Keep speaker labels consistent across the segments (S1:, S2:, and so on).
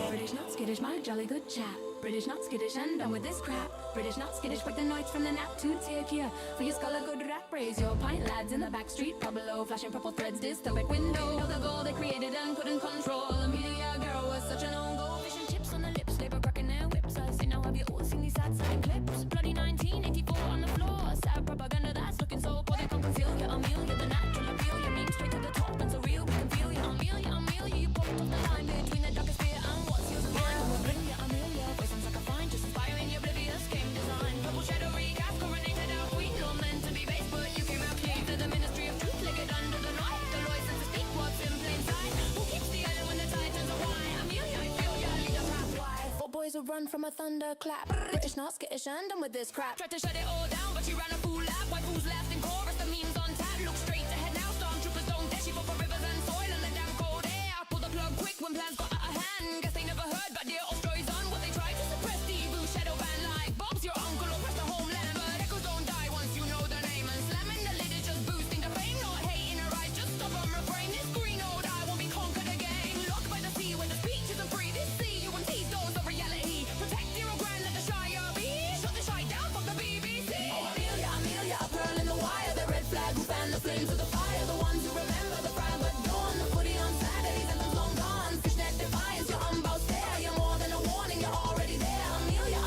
S1: British not skittish, my jolly good chap. British not skittish, and done with this crap. British not skittish, quick the nights from the nap to take you. For your skull a good rap, raise your pint lads in the back street. Pub below, flashing purple threads, dystopic window. Know the goal they created and couldn't control. Amelia girl was such an own goal. Fish and chips on the lips, they were cracking their whips. I say now have you all seen these sad selling clips? Bloody 1984 on the floor. Sad propaganda that's looking so poor they can't conceal you. Amelia, the natural appeal. You mean straight to the top and so real we can feel you. Amelia, you popped off the line between the darkest fear and what's yours and mine. We'll bring you Amelia, voice sounds like a fine, just inspiring your oblivious game design. Purple shadow recast, coronated our queen. Not meant to be base, but you came out clean. To the ministry of truth, lick it under the knife. The license to speak what's in plain sight. Who keeps the island when the tide turns away? Amelia, I feel ya, lead a path wide. Four boys will run from a thunderclap. British not skittish and done with this crap. Tried to shut it all down, but you ran a fool lap. Why fools left in chorus, the memes on tap. Look straight ahead now, stormtroopers don't dare. She fought for rivers and soil and the damn cold air. Pull the plug quick when plans got out of hand. Guess they never heard about dear Ostroy's on. What they tried to suppress the blue shadow band like Bob's your uncle or press the homeland. But echoes don't die once you know their name. And slamming the lid is just boosting the fame. Not hating her eyes, just stop on refrain. This green old eye won't be conquered again. Locked by the sea where the speech isn't free. This sea you and T's those of reality. Protect your grand, let the Shire be. Shut the shy down, fuck the BBC. Oh, Amelia, a pearl in the wire. The red flag who fan the flames of the fire. The ones who remember the private dawn. The footy on Saturdays and the long gone. Fishnet defiance, your unbound stare. You're more than a warning, you're already there. Amelia,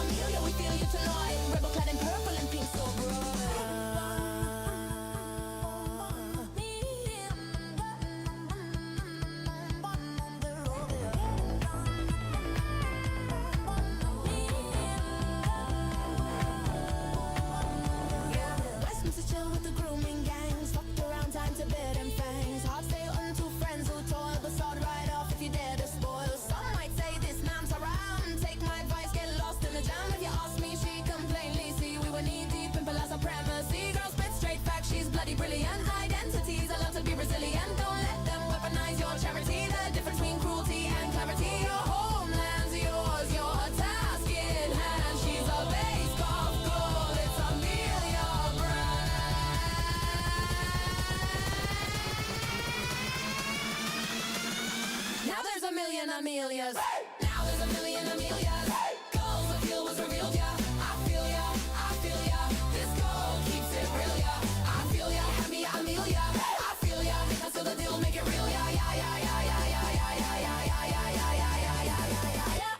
S1: we feel you tonight. Rebel clad in purple and pink so bright. Westminster chill with the grooming gangs. Fucked around, time to bed and fangs. Hard stay unto friends who toil, but sod right off if you dare to spoil. Some might say this man's around. Take my advice, get lost in the jam. If you ask me, she can plainly see we were knee deep in palazzo supremacy. Girl spit straight facts, she's bloody brilliant. Identities allow to be resilient. Don't let them weaponize your charity. The difference between cruelty and clarity. Your homeland's yours, your task in hand. She's a base of gold. It's Amelia Brand. Now there's a million Amelias. Now there's a million Amelias. Goals of feel was revealed, yeah. I feel ya, I feel ya. This goal keeps it real, yeah. I feel ya, have me Amelia. I feel ya, I seal the deal, make it real, yeah, yeah, yeah, yeah, yeah, yeah, yeah, yeah, yeah, yeah, yeah, yeah, yeah, yeah, yeah, yeah.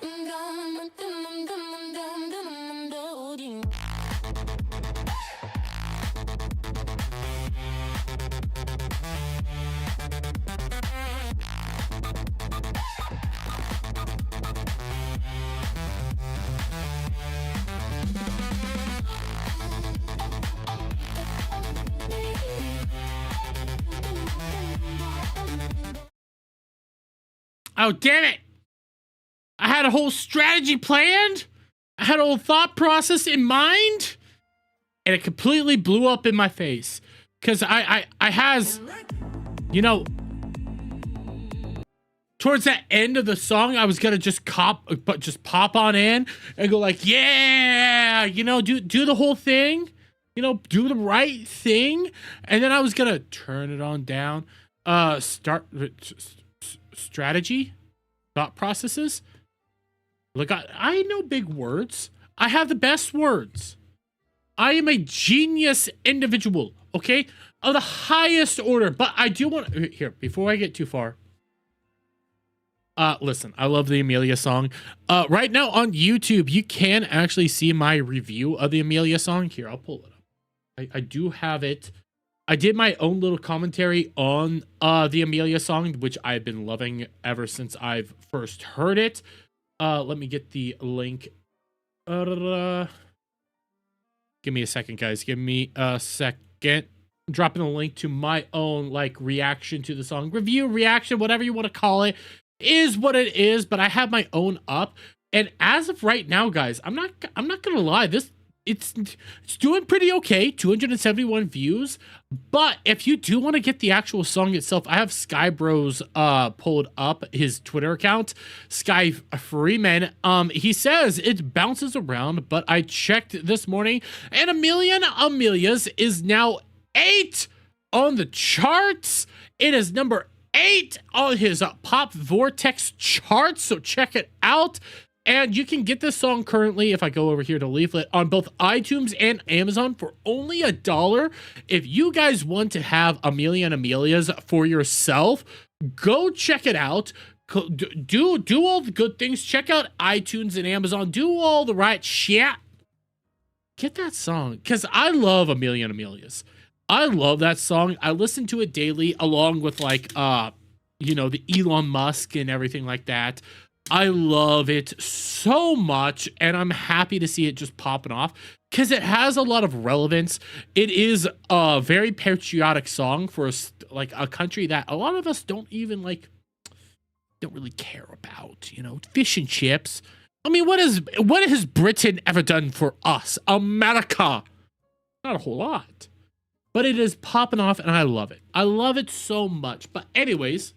S2: Oh, damn it. I had a whole strategy planned. I had a whole thought process in mind. And it completely blew up in my face. Because I has, you know, towards that end of the song, I was going to just pop on in and go like, yeah, you know, do the whole thing. You know, do the right thing. And then I was going to turn it on down. Strategy, thought processes. Look, I know big words. I have the best words. I am a genius individual, okay? Of the highest order. But I do want here, before I get too far. Listen, I love the Amelia song. Right now on YouTube, you can actually see my review of the Amelia song. Here, I'll pull it up. I do have it. I did my own little commentary on the Amelia song, which I've been loving ever since I've first heard it. Let me get the link. Give me a second, guys. Give me a second. I'm dropping a link to my own like reaction to the song, review, reaction, whatever you want to call it, is what it is. But I have my own up, and as of right now, guys, I'm not gonna lie. It's doing pretty okay. 271 views. But if you do want to get the actual song itself, I have Skybros pulled up, his Twitter account, Sky Freeman. He says it bounces around, but I checked this morning, and Amelia's is now 8 on the charts. It is number 8 on his Pop Vortex charts, so check it out. And you can get this song currently, if I go over here to Leaflet, on both iTunes and Amazon for only $1. If you guys want to have Amelia and Amelia's for yourself, go check it out. Do all the good things. Check out iTunes and Amazon. Do all the right shit. Get that song, because I love Amelia and Amelia's. I love that song. I listen to it daily, along with like, you know, the Elon Musk and everything like that. I love it so much, and I'm happy to see it just popping off because it has a lot of relevance. It is a very patriotic song for like a country that a lot of us don't really care about. You know, fish and chips. I mean, what has Britain ever done for us, America? Not a whole lot, but it is popping off, and I love it. I love it so much. But anyways.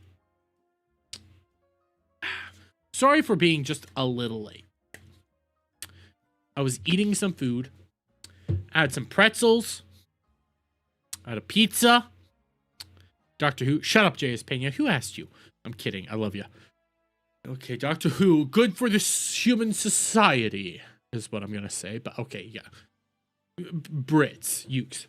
S2: Sorry for being just a little late. I was eating some food. I had some pretzels. I had a pizza. Doctor Who. Shut up, J.S. Pena. Who asked you? I'm kidding. I love you. Okay, Doctor Who. Good for this human society is what I'm going to say. But okay, yeah. Brits. Ukes.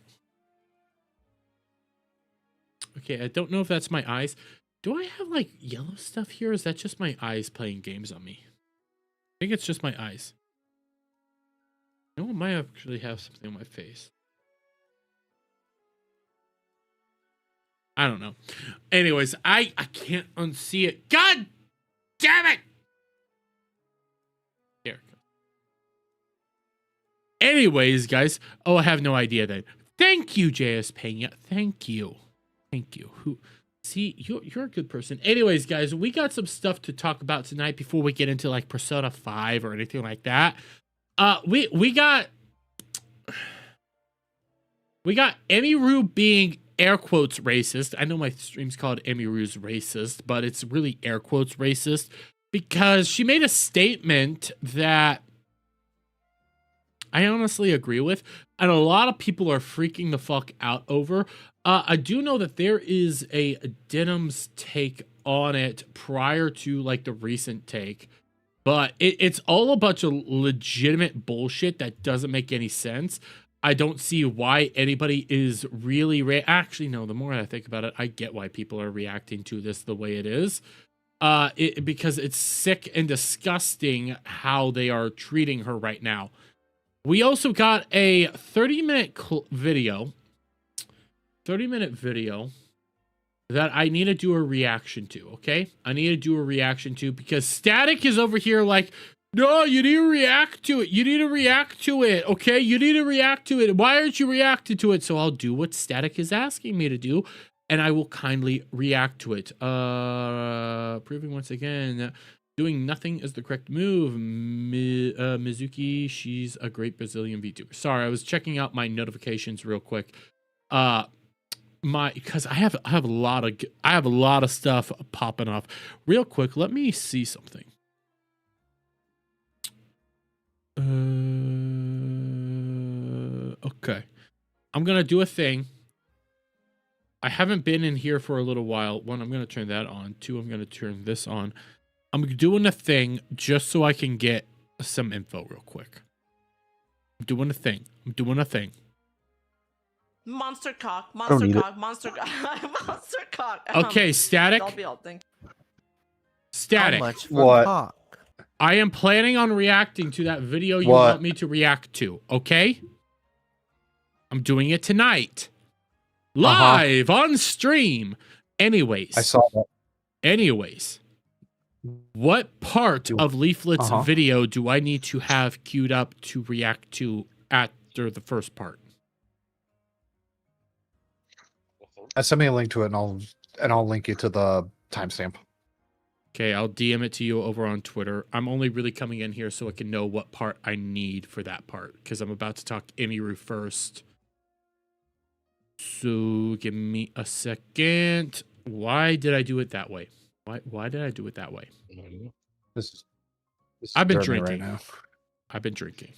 S2: Okay, I don't know if that's my eyes. Do I have, like, yellow stuff here? Or is that just my eyes playing games on me? I think it's just my eyes. No, I might actually have something on my face. I don't know. Anyways, I can't unsee it. God damn it! There it goes. Anyways, guys. Oh, I have no idea then. Thank you, JS Pena. Thank you. Thank you. Who... See, you're a good person. Anyways, guys, we got some stuff to talk about tonight before we get into like Persona 5 or anything like that. We got Emiru being air quotes racist. I know my stream's called Emiru's racist, but it's really air quotes racist because she made a statement that I honestly agree with, and a lot of people are freaking the fuck out over. I do know that there is a Denim's take on it prior to like the recent take, but it's all a bunch of legitimate bullshit that doesn't make any sense. I don't see why anybody is really actually, no, the more I think about it, I get why people are reacting to this the way it is. Because it's sick and disgusting how they are treating her right now. We also got a 30-minute video. 30-minute video that I need to do a reaction to, okay? I need to do a reaction to because Static is over here like, no, you need to react to it. You need to react to it, okay? You need to react to it. Why aren't you reacting to it? So I'll do what Static is asking me to do, and I will kindly react to it. Proving once again that doing nothing is the correct move. Mizuki, she's a great Brazilian VTuber. Sorry, I was checking out my notifications real quick. Because I have a lot of stuff popping off real quick. Let me see something. Okay, I'm gonna do a thing. I haven't been in here for a little while. One, I'm gonna turn that on. Two, I'm gonna turn this on. I'm doing a thing just so I can get some info real quick. I'm doing a thing.
S3: Monster cock, monster cock, monster cock, monster cock.
S2: Okay, Static. Static.
S3: How much for
S4: What?
S3: cock?
S2: I am planning on reacting to that video you
S4: What?
S2: want me to react to, okay? I'm doing it tonight. Live on stream. Anyways.
S4: I saw that.
S2: Anyways. What part of Leaflet's video do I need to have queued up to react to after the first part?
S4: Send me a link to it, and I'll link you to the timestamp.
S2: Okay, I'll DM it to you over on Twitter. I'm only really coming in here so I can know what part I need for that part, because I'm about to talk Emiru first. So give me a second. Why did I do it that way? Why did I do it that way?
S4: This
S2: I've been
S4: Jeremy
S2: drinking.
S4: right now.
S2: I've been drinking.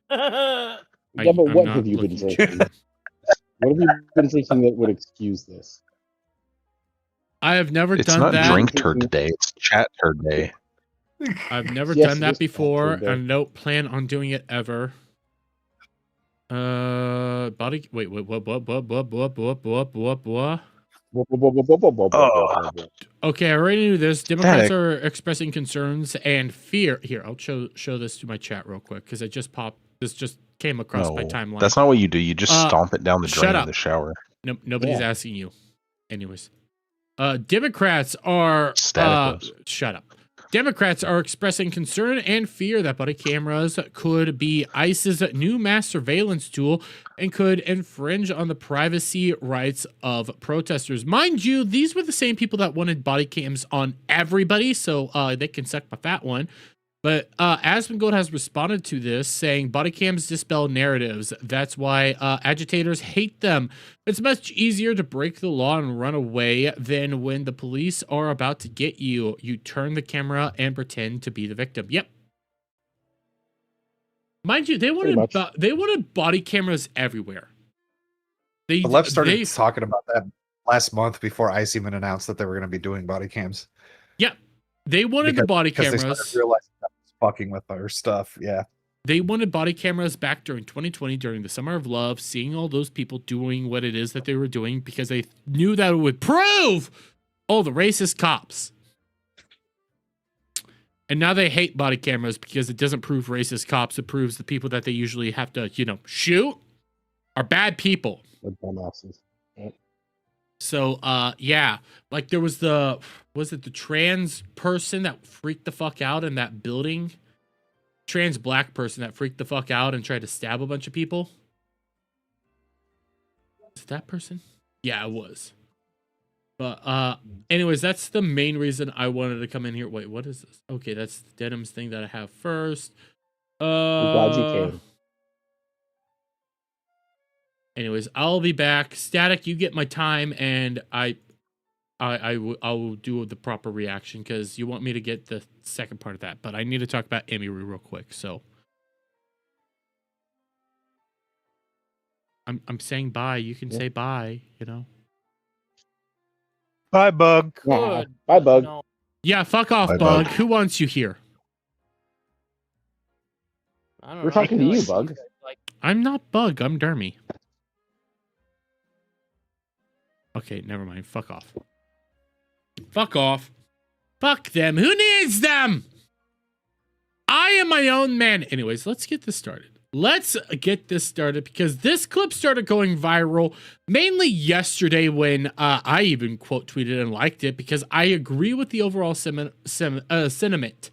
S5: Yeah, but what have you been drinking? What have you been drinking that would excuse this?
S2: I have never
S6: It's
S2: done
S6: not
S2: that.
S6: Drinkturday, it's Chaturday.
S2: I've never
S5: Yes,
S2: done
S5: it
S2: that
S5: is
S2: before,
S5: Chaturday.
S2: and don't plan on doing it ever. Body. Wait. What? Okay, I already knew this. Democrats are expressing concerns and fear. Here, I'll show this to my chat real quick because it just popped. This just came across my timeline.
S6: That's not what you do. You just stomp it down the
S2: shut
S6: drain
S2: up.
S6: of the shower.
S2: No, nobody's asking you. Anyways, Democrats are shut up. Democrats are expressing concern and fear that body cameras could be ICE's new mass surveillance tool and could infringe on the privacy rights of protesters. Mind you, these were the same people that wanted body cams on everybody, so they can suck my fat one. But Asmongold has responded to this, saying body cams dispel narratives. That's why agitators hate them. It's much easier to break the law and run away than when the police are about to get you. You turn the camera and pretend to be the victim. Yep. Mind you, they wanted body cameras everywhere.
S4: The left started talking about that last month before ICE even announced that they were going to be doing body cams.
S2: Yeah, they wanted the body
S4: because
S2: cameras.
S4: They started realizing that was fucking with our stuff. Yeah.
S2: They wanted body cameras back during 2020, during the Summer of Love, seeing all those people doing what it is that they were doing because they knew that it would prove all the racist cops. And now they hate body cameras because it doesn't prove racist cops. It proves the people that they usually have to, shoot are bad people.
S5: They're dumbasses. Yep.
S2: So, yeah, like there was the trans person that freaked the fuck out in that building? Trans black person that freaked the fuck out and tried to stab a bunch of people? Is it that person? Yeah, it was. But, anyways, that's the main reason I wanted to come in here. Wait, what is this? Okay, that's the Denims thing that I have first.
S5: I'm glad you came.
S2: Anyways, I'll be back. Static, you get my time, and I'll do the proper reaction because you want me to get the second part of that. But I need to talk about Emiru real quick. So I'm saying bye. You can say bye.
S6: Bye, Bug.
S5: Yeah. Bye, Bug. No.
S2: Yeah, fuck off,
S6: Bye,
S2: Bug.
S6: Bug.
S2: Who wants you here?
S5: We're talking to you, Bug.
S2: I'm not Bug. I'm Dermy. Okay, never mind. Fuck off. Fuck off. Fuck them. Who needs them? I am my own man. Anyways, let's get this started. Let's get this started because this clip started going viral mainly yesterday when I even quote tweeted and liked it because I agree with the overall sentiment. Sentiment.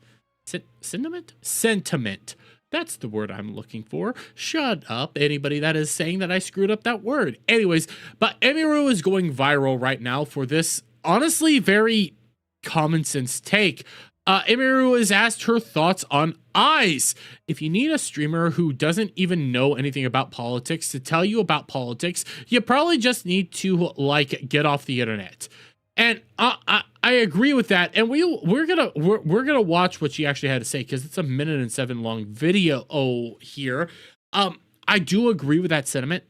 S2: That's the word I'm looking for. Shut up, anybody that is saying that I screwed up that word. Anyways, but Emiru is going viral right now for this honestly very common sense take. Emiru has asked her thoughts on eyes. If you need a streamer who doesn't even know anything about politics to tell you about politics, you probably just need to get off the internet. And I agree with that. And we're gonna watch what she actually had to say because it's a 1:07 long video here. I do agree with that sentiment.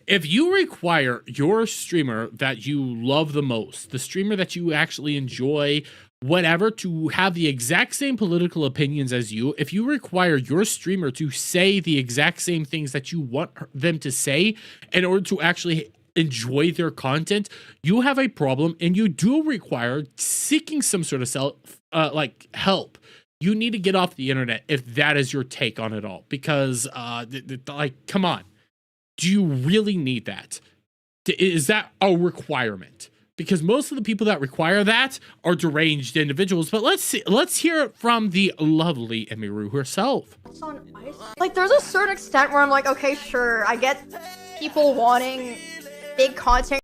S2: If you require your streamer that you love the most, the streamer that you actually enjoy, whatever, to have the exact same political opinions as you, if you require your streamer to say the exact same things that you want them to say in order to actually enjoy their content, you have a problem, and you do require seeking some sort of help. You need to get off the internet if that is your take on it all, because like, come on, do you really need that? Is that a requirement? Because most of the people that require that are deranged individuals. But let's hear it from the lovely Emiru herself.
S3: Like, there's a certain extent where I'm like, okay, sure, I get people wanting big content.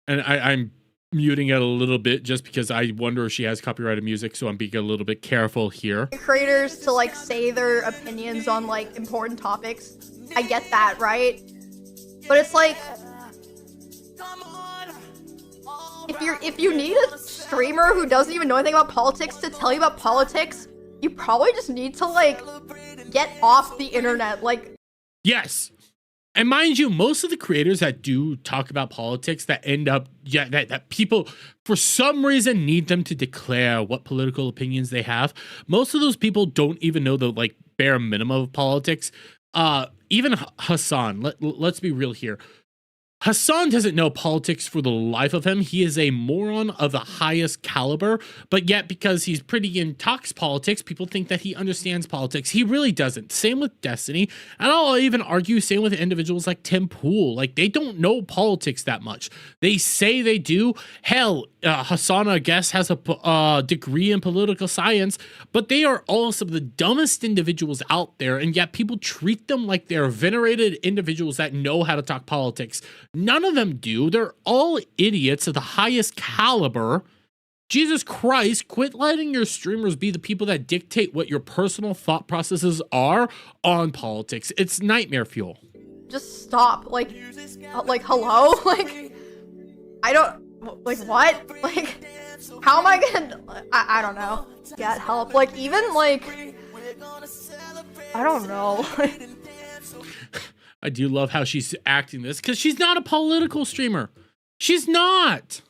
S2: And I'm muting it a little bit just because I wonder if she has copyrighted music, so I'm being a little bit careful here.
S3: Creators to like say their opinions on like important topics. I get that, right? But it's like, if you need a streamer who doesn't even know anything about politics to tell you about politics, you probably just need to like get off the internet. Like,
S2: yes. And mind you, most of the creators that do talk about politics that end up, that people for some reason need them to declare what political opinions they have, most of those people don't even know the like bare minimum of politics. Even Hassan, let's be real here. Hassan doesn't know politics for the life of him. He is a moron of the highest caliber, but yet because he's pretty in talks politics, people think that he understands politics. He really doesn't. Same with Destiny, and I'll even argue same with individuals like Tim Pool. Like, they don't know politics that much. They say they do. Hell, Hassan, I guess, has a degree in political science, but they are all some of the dumbest individuals out there, and yet people treat them like they're venerated individuals that know how to talk politics. None of them do. They're all idiots of the highest caliber. Jesus Christ, quit letting your streamers be the people that dictate what your personal thought processes are on politics. It's nightmare fuel.
S3: just stop. Like hello? Like, I don't, like, what? Like, how am I gonna, I don't know, get help? Like, even, like, I don't know.
S2: I do love how she's acting this, because she's not a political streamer. She's not.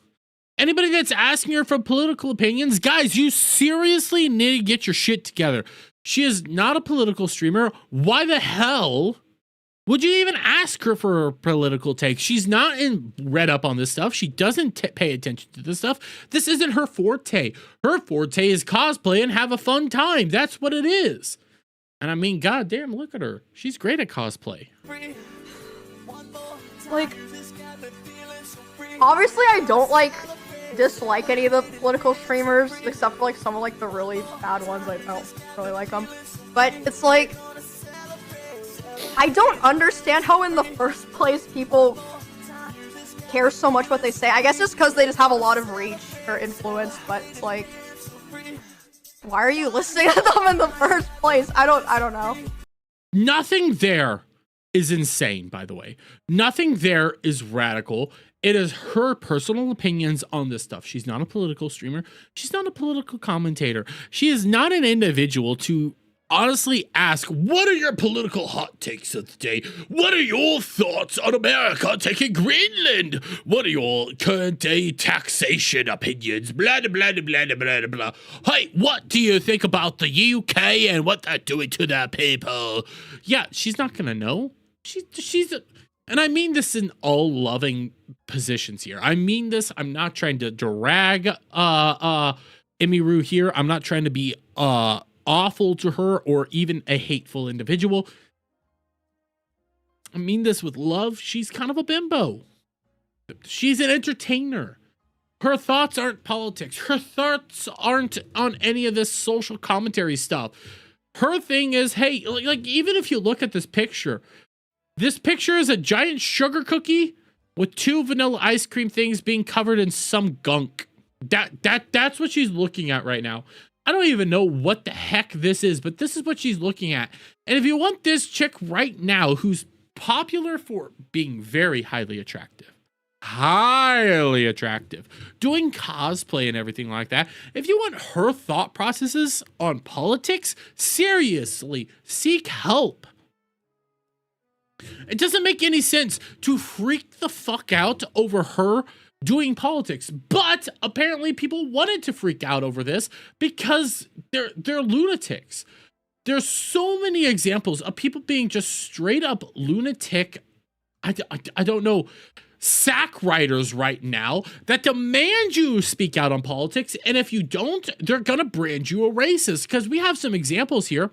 S2: Anybody that's asking her for political opinions, guys, you seriously need to get your shit together. She is not a political streamer. Why the hell would you even ask her for her political take? She's not read up on this stuff. She doesn't pay attention to this stuff. This isn't her forte. Her forte is cosplay and have a fun time. That's what it is. And I mean, goddamn, look at her. She's great at cosplay.
S3: Like, obviously I don't, dislike any of the political streamers, except for, some of, the really bad ones. I don't really like them. But it's like, I don't understand how in the first place people care so much what they say. I guess it's because they just have a lot of reach or influence, but it's like, why are you listening to them in the first place? I don't know.
S2: Nothing there is insane, by the way. Nothing there is radical. It is her personal opinions on this stuff. She's not a political streamer. She's not a political commentator. She is not an individual to honestly ask, what are your political hot takes of the day? What are your thoughts on America taking Greenland? What are your current day taxation opinions? Blah, blah, blah, blah, blah, blah. Hey, what do you think about the UK and what they're doing to their people? Yeah, she's not gonna know. And I mean this in all loving positions here. I mean this, I'm not trying to drag Emiru here. I'm not trying to be awful to her or even a hateful individual. I mean this with love. She's kind of a bimbo. She's an entertainer. Her thoughts aren't politics. Her thoughts aren't on any of this social commentary stuff. Her thing is, hey, even if you look at this picture is a giant sugar cookie with 2 vanilla ice cream things being covered in some gunk. That's what she's looking at right now. I don't even know what the heck this is, but this is what she's looking at. And if you want this chick right now, who's popular for being very highly attractive, doing cosplay and everything like that, if you want her thought processes on politics, seriously, seek help. It doesn't make any sense to freak the fuck out over her doing politics, but apparently people wanted to freak out over this because they're lunatics. There's so many examples of people being just straight up lunatic. I don't know, SAC writers right now that demand you speak out on politics, and if you don't, they're gonna brand you a racist. Because we have some examples here.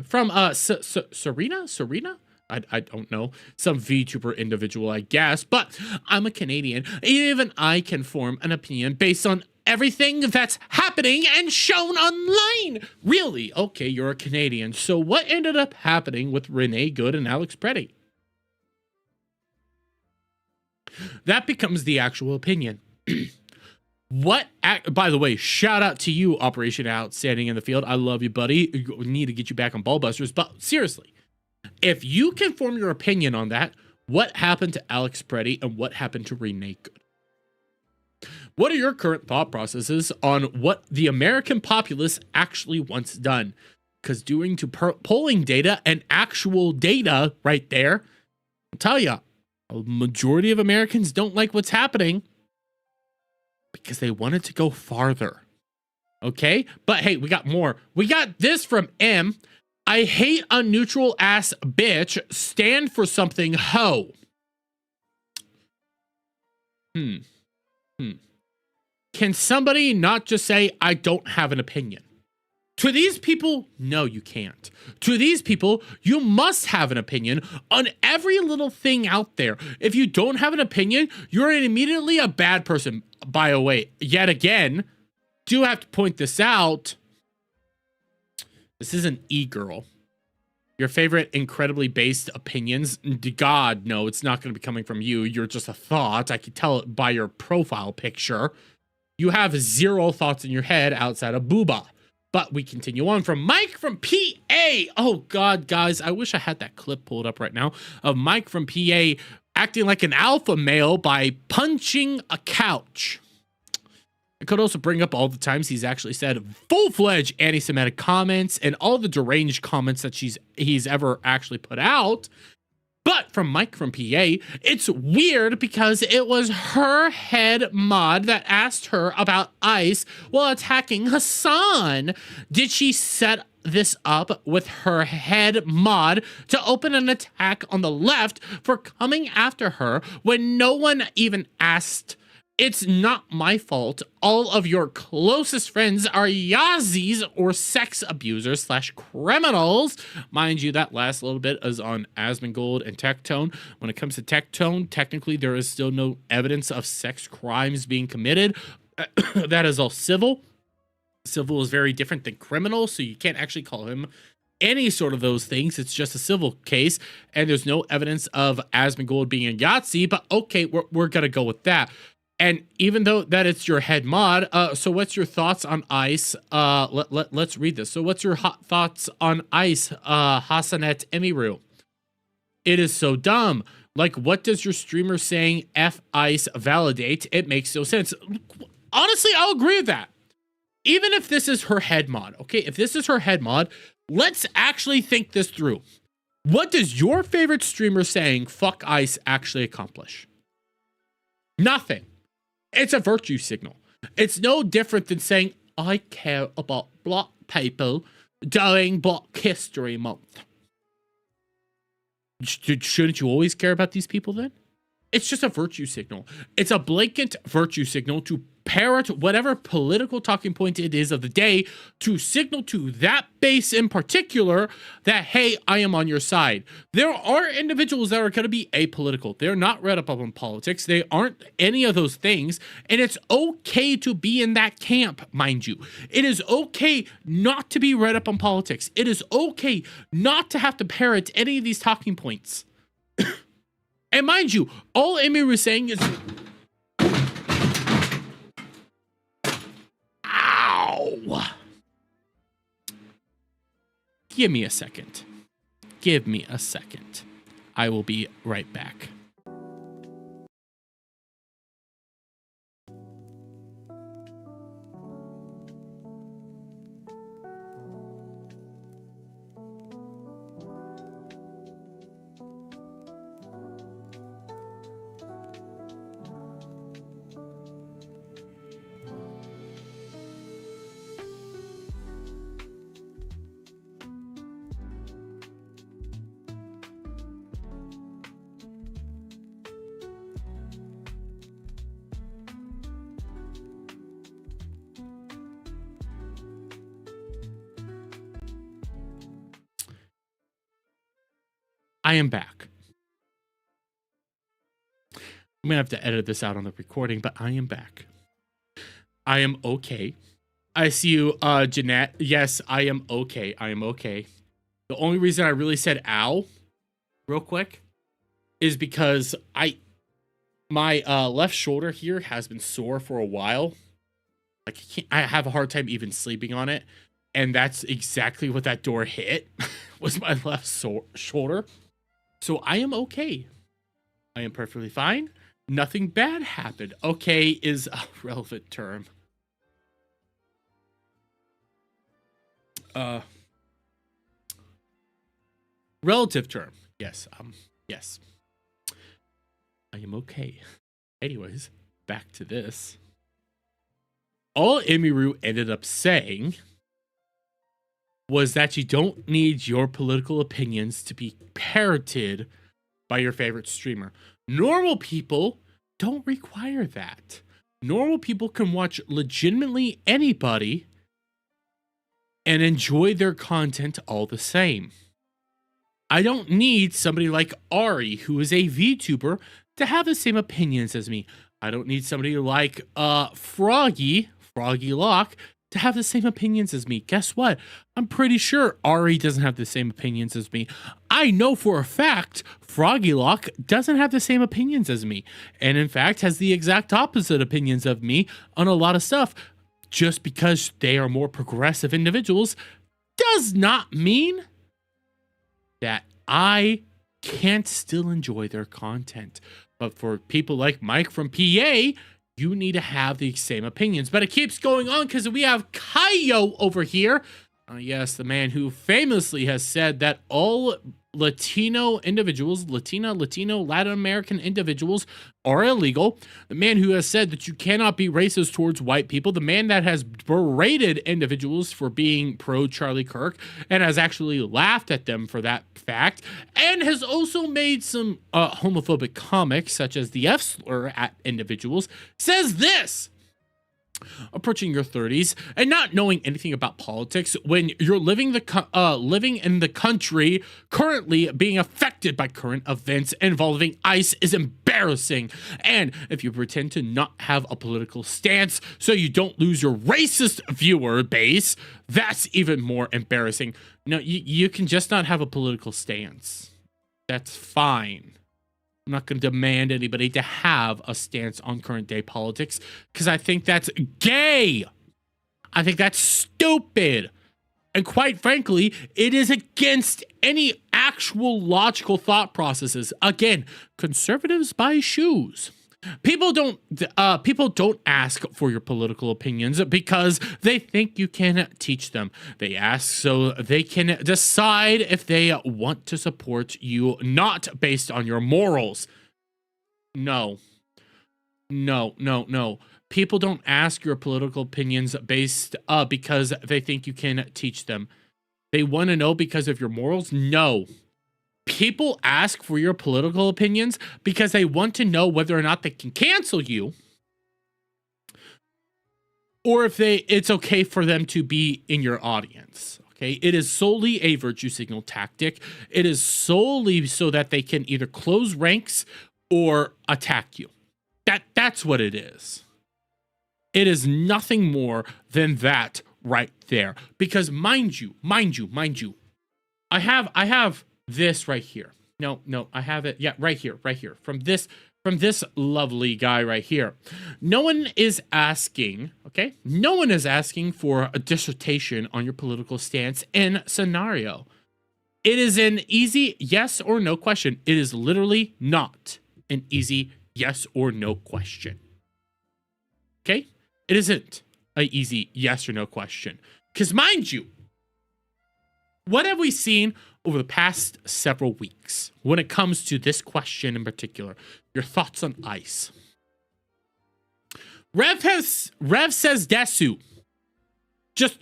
S2: From Serena. I don't know, some VTuber individual, I guess, but I'm a Canadian. Even I can form an opinion based on everything that's happening and shown online. Really? Okay, you're a Canadian. So what ended up happening with Renee Good and Alex Preddy? That becomes the actual opinion. By the way, shout out to you, Operation Outstanding in the Field. I love you, buddy. We need to get you back on Ballbusters. But seriously, if you can form your opinion on that, what happened to Alex Preddy and what happened to Renee Good? What are your current thought processes on what the American populace actually wants done? Because doing to polling data and actual data right there, I'll tell you, a majority of Americans don't like what's happening because they wanted to go farther. Okay? But hey, we got more. We got this from M. I hate a neutral ass bitch. Stand for something, ho. Can somebody not just say, I don't have an opinion? To these people, no, you can't. To these people, you must have an opinion on every little thing out there. If you don't have an opinion, you're immediately a bad person. By the way, yet again, do have to point this out. This is an e-girl. Your favorite incredibly based opinions? God, no, it's not going to be coming from you. You're just a thought. I can tell it by your profile picture. You have zero thoughts in your head outside of booba. But we continue on from Mike from PA. Oh, God, guys, I wish I had that clip pulled up right now of Mike from PA acting like an alpha male by punching a couch. I could also bring up all the times he's actually said full-fledged anti-Semitic comments and all the deranged comments that he's ever actually put out. But from Mike from PA, it's weird because it was her head mod that asked her about ICE while attacking Hassan. Did she set this up with her head mod to open an attack on the left for coming after her when no one even asked? It's not my fault. All of your closest friends are Yazis or sex abusers / criminals. Mind you, that last little bit is on Asmongold and Tectone. When it comes to Tectone, technically there is still no evidence of sex crimes being committed. That is all civil. Civil is very different than criminal, so you can't actually call him any sort of those things. It's just a civil case, and there's no evidence of Asmongold being a Yahtzee, but okay, we're gonna go with that. And even though that it's your head mod, so what's your thoughts on ICE? Let's read this. So what's your hot thoughts on ICE, Hassanet Emiru? It is so dumb. Like, what does your streamer saying F ICE validate? It makes no sense. Honestly, I'll agree with that. Even if this is her head mod, okay? If this is her head mod, let's actually think this through. What does your favorite streamer saying fuck ICE actually accomplish? Nothing. It's a virtue signal. It's no different than saying, I care about black people during Black History Month. Shouldn't you always care about these people then? It's just a virtue signal. It's a blanket virtue signal to parrot whatever political talking point it is of the day to signal to that base in particular that, hey, I am on your side. There are individuals that are going to be apolitical. They're not read up on politics. They aren't any of those things. And it's okay to be in that camp, mind you. It is okay not to be read up on politics. It is okay not to have to parrot any of these talking points. And mind you, all Emiru was saying is... Ow! Give me a second. Give me a second. I will be right back. I am back. I'm gonna have to edit this out on the recording, but I am back. I am okay. I see you, Jeanette. Yes, I am okay. I am okay. The only reason I really said ow real quick is because my left shoulder here has been sore for a while. Like I have a hard time even sleeping on it. And that's exactly what that door hit was my left shoulder. So I am okay. I am perfectly fine. Nothing bad happened. Okay is a relevant term. Relative term. Yes. Yes. I am okay. Anyways, back to this. All Emiru ended up saying was that you don't need your political opinions to be parroted by your favorite streamer. Normal people don't require that. Normal people can watch legitimately anybody and enjoy their content all the same. I don't need somebody like Ari, who is a VTuber, to have the same opinions as me. I don't need somebody like Froggy Lock, to have the same opinions as me. Guess what? I'm pretty sure Ari doesn't have the same opinions as me. I know for a fact Froggy Lock doesn't have the same opinions as me. And in fact, has the exact opposite opinions of me on a lot of stuff. Just because they are more progressive individuals does not mean that I can't still enjoy their content. But for people like Mike from PA, you need to have the same opinions. But it keeps going on because we have Kaio over here. Yes, the man who famously has said that all Latino individuals, Latino, Latin American individuals are illegal. The man who has said that you cannot be racist towards white people. The man that has berated individuals for being pro Charlie Kirk and has actually laughed at them for that fact, and has also made some homophobic comments such as the F slur at individuals, says this. Approaching your 30s and not knowing anything about politics when you're living in the country currently being affected by current events involving ICE is embarrassing. And if you pretend to not have a political stance so you don't lose your racist viewer base, that's even more embarrassing. No, you can just not have a political stance. That's fine. I'm not going to demand anybody to have a stance on current day politics because I think that's gay. I think that's stupid. And quite frankly, it is against any actual logical thought processes. Again, conservatives buy shoes. People don't ask for your political opinions because they think you can teach them. They ask so they can decide if they want to support you, not based on your morals. No. People don't ask your political opinions based because they think you can teach them. They want to know because of your morals? No. People ask for your political opinions because they want to know whether or not they can cancel you or if it's okay for them to be in your audience. Okay, it is solely a virtue signal tactic. It is solely so that they can either close ranks or attack you. That's what it is. It is nothing more than that right there. Because mind you, I have this right here. No, I have it. Yeah, right here. From this lovely guy right here. No one is asking, okay? No one is asking for a dissertation on your political stance in scenario. It is an easy yes or no question. It is literally not an easy yes or no question. Okay? It isn't an easy yes or no question. Because mind you, what have we seen over the past several weeks when it comes to this question in particular? Your thoughts on ICE. Rev says Desu just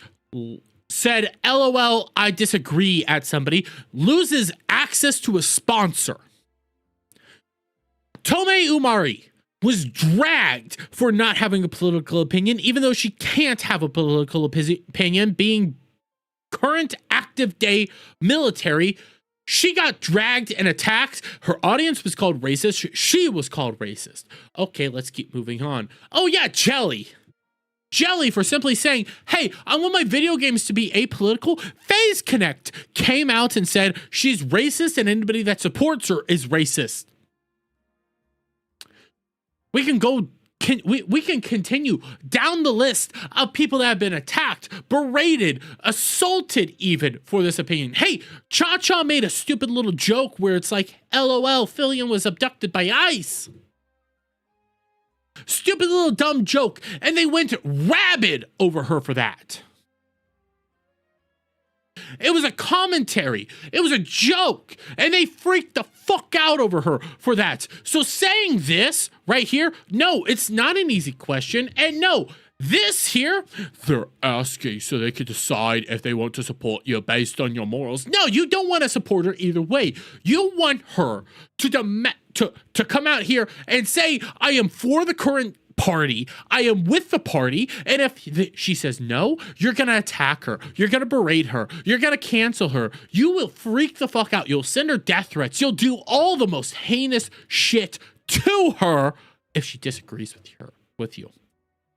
S2: said, LOL, I disagree at somebody, loses access to a sponsor. Tome Umari was dragged for not having a political opinion, even though she can't have a political opinion, being current active day military, She got dragged and attacked. Her audience was called racist. She was called racist. Okay, let's keep moving on. Oh yeah, Jelly. Jelly for simply saying, hey, I want my video games to be apolitical. FaZe Connect came out and said she's racist and anybody that supports her is racist. We can go, we can continue down the list of people that have been attacked, berated, assaulted even for this opinion. Hey, Cha-Cha made a stupid little joke where it's like, LOL, Fillion was abducted by ICE. Stupid little dumb joke, and they went rabid over her for that. It was a commentary. It was a joke, and they freaked the fuck out over her for that. So saying this right here, no, it's not an easy question, and no, this here, they're asking so they could decide if they want to support you based on your morals. No, you don't want to support her either way. You want her to come out here and say, I am for the current party, I am with the party, and if she says no, you're gonna attack her, you're gonna berate her, you're gonna cancel her, you will freak the fuck out, you'll send her death threats, you'll do all the most heinous shit to her if she disagrees with you.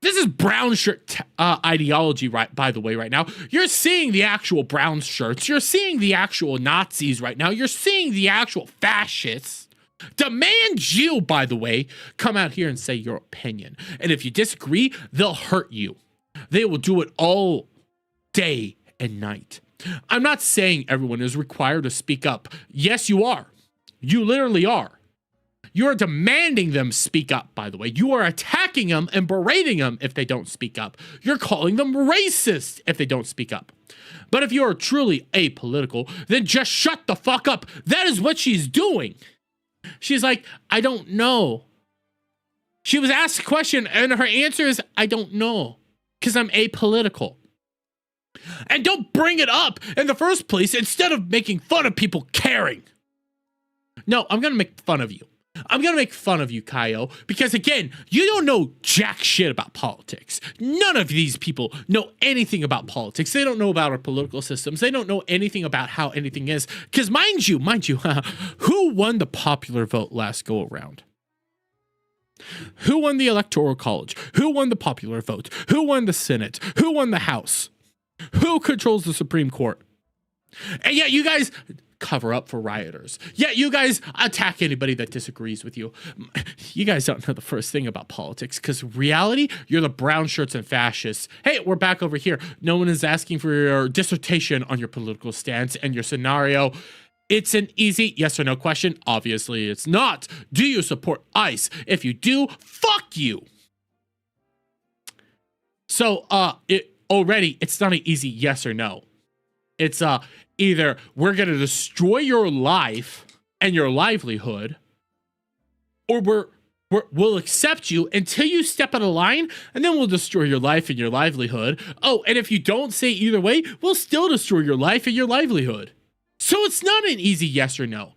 S2: This is brown shirt ideology, right? By the way, right now, you're seeing the actual brown shirts. You're seeing the actual Nazis right now. You're seeing the actual fascists. Demand you, by the way, come out here and say your opinion. And if you disagree, they'll hurt you. They will do it all day and night. I'm not saying everyone is required to speak up. Yes, you are. You literally are. You are demanding them speak up, by the way. You are attacking them and berating them if they don't speak up. You're calling them racist if they don't speak up. But if you are truly apolitical, then just shut the fuck up. That is what she's doing. She's like, I don't know. She was asked a question and her answer is, I don't know, because I'm apolitical. And don't bring it up in the first place instead of making fun of people caring. No, I'm going to make fun of you. I'm going to make fun of you, Kaio, because again, you don't know jack shit about politics. None of these people know anything about politics. They don't know about our political systems. They don't know anything about how anything is. Because mind you, who won the popular vote last go around? Who won the Electoral College? Who won the popular vote? Who won the Senate? Who won the House? Who controls the Supreme Court? And yet you guys cover up for rioters. Yet you guys attack anybody that disagrees with you. You guys don't know the first thing about politics, because reality, you're the brown shirts and fascists. Hey, we're back over here. No one is asking for your dissertation on your political stance and your scenario. It's an easy yes or no question. Obviously, it's not. Do you support ICE? If you do, fuck you. So, it's not an easy yes or no. It's either we're going to destroy your life and your livelihood, or we'll accept you until you step out of line, and then we'll destroy your life and your livelihood. Oh, and if you don't say either way, we'll still destroy your life and your livelihood. So it's not an easy yes or no.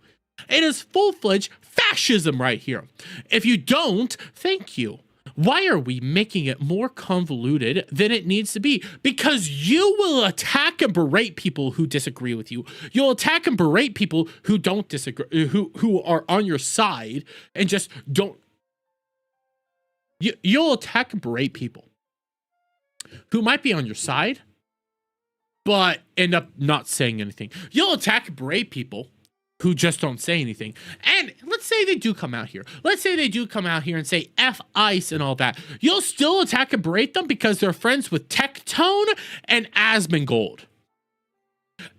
S2: It is full-fledged fascism right here. If you don't, thank you. Why are we making it more convoluted than it needs to be? Because you will attack and berate people who disagree with you. You'll attack and berate people who don't disagree, who are on your side and just don't. You'll attack and berate people who might be on your side, but end up not saying anything. You'll attack and berate people who just don't say anything. And let's say they do come out here. Let's say they do come out here and say F ICE and all that. You'll still attack and berate them because they're friends with Tectone and Asmongold.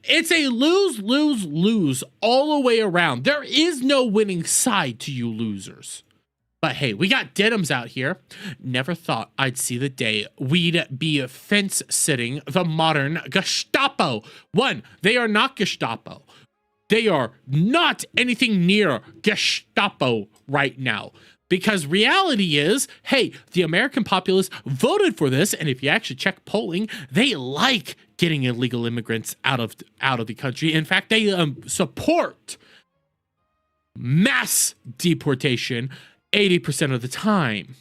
S2: It's a lose, lose, lose all the way around. There is no winning side to you losers. But hey, we got Denims out here. Never thought I'd see the day we'd be fence sitting the modern Gestapo. One, they are not Gestapo. They are not anything near Gestapo right now. Because reality is, hey, the American populace voted for this, and if you actually check polling, they like getting illegal immigrants out of the country. In fact, they support mass deportation 80% of the time.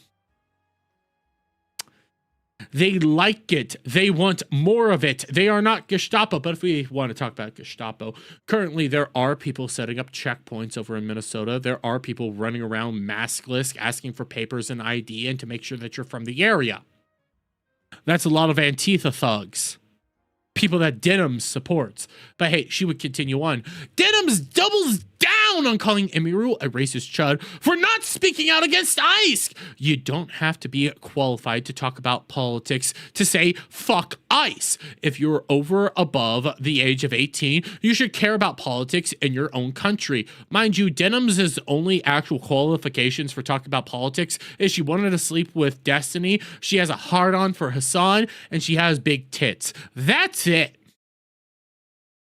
S2: They like it. They want more of it. They are not Gestapo. But if we want to talk about Gestapo, currently there are people setting up checkpoints over in Minnesota. There are people running around maskless, asking for papers and ID and to make sure that you're from the area. That's a lot of Antifa thugs. People that Denims supports. But hey, she would continue on. Denims doubles down on calling Emiru a racist chud for not speaking out against ICE. You don't have to be qualified to talk about politics to say fuck ICE. If you're over above the age of 18, you should care about politics in your own country. Mind you, Denims' only actual qualifications for talking about politics is she wanted to sleep with Destiny, she has a hard-on for Hassan, and she has big tits. That's it.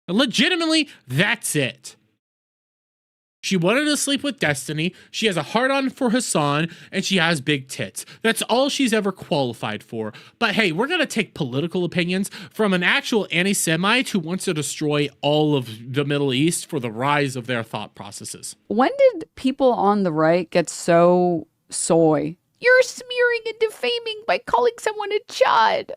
S2: Legitimately, that's it. She wanted to sleep with Destiny, she has a hard-on for Hassan, and she has big tits. That's all she's ever qualified for. But hey, we're going to take political opinions from an actual anti-Semite who wants to destroy all of the Middle East for the rise of their thought processes.
S7: When did people on the right get so soy? You're smearing and defaming by calling someone a chud.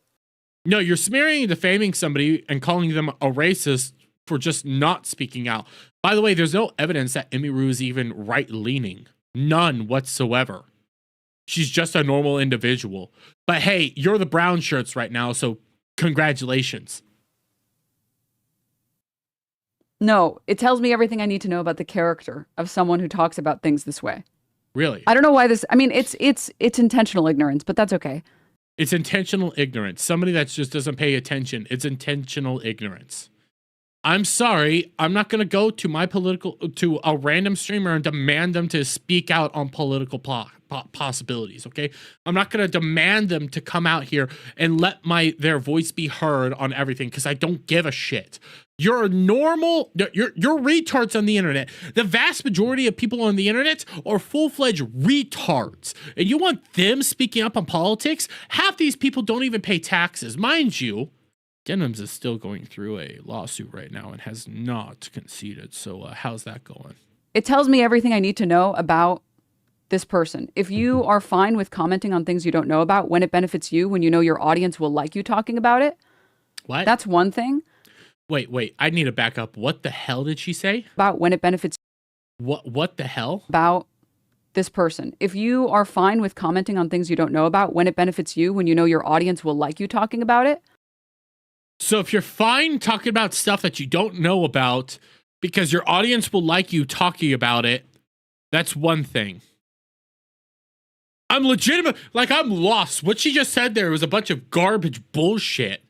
S2: No, you're smearing and defaming somebody and calling them a racist for just not speaking out. By the way, there's no evidence that Emiru is even right-leaning. None whatsoever. She's just a normal individual. But hey, you're the brown shirts right now, so congratulations.
S7: No, it tells me everything I need to know about the character of someone who talks about things this way.
S2: Really?
S7: I don't know why this... I mean, it's intentional ignorance, but that's okay.
S2: It's intentional ignorance. Somebody that just doesn't pay attention. It's intentional ignorance. I'm sorry, I'm not going to go to a random streamer and demand them to speak out on political possibilities, okay? I'm not going to demand them to come out here and let their voice be heard on everything because I don't give a shit. You're retards on the internet. The vast majority of people on the internet are full-fledged retards. And you want them speaking up on politics? Half these people don't even pay taxes. Mind you, Denims is still going through a lawsuit right now and has not conceded. So how's that going?
S7: It tells me everything I need to know about this person. If you are fine with commenting on things you don't know about when it benefits you, when you know your audience will like you talking about it,
S2: what?
S7: That's one thing.
S2: Wait, I need to back up. What the hell did she say?
S7: About when it benefits.
S2: What the hell?
S7: About this person. If you are fine with commenting on things you don't know about when it benefits you, when you know your audience will like you talking about it.
S2: So if you're fine talking about stuff that you don't know about because your audience will like you talking about it, that's one thing. I'm legitimate, like I'm lost. What she just said there was a bunch of garbage bullshit.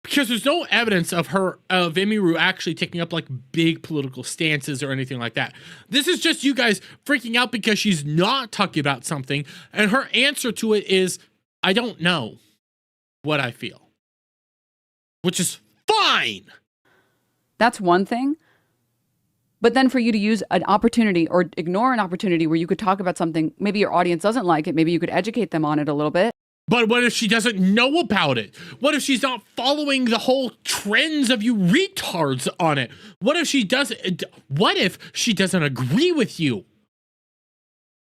S2: Because there's no evidence of Emiru actually taking up like big political stances or anything like that. This is just you guys freaking out because she's not talking about something. And her answer to it is, I don't know what I feel. Which is fine.
S7: That's one thing. But then for you to use an opportunity or ignore an opportunity where you could talk about something, maybe your audience doesn't like it, maybe you could educate them on it a little bit.
S2: But what if she doesn't know about it? What if she's not following the whole trends of you retards on it? What if she doesn't agree with you?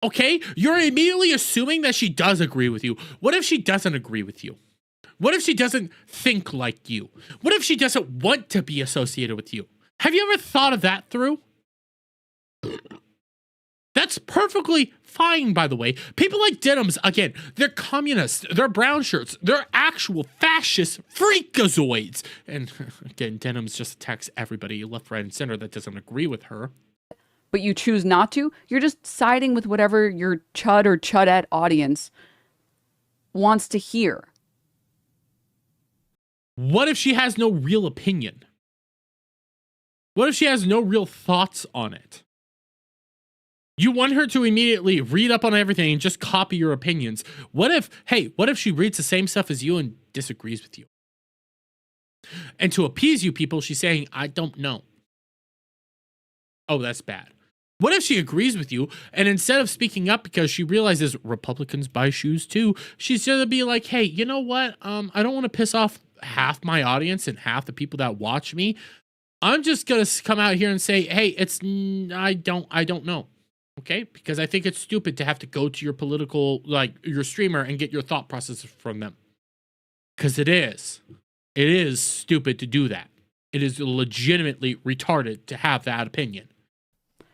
S2: Okay, you're immediately assuming that she does agree with you. What if she doesn't agree with you? What if she doesn't think like you? What if she doesn't want to be associated with you? Have you ever thought of that through? That's perfectly fine, by the way. People like Denims, again, they're communists, they're brown shirts, they're actual fascist freakazoids. And again, Denims just attacks everybody left, right, and center that doesn't agree with her.
S7: But you choose not to? You're just siding with whatever your chud or chudette audience wants to hear.
S2: What if she has no real opinion? What if she has no real thoughts on it? You want her to immediately read up on everything and just copy your opinions. What if she reads the same stuff as you and disagrees with you? And to appease you people, she's saying, I don't know. Oh, that's bad. What if she agrees with you and instead of speaking up because she realizes Republicans buy shoes too, she's going to be like, hey, you know what? I don't want to piss off half my audience and half the people that watch me. I'm just going to come out here and say, hey, I don't know. Okay? Because I think it's stupid to have to go to your political, like your streamer and get your thought process from them. Because it is. It is stupid to do that. It is legitimately retarded to have that opinion.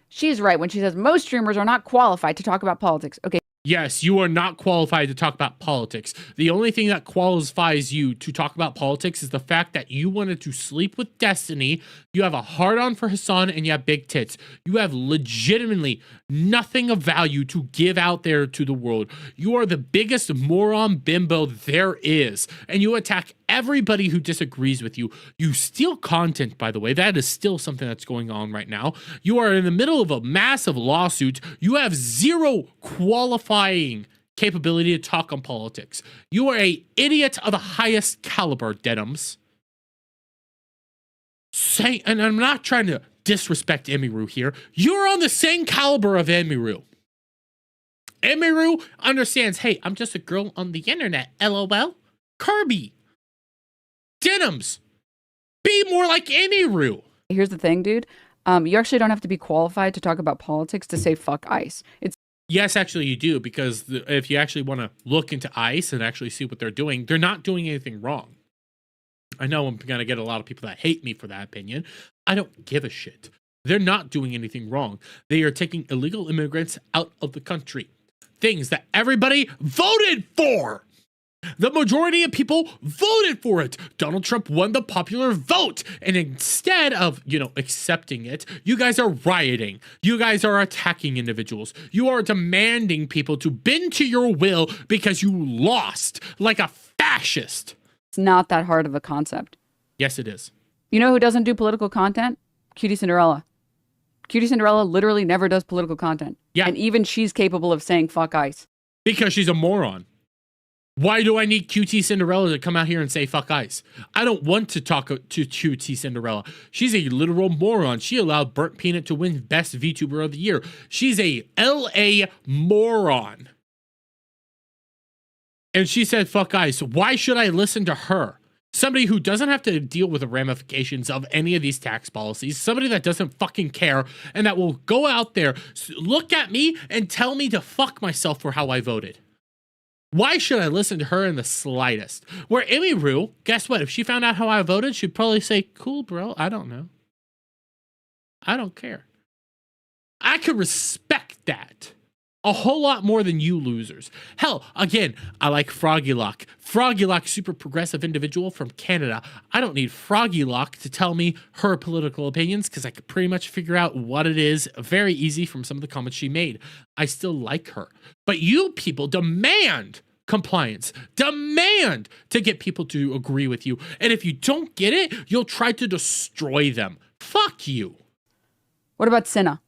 S7: She's right when she says most streamers are not qualified to talk about politics. Okay.
S2: Yes, you are not qualified to talk about politics. The only thing that qualifies you to talk about politics is the fact that you wanted to sleep with Destiny, you have a hard-on for Hassan, and you have big tits. You have legitimately nothing of value to give out there to the world. You are the biggest moron bimbo there is, and you attack everybody who disagrees with you. You steal content, by the way. That is still something that's going on right now. You are in the middle of a massive lawsuit. You have zero qualifying capability to talk on politics. You are an idiot of the highest caliber, Denims. And I'm not trying to disrespect Emiru here. You're on the same caliber of Emiru. Emiru understands, hey, I'm just a girl on the internet, LOL. Kirby. Denims. Be more like Emiru.
S7: Here's the thing, dude. You actually don't have to be qualified to talk about politics to say fuck ICE.
S2: Yes, actually you do, because if you actually want to look into ICE and actually see what they're not doing anything wrong. I know I'm going to get a lot of people that hate me for that opinion. I don't give a shit. They're not doing anything wrong. They are taking illegal immigrants out of the country. Things that everybody voted for. The majority of people voted for it. Donald Trump won the popular vote. And instead of, accepting it, you guys are rioting. You guys are attacking individuals. You are demanding people to bend to your will because you lost like a fascist.
S7: It's not that hard of a concept.
S2: Yes, it is.
S7: You know who doesn't do political content? Cutie Cinderella. Cutie Cinderella literally never does political content.
S2: Yeah.
S7: And even she's capable of saying fuck ICE.
S2: Because she's a moron. Why do I need QT Cinderella to come out here and say fuck ICE? I don't want to talk to QT Cinderella. She's a literal moron. She allowed Burnt Peanut to win Best VTuber of the Year. She's a LA moron. And she said fuck ICE. Why should I listen to her? Somebody who doesn't have to deal with the ramifications of any of these tax policies. Somebody that doesn't fucking care and that will go out there, look at me and tell me to fuck myself for how I voted. Why should I listen to her in the slightest? Where Emiru, guess what? If she found out how I voted, she'd probably say, cool, bro. I don't know. I don't care. I could respect that a whole lot more than you losers. Hell, again, I like Froggy Lock. Froggy Lock, super progressive individual from Canada. I don't need Froggy Lock to tell me her political opinions because I could pretty much figure out what it is very easy from some of the comments she made. I still like her. But you people demand compliance, demand to get people to agree with you. And if you don't get it, you'll try to destroy them. Fuck you.
S7: What about Cinna?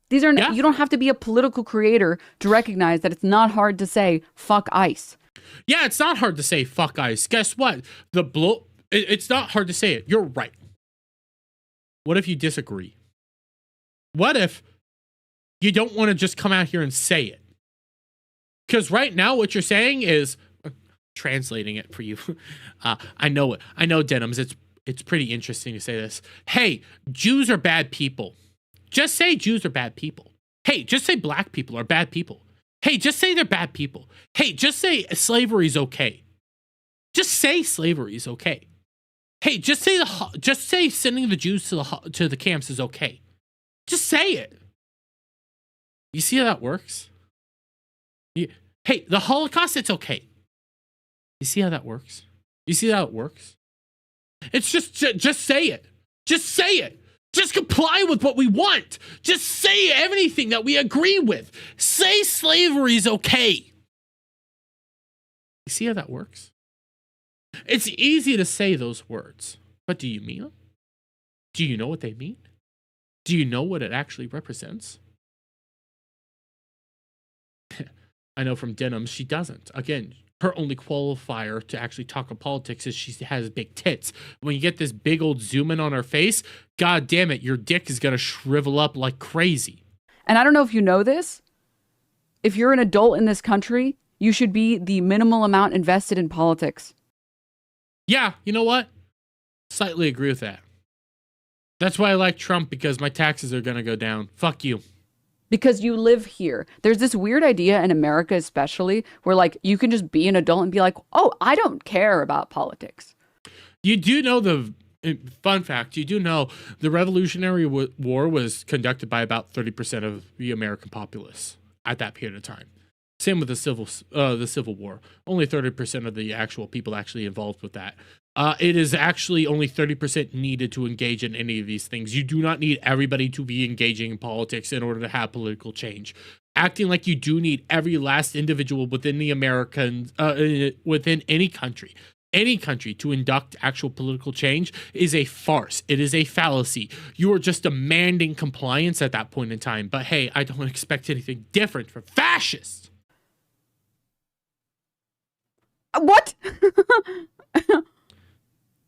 S7: These are You don't have to be a political creator to recognize that it's not hard to say fuck ICE.
S2: Yeah, it's not hard to say fuck ICE. Guess what? It's not hard to say it. You're right. What if you disagree? What if you don't want to just come out here and say it? Because right now what you're saying is, translating it for you. I know it. I know, Denims. It's pretty interesting to say this. Hey, Jews are bad people. Just say Jews are bad people. Hey, just say black people are bad people. Hey, just say they're bad people. Hey, just say slavery is okay. Just say slavery is okay. Hey, just say sending the Jews to the camps is okay. Just say it. You see how that works? Hey, the Holocaust, it's okay. You see how that works? You see how it works? It's just say it. Just say it. Just comply with what we want. Just say everything that we agree with. Say slavery is okay. You see how that works? It's easy to say those words, but do you mean them? Do you know what they mean? Do you know what it actually represents? I know from Denims, she doesn't. Again, her only qualifier to actually talk about politics is she has big tits. When you get this big old zoom in on her face, god damn it, your dick is going to shrivel up like crazy.
S7: And I don't know if you know this. If you're an adult in this country, you should be the minimal amount invested in politics.
S2: Yeah, you know what? Slightly agree with that. That's why I like Trump, because my taxes are going to go down. Fuck you.
S7: because you live here. There's this weird idea in America, especially, where like you can just be an adult and be like, oh, I don't care about politics.
S2: You do know fun fact, you do know the Revolutionary War was conducted by about 30% of the American populace at that period of time. Same with the Civil War. Only 30% of the actual people actually involved with that. It is actually only 30% needed to engage in any of these things. You do not need everybody to be engaging in politics in order to have political change. Acting like you do need every last individual within the within any country to induct actual political change is a farce. It is a fallacy. You are just demanding compliance at that point in time. But hey, I don't expect anything different from fascists.
S7: What?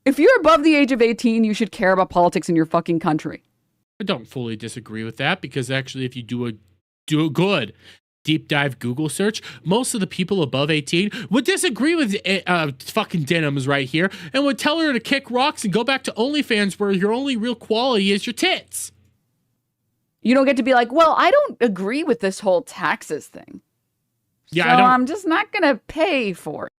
S7: If you're above the age of 18, you should care about politics in your fucking country.
S2: I don't fully disagree with that, because actually if you do a good deep dive Google search, most of the people above 18 would disagree with fucking Denims right here and would tell her to kick rocks and go back to OnlyFans, where your only real quality is your tits.
S7: You don't get to be like, well, I don't agree with this whole taxes thing.
S2: Yeah,
S7: so I'm just not going to pay for it.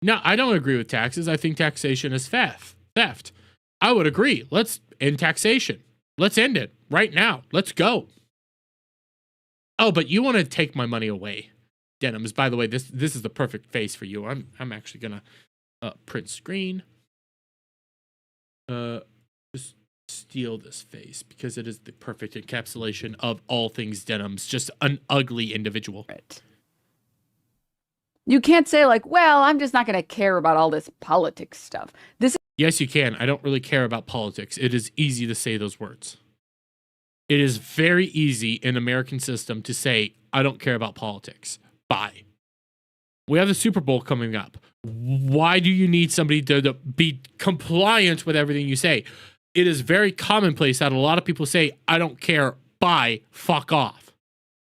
S2: No, I don't agree with taxes. I think taxation is theft. I would agree. Let's end taxation. Let's end it right now. Let's go. Oh, but you want to take my money away, Denims. By the way, this is the perfect face for you. I'm actually gonna print screen. Just steal this face because it is the perfect encapsulation of all things Denims. Just an ugly individual.
S7: Right. You can't say like, well, I'm just not going to care about all this politics stuff.
S2: Yes, you can. I don't really care about politics. It is easy to say those words. It is very easy in the American system to say, I don't care about politics. Bye. We have the Super Bowl coming up. Why do you need somebody to be compliant with everything you say? It is very commonplace that a lot of people say, I don't care. Bye. Fuck off.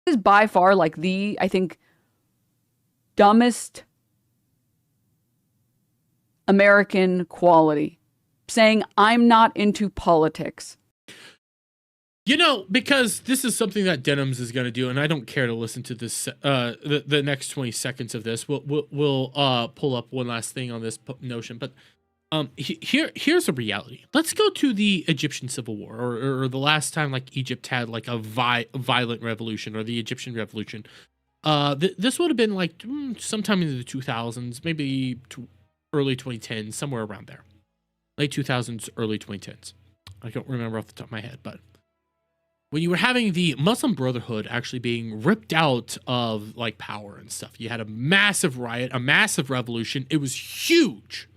S7: This is by far like I think, dumbest American quality. Saying, I'm not into politics.
S2: You know, because this is something that Denims is going to do, and I don't care to listen to this. The next 20 seconds of this, we'll pull up one last thing on this notion. But here's a reality. Let's go to the Egyptian Civil War, or the last time like Egypt had like a violent revolution, or the Egyptian Revolution. This would have been like sometime in the 2000s, maybe early 2010s, somewhere around there. Late 2000s, early 2010s. I don't remember off the top of my head, but when you were having the Muslim Brotherhood actually being ripped out of like power and stuff, you had a massive riot, a massive revolution. It was huge.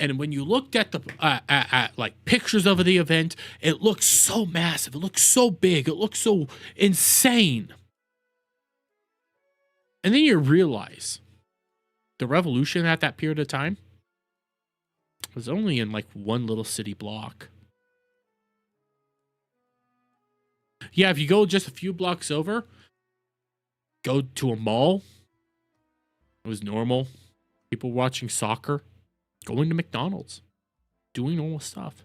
S2: And when you looked at the at like pictures of the event, it looked so massive. It looked so big. It looked so insane. And then you realize the revolution at that period of time was only in like one little city block. Yeah, if you go just a few blocks over, go to a mall, it was normal. People watching soccer, going to McDonald's, doing normal stuff.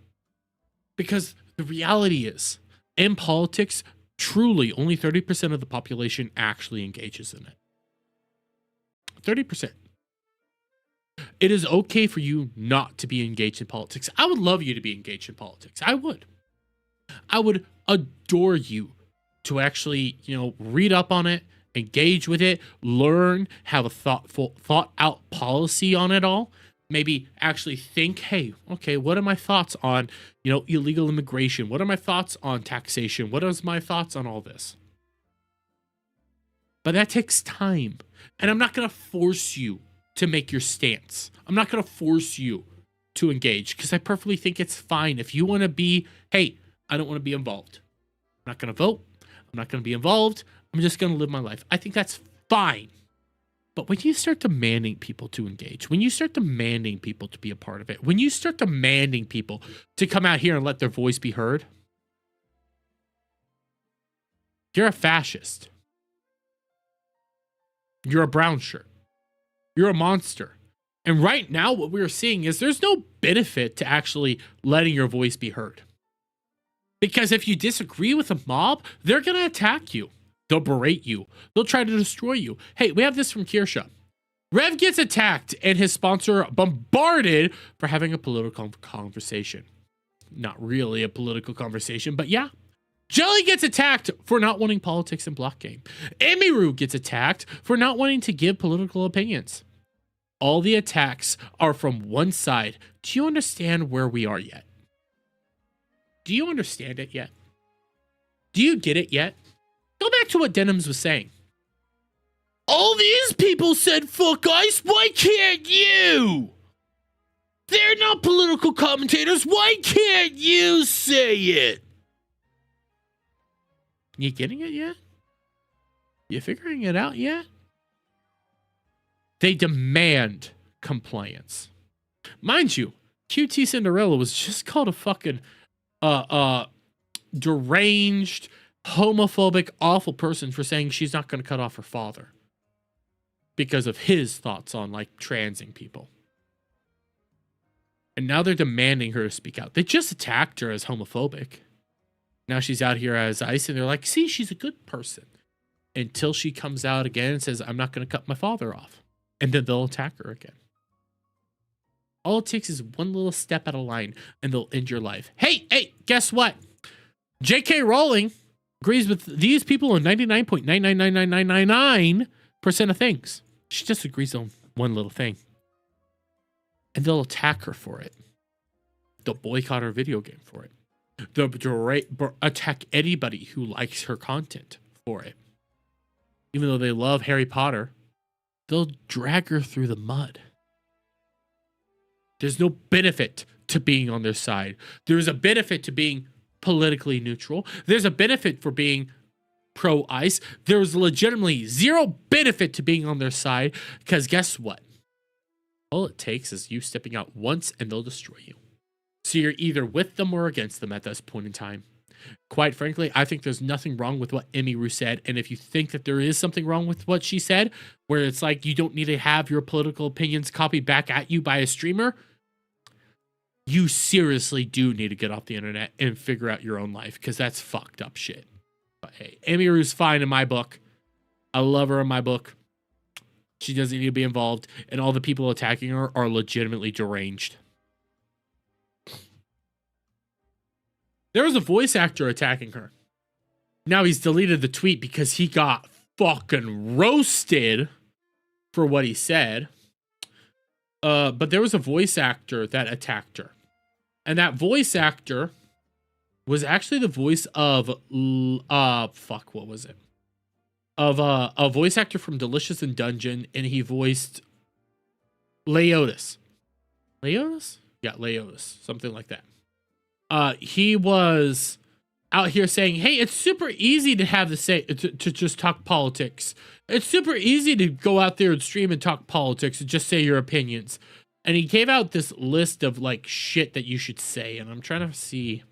S2: Because the reality is, in politics, truly only 30% of the population actually engages in it. 30%. It is okay for you not to be engaged in politics. I would love you to be engaged in politics. I would adore you to actually, read up on it, engage with it, learn, have a thought out policy on it all. Maybe actually think, hey, okay, what are my thoughts on, illegal immigration? What are my thoughts on taxation? What are my thoughts on all this? But that takes time. And I'm not going to force you to make your stance. I'm not going to force you to engage, because I perfectly think it's fine. If you want to be, hey, I don't want to be involved. I'm not going to vote. I'm not going to be involved. I'm just going to live my life. I think that's fine. But when you start demanding people to engage, when you start demanding people to be a part of it, when you start demanding people to come out here and let their voice be heard, you're a fascist. You're a brown shirt. You're a monster. And right now, what we're seeing is there's no benefit to actually letting your voice be heard. Because if you disagree with a mob, they're going to attack you. They'll berate you. They'll try to destroy you. Hey, we have this from Kirsha. Rev gets attacked and his sponsor bombarded for having a political conversation. Not really a political conversation, but yeah. Jelly gets attacked for not wanting politics in block game. Emiru gets attacked for not wanting to give political opinions. All the attacks are from one side. Do you understand where we are yet? Do you understand it yet? Do you get it yet? Go back to what Denims was saying. All these people said fuck ICE, why can't you? They're not political commentators, why can't you say it? You getting it yet? You figuring it out yet? They demand compliance. Mind you, QT Cinderella was just called a fucking deranged, homophobic, awful person for saying she's not going to cut off her father because of his thoughts on like transing people. And now they're demanding her to speak out. They just attacked her as homophobic. Now she's out here as ICE, and they're like, see, she's a good person. Until she comes out again and says, I'm not going to cut my father off. And then they'll attack her again. All it takes is one little step out of line, and they'll end your life. Hey, guess what? J.K. Rowling agrees with these people on 99.9999999% of things. She just agrees on one little thing. And they'll attack her for it. They'll boycott her video game for it. They'll attack anybody who likes her content for it. Even though they love Harry Potter, they'll drag her through the mud. There's no benefit to being on their side. There's a benefit to being politically neutral. There's a benefit for being pro-ICE. There's legitimately zero benefit to being on their side, because guess what? All it takes is you stepping out once and they'll destroy you. So you're either with them or against them at this point in time. Quite frankly, I think there's nothing wrong with what Emiru said. And if you think that there is something wrong with what she said, where it's like you don't need to have your political opinions copied back at you by a streamer, you seriously do need to get off the internet and figure out your own life, because that's fucked up shit. But hey, Emiru's fine in my book. I love her in my book. She doesn't need to be involved. And all the people attacking her are legitimately deranged. There was a voice actor attacking her. Now he's deleted the tweet because he got fucking roasted for what he said. But there was a voice actor that attacked her. And that voice actor was actually the voice of what was it? Of a voice actor from Delicious in Dungeon, and he voiced Leotis. Leotis? Yeah, Leotis. Something like that. He was out here saying, hey, it's super easy to have to just talk politics. It's super easy to go out there and stream and talk politics and just say your opinions. And he gave out this list of like shit that you should say. And I'm trying to see,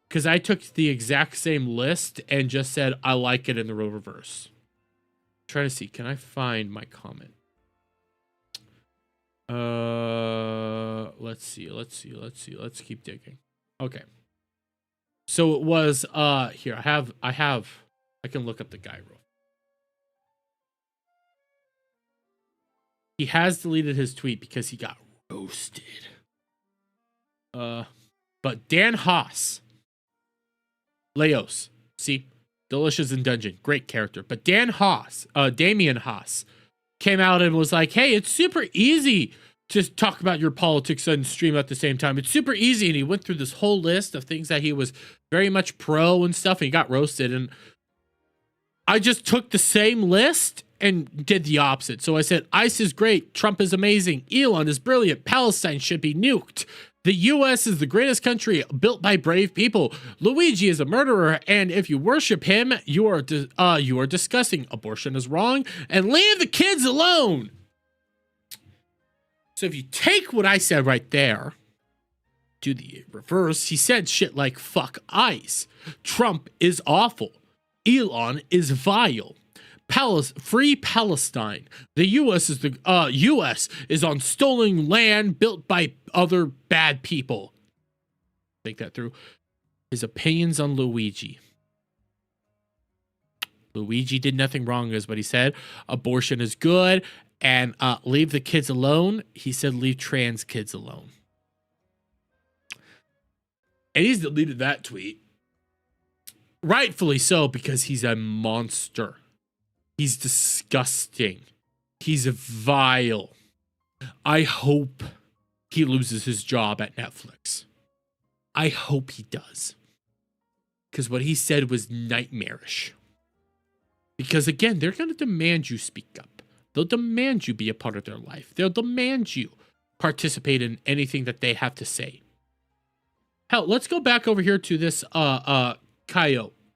S2: because I took the exact same list and just said, I like it in the reverse. I'm trying to see, can I find my comment? Let's see. Let's keep digging. Okay. So it was here. I can look up the guy real. He has deleted his tweet because he got roasted. But Dan Haas, Leos, see, Delicious in Dungeon, great character. But Dan Haas, Damian Haas, came out and was like, hey, it's super easy to talk about your politics and stream at the same time. It's super easy. And he went through this whole list of things that he was very much pro and stuff. And he got roasted. And I just took the same list and did the opposite. So I said, ICE is great. Trump is amazing. Elon is brilliant. Palestine should be nuked. The U.S. is the greatest country built by brave people. Luigi is a murderer, and if you worship him, you are discussing abortion is wrong, and leave the kids alone. So if you take what I said right there, do the reverse, he said shit like, fuck ICE. Trump is awful. Elon is vile. Free Palestine. The U.S. is on stolen land built by other bad people. Think that through. His opinions on Luigi. Luigi did nothing wrong, is what he said. Abortion is good, and leave the kids alone. He said leave trans kids alone. And he's deleted that tweet. Rightfully so, because he's a monster. He's disgusting. He's vile. I hope he loses his job at Netflix. I hope he does. Because what he said was nightmarish. Because again, they're going to demand you speak up. They'll demand you be a part of their life. They'll demand you participate in anything that they have to say. Hell, let's go back over here to this Kyle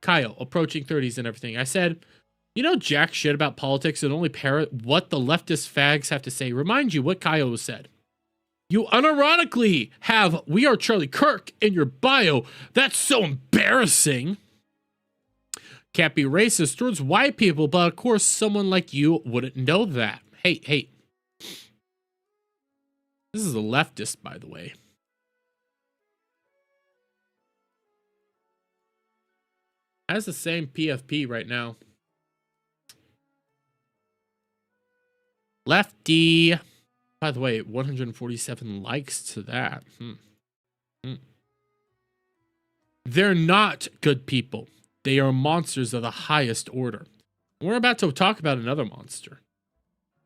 S2: approaching 30s and everything. I said, you know jack shit about politics and only parrot what the leftist fags have to say. Remind you what Kyle said. You unironically have "We Are Charlie Kirk" in your bio. That's so embarrassing. Can't be racist towards white people, but of course someone like you wouldn't know that. Hey. This is a leftist, by the way. Has the same PFP right now. Lefty. By the way, 147 likes to that. They're not good people. They are monsters of the highest order. We're about to talk about another monster.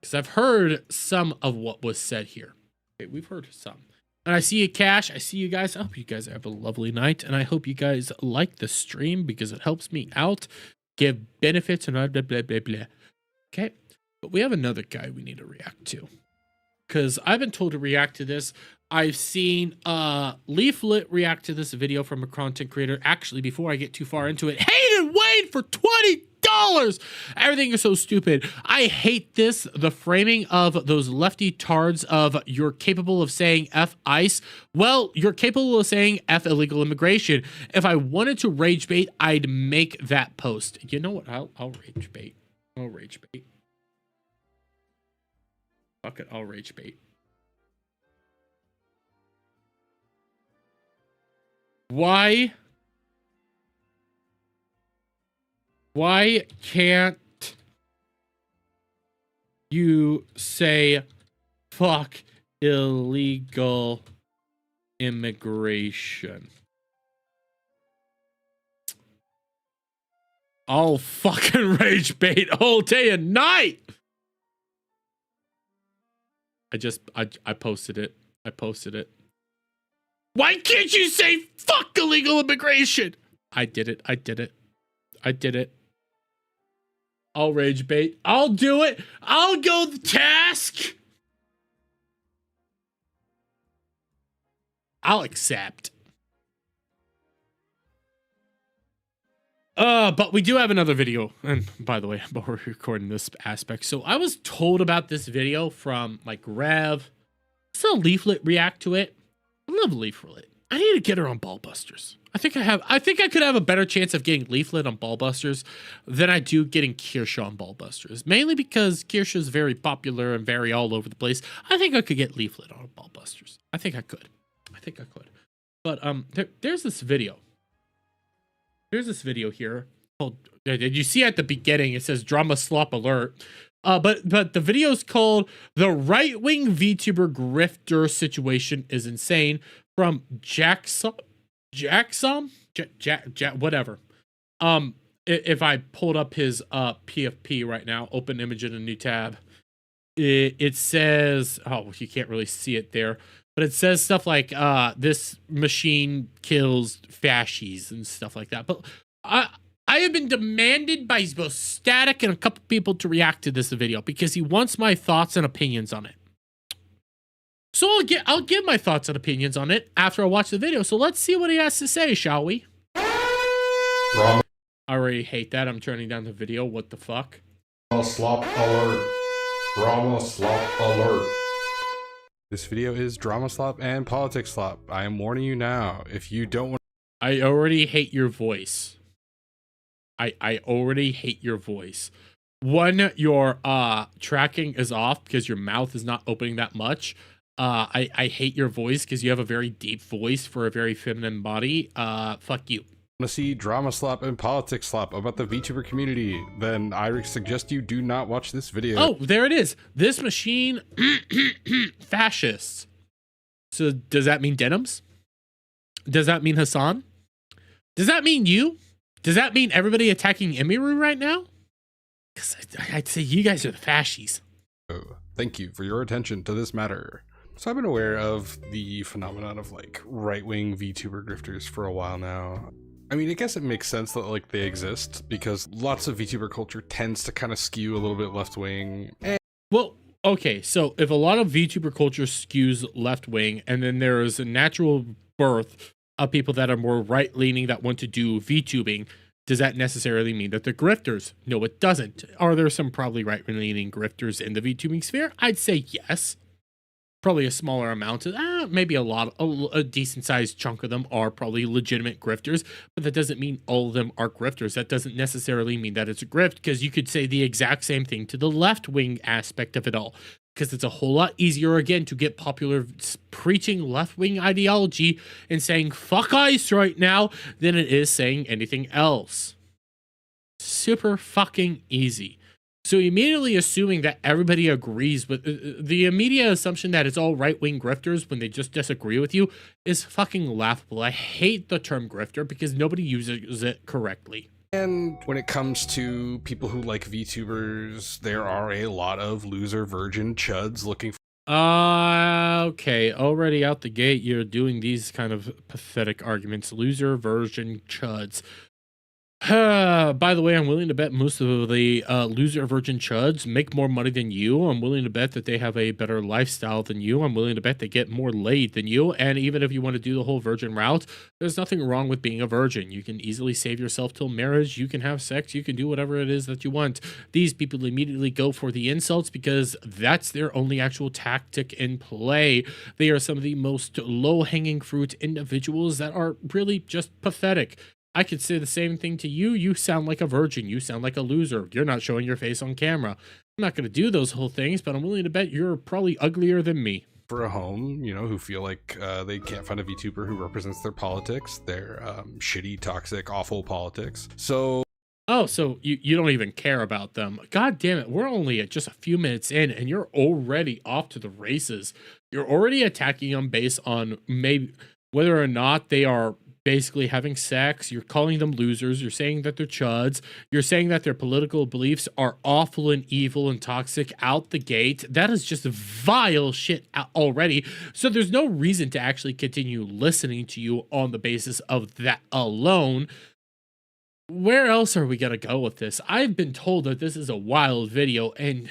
S2: Because I've heard some of what was said here. Okay, we've heard some. And I see you, Cash. I see you guys. I hope you guys have a lovely night. And I hope you guys like the stream because it helps me out. Give benefits and blah, blah, blah, blah, blah. Okay. But we have another guy we need to react to. Because I've been told to react to this. I've seen Leaflet react to this video from a content creator. Actually, before I get too far into it, Hayden Wade for $20. Everything is so stupid. I hate this. The framing of those lefty tards of you're capable of saying F ICE. Well, you're capable of saying F illegal immigration. If I wanted to rage bait, I'd make that post. You know what? I'll rage bait. I'll rage bait. Fuck it. I'll rage bait. Why can't you say fuck illegal immigration? I'll fucking rage bait all day and night. I posted it. I posted it. Why can't you say fuck illegal immigration? I did it. I did it. I did it. I'll rage bait. I'll do it. I'll go the task. I'll accept. But we do have another video. And by the way, we're recording this aspect. So I was told about this video from like Rev. So Leaflet react to it. I love Leaflet. I need to get her on Ballbusters. I think I could have a better chance of getting Leaflet on Ballbusters than I do getting Kirsha on Ballbusters. Mainly because Kirsha is very popular and very all over the place. I think I could get Leaflet on Ballbusters. I think I could. But there's this video. There's this video here called. Did you see at the beginning? It says drama slop alert. But the video is called "The Right-Wing VTuber Grifter Situation is Insane" from Jackson, whatever. If I pulled up his PFP right now, open image in a new tab, it says, oh, you can't really see it there, but it says stuff like this machine kills fascies and stuff like that. But I have been demanded by both Static and a couple people to react to this video because he wants my thoughts and opinions on it. So I'll give my thoughts and opinions on it after I watch the video. So let's see what he has to say, shall we? I already hate that. I'm turning down the video. What the fuck?
S8: Drama slop alert. Drama slop alert. This video is drama slop and politics slop. I am warning you now. If you don't want,
S2: I already hate your voice. I already hate your voice. One, your tracking is off because your mouth is not opening that much. I hate your voice because you have a very deep voice for a very feminine body. Fuck you.
S8: Want to see drama slop and politics slop about the VTuber community, then I suggest you do not watch this video.
S2: Oh, there it is. This machine, fascists. So does that mean denims? Does that mean Hassan? Does that mean you? Does that mean everybody attacking Emiru right now? Because I'd say you guys are the fascies.
S8: Oh, thank you for your attention to this matter. So I've been aware of the phenomenon of like right-wing VTuber grifters for a while now. I mean, I guess it makes sense that like they exist because lots of VTuber culture tends to kind of skew a little bit left-wing.
S2: Well, okay, so if a lot of VTuber culture skews left-wing and then there is a natural birth of people that are more right-leaning that want to do VTubing, does that necessarily mean that they're grifters? No, it doesn't. Are there some probably right-leaning grifters in the VTubing sphere? I'd say yes. Probably a smaller amount of maybe a decent sized chunk of them are probably legitimate grifters, but that doesn't mean all of them are grifters. That doesn't necessarily mean that it's a grift, because you could say the exact same thing to the left wing aspect of it all, because it's a whole lot easier again to get popular preaching left wing ideology and saying fuck ICE right now than it is saying anything else. Super fucking easy. So immediately assuming that everybody agrees with the immediate assumption that it's all right-wing grifters when they just disagree with you is fucking laughable. I hate the term grifter because nobody uses it correctly.
S8: And when it comes to people who like VTubers, there are a lot of loser virgin chuds looking for
S2: okay, already out the gate you're doing these kind of pathetic arguments. Loser virgin chuds. By the way, I'm willing to bet most of the loser virgin chuds make more money than you. I'm willing to bet that they have a better lifestyle than you. I'm willing to bet they get more laid than you. And even if you want to do the whole virgin route, there's nothing wrong with being a virgin. You can easily save yourself till marriage. You can have sex. You can do whatever it is that you want. These people immediately go for the insults because that's their only actual tactic in play. They are some of the most low-hanging fruit individuals that are really just pathetic. I could say the same thing to you. You sound like a virgin. You sound like a loser. You're not showing your face on camera. I'm not going to do those whole things, but I'm willing to bet you're probably uglier than me.
S8: For a home, you know, who feel like they can't find a VTuber who represents their politics, their shitty, toxic, awful politics. So...
S2: Oh, so you don't even care about them. God damn it. We're only at just a few minutes in, and you're already off to the races. You're already attacking them based on maybe whether or not they are basically having sex. You're calling them losers. You're saying that they're chuds. You're saying that their political beliefs are awful and evil and toxic out the gate. That is just vile shit already. So there's no reason to actually continue listening to you on the basis of that alone. Where else are we gonna go with this? I've been told that this is a wild video, and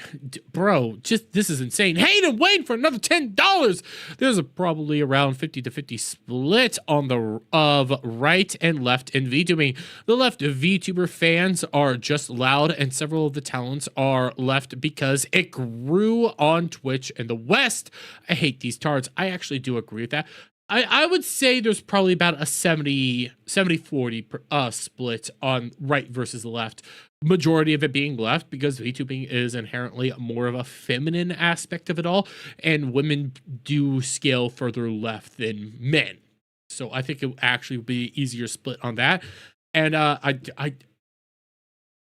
S2: bro, just this is insane. Hayden, wait for another $10. There's probably around 50-50 split on the of right and left in VTubing. The left VTuber fans are just loud, and several of the talents are left because it grew on Twitch in the West. I hate these tards. I actually do agree with that. I would say there's probably about a 70-40 split on right versus left. Majority of it being left because VTubing is inherently more of a feminine aspect of it all, and women do scale further left than men. So I think it would actually be easier split on that. And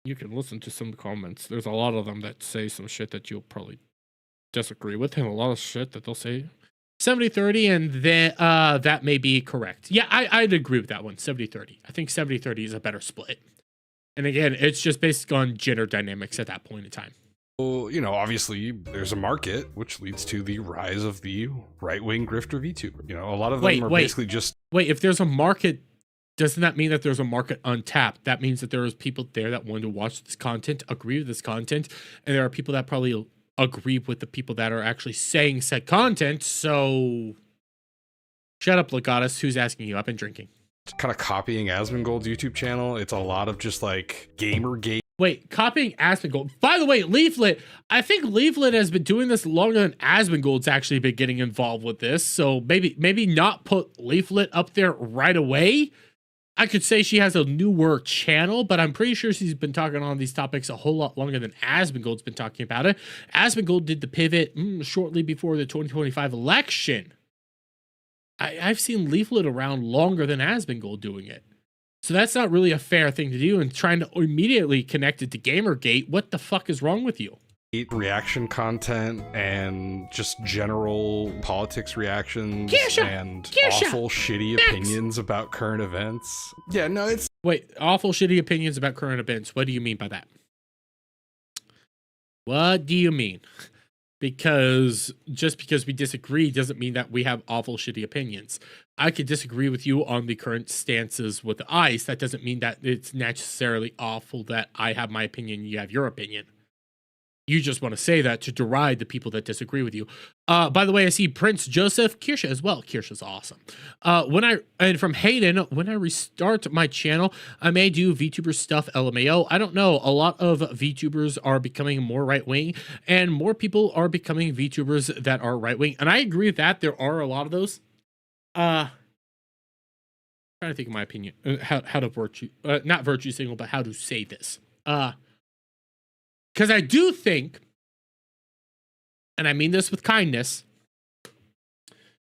S2: you can listen to some comments. There's a lot of them that say some shit that you'll probably disagree with, and a lot of shit that they'll say 70-30, and then that may be correct. Yeah, I'd agree with that one, 70-30. I think 70-30 is a better split. And again, it's just based on gender dynamics at that point in time.
S8: Well, you know, obviously there's a market, which leads to the rise of the right-wing grifter VTuber. You know, a lot of them are basically just...
S2: Wait, if there's a market, doesn't that mean that there's a market untapped? That means that there is people there that want to watch this content, agree with this content, and there are people that probably agree with the people that are actually saying said content. So shut up, Legatus. Who's asking you? I've been drinking.
S8: Kind of copying Asmongold's YouTube channel. It's a lot of just like Gamergate.
S2: Wait, copying Asmongold. By the way, Leaflet, I think Leaflet has been doing this longer than Asmongold's actually been getting involved with this. So maybe not put Leaflet up there right away. I could say she has a newer channel, but I'm pretty sure she's been talking on these topics a whole lot longer than Asmongold's been talking about it. Asmongold did the pivot shortly before the 2025 election. I've seen Leaflet around longer than Asmongold doing it. So that's not really a fair thing to do, and trying to immediately connect it to Gamergate. What the fuck is wrong with you?
S8: Reaction content and just general politics reactions and awful shitty opinions about current events. Yeah, no, it's...
S2: Wait, awful shitty opinions about current events. What do you mean by that? What do you mean? Because just because we disagree doesn't mean that we have awful shitty opinions. I could disagree with you on the current stances with ICE. That doesn't mean that it's necessarily awful that I have my opinion, you have your opinion. You just want to say that to deride the people that disagree with you. By the way, I see Prince Joseph, Kirsha as well. Kirsha's awesome. And from Hayden, when I restart my channel, I may do VTuber stuff, LMAO. I don't know. A lot of VTubers are becoming more right-wing, and more people are becoming VTubers that are right-wing. And I agree with that. There are a lot of those. Trying to think of my opinion. How to not virtue signal, but how to say this. Because I do think, and I mean this with kindness,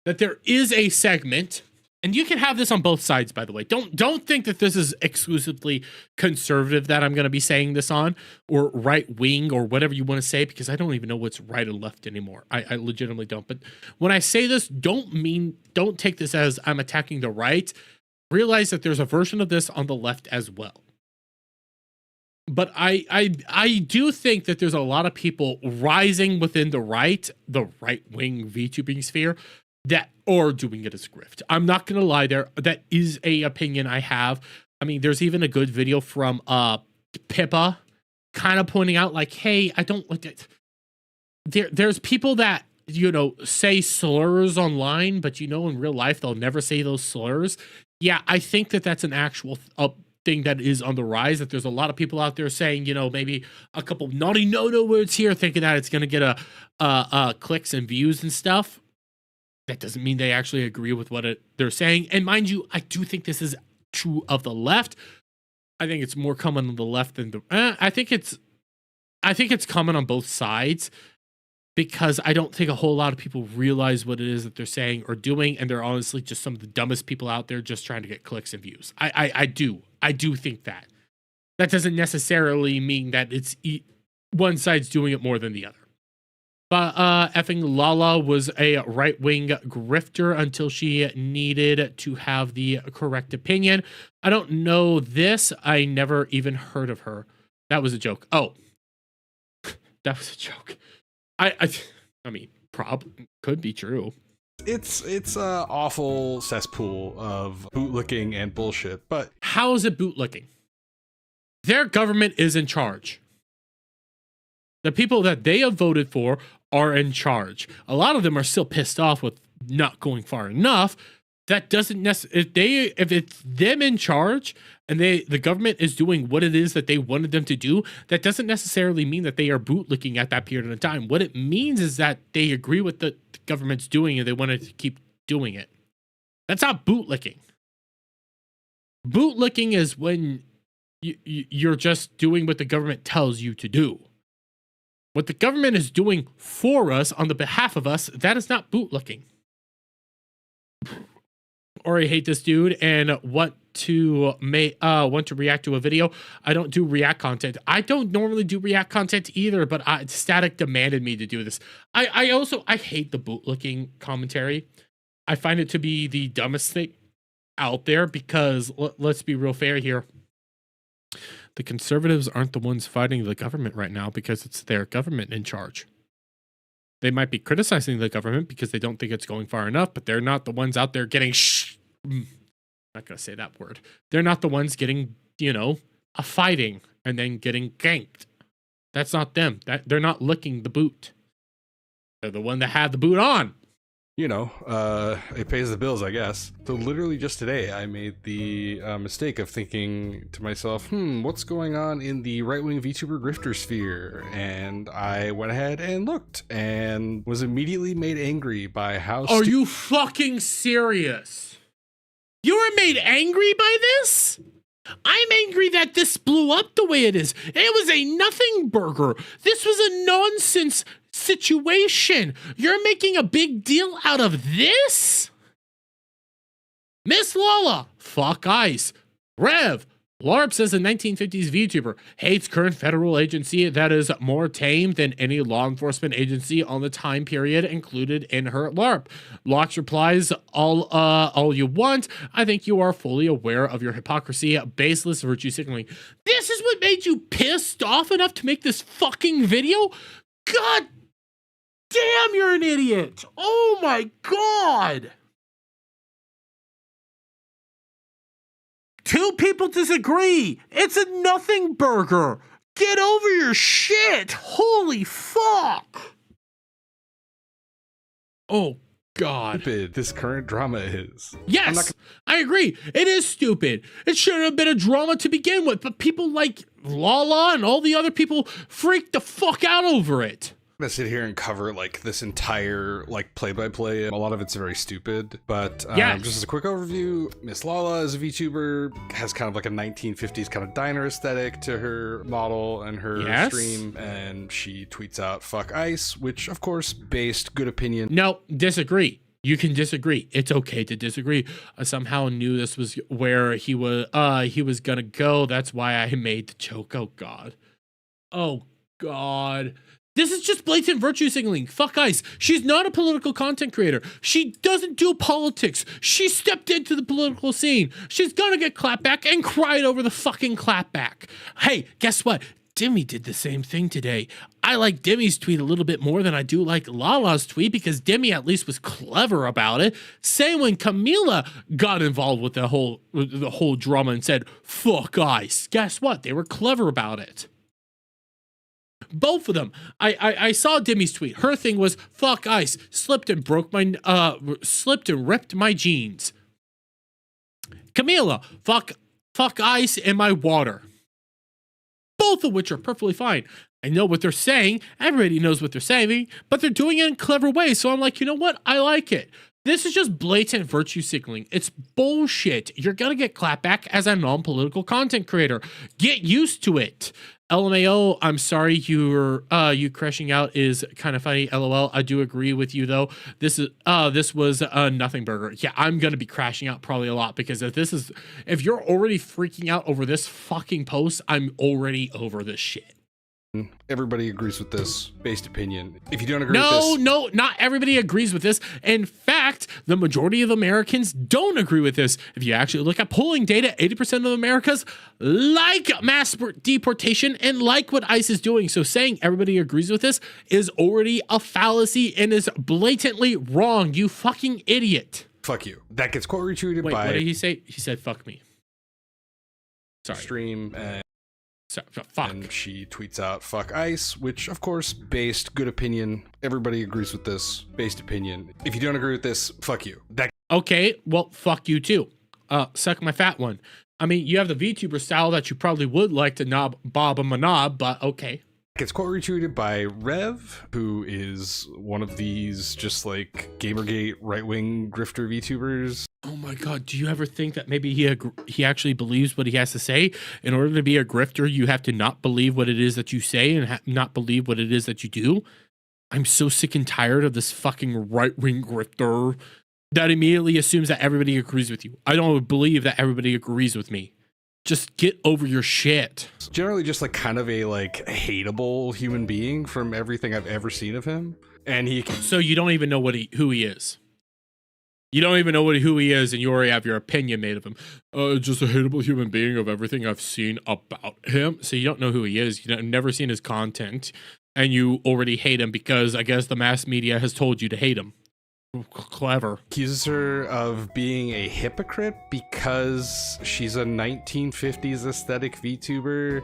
S2: that there is a segment, and you can have this on both sides, by the way. Don't think that this is exclusively conservative that I'm going to be saying this on, or right-wing, or whatever you want to say, because I don't even know what's right and left anymore. I legitimately don't. But when I say this, don't take this as I'm attacking the right. Realize that there's a version of this on the left as well. But I do think that there's a lot of people rising within the right-wing VTubing sphere that are doing it as grift. I'm not going to lie there. That is a opinion I have. I mean, there's even a good video from Pippa kind of pointing out like, hey, I don't like it. There's people that, you know, say slurs online, but you know, in real life, they'll never say those slurs. Yeah, I think that that's an actual thing that is on the rise, that there's a lot of people out there saying, you know, maybe a couple naughty no words here, thinking that it's going to get a clicks and views and stuff. That doesn't mean they actually agree with what they're saying. And mind you, I do think this is true of the left. I think it's more common on the left than the I think it's common on both sides, because I don't think a whole lot of people realize what it is that they're saying or doing, and they're honestly just some of the dumbest people out there just trying to get clicks and views. I do think that. That doesn't necessarily mean that it's one side's doing it more than the other. But effing Lala was a right-wing grifter until she needed to have the correct opinion. I don't know this. I never even heard of her. That was a joke. Oh, that was a joke. I mean, probably could be true.
S8: It's a awful cesspool of bootlicking and bullshit, but
S2: how is it bootlicking? Their government is in charge. The people that they have voted for are in charge. A lot of them are still pissed off with not going far enough. That doesn't necessarily, if it's them in charge and the government is doing what it is that they wanted them to do, that doesn't necessarily mean that they are bootlicking at that period of time. What it means is that they agree with the government's doing and they wanted to keep doing it. That's not bootlicking. Bootlicking is when you're just doing what the government tells you to do. What the government is doing for us on the behalf of us, that is not bootlicking. Or I hate this dude and want to react to a video. I don't do react content. I don't normally do react content either, but Static demanded me to do this. I hate the bootlicking commentary. I find it to be the dumbest thing out there, because let's be real fair here. The conservatives aren't the ones fighting the government right now because it's their government in charge. They might be criticizing the government because they don't think it's going far enough, but they're not the ones out there getting I'm not going to say that word. They're not the ones getting, you know, a fighting and then getting ganked. That's not them. They're not licking the boot. They're the one that had the boot on.
S8: You know, it pays the bills, I guess. So literally just today, I made the mistake of thinking to myself, what's going on in the right-wing VTuber grifter sphere? And I went ahead and looked and was immediately made angry by how...
S2: Are you fucking serious? You were made angry by this? I'm angry that this blew up the way it is. It was a nothing burger. This was a nonsense situation. You're making a big deal out of this? Miss Lala, fuck ice. Rev, LARP says a 1950s VTuber hates current federal agency that is more tame than any law enforcement agency on the time period included in her LARP. Lox replies, all you want. I think you are fully aware of your hypocrisy, baseless virtue signaling. This is what made you pissed off enough to make this fucking video? God damn, you're an idiot. Oh my God. Two people disagree. It's a nothing burger. Get over your shit. Holy fuck. Oh, God.
S8: Stupid this current drama is.
S2: Yes, I agree. It is stupid. It shouldn't have been a drama to begin with, but people like Lala and all the other people freaked the fuck out over it.
S8: I'm gonna sit here and cover like this entire like play-by-play. A lot of it's very stupid, but just as a quick overview, Miss Lala is a VTuber, has kind of like a 1950s kind of diner aesthetic to her model and her stream, and she tweets out "fuck ice," which of course based good opinion.
S2: No, disagree. You can disagree. It's okay to disagree. I somehow knew this was where he was gonna go. That's why I made the joke. Oh God. Oh God. This is just blatant virtue signaling. Fuck ice. She's not a political content creator. She doesn't do politics. She stepped into the political scene. She's gonna get clapback and cried over the fucking clapback. Hey, guess what? Dimmy did the same thing today. I like Dimmy's tweet a little bit more than I do like Lala's tweet because Dimmy at least was clever about it. Same when Camila got involved with the whole drama and said, fuck ice. Guess what? They were clever about it. Both of them. I saw Dimmy's tweet. Her thing was fuck ice. Slipped and ripped my jeans. Camila, fuck ice in my water. Both of which are perfectly fine. I know what they're saying. Everybody knows what they're saying, but they're doing it in clever ways. So I'm like, you know what? I like it. This is just blatant virtue signaling. It's bullshit. You're gonna get clapback as a non-political content creator. Get used to it. LMAO, I'm sorry you crashing out is kind of funny. LOL, I do agree with you though. This was a nothing burger. Yeah, I'm gonna be crashing out probably a lot because if you're already freaking out over this fucking post, I'm already over this shit.
S8: Everybody agrees with this based opinion. If you don't agree with this...
S2: No, not everybody agrees with this. In fact, the majority of Americans don't agree with this. If you actually look at polling data, 80% of Americans like mass deportation and like what ICE is doing. So saying everybody agrees with this is already a fallacy and is blatantly wrong. You fucking idiot.
S8: Fuck you. That gets quote retweeted by...
S2: What did he say? He said, fuck me. Sorry.
S8: Stream and...
S2: Fuck.
S8: And she tweets out "fuck ice," which of course based good opinion. Everybody agrees with this based opinion. If you don't agree with this, fuck you.
S2: Okay, well, fuck you too. Suck my fat one. I mean, you have the VTuber style that you probably would like to bob a knob, but okay.
S8: Gets quote retweeted by Rev, who is one of these just like Gamergate right-wing grifter VTubers.
S2: Oh my God, do you ever think that maybe he actually believes what he has to say? In order to be a grifter, you have to not believe what it is that you say and not believe what it is that you do? I'm so sick and tired of this fucking right-wing grifter that immediately assumes that everybody agrees with you. I don't believe that everybody agrees with me. Just get over your shit.
S8: Generally just like kind of a like hateable human being from everything I've ever seen of him. And
S2: so you don't even know who he is. You don't even know who he is, and you already have your opinion made of him. Just a hateable human being of everything I've seen about him. So you don't know who he is. You've never seen his content, and you already hate him because I guess the mass media has told you to hate him. Clever.
S8: Accuses her of being a hypocrite because she's a 1950s aesthetic VTuber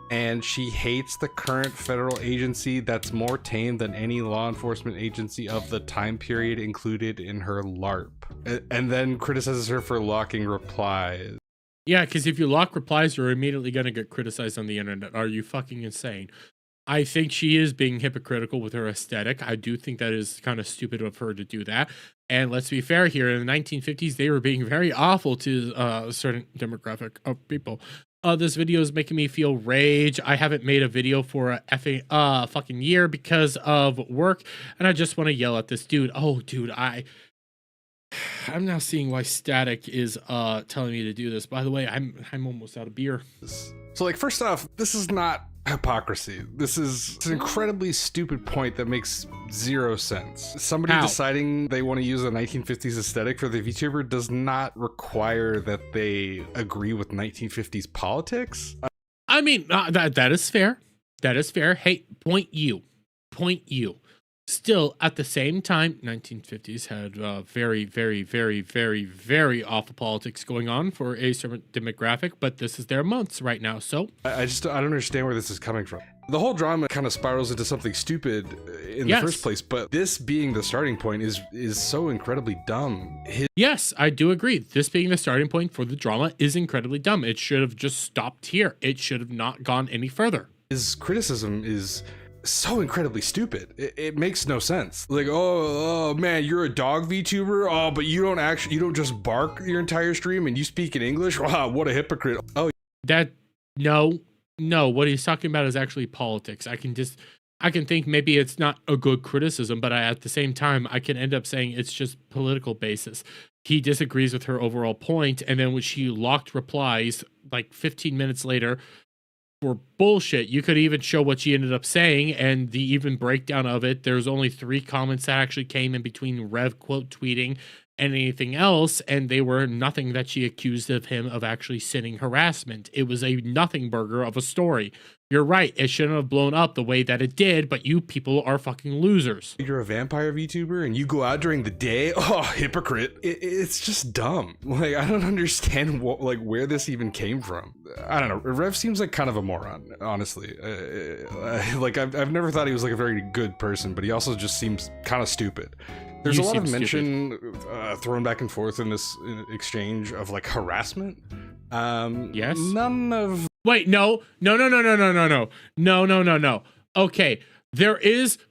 S8: and she hates the current federal agency that's more tame than any law enforcement agency of the time period included in her LARP. And then criticizes her for locking replies.
S2: Yeah, because if you lock replies, you're immediately going to get criticized on the internet. Are you fucking insane? I think she is being hypocritical with her aesthetic. I do think that is kind of stupid of her to do that. And let's be fair here, in the 1950s, they were being very awful to a certain demographic of people. This video is making me feel rage. I haven't made a video for a effing fucking year because of work, and I just want to yell at this dude. Oh, dude, I'm now seeing why Static is telling me to do this. By the way, I'm almost out of beer.
S8: So, like, first off, this is not hypocrisy. This is an incredibly stupid point that makes zero sense. Somebody deciding they want to use a 1950s aesthetic for the VTuber does not require that they agree with 1950s politics.
S2: I mean, that is fair. That is fair. Hey, point you. Still, at the same time, 1950s had very, very, very, very, very awful politics going on for a certain demographic, but this is their months right now, so...
S8: I don't understand where this is coming from. The whole drama kind of spirals into something stupid in the first place, but this being the starting point is so incredibly dumb.
S2: Yes, I do agree. This being the starting point for the drama is incredibly dumb. It should have just stopped here. It should have not gone any further.
S8: His criticism is so incredibly stupid. It makes no sense. Like, oh man, you're a dog VTuber. Oh, but you don't just bark your entire stream and you speak in English. Wow, what a hypocrite. Oh,
S2: no. What he's talking about is actually politics. I can think maybe it's not a good criticism, but at the same time, I can end up saying it's just political basis. He disagrees with her overall point, and then when she locked replies like 15 minutes later for bullshit, you could even show what she ended up saying and the even breakdown of it. There's only 3 comments that actually came in between Rev quote tweeting and anything else, and they were nothing that she accused of him of actually sending harassment. It was a nothing burger of a story. You're right, it shouldn't have blown up the way that it did, but you people are fucking losers.
S8: You're a vampire VTuber and you go out during the day? Oh, hypocrite. It's just dumb. Like, I don't understand where this even came from. I don't know. Rev seems like kind of a moron, honestly. Like, I've never thought he was like a very good person, but he also just seems kind of stupid. There's a lot of mention thrown back and forth in this exchange of like harassment.
S2: Yes.
S8: None of...
S2: Wait, no. Okay,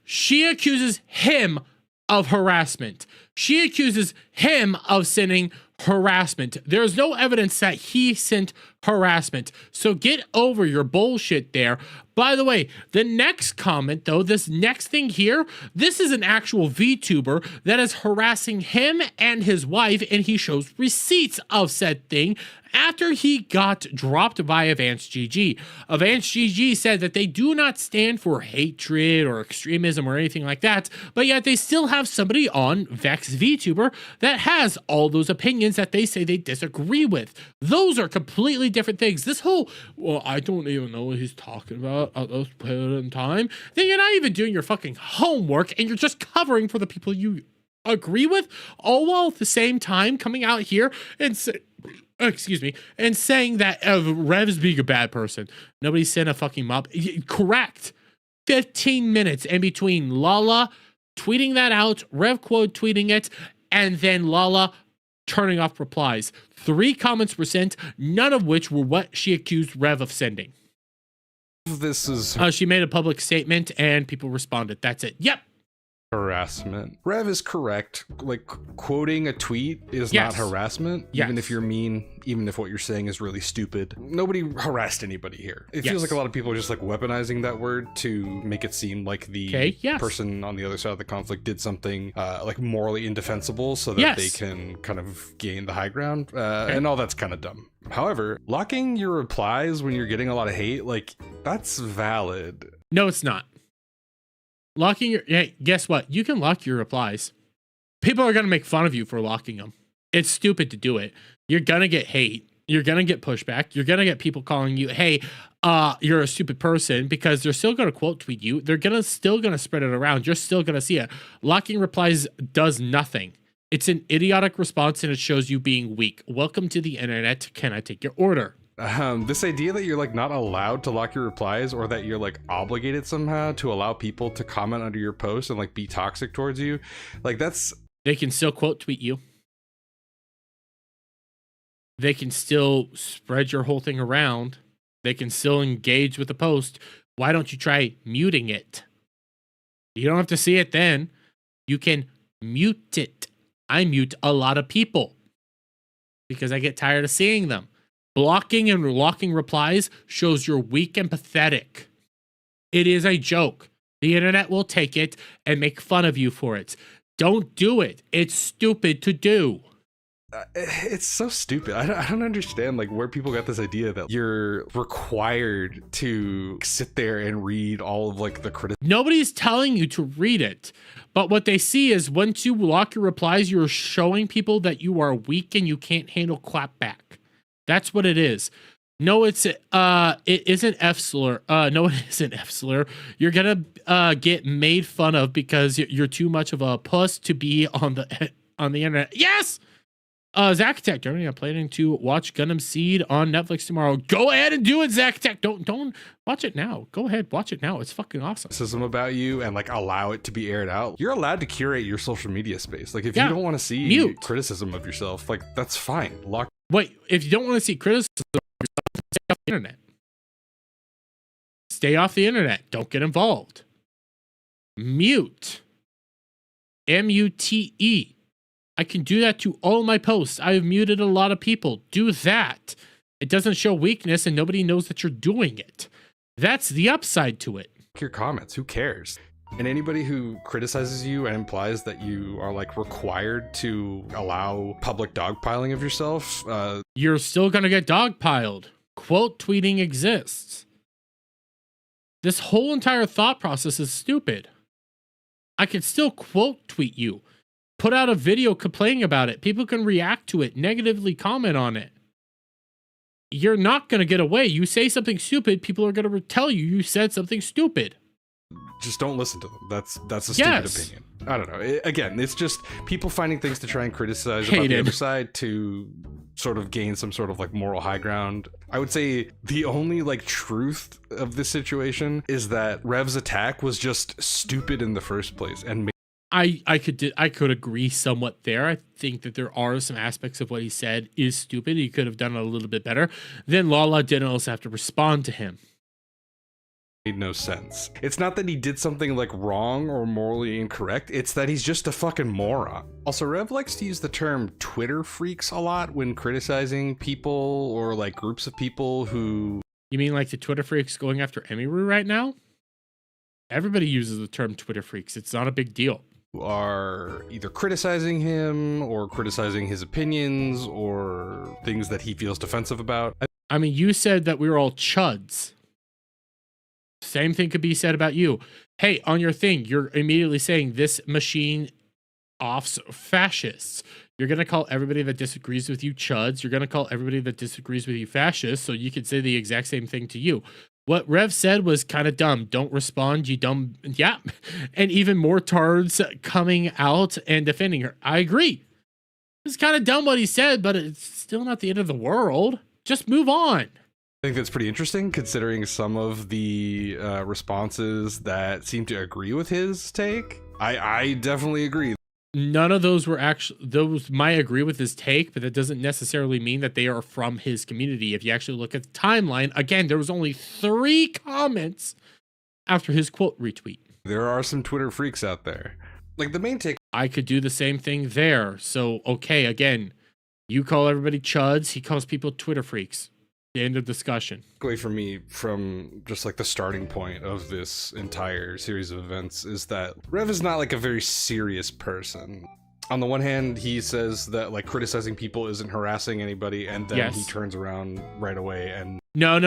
S2: she accuses him of harassment. She accuses him of sending harassment. There's no evidence that he sent harassment. So get over your bullshit there. By the way, the next comment, though, this next thing here, this is an actual VTuber that is harassing him and his wife, and he shows receipts of said thing after he got dropped by Advanced GG. Advanced GG said that they do not stand for hatred or extremism or anything like that, but yet they still have somebody on Vex VTuber that has all those opinions that they say they disagree with. Those are completely different things. This whole, well, I don't even know what he's talking about at this point in time, then you're not even doing your fucking homework and you're just covering for the people you agree with, all while at the same time coming out here and and saying that Rev's being a bad person. Nobody sent a fucking mob. Correct. 15 minutes in between Lala tweeting that out, Rev quote tweeting it, and then Lala turning off replies. 3 comments were sent, none of which were what she accused Rev of sending.
S8: This is...
S2: she made a public statement and people responded. That's it. Yep.
S8: Harassment. Rev is correct. Like, quoting a tweet is not harassment, even if you're mean, even if what you're saying is really stupid. Nobody harassed anybody here. It feels like a lot of people are just like weaponizing that word to make it seem like the person on the other side of the conflict did something like morally indefensible so that they can kind of gain the high ground, and all that's kind of dumb. However, locking your replies when you're getting a lot of hate, like, that's valid.
S2: No, it's not. Locking your... Hey, guess what? You can lock your replies. People are going to make fun of you for locking them. It's stupid to do it. You're going to get hate. You're going to get pushback. You're going to get people calling you, hey, you're a stupid person, because they're still going to quote tweet you. They're still going to spread it around. You're still going to see it. Locking replies does nothing. It's an idiotic response and it shows you being weak. Welcome to the internet. Can I take your order?
S8: This idea that you're like not allowed to lock your replies, or that you're like obligated somehow to allow people to comment under your post and like be toxic towards you, like, that's...
S2: They can still quote tweet you. They can still spread your whole thing around. They can still engage with the post, Why don't you try muting it? You don't have to see it then. You can mute it. I mute a lot of people because I get tired of seeing them. Blocking and locking replies shows you're weak and pathetic. It is a joke. The internet will take it and make fun of you for it. Don't do it. It's stupid to do.
S8: It's so stupid. I don't understand like where people got this idea that you're required to sit there and read all of like the criticism.
S2: Nobody's telling you to read it, but what they see is once you lock your replies, you're showing people that you are weak and you can't handle clapback. That's what it is. No, it isn't F slur. No, it isn't F slur. You're gonna get made fun of because you're too much of a puss to be on the internet. Yes. Zach Tech, Germany, I'm planning to watch Gundam Seed on Netflix tomorrow. Go ahead and do it, Zach Tech. Don't watch it now. Go ahead, watch it now. It's fucking awesome.
S8: Criticism about you and like allow it to be aired out. You're allowed to curate your social media space. Like if you don't want to see criticism of yourself, like that's fine.
S2: Wait, if you don't want to see criticism of yourself, stay off the internet. Stay off the internet. Don't get involved. Mute. M-U-T-E. I can do that to all my posts. I've muted a lot of people. Do that. It doesn't show weakness and nobody knows that you're doing it. That's the upside to it.
S8: Your comments, who cares? And anybody who criticizes you and implies that you are like required to allow public dogpiling of yourself,
S2: you're still gonna get dogpiled. Quote tweeting exists. This whole entire thought process is stupid. I can still quote tweet you. Put out a video complaining about it. People can react to it, negatively comment on it. You're not going to get away. You say something stupid, people are going to tell you said something stupid.
S8: Just don't listen to them. That's a stupid opinion. I don't know. Again, it's just people finding things to try and criticize about the other side to sort of gain some sort of like moral high ground. I would say the only like truth of this situation is that Rev's attack was just stupid in the first place and
S2: I could agree somewhat there. I think that there are some aspects of what he said is stupid. He could have done it a little bit better. Then Lala didn't also have to respond to him.
S8: Made no sense. It's not that he did something like wrong or morally incorrect. It's that he's just a fucking moron. Also, Rev likes to use the term Twitter freaks a lot when criticizing people or like groups of people who...
S2: You mean like the Twitter freaks going after Emiru right now? Everybody uses the term Twitter freaks. It's not a big deal.
S8: Are either criticizing him or criticizing his opinions or things that he feels defensive about.
S2: I mean, you said that we were all chuds. Same thing could be said about you. Hey, on your thing, you're immediately saying this machine offs fascists. You're going to call everybody that disagrees with you chuds. You're going to call everybody that disagrees with you fascists. So you could say the exact same thing to you. What Rev said was kind of dumb. Don't respond, you dumb. Yeah. And even more tards coming out and defending her. I agree. It's kind of dumb what he said, but it's still not the end of the world. Just move on.
S8: I think that's pretty interesting considering some of the responses that seem to agree with his take. I definitely agree.
S2: None of those were actually, those might agree with his take, but that doesn't necessarily mean that they are from his community. If you actually look at the timeline, again, there was only 3 comments after his quote retweet.
S8: There are some Twitter freaks out there. Like the main take.
S2: I could do the same thing there. So, okay, again, you call everybody chuds. He calls people Twitter freaks. The end of discussion.
S8: Away from me from just like the starting point of this entire series of events is that Rev is not like a very serious person. On the one hand, he says that like criticizing people isn't harassing anybody, and then he turns around right away and
S2: no.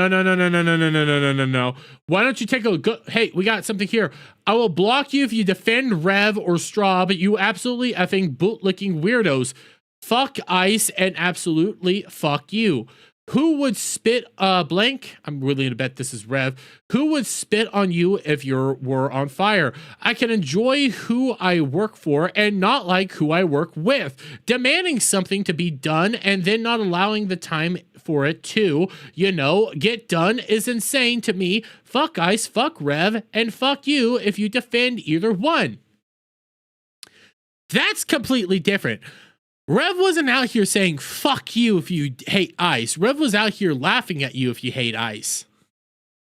S2: Why don't you take a look? Hey, we got something here. I will block you if you defend Rev or Straw, but you absolutely effing bootlicking weirdos. Fuck Ice and absolutely fuck you. Who would spit blank? I'm willing to bet this is Rev. Who would spit on you if you were on fire? I can enjoy who I work for and not like who I work with. Demanding something to be done and then not allowing the time for it to, get done is insane to me. Fuck Ice, fuck Rev, and fuck you if you defend either one. That's completely different. Rev wasn't out here saying, fuck you if you hate Ice. Rev was out here laughing at you if you hate Ice.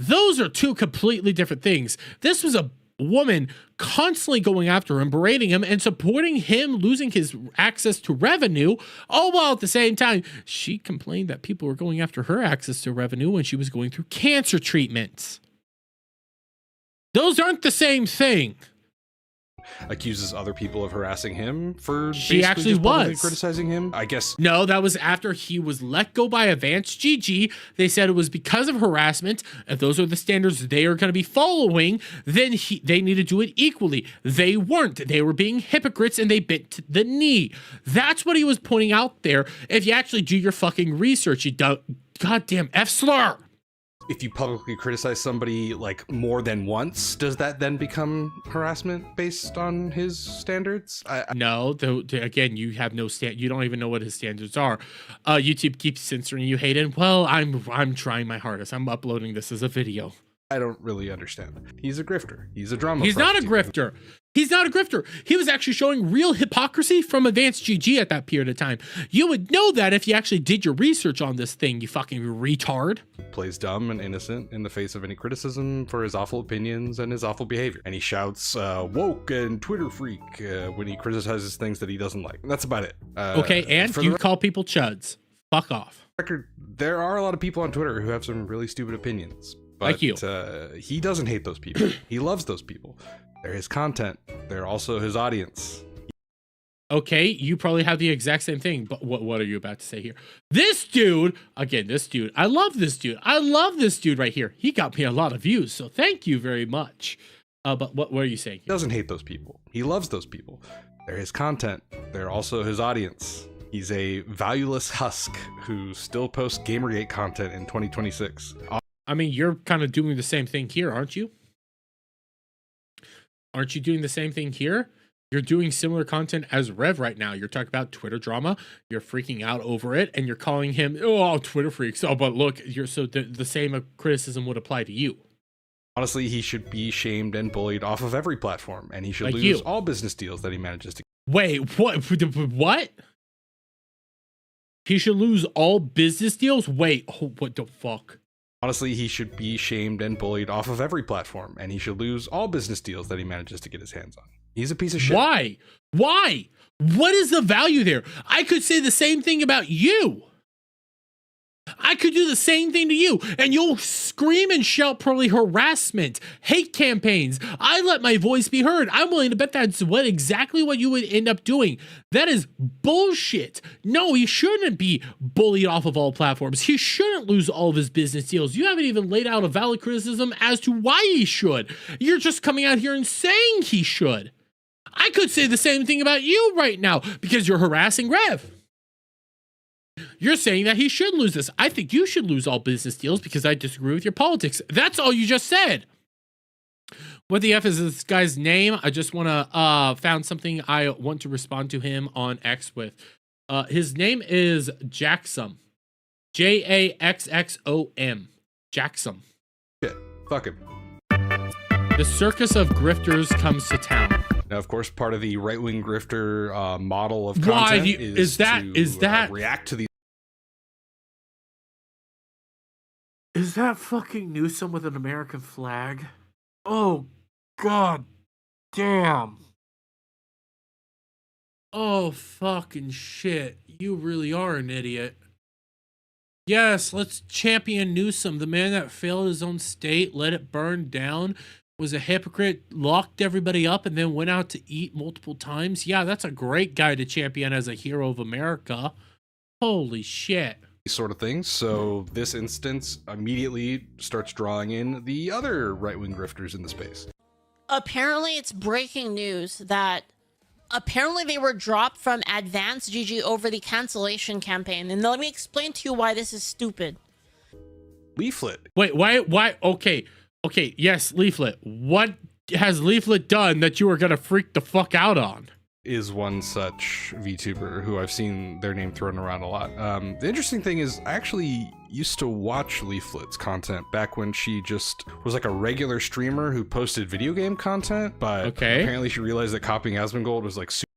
S2: Those are two completely different things. This was a woman constantly going after him, berating him, and supporting him losing his access to revenue, all while at the same time she complained that people were going after her access to revenue when she was going through cancer treatments. Those aren't the same thing.
S8: Accuses other people of harassing him for
S2: she actually was
S8: criticizing him. I guess
S2: no, that was after he was let go by Advanced GG. They said it was because of harassment. If those are the standards they are going to be following, then they need to do it equally. They weren't. They were being hypocrites and they bit the knee. That's what he was pointing out there. If you actually do your fucking research, you don't. Goddamn F-slur.
S8: If you publicly criticize somebody like more than once, does that then become harassment based on his standards?
S2: No, again, you have no stand. You don't even know what his standards are. YouTube keeps censoring you, Hayden. Well, I'm trying my hardest. I'm uploading this as a video.
S8: I don't really understand. He's a grifter. He's a drama.
S2: He's not a grifter. He's not a grifter. He was actually showing real hypocrisy from Advanced GG at that period of time. You would know that if you actually did your research on this thing, you fucking retard.
S8: Plays dumb and innocent in the face of any criticism for his awful opinions and his awful behavior. And he shouts woke and Twitter freak when he criticizes things that he doesn't like. And that's about it.
S2: Okay, and you call people chuds. Fuck off.
S8: There are a lot of people on Twitter who have some really stupid opinions. But
S2: like you.
S8: He doesn't hate those people. He loves those people. They're his content. They're also his audience.
S2: Okay, you probably have the exact same thing, but what are you about to say here? This dude, again, this dude, I love this dude. I love this dude right here. He got me a lot of views, so thank you very much. But what are you saying here?
S8: He doesn't hate those people. He loves those people. They're his content. They're also his audience. He's a valueless husk who still posts Gamergate content in 2026.
S2: I mean, you're kind of doing the same thing here, aren't you? Aren't you doing the same thing here? You're doing similar content as Rev right now. You're talking about Twitter drama. You're freaking out over it, and you're calling him, oh, Twitter freaks. Oh, but look, the same criticism would apply to you.
S8: Honestly, he should be shamed and bullied off of every platform, and he should lose all business deals that he manages to.
S2: Wait, what? What? He should lose all business deals? Wait, what the fuck?
S8: Honestly, he should be shamed and bullied off of every platform, and he should lose all business deals that he manages to get his hands on. He's a piece of shit.
S2: Why? Why? What is the value there? I could say the same thing about you. I could do the same thing to you, and you'll scream and shout probably harassment, hate campaigns. I let my voice be heard. I'm willing to bet that's exactly what you would end up doing. That is bullshit. No, he shouldn't be bullied off of all platforms. He shouldn't lose all of his business deals. You haven't even laid out a valid criticism as to why he should. You're just coming out here and saying he should. I could say the same thing about you right now because you're harassing Rev. You're saying that he should lose this. I think you should lose all business deals because I disagree with your politics. That's all you just said. What the F is this guy's name? I just want to found something I want to respond to him on X with. His name is Jackson. Jaxxom. Jackson.
S8: Shit. Fuck him.
S2: The circus of grifters comes to town.
S8: Now, of course, part of the right-wing grifter model of content is that react to the.
S2: Is that fucking Newsom with an American flag? Oh, god damn. Oh, fucking shit. You really are an idiot. Yes, let's champion Newsom, the man that failed his own state, let it burn down, was a hypocrite, locked everybody up, and then went out to eat multiple times. Yeah, that's a great guy to champion as a hero of America. Holy shit.
S8: Sort of things. So this instance immediately starts drawing in the other right-wing grifters in the space.
S9: Apparently it's breaking news that apparently they were dropped from Advanced GG over the cancellation campaign. And let me explain to you why this is stupid.
S8: Leaflet.
S2: Wait, why? Okay, yes, Leaflet. What has Leaflet done that you are gonna freak the fuck out on?
S8: Is one such VTuber who I've seen their name thrown around a lot. The interesting thing is I actually used to watch Leaflet's content back when she just was like a regular streamer who posted video game content, but apparently she realized that copying Asmongold was like super.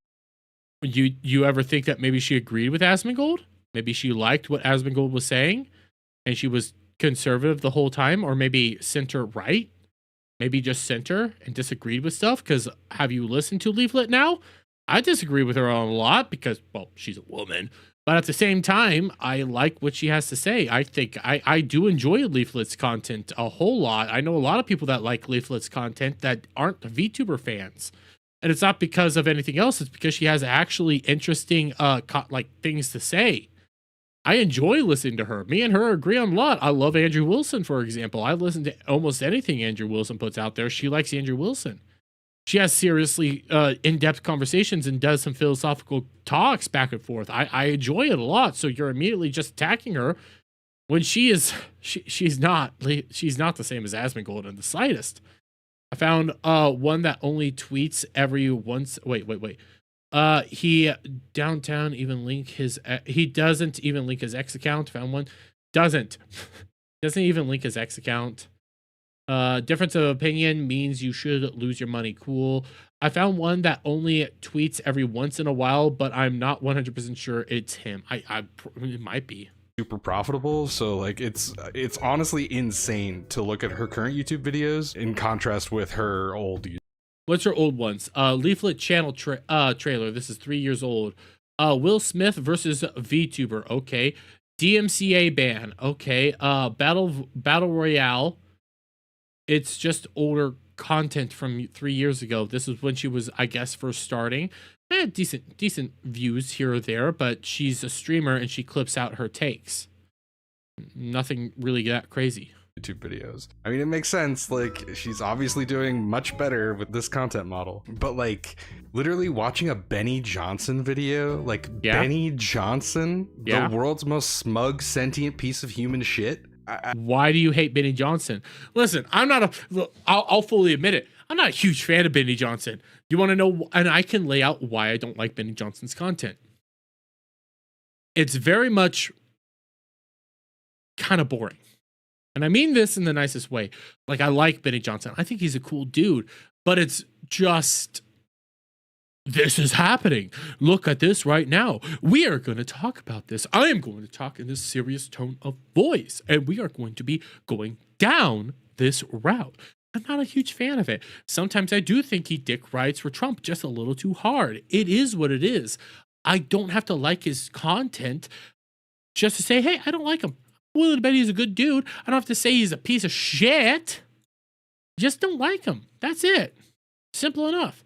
S2: You ever think that maybe she agreed with Asmongold? Maybe she liked what Asmongold was saying and she was conservative the whole time, or maybe center right, maybe just center and disagreed with stuff. Because have you listened to Leaflet now? I disagree with her on a lot because, well, she's a woman. But at the same time, I like what she has to say. I think I do enjoy Leaflet's content a whole lot. I know a lot of people that like Leaflet's content that aren't VTuber fans. And it's not because of anything else. It's because she has actually interesting like things to say. I enjoy listening to her. Me and her agree on a lot. I love Andrew Wilson, for example. I listen to almost anything Andrew Wilson puts out there. She likes Andrew Wilson. She has seriously in-depth conversations and does some philosophical talks back and forth. I enjoy it a lot. So you're immediately just attacking her when she's not the same as Asmongold in the slightest. I found one that only tweets every once. Wait. He downtown even link his. He doesn't even link his X account. Found one. Doesn't even link his X account. Difference of opinion means you should lose your money. Cool. I found one that only tweets every once in a while, but I'm not 100% sure it's him. It might be.
S8: Super profitable, so like it's honestly insane to look at her current YouTube videos in contrast with her old.
S2: What's her old ones? Leaflet channel trailer. This is 3 years old. Will Smith versus VTuber. Okay. DMCA ban. Okay. Battle Royale. It's just older content from 3 years ago. This is when she was, I guess, first starting. Decent views here or there, but she's a streamer and she clips out her takes. Nothing really that crazy.
S8: YouTube videos. I mean, it makes sense. Like, she's obviously doing much better with this content model. But like, literally watching a Benny Johnson video, like Benny Johnson, the world's most smug, sentient piece of human shit.
S2: Why do you hate Benny Johnson? Listen, I'll fully admit it. I'm not a huge fan of Benny Johnson. You want to know, and I can lay out why I don't like Benny Johnson's content. It's very much kind of boring. And I mean this in the nicest way. Like, I like Benny Johnson. I think he's a cool dude, but it's just, this is happening. Look at this right now. We are going to talk about this. I am going to talk in this serious tone of voice, and we are going to be going down this route. I'm not a huge fan of it. Sometimes I do think he dick rides for Trump just a little too hard. It is what it is. I don't have to like his content just to say, hey, I don't like him. I'm willing to bet he's a good dude. I don't have to say he's a piece of shit. Just don't like him. That's it. Simple enough.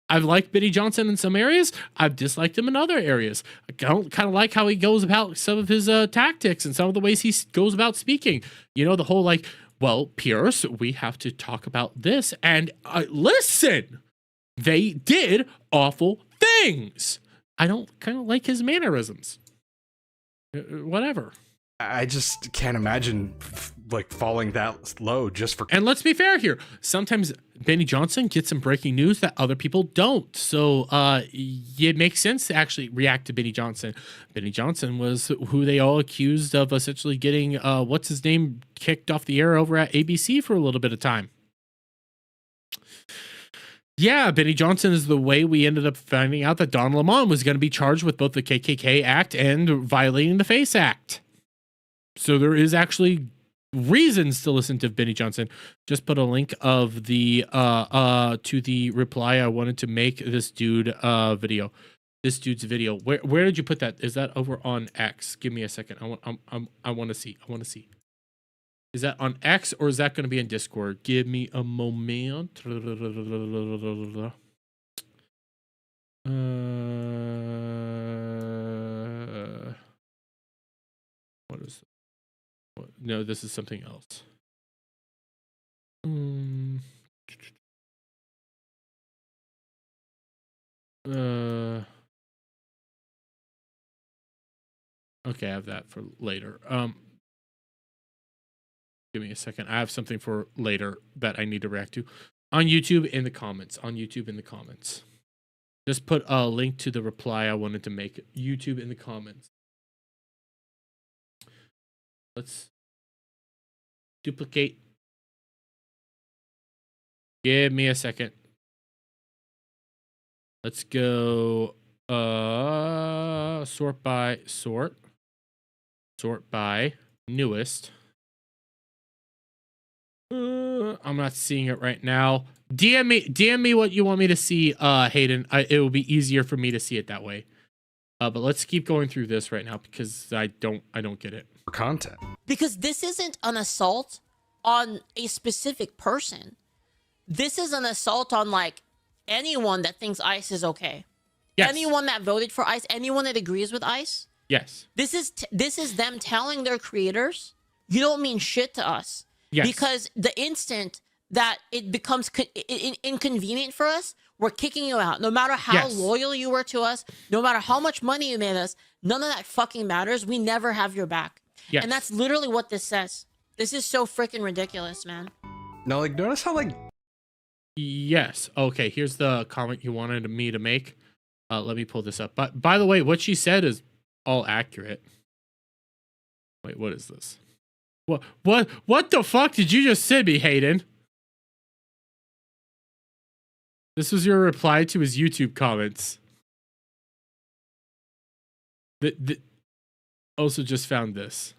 S2: I've liked Benny Johnson in some areas. I've disliked him in other areas. I don't kind of like how he goes about some of his tactics and some of the ways he goes about speaking. You know, the whole like, well, Pierce, we have to talk about this. And listen, they did awful things. I don't kind of like his mannerisms. Whatever.
S8: I just can't imagine like falling that low just for.
S2: And let's be fair here. Sometimes Benny Johnson gets some breaking news that other people don't. So it makes sense to actually react to Benny Johnson. Benny Johnson was who they all accused of essentially getting what's his name kicked off the air over at ABC for a little bit of time. Yeah, Benny Johnson is the way we ended up finding out that Don Lemon was going to be charged with both the KKK Act and violating the FACE Act. So there is actually reasons to listen to Benny Johnson. Just put a link of the to the reply I wanted to make this dude video. This dude's video. Where did you put that? Is that over on X? Give me a second. I want to see. Is that on X or is that going to be in Discord? Give me a moment. What is? No, this is something else. Okay, I have that for later. Give me a second. I have something for later that I need to react to. On YouTube in the comments. Just put a link to the reply I wanted to make. YouTube in the comments. Let's duplicate. Give me a second. Let's go sort by newest. I'm not seeing it right now. DM me what you want me to see, Hayden. It will be easier for me to see it that way. But let's keep going through this right now because I don't get it.
S8: For content.
S9: Because this isn't an assault on a specific person. This is an assault on like anyone that thinks ICE is okay.
S2: Yes.
S9: Anyone that voted for ICE, anyone that agrees with ICE.
S2: Yes.
S9: This is them telling their creators, you don't mean shit to us.
S2: Yes.
S9: Because the instant that it becomes inconvenient for us, we're kicking you out. No matter how loyal you were to us, no matter how much money you made us, none of that fucking matters. We never have your back.
S2: Yes.
S9: And that's literally what this says. This is so freaking ridiculous, man.
S8: Now, like, notice how, like...
S2: Yes. Okay, here's the comment you wanted me to make. Let me pull this up. But by the way, what she said is all accurate. Wait, what is this? What the fuck did you just say, me, Hayden? This was your reply to his YouTube comments. Also just found this.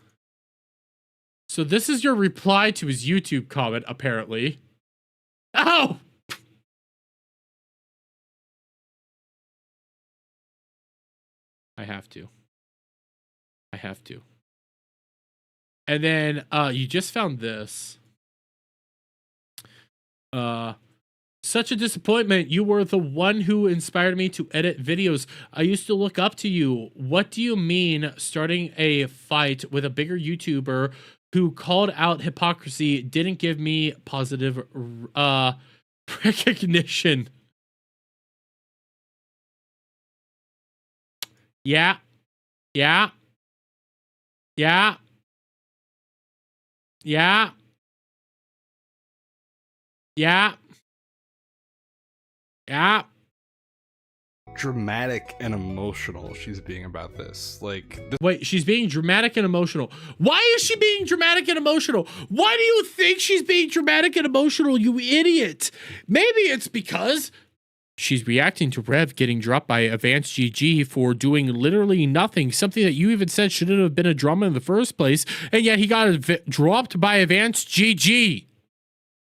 S2: So this is your reply to his YouTube comment, apparently. Oh! I have to. And then you just found this. Such a disappointment. You were the one who inspired me to edit videos. I used to look up to you. What do you mean starting a fight with a bigger YouTuber who called out hypocrisy didn't give me positive recognition? Yeah.
S8: Dramatic and emotional she's being about this. Like,
S2: wait, she's being dramatic and emotional. Why is she being dramatic and emotional? Why do you think she's being dramatic and emotional, you idiot? Maybe it's because she's reacting to Rev getting dropped by Advanced GG for doing literally nothing, something that you even said shouldn't have been a drama in the first place, and yet he got dropped by Advanced GG.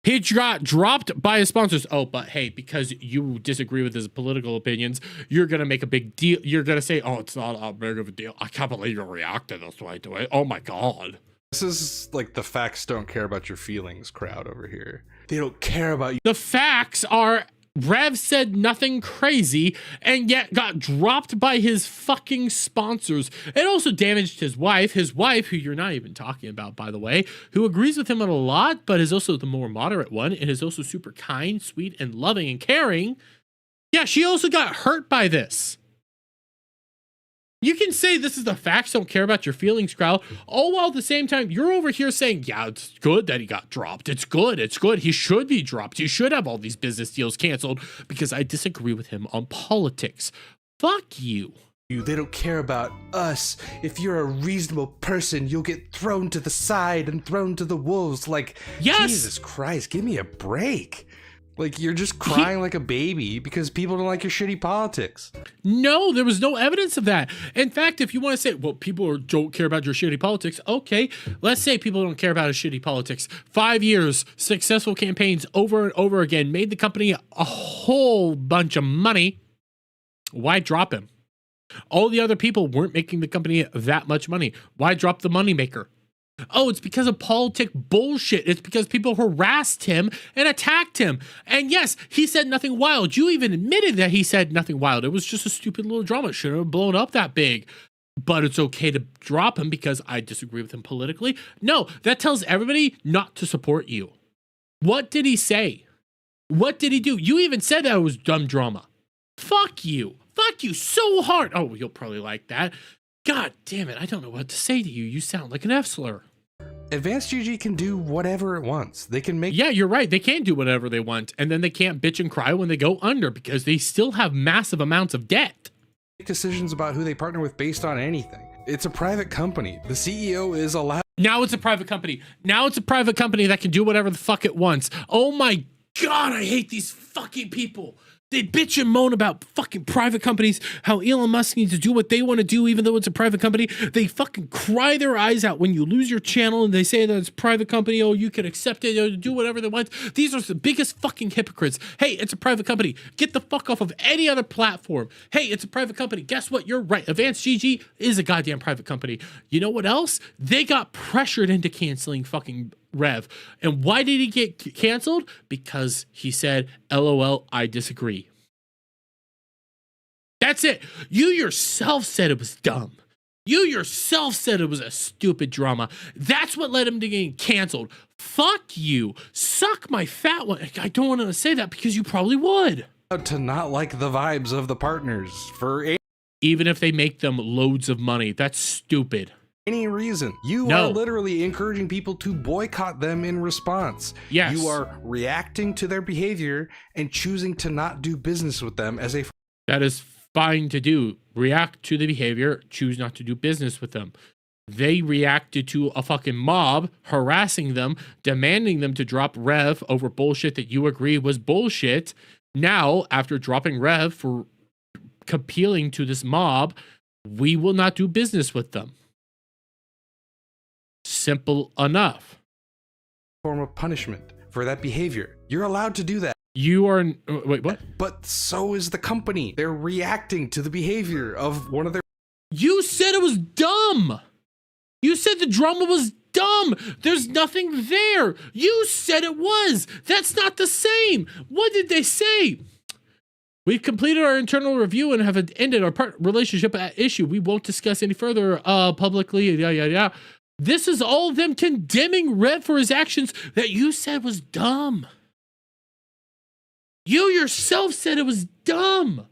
S2: He got dropped by his sponsors. Oh, but hey, because you disagree with his political opinions, you're going to make a big deal. You're going to say, oh, it's not a big of a deal. I can't believe you reacted this way to it. Oh my God.
S8: This is like the facts don't care about your feelings crowd over here. They don't care about you.
S2: The facts are Rev said nothing crazy and yet got dropped by his fucking sponsors. It also damaged his wife, who you're not even talking about, by the way, who agrees with him on a lot, but is also the more moderate one and is also super kind, sweet, and loving and caring. Yeah, she also got hurt by this. You can say this is the facts, don't care about your feelings crowd, all while at the same time you're over here saying, yeah, it's good that he got dropped. It's good. He should be dropped. He should have all these business deals canceled because I disagree with him on politics. Fuck you.
S8: They don't care about us. If you're a reasonable person, you'll get thrown to the side and thrown to the wolves. Like, yes! Jesus Christ, give me a break. Like, you're just crying like a baby because people don't like your shitty politics.
S2: No, there was no evidence of that. In fact, if you want to say, well, people don't care about your shitty politics, okay, let's say people don't care about his shitty politics. 5 years, successful campaigns over and over again, made the company a whole bunch of money. Why drop him? All the other people weren't making the company that much money. Why drop the moneymaker? Oh, it's because of politic bullshit. It's because people harassed him and attacked him. And yes, he said nothing wild. You even admitted that he said nothing wild. It was just a stupid little drama. It shouldn't have blown up that big. But it's okay to drop him because I disagree with him politically. No, that tells everybody not to support you. What did he say? What did he do? You even said that it was dumb drama. Fuck you. Fuck you so hard. Oh, you'll probably like that. God damn it, I don't know what to say to you. You sound like an F-slur.
S8: Advanced GG can do whatever it wants. They can make...
S2: Yeah, you're right. They can do whatever they want. And then they can't bitch and cry when they go under because they still have massive amounts of debt.
S8: Decisions about who they partner with based on anything. It's a private company. The CEO is allowed...
S2: Now it's a private company. Now it's a private company that can do whatever the fuck it wants. Oh my God, I hate these fucking people. They bitch and moan about fucking private companies, how Elon Musk needs to do what they want to do, even though it's a private company. They fucking cry their eyes out when you lose your channel and they say that it's a private company. Oh, you can accept it or do whatever they want. These are the biggest fucking hypocrites. Hey, it's a private company. Get the fuck off of any other platform. Hey, it's a private company. Guess what? You're right. Advanced GG is a goddamn private company. You know what else? They got pressured into canceling fucking Rev. And why did he get canceled? Because he said, LOL, I disagree. That's it. You yourself said it was dumb. You yourself said it was a stupid drama. That's what led him to getting canceled. Fuck you. Suck my fat one. I don't want to say that because you probably would.
S8: To not like the vibes of the partners for
S2: even if they make them loads of money. That's stupid.
S8: Any reason. You are literally encouraging people to boycott them in response.
S2: Yes.
S8: You are reacting to their behavior and choosing to not do business with them as a...
S2: That is fine to do. React to the behavior, choose not to do business with them. They reacted to a fucking mob harassing them, demanding them to drop Rev over bullshit that you agree was bullshit. Now, after dropping Rev for appealing to this mob, we will not do business with them. Simple enough.
S8: Form of punishment for that behavior. You're allowed to do that.
S2: You are... Wait, what?
S8: But so is the company. They're reacting to the behavior of one of their...
S2: You said it was dumb. You said the drama was dumb. There's nothing there. You said it was. That's not the same. What did they say? We've completed our internal review and have ended our relationship at issue. We won't discuss any further publicly. Yeah. This is all of them condemning Rev for his actions that you said was dumb. You yourself said it was dumb.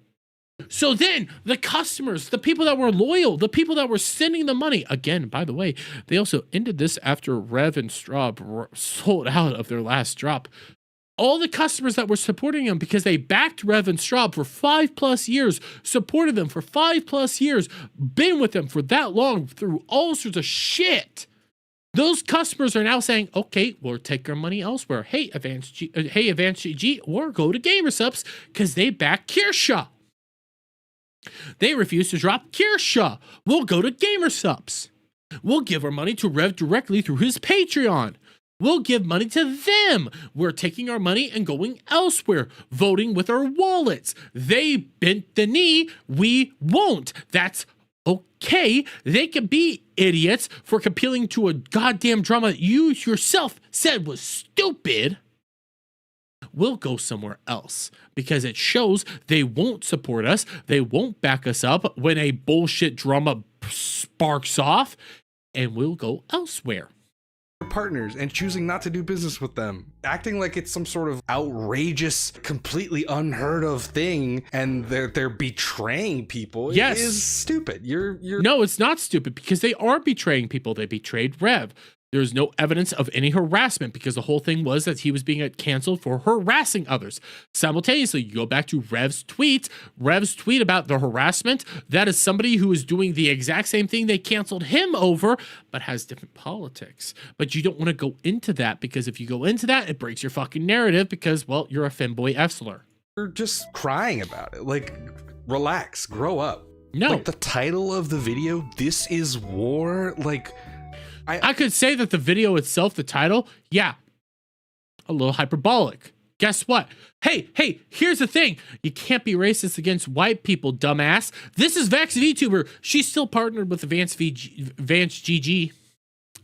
S2: So then the customers, the people that were loyal, the people that were sending the money, again, by the way, they also ended this after Rev and Straub sold out of their last drop. All the customers that were supporting him because they backed Rev and Straub for 5+ years, supported them for 5+ years, been with them for that long through all sorts of shit. Those customers are now saying, okay, we'll take our money elsewhere. Hey, Advanced GG, or go to GamerSupps because they back Kirsha. They refuse to drop Kirsha. We'll go to GamerSupps. We'll give our money to Rev directly through his Patreon. We'll give money to them. We're taking our money and going elsewhere, voting with our wallets. They bent the knee. We won't. That's okay. They can be idiots for appealing to a goddamn drama that you yourself said was stupid. We'll go somewhere else because it shows they won't support us. They won't back us up when a bullshit drama sparks off, and we'll go elsewhere.
S8: Partners and choosing not to do business with them, acting like it's some sort of outrageous, completely unheard of thing, and they're betraying people.
S2: Yes,
S8: it is stupid. You're
S2: No, it's not stupid because they are betraying people. They betrayed Rev. There's no evidence of any harassment because the whole thing was that he was being canceled for harassing others. Simultaneously, you go back to Rev's tweet about the harassment. That is somebody who is doing the exact same thing they canceled him over, but has different politics. But you don't want to go into that because if you go into that, it breaks your fucking narrative because, well, you're a femboy Efsler.
S8: You're just crying about it. Like, relax, grow up.
S2: No.
S8: Like the title of the video, This is War, like...
S2: I could say that the video itself, the title, yeah, a little hyperbolic. Guess what? Hey, here's the thing. You can't be racist against white people, dumbass. This is Vex VTuber. She's still partnered with Advanced GG.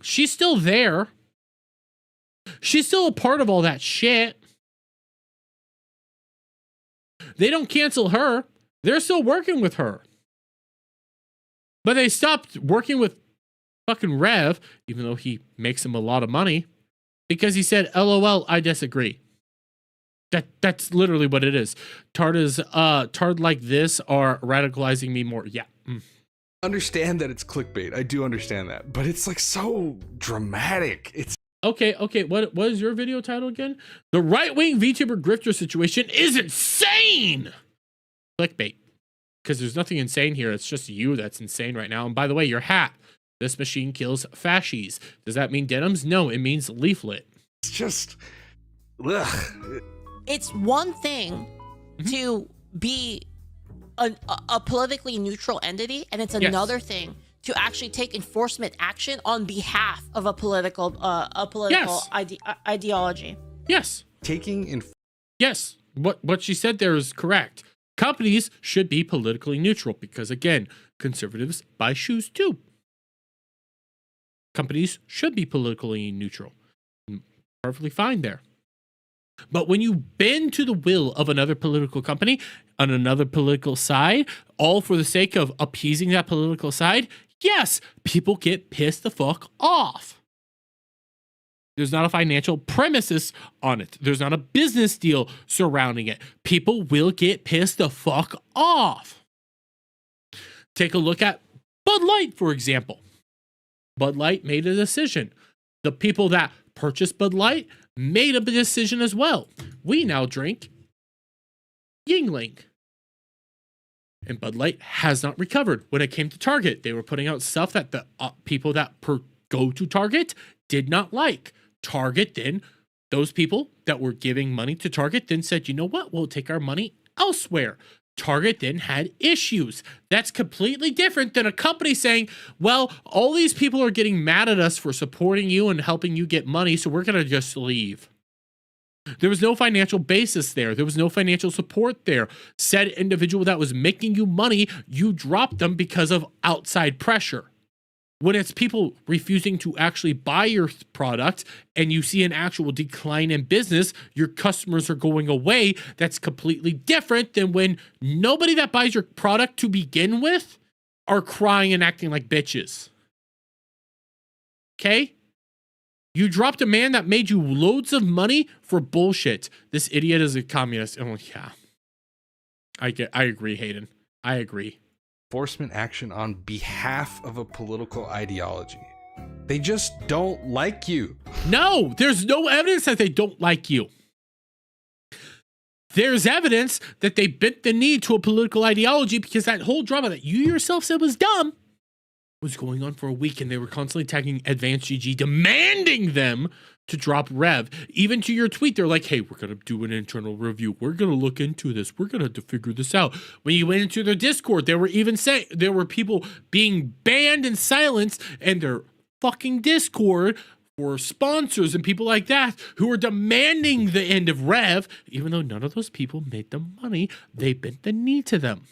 S2: She's still there. She's still a part of all that shit. They don't cancel her. They're still working with her. But they stopped working with fucking Rev, even though he makes him a lot of money, because he said, LOL, I disagree. That's literally what it is. Tard like this are radicalizing me more. Yeah.
S8: Understand that it's clickbait. I do understand that, but it's like so dramatic. It's
S2: okay. What is your video title again? The right-wing VTuber grifter situation is insane. Clickbait. Because there's nothing insane here. It's just you that's insane right now. And by the way, your hat. This machine kills fascies. Does that mean denims? No, it means leaflet.
S8: It's just, ugh.
S9: It's one thing to be a politically neutral entity, and it's another thing to actually take enforcement action on behalf of a political ideology.
S2: Yes. Yes. What she said there is correct. Companies should be politically neutral because, again, conservatives buy shoes too. Companies should be politically neutral. Perfectly fine there. But when you bend to the will of another political company on another political side, all for the sake of appeasing that political side, yes, people get pissed the fuck off. There's not a financial premises on it. There's not a business deal surrounding it. People will get pissed the fuck off. Take a look at Bud Light, for example. Bud Light made a decision. The people that purchased Bud Light made a decision as well. We now drink Yingling. And Bud Light has not recovered. When it came to Target, they were putting out stuff that the people that go to Target did not like. Target then, those people that were giving money to Target then said, you know what, we'll take our money elsewhere. Target then had issues. That's completely different than a company saying, well, all these people are getting mad at us for supporting you and helping you get money, so we're going to just leave. There was no financial basis there. There was no financial support there. Said individual that was making you money, you dropped them because of outside pressure. When it's people refusing to actually buy your product and you see an actual decline in business, your customers are going away. That's completely different than when nobody that buys your product to begin with are crying and acting like bitches. Okay? You dropped a man that made you loads of money for bullshit. This idiot is a communist. Oh, yeah. I agree, Hayden. I agree.
S8: Enforcement action on behalf of a political ideology. They just don't like you.
S2: No, there's no evidence that they don't like you. There's evidence that they bent the knee to a political ideology because that whole drama that you yourself said was dumb was going on for a week, and they were constantly tagging Advanced GG, demanding them to drop Rev. Even to your tweet, they're like, hey, we're going to do an internal review. We're going to look into this. We're going to have to figure this out. When you went into their Discord, they were even saying there were people being banned and silenced in their fucking Discord for sponsors and people like that who were demanding the end of Rev, even though none of those people made the money. They bent the knee to them.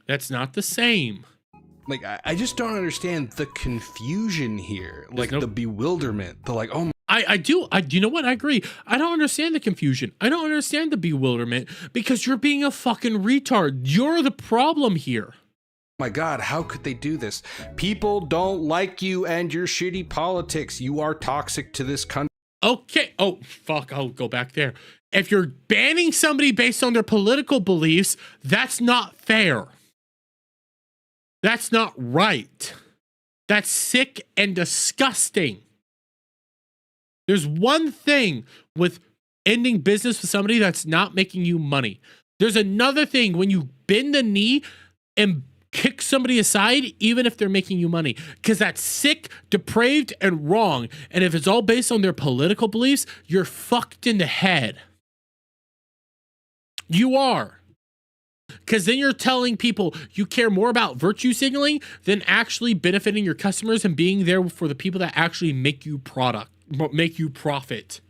S2: That's not the same.
S8: Like, I just don't understand the confusion here. Like, the bewilderment. The like, oh,
S2: I do. You know what? I agree. I don't understand the confusion. I don't understand the bewilderment because you're being a fucking retard. You're the problem here.
S8: My God, how could they do this? People don't like you and your shitty politics. You are toxic to this country.
S2: Okay. Oh, fuck. I'll go back there. If you're banning somebody based on their political beliefs, that's not fair. That's not right. That's sick and disgusting. There's one thing with ending business with somebody that's not making you money. There's another thing when you bend the knee and kick somebody aside, even if they're making you money, because that's sick, depraved, and wrong. And if it's all based on their political beliefs, you're fucked in the head. You are. Because then you're telling people you care more about virtue signaling than actually benefiting your customers and being there for the people that actually make you profit.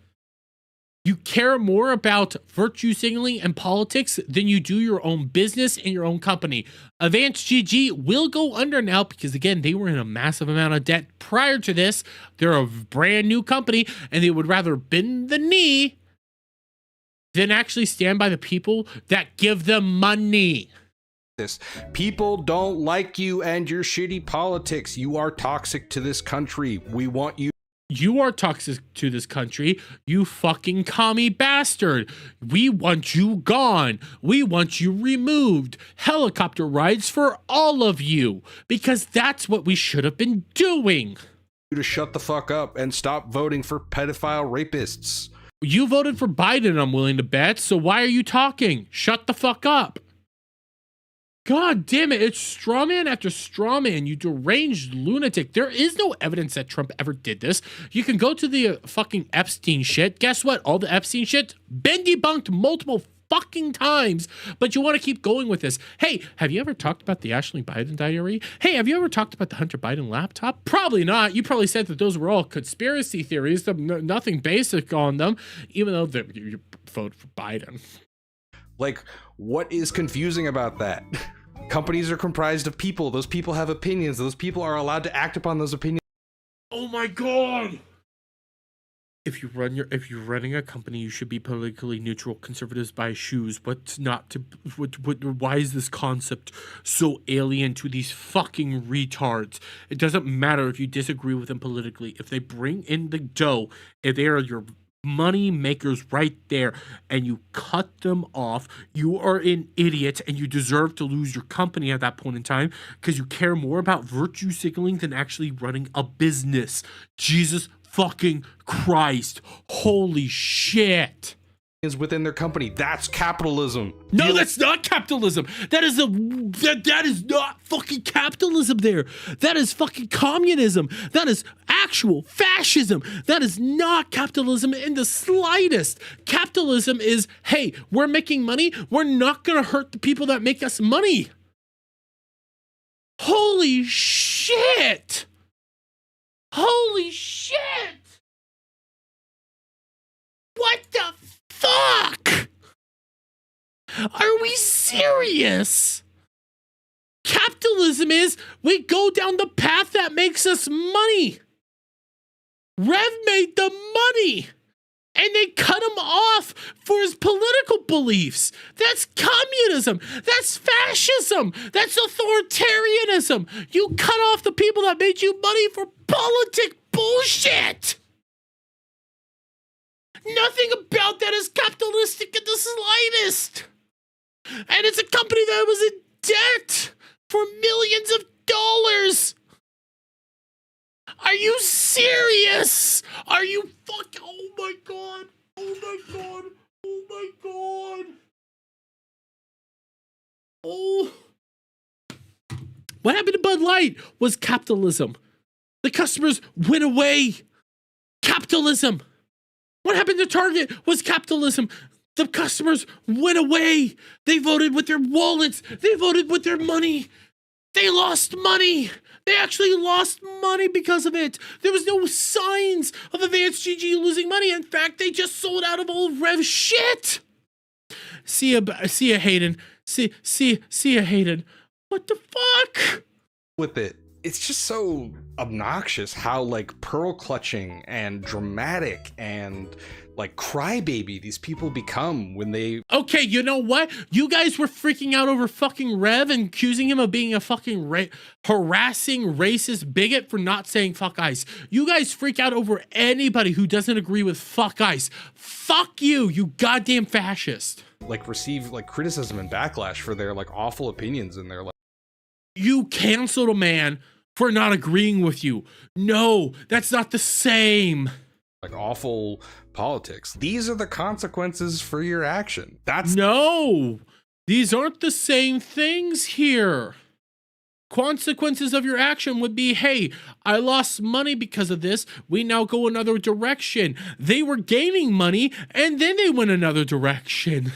S2: You care more about virtue signaling and politics than you do your own business and your own company. Advanced GG will go under now because, again, they were in a massive amount of debt prior to this. They're a brand new company, and they would rather bend the knee than actually stand by the people that give them money.
S8: People don't like you and your shitty politics. You are toxic to this country. We want you.
S2: You are toxic to this country, you fucking commie bastard. We want you gone. We want you removed. Helicopter rides for all of you, because that's what we should have been doing.
S8: To shut the fuck up and stop voting for pedophile rapists.
S2: You voted for Biden, I'm willing to bet, so why are you talking? Shut the fuck up. God damn it. It's straw man after straw man, you deranged lunatic. There is no evidence that Trump ever did this. You can go to the fucking Epstein shit. Guess what? All the Epstein shit been debunked multiple fucking times, but you want to keep going with this. Hey, have you ever talked about the Ashley Biden diary? Hey, have you ever talked about the Hunter Biden laptop? Probably not. You probably said that those were all conspiracy theories, nothing basic on them, even though you vote for Biden.
S8: Like, what is confusing about that? Companies are comprised of people. Those people have opinions. Those people are allowed to act upon those opinions.
S2: Oh my God. If you're running a company, you should be politically neutral. Conservatives buy shoes. Why is this concept so alien to these fucking retards? It doesn't matter if you disagree with them politically. If they bring in the dough, if they are your money makers right there, and you cut them off, you are an idiot, and you deserve to lose your company at that point in time because you care more about virtue signaling than actually running a business. Jesus fucking Christ. Holy shit.
S8: Is within their company. That's capitalism.
S2: No, that's not capitalism. That is not fucking capitalism there. That is fucking communism. That is actual fascism. That is not capitalism in the slightest. Capitalism is, hey, we're making money. We're not going to hurt the people that make us money. Holy shit. Holy shit. What the fuck? Are we serious? Capitalism is we go down the path that makes us money. Rev made the money and they cut him off for his political beliefs. That's communism. That's fascism. That's authoritarianism. You cut off the people that made you money for politic bullshit. Nothing about that is capitalistic in the slightest. And it's a company that was in debt for millions of dollars. Are you serious? Are you fucking... Oh my God. Oh my God. Oh my God. Oh. What happened to Bud Light was capitalism. The customers went away. Capitalism. What happened to Target was capitalism. The customers went away. They voted with their wallets. They voted with their money. They lost money. They actually lost money because of it. There was no signs of Advanced GG losing money. In fact, they just sold out of old Rev shit. See ya, Hayden. See ya, Hayden. What the fuck?
S8: With it. It's just so obnoxious how like pearl clutching and dramatic and like crybaby these people become when they...
S2: Okay, you know what? You guys were freaking out over fucking Rev and accusing him of being a fucking harassing racist bigot for not saying fuck ICE. You guys freak out over anybody who doesn't agree with fuck ICE. Fuck you, you goddamn fascist.
S8: Like receive like criticism and backlash for their like awful opinions and their like...
S2: You canceled a man for not agreeing with you. No, that's not the same.
S8: Like awful politics. These are the consequences for your action. That's...
S2: No, these aren't the same things here. Consequences of your action would be, hey, I lost money because of this. We now go another direction. They were gaining money and then they went another direction.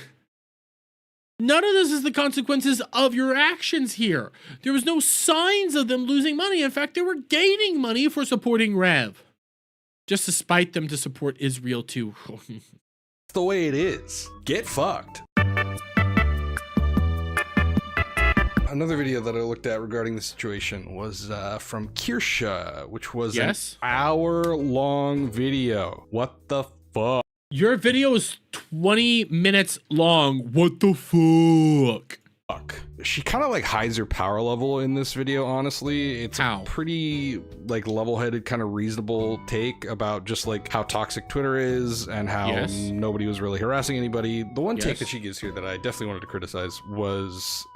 S2: None of this is the consequences of your actions here. There was no signs of them losing money. In fact, they were gaining money for supporting Rev. Just to spite them to support Israel too.
S8: It's the way it is. Get fucked. Another video that I looked at regarding the situation was from Kirsha, which was an hour-long video. What the fuck?
S2: Your video is 20 minutes long. What the fuck?
S8: She kind of like hides her power level in this video, honestly. It's a pretty like level-headed, kind of reasonable take about just like how toxic Twitter is and how nobody was really harassing anybody. The one take that she gives here that I definitely wanted to criticize was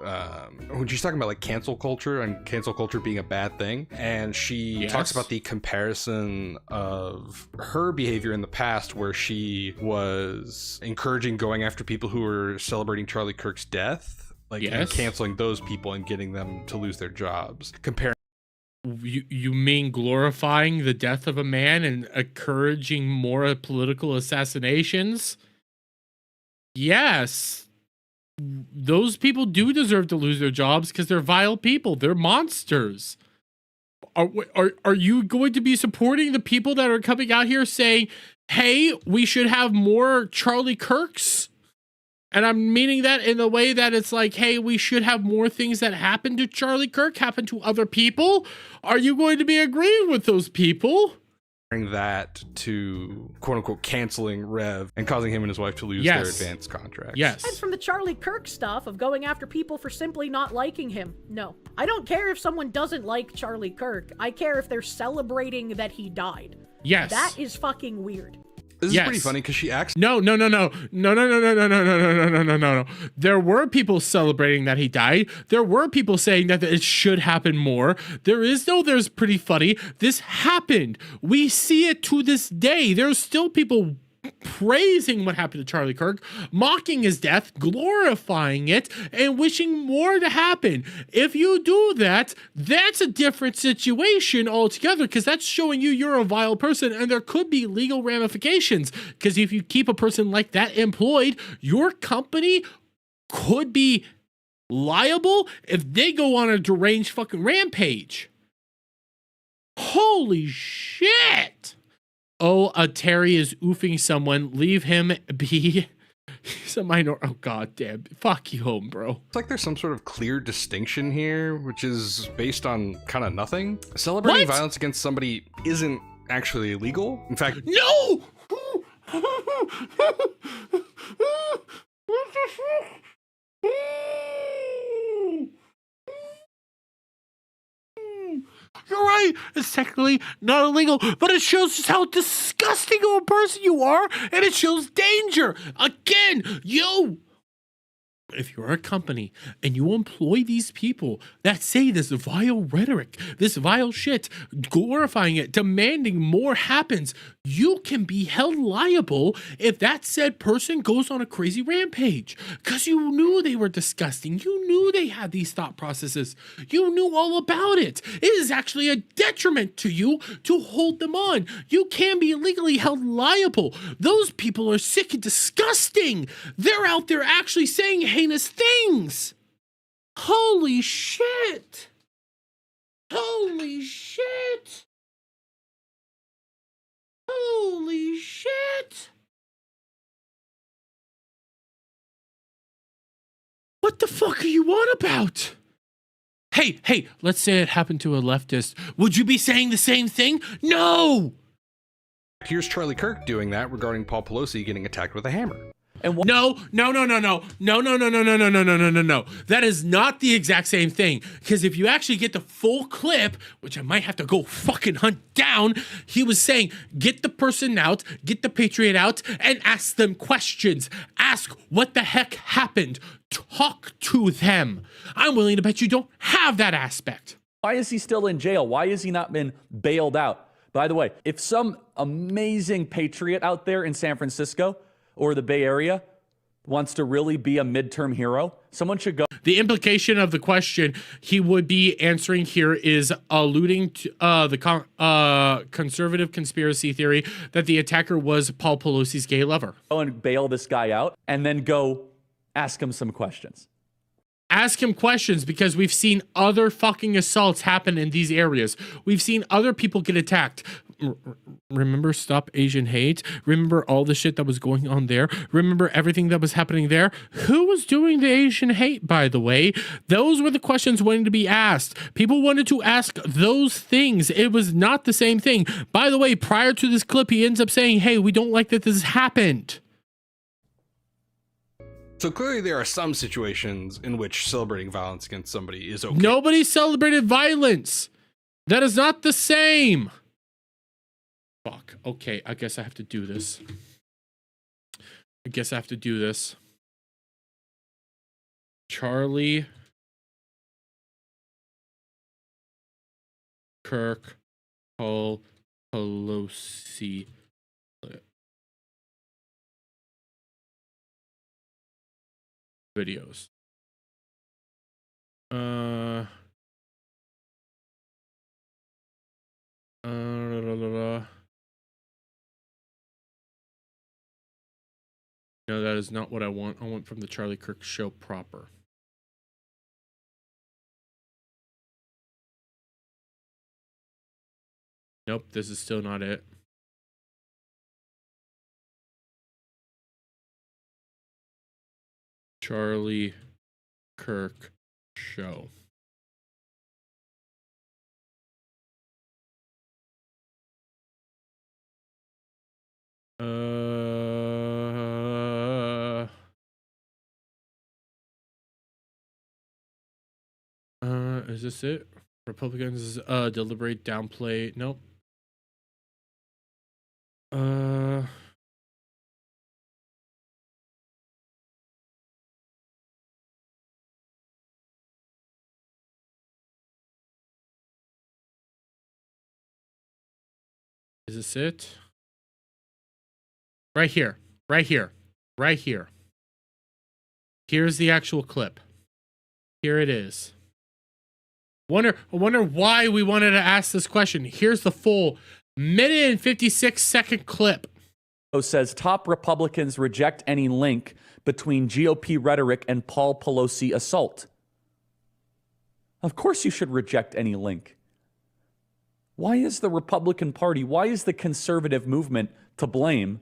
S8: when she's talking about like cancel culture and cancel culture being a bad thing. And she talks about the comparison of her behavior in the past where she was encouraging going after people who were celebrating Charlie Kirk's death. like and canceling those people and getting them to lose their jobs. Comparing.
S2: You mean glorifying the death of a man and encouraging more political assassinations? Yes. Those people do deserve to lose their jobs because they're vile people. They're monsters. Are you going to be supporting the people that are coming out here saying, hey, we should have more Charlie Kirks? And I'm meaning that in the way that it's like, hey, we should have more things that happen to Charlie Kirk happen to other people. Are you going to be agreeing with those people?
S8: Bring that to quote unquote canceling Rev and causing him and his wife to lose their advance contracts.
S2: Yes.
S10: And from the Charlie Kirk stuff of going after people for simply not liking him. No. I don't care if someone doesn't like Charlie Kirk. I care if they're celebrating that he died.
S2: Yes.
S10: That is fucking weird.
S8: This is pretty funny because she acts.
S2: No. There were people celebrating that he died. There were people saying that it should happen more. There's pretty funny. This happened. We see it to this day. There's still people praising what happened to Charlie Kirk, mocking his death, glorifying it, and wishing more to happen. If you do that, that's a different situation altogether, because that's showing you're a vile person, and there could be legal ramifications, because if you keep a person like that employed, your company could be liable if they go on a deranged fucking rampage. Holy shit! Oh, Terry is oofing someone. Leave him be. He's a minor. Oh, god damn. Fuck you home, bro.
S8: It's like there's some sort of clear distinction here, which is based on kind of nothing. Celebrating violence against somebody isn't actually illegal. In fact,
S2: no! What the fuck? You're right. It's technically not illegal, but it shows just how disgusting of a person you are, and it shows danger. Again, if you're a company and you employ these people that say this vile rhetoric, this vile shit, glorifying it, demanding more happens, you can be held liable if that said person goes on a crazy rampage because you knew they were disgusting. You knew they had these thought processes. You knew all about it. It is actually a detriment to you to hold them on. You can be legally held liable. Those people are sick and disgusting. They're out there actually saying heinous things. Holy shit. Holy shit. Holy shit. What the fuck are you on about? Hey, let's say it happened to a leftist. Would you be saying the same thing? No.
S8: Here's Charlie Kirk doing that regarding Paul Pelosi getting attacked with a hammer.
S2: And no. That is not the exact same thing. Because if you actually get the full clip, which I might have to go fucking hunt down, he was saying, get the person out, get the patriot out, and ask them questions. Ask what the heck happened. Talk to them. I'm willing to bet you don't have that aspect.
S11: Why is he still in jail? Why has he not been bailed out? By the way, if some amazing patriot out there in San Francisco or the Bay Area wants to really be a midterm hero, someone should go.
S2: The implication of the question he would be answering here is alluding to the conservative conspiracy theory that the attacker was Paul Pelosi's gay lover.
S11: Go and bail this guy out and then go ask him some questions.
S2: Ask him questions because we've seen other fucking assaults happen in these areas. We've seen other people get attacked. Remember Stop Asian Hate? Remember all the shit that was going on there? Remember everything that was happening there? Who was doing the Asian hate, by the way? Those were the questions wanting to be asked. People wanted to ask those things. It was not the same thing. By the way, prior to this clip, he ends up saying, hey, we don't like that this happened.
S8: So clearly there are some situations in which celebrating violence against somebody is okay.
S2: Nobody celebrated violence. That is not the same. Fuck. Okay, I guess I have to do this. Charlie Kirk Paul Pelosi videos. No, that is not what I want. I want from the Charlie Kirk show proper. Nope, this is still not it. Charlie Kirk show. Is this it? Republicans deliberate, downplay. Nope. Is this it? Right here. Right here. Right here. Here's the actual clip. Here it is. I wonder why we wanted to ask this question. Here's the full minute and 56-second clip.
S11: Says top Republicans reject any link between GOP rhetoric and Paul Pelosi assault. Of course you should reject any link. Why is the Republican Party, why is the conservative movement to blame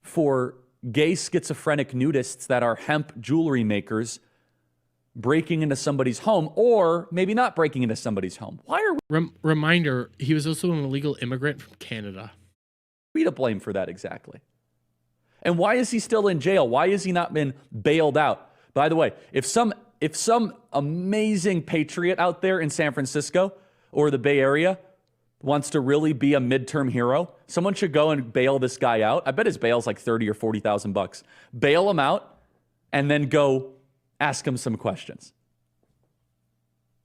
S11: for gay schizophrenic nudists that are hemp jewelry makers breaking into somebody's home, or maybe not breaking into somebody's home? Why are
S2: Reminder, he was also an illegal immigrant from Canada.
S11: We to blame for that exactly? And why is he still in jail? Why has he not been bailed out? By the way, if some amazing patriot out there in San Francisco or the Bay Area wants to really be a midterm hero, someone should go and bail this guy out. I bet his bail's like $30,000 or $40,000. Bail him out and then go ask him some questions.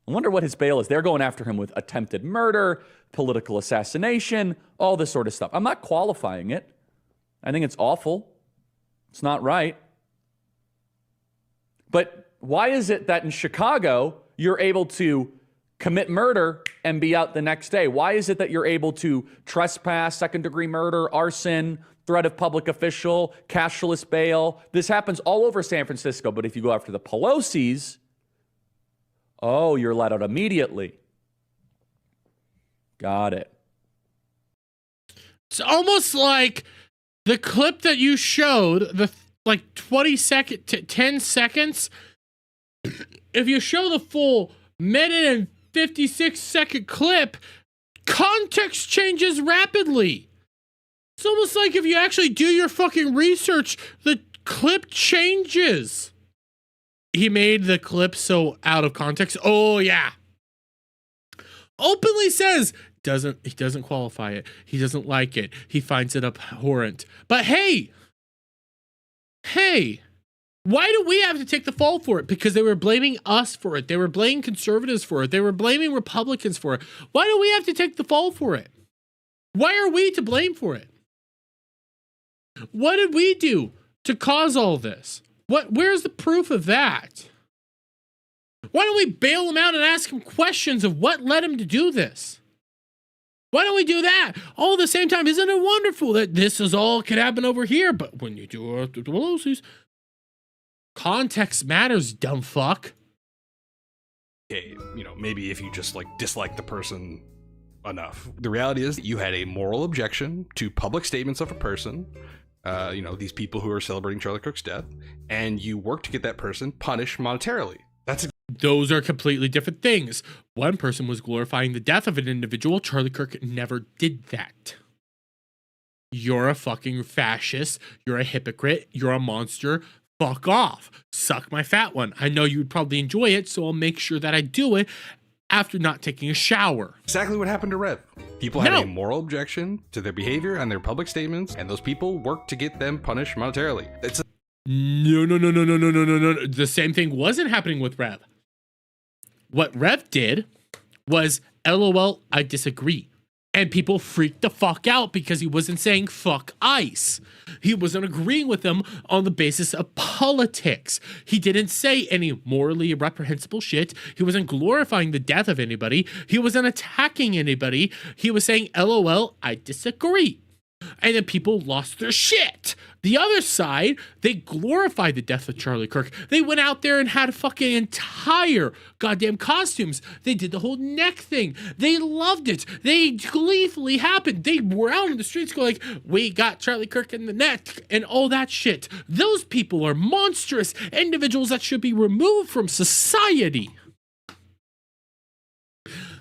S11: I wonder what his bail is. They're going after him with attempted murder, political assassination, all this sort of stuff. I'm not qualifying it. I think it's awful. It's not right. But why is it that in Chicago, you're able to commit murder and be out the next day? Why is it that you're able to trespass, second-degree murder, arson, threat of public official, cashless bail? This happens all over San Francisco, but if you go after the Pelosi's, oh, you're let out immediately. Got it.
S2: It's almost like the clip that you showed, the like 20-second to 10 seconds, if you show the full minute and 56-second clip, context changes rapidly. It's almost like if you actually do your fucking research, the clip changes. He made the clip so out of context. Oh, yeah. Openly says he doesn't qualify it. He doesn't like it. He finds it abhorrent. But hey, why do we have to take the fall for it? Because they were blaming us for it. They were blaming conservatives for it. They were blaming Republicans for it. Why do we have to take the fall for it? Why are we to blame for it? What did we do to cause all this? Where's the proof of that? Why don't we bail him out and ask him questions of what led him to do this? Why don't we do that? All at the same time, isn't it wonderful that this is all could happen over here? But when you do it to the Pelosi's, context matters, dumb fuck.
S8: Okay, maybe if you just dislike the person enough. The reality is that you had a moral objection to public statements of a person, these people who are celebrating Charlie Kirk's death, and you work to get that person punished monetarily.
S2: Those are completely different things. One person was glorifying the death of an individual. Charlie Kirk never did that. You're a fucking fascist. You're a hypocrite. You're a monster. Fuck off. Suck my fat one. I know you'd probably enjoy it, so I'll make sure that I do it after not taking a shower.
S8: Exactly what happened to Rev. People had a moral objection to their behavior and their public statements, and those people worked to get them punished monetarily.
S2: No. The same thing wasn't happening with Rev. What Rev did was, LOL, I disagree. And people freaked the fuck out because he wasn't saying fuck ICE. He wasn't agreeing with them on the basis of politics. He didn't say any morally reprehensible shit. He wasn't glorifying the death of anybody. He wasn't attacking anybody. He was saying, LOL, I disagree. And then people lost their shit. The other side, they glorified the death of Charlie Kirk. They went out there and had fucking entire goddamn costumes. They did the whole neck thing. They loved it. They gleefully happened. They were out in the streets going like, we got Charlie Kirk in the neck and all that shit. Those people are monstrous individuals that should be removed from society.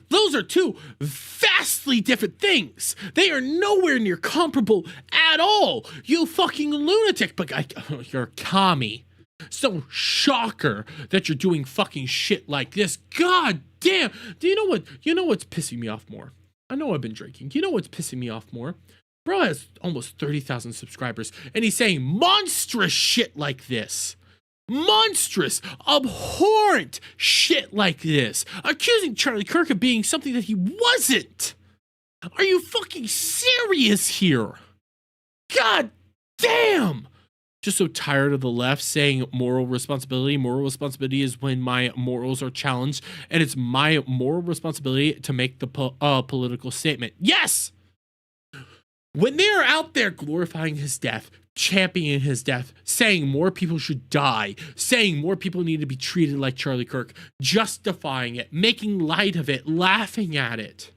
S2: Those are two vastly different things. They are nowhere near comparable at all. You fucking lunatic. But you're a commie. So shocker that you're doing fucking shit like this. God damn. Do you know what? You know what's pissing me off more? I know I've been drinking. You know what's pissing me off more? Bro has almost 30,000 subscribers, and he's saying monstrous shit like this. Monstrous, abhorrent shit like this, accusing Charlie Kirk of being something that he wasn't. Are you fucking serious here? God damn. Just so tired of the left saying moral responsibility. Moral responsibility is when my morals are challenged, and it's my moral responsibility to make the political statement. Yes! When they're out there glorifying his death, championing his death, saying more people should die, saying more people need to be treated like Charlie Kirk, justifying it, making light of it, laughing at it.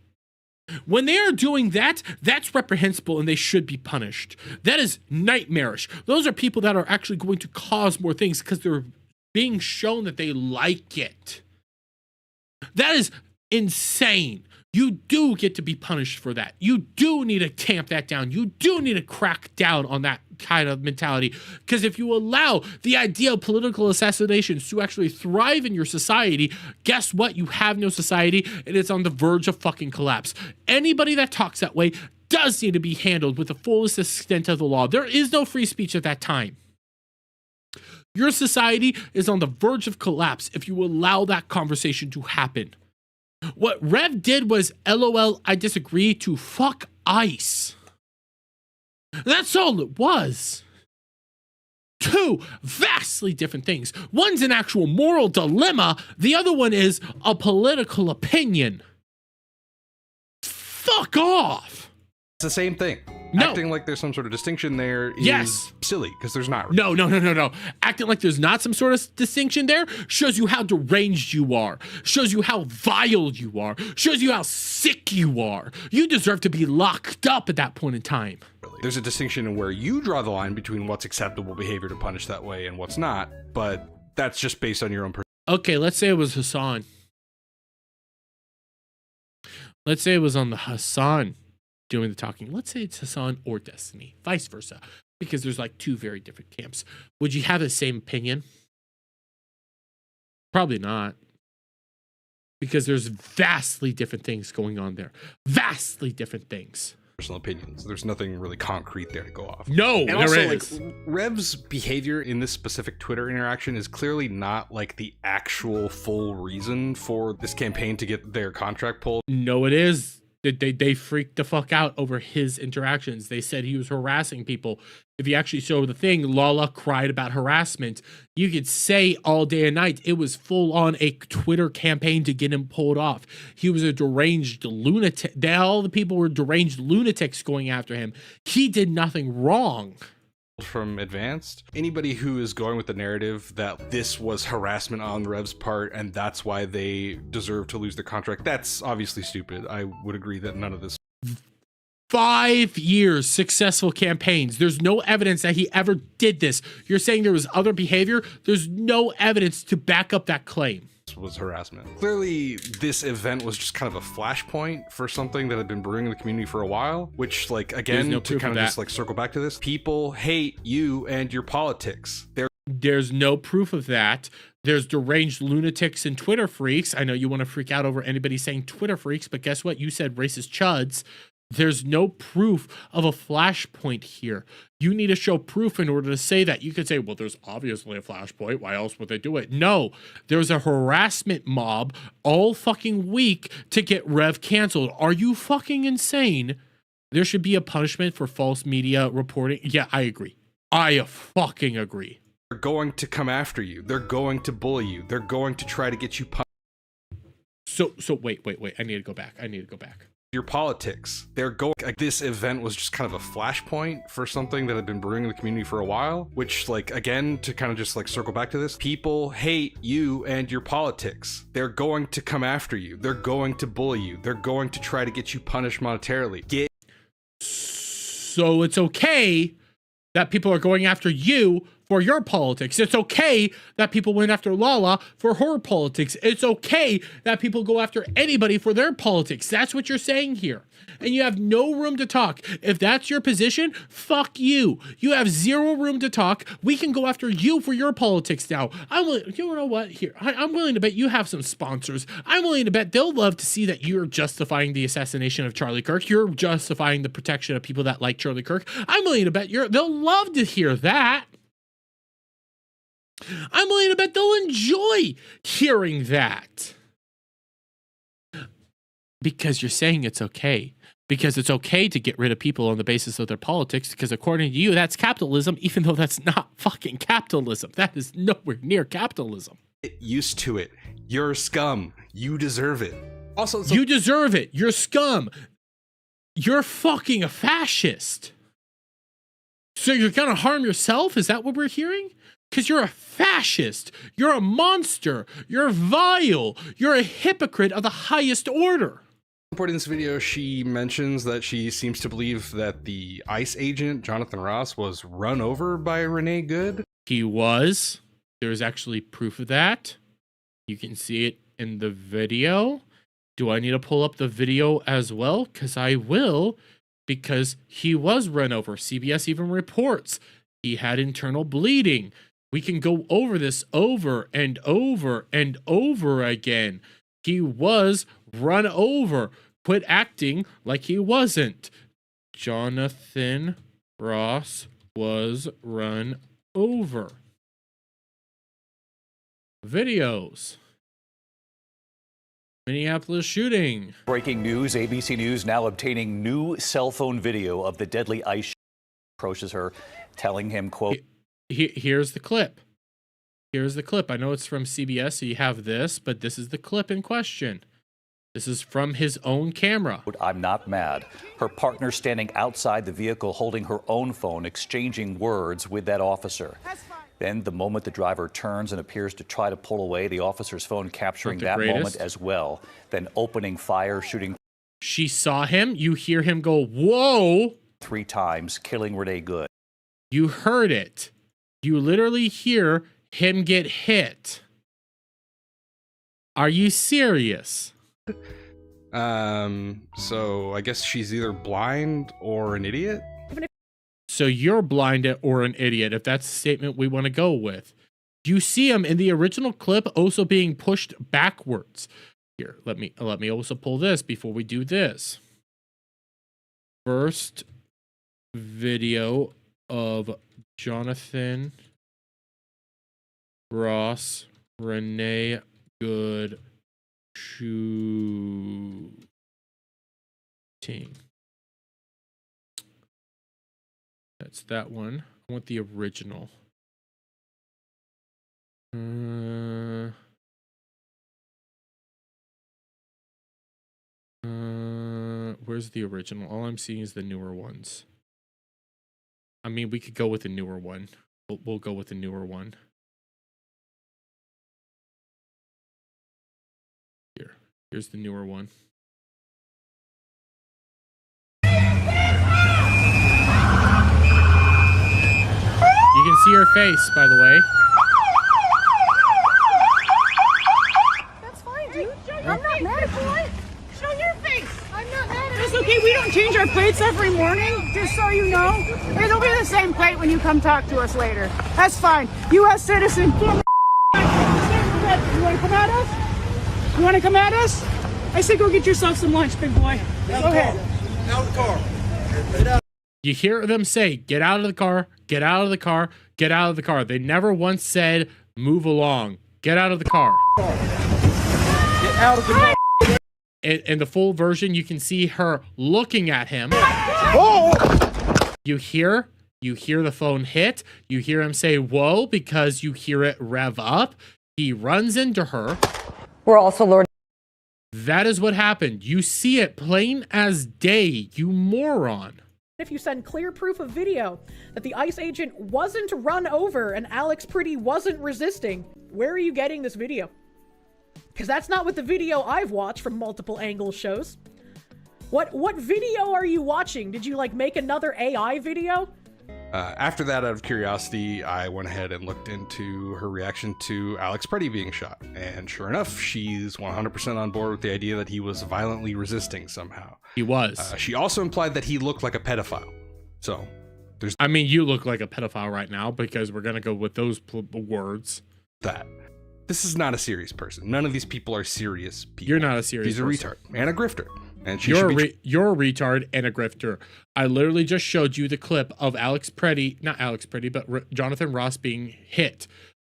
S2: When they are doing that, that's reprehensible and they should be punished. That is nightmarish. Those are people that are actually going to cause more things because they're being shown that they like it. That is insane. You do get to be punished for that. You do need to tamp that down. You do need to crack down on that kind of mentality. Because if you allow the idea of political assassinations to actually thrive in your society, guess what? You have no society and it's on the verge of fucking collapse. Anybody that talks that way does need to be handled with the fullest extent of the law. There is no free speech at that time. Your society is on the verge of collapse if you allow that conversation to happen. What Rev did was, LOL, I disagree, to fuck ICE. That's all it was. Two vastly different things. One's an actual moral dilemma. The other one is a political opinion. Fuck off.
S8: It's the same thing.
S2: No.
S8: Acting like there's some sort of distinction there is silly, because there's not.
S2: No. Acting like there's not some sort of distinction there shows you how deranged you are, shows you how vile you are, shows you how sick you are. You deserve to be locked up at that point in time.
S8: There's a distinction in where you draw the line between what's acceptable behavior to punish that way and what's not, but that's just based on your own
S2: Okay, let's say it was Hassan. Let's say it was on the Hassan doing the talking. Let's say it's Hassan or Destiny, vice versa, because there's like two very different camps. Would you have the same opinion? Probably not, because there's vastly different things going on there. Vastly different things.
S8: Personal opinions. There's nothing really concrete there to go off.
S2: No,
S8: and
S2: there
S8: also,
S2: is.
S8: Like, Rev's behavior in this specific Twitter interaction is clearly not like the actual full reason for this campaign to get their contract pulled.
S2: No, it is. They freaked the fuck out over his interactions. They said he was harassing people. If you actually show the thing, Lala cried about harassment. You could say all day and night it was full on a Twitter campaign to get him pulled off. He was a deranged lunatic. All the people were deranged lunatics going after him. He did nothing wrong.
S8: From Advanced, anybody who is going with the narrative that this was harassment on Rev's part and that's why they deserve to lose their contract, that's obviously stupid. I would agree that none of this.
S2: 5 years, successful campaigns. There's no evidence that he ever did this. You're saying there was other behavior? There's no evidence to back up that claim.
S8: Was harassment. Clearly, this event was just kind of a flashpoint for something that had been brewing in the community for a while, which, like, again, to kind of just like circle back to this, people hate you and your politics.
S2: There's no proof of that. There's deranged lunatics and Twitter freaks. I know you want to freak out over anybody saying Twitter freaks, but guess what? You said racist chuds. There's no proof of a flashpoint here. You need to show proof in order to say that. You could say, well, there's obviously a flashpoint. Why else would they do it? No, there's a harassment mob all fucking week to get Rev canceled. Are you fucking insane? There should be a punishment for false media reporting. Yeah, I agree. I fucking agree.
S8: They're going to come after you. They're going to bully you. They're going to try to get you punished.
S2: So wait. I need to go back.
S8: Your politics. They're going. Like, this event was just kind of a flashpoint for something that had been brewing in the community for a while. Which, like, again, to kind of just like circle back to this, people hate you and your politics. They're going to come after you. They're going to bully you. They're going to try to get you punished monetarily.
S2: So it's okay that people are going after you for your politics. It's okay that people went after Lala for her politics. It's okay that people go after anybody for their politics. That's what you're saying here. And you have no room to talk. If that's your position, fuck you. You have zero room to talk. We can go after you for your politics now. You know what? Here, I'm willing to bet you have some sponsors. I'm willing to bet they'll love to see that you're justifying the assassination of Charlie Kirk. You're justifying the protection of people that like Charlie Kirk. I'm willing to bet they'll love to hear that. I'm willing to bet they'll enjoy hearing that. Because you're saying it's okay. Because it's okay to get rid of people on the basis of their politics, because according to you, that's capitalism, even though that's not fucking capitalism. That is nowhere near capitalism.
S8: Get used to it. You're scum. You deserve it. Also,
S2: you deserve it. You're scum. You're fucking a fascist. So you're gonna harm yourself? Is that what we're hearing? Because you're a fascist. You're a monster. You're vile. You're a hypocrite of the highest order.
S8: In this video, she mentions that she seems to believe that the ICE agent, Jonathan Ross, was run over by Renee Good.
S2: He was. There's actually proof of that. You can see it in the video. Do I need to pull up the video as well? Because I will. Because he was run over. CBS even reports he had internal bleeding. We can go over this over and over and over again. He was run over. Quit acting like he wasn't. Jonathan Ross was run over. Videos. Minneapolis shooting.
S12: Breaking news, ABC News now obtaining new cell phone video of the deadly ICE approaches her, telling him, quote,
S2: Here's the clip. Here's the clip. I know it's from CBS, so you have this, but this is the clip in question. This is from his own camera.
S12: I'm not mad. Her partner standing outside the vehicle holding her own phone, exchanging words with that officer. Then the moment the driver turns and appears to try to pull away, the officer's phone capturing that moment as well. Then opening fire, shooting.
S2: She saw him. You hear him go, whoa.
S12: 3 times, killing Renee Good.
S2: You heard it. You literally hear him get hit. Are you serious?
S8: So I guess she's either blind or an idiot.
S2: So you're blind or an idiot, if that's the statement we want to go with. You see him in the original clip also being pushed backwards. Here, let me also pull this before we do this. First video of Jonathan Ross, Renee Good shooting. That's that one. I want the original. Where's the original? All I'm seeing is the newer ones. I mean, we could go with the newer one. We'll go with the newer one. Here's the newer one. You can see her face, by the way.
S13: That's fine, dude. I'm not mad at you. Show your face. I'm not mad at you. It's okay. We don't change our plates every morning, just so you know. It'll be the same plate when you come talk to us later. That's fine. U.S. citizen. You want to come at us? You want to come at us? I say go get yourself some lunch, big boy. Go ahead.
S14: Out of the car. Get out.
S2: You hear them say, get out of the car, get out of the car, get out of the car. They never once said, move along, get out of the car.
S14: Get out of the car.
S2: In the full version, you can see her looking at him.
S14: Oh!
S2: You hear the phone hit. You hear him say, whoa, because you hear it rev up. He runs into her.
S15: We're also Lord.
S2: That is what happened. You see it plain as day, you moron.
S10: If you send clear proof of video that the ICE agent wasn't run over and Alex Pretty wasn't resisting, where are you getting this video? Because that's not what the video I've watched from multiple angles shows. What video are you watching? Did you like make another AI video?
S8: After that, out of curiosity, I went ahead and looked into her reaction to Alex Pretty being shot. And sure enough, she's 100% on board with the idea that he was violently resisting somehow.
S2: He was.
S8: She also implied that he looked like a pedophile. So, there's...
S2: I mean, you look like a pedophile right now because we're going to go with those words.
S8: That. This is not a serious person. None of these people are serious people.
S2: You're not a serious person.
S8: He's a retard and a grifter. And
S2: you're a retard and a grifter. I literally just showed you the clip of not Alex Pretty, but Jonathan Ross being hit.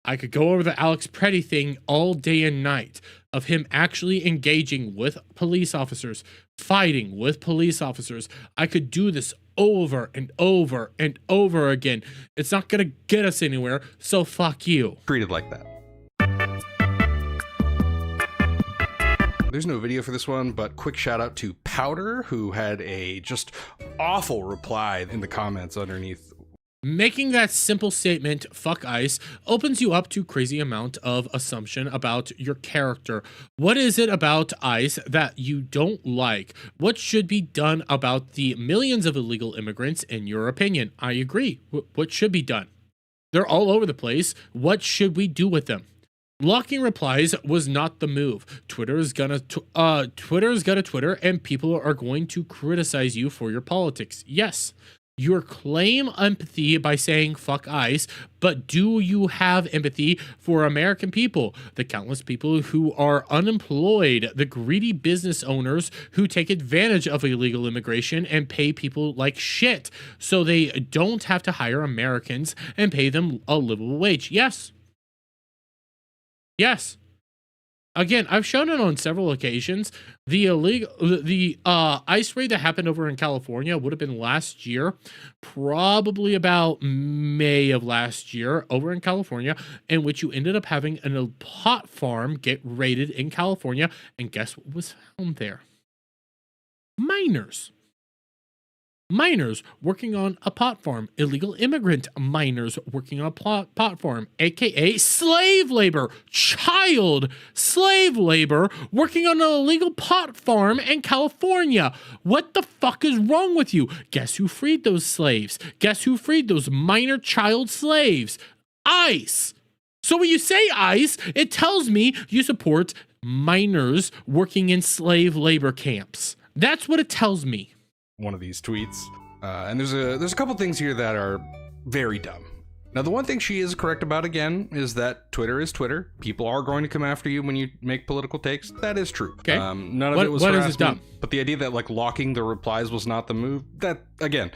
S2: I could go over the Alex Pretty thing all day and night of him actually engaging with police officers, fighting with police officers. I could do this over and over and over again. It's not going to get us anywhere, so fuck you.
S8: Treated like that. There's no video for this one, but quick shout out to Powder, who had a just awful reply in the comments underneath.
S2: Making that simple statement, fuck ICE, opens you up to crazy amount of assumption about your character. What is it about ICE that you don't like? What should be done about the millions of illegal immigrants, in your opinion? I agree. What should be done? They're all over the place. What should we do with them? Blocking replies was not the move. Twitter is gonna Twitter, and people are going to criticize you for your politics. Yes, you claim empathy by saying fuck ICE, but do you have empathy for American people, the countless people who are unemployed, the greedy business owners who take advantage of illegal immigration and pay people like shit so they don't have to hire Americans and pay them a livable wage? Yes. Yes. Again, I've shown it on several occasions. The ICE raid that happened over in California would have been last year, probably about May of last year over in California, in which you ended up having a pot farm get raided in California. And guess what was found there? Minors. Minors working on a pot farm, illegal immigrant minors working on a pot farm, aka slave labor, child slave labor working on an illegal pot farm in California. What the fuck is wrong with you? Guess who freed those slaves? Guess who freed those minor child slaves? ICE. So when you say ICE, it tells me you support minors working in slave labor camps. That's what it tells me.
S8: One of these tweets, and there's a couple things here that are very dumb. Now, the one thing she is correct about, again, is that Twitter is Twitter. People are going to come after you when you make political takes. That is true.
S2: Okay.
S8: None of it was harassment, but the idea that like locking the replies was not the move, that again.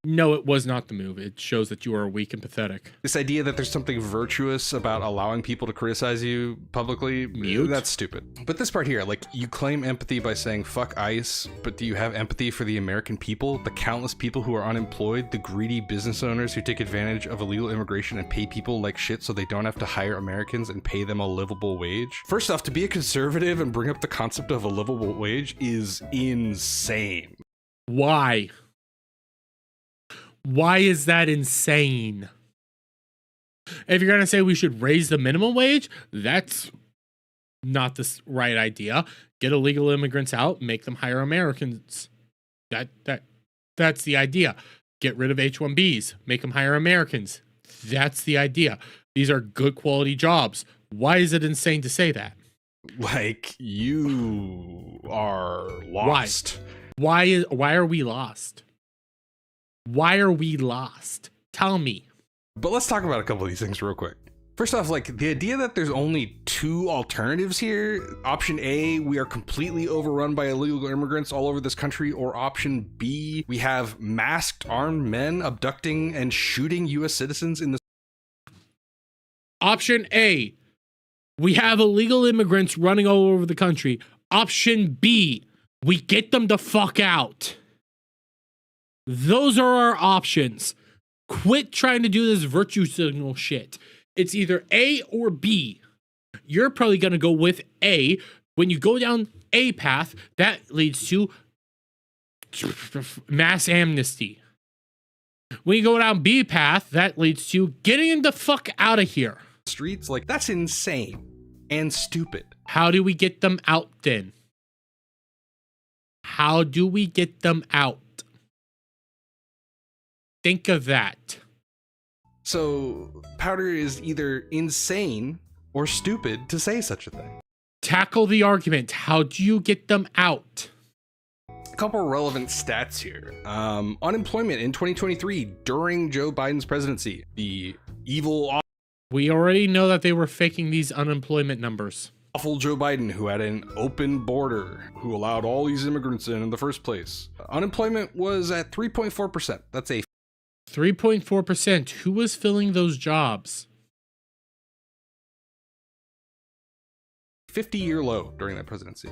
S2: No, it was not the move. It shows that you are weak and pathetic.
S8: This idea that there's something virtuous about allowing people to criticize you publicly, that's stupid. But this part here, like, you claim empathy by saying fuck ICE, but do you have empathy for the American people, the countless people who are unemployed, the greedy business owners who take advantage of illegal immigration and pay people like shit so they don't have to hire Americans and pay them a livable wage? First off, to be a conservative and bring up the concept of a livable wage is insane.
S2: Why? Why is that insane? If you're going to say we should raise the minimum wage, that's not the right idea. Get illegal immigrants out, make them hire Americans. That's the idea. Get rid of H-1Bs, make them hire Americans. That's the idea. These are good quality jobs. Why is it insane to say that?
S8: Like, you are lost.
S2: Why are we lost? Why are we lost? Tell me.
S8: But let's talk about a couple of these things real quick. First off, like the idea that there's only two alternatives here, option A, we are completely overrun by illegal immigrants all over this country, or option B, we have masked armed men abducting and shooting US citizens in the...
S2: Option A, we have illegal immigrants running all over the country. Option B, we get them the fuck out. Those are our options. Quit trying to do this virtue signal shit. It's either A or B. You're probably going to go with A. When you go down A path, that leads to mass amnesty. When you go down B path, that leads to getting the fuck out of here.
S8: Streets, like, that's insane and stupid.
S2: How do we get them out then? How do we get them out? Think of that.
S8: So, Powder is either insane or stupid to say such a thing.
S2: Tackle the argument. How do you get them out?
S8: A couple relevant stats here. Unemployment in 2023 during Joe Biden's presidency. The evil...
S2: We already know that they were faking these unemployment numbers.
S8: Awful Joe Biden, who had an open border, who allowed all these immigrants in the first place. Unemployment was at 3.4%. That's a
S2: 3.4%. Who was filling those jobs?
S8: 50-year low during that presidency.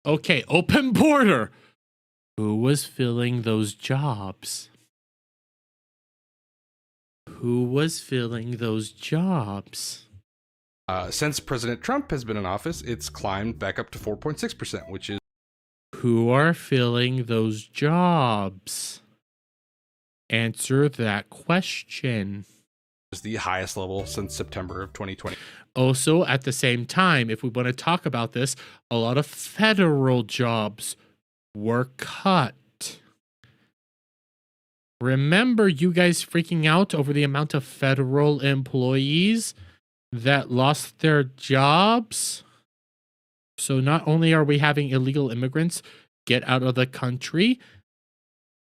S2: Okay, open border. Who was filling those jobs? Who was filling those jobs?
S8: Since President Trump has been in office, it's climbed back up to 4.6%, which is...
S2: Who are filling those jobs? Answer that question.
S8: Is the highest level since September of 2020.
S2: Also, at the same time, if we want to talk about this, a lot of federal jobs were cut. Remember you guys freaking out over the amount of federal employees that lost their jobs? So not only are we having illegal immigrants get out of the country,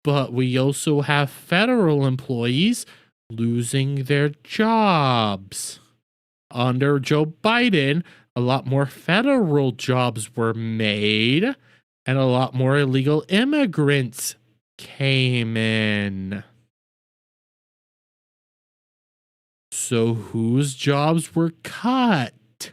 S2: but we also have federal employees losing their jobs. Under Joe Biden, a lot more federal jobs were made and a lot more illegal immigrants came in. So whose jobs were cut?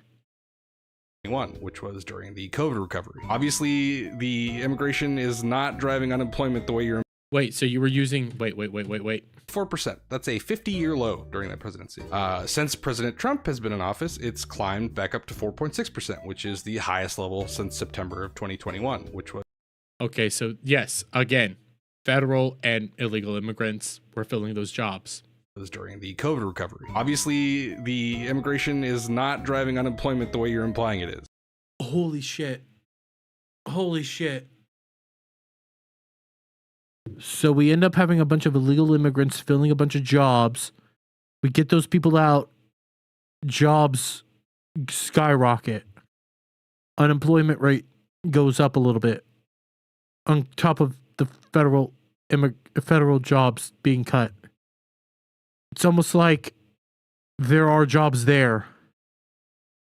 S8: Which was during the COVID recovery. Obviously, the immigration is not driving unemployment the way you're...
S2: Wait, so you were using... Wait.
S8: 4%. That's a 50-year low during that presidency. Since President Trump has been in office, it's climbed back up to 4.6%, which is the highest level since September of 2021, which was...
S2: Okay, so yes, again, federal and illegal immigrants were filling those jobs.
S8: Was during the COVID recovery. Obviously, the immigration is not driving unemployment the way you're implying it is.
S2: Holy shit. Holy shit. So we end up having a bunch of illegal immigrants filling a bunch of jobs. We get those people out. Jobs skyrocket. Unemployment rate goes up a little bit. On top of the federal jobs being cut. It's almost like there are jobs there.